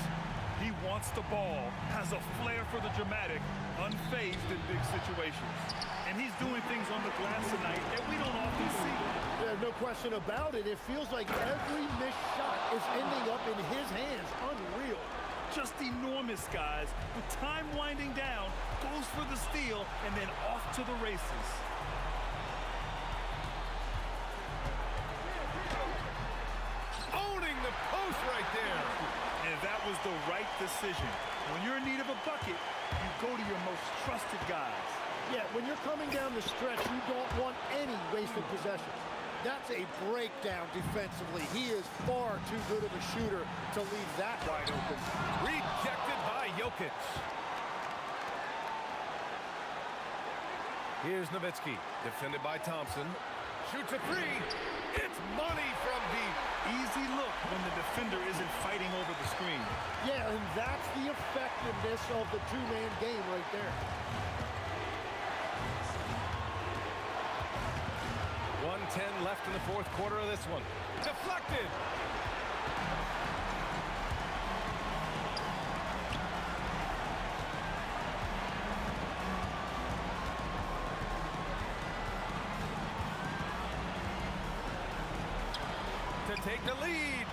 He wants the ball, has a flair for the dramatic, unfazed in big situations. And he's doing things on the glass tonight that we don't often see. There's no question about it. It feels like every missed shot is ending up in his hands. Unreal. Just enormous, guys. With time winding down, goes for the steal, and then off to the races. Owning the post right there. And that was the right decision. When you're in need of a bucket, you go to your most trusted guys. Yeah, when you're coming down the stretch, you don't want any wasted possessions. That's a breakdown defensively. He is far too good of a shooter to leave that wide open. Rejected by Jokic. Here's Nowitzki, defended by Thompson. Shoots a three. It's money from deep. Easy look when the defender isn't fighting over the screen. Yeah, and that's the effectiveness of the two-man game right there. 1:10 left in the fourth quarter of this one. Deflected. To take the lead.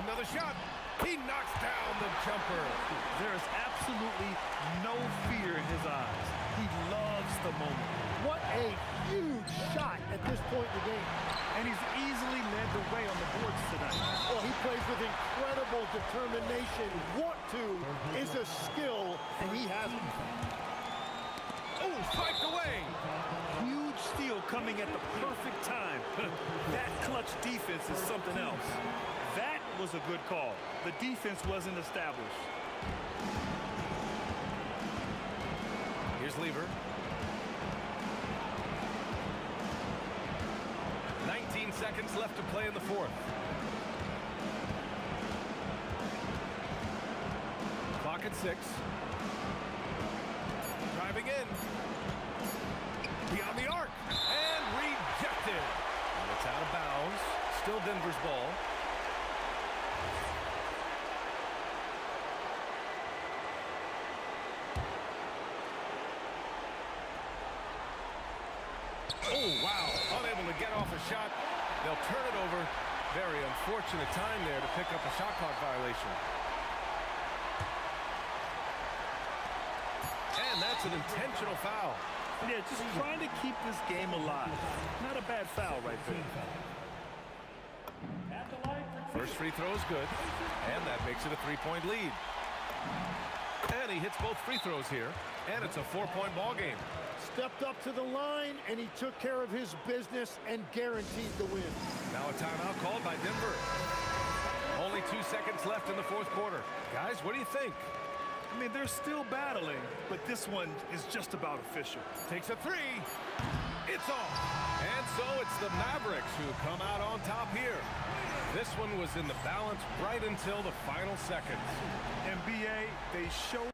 Another shot. He knocks down the jumper. There is absolutely no fear in his eyes. He loves the moment. What a huge shot at this point in the game. And he's easily led the way on the boards tonight. Well, he plays with incredible determination. Want to is a skill, and he has it. Oh, swiped away. Huge steal coming at the perfect time. That clutch defense is something else. That was a good call. The defense wasn't established. Here's Lever. 19 seconds left to play in the fourth. Clock at 6. Driving in. Beyond the arc. And rejected. And it's out of bounds. Still Denver's ball. Oh, wow. Unable to get off a shot. They'll turn it over. Very unfortunate time there to pick up a shot clock violation. And that's an intentional foul. Yeah, just trying to keep this game alive. Not a bad foul right there. First free throw is good. And that makes it a 3-point lead. And he hits both free throws here. And it's a 4-point ball game. Stepped up to the line, and he took care of his business and guaranteed the win. Now a timeout called by Denver. Only 2 seconds left in the fourth quarter. Guys, what do you think? I mean, they're still battling, but this one is just about official. Takes a three. It's off. And so it's the Mavericks who come out on top here. This one was in the balance right until the final seconds. NBA, they showed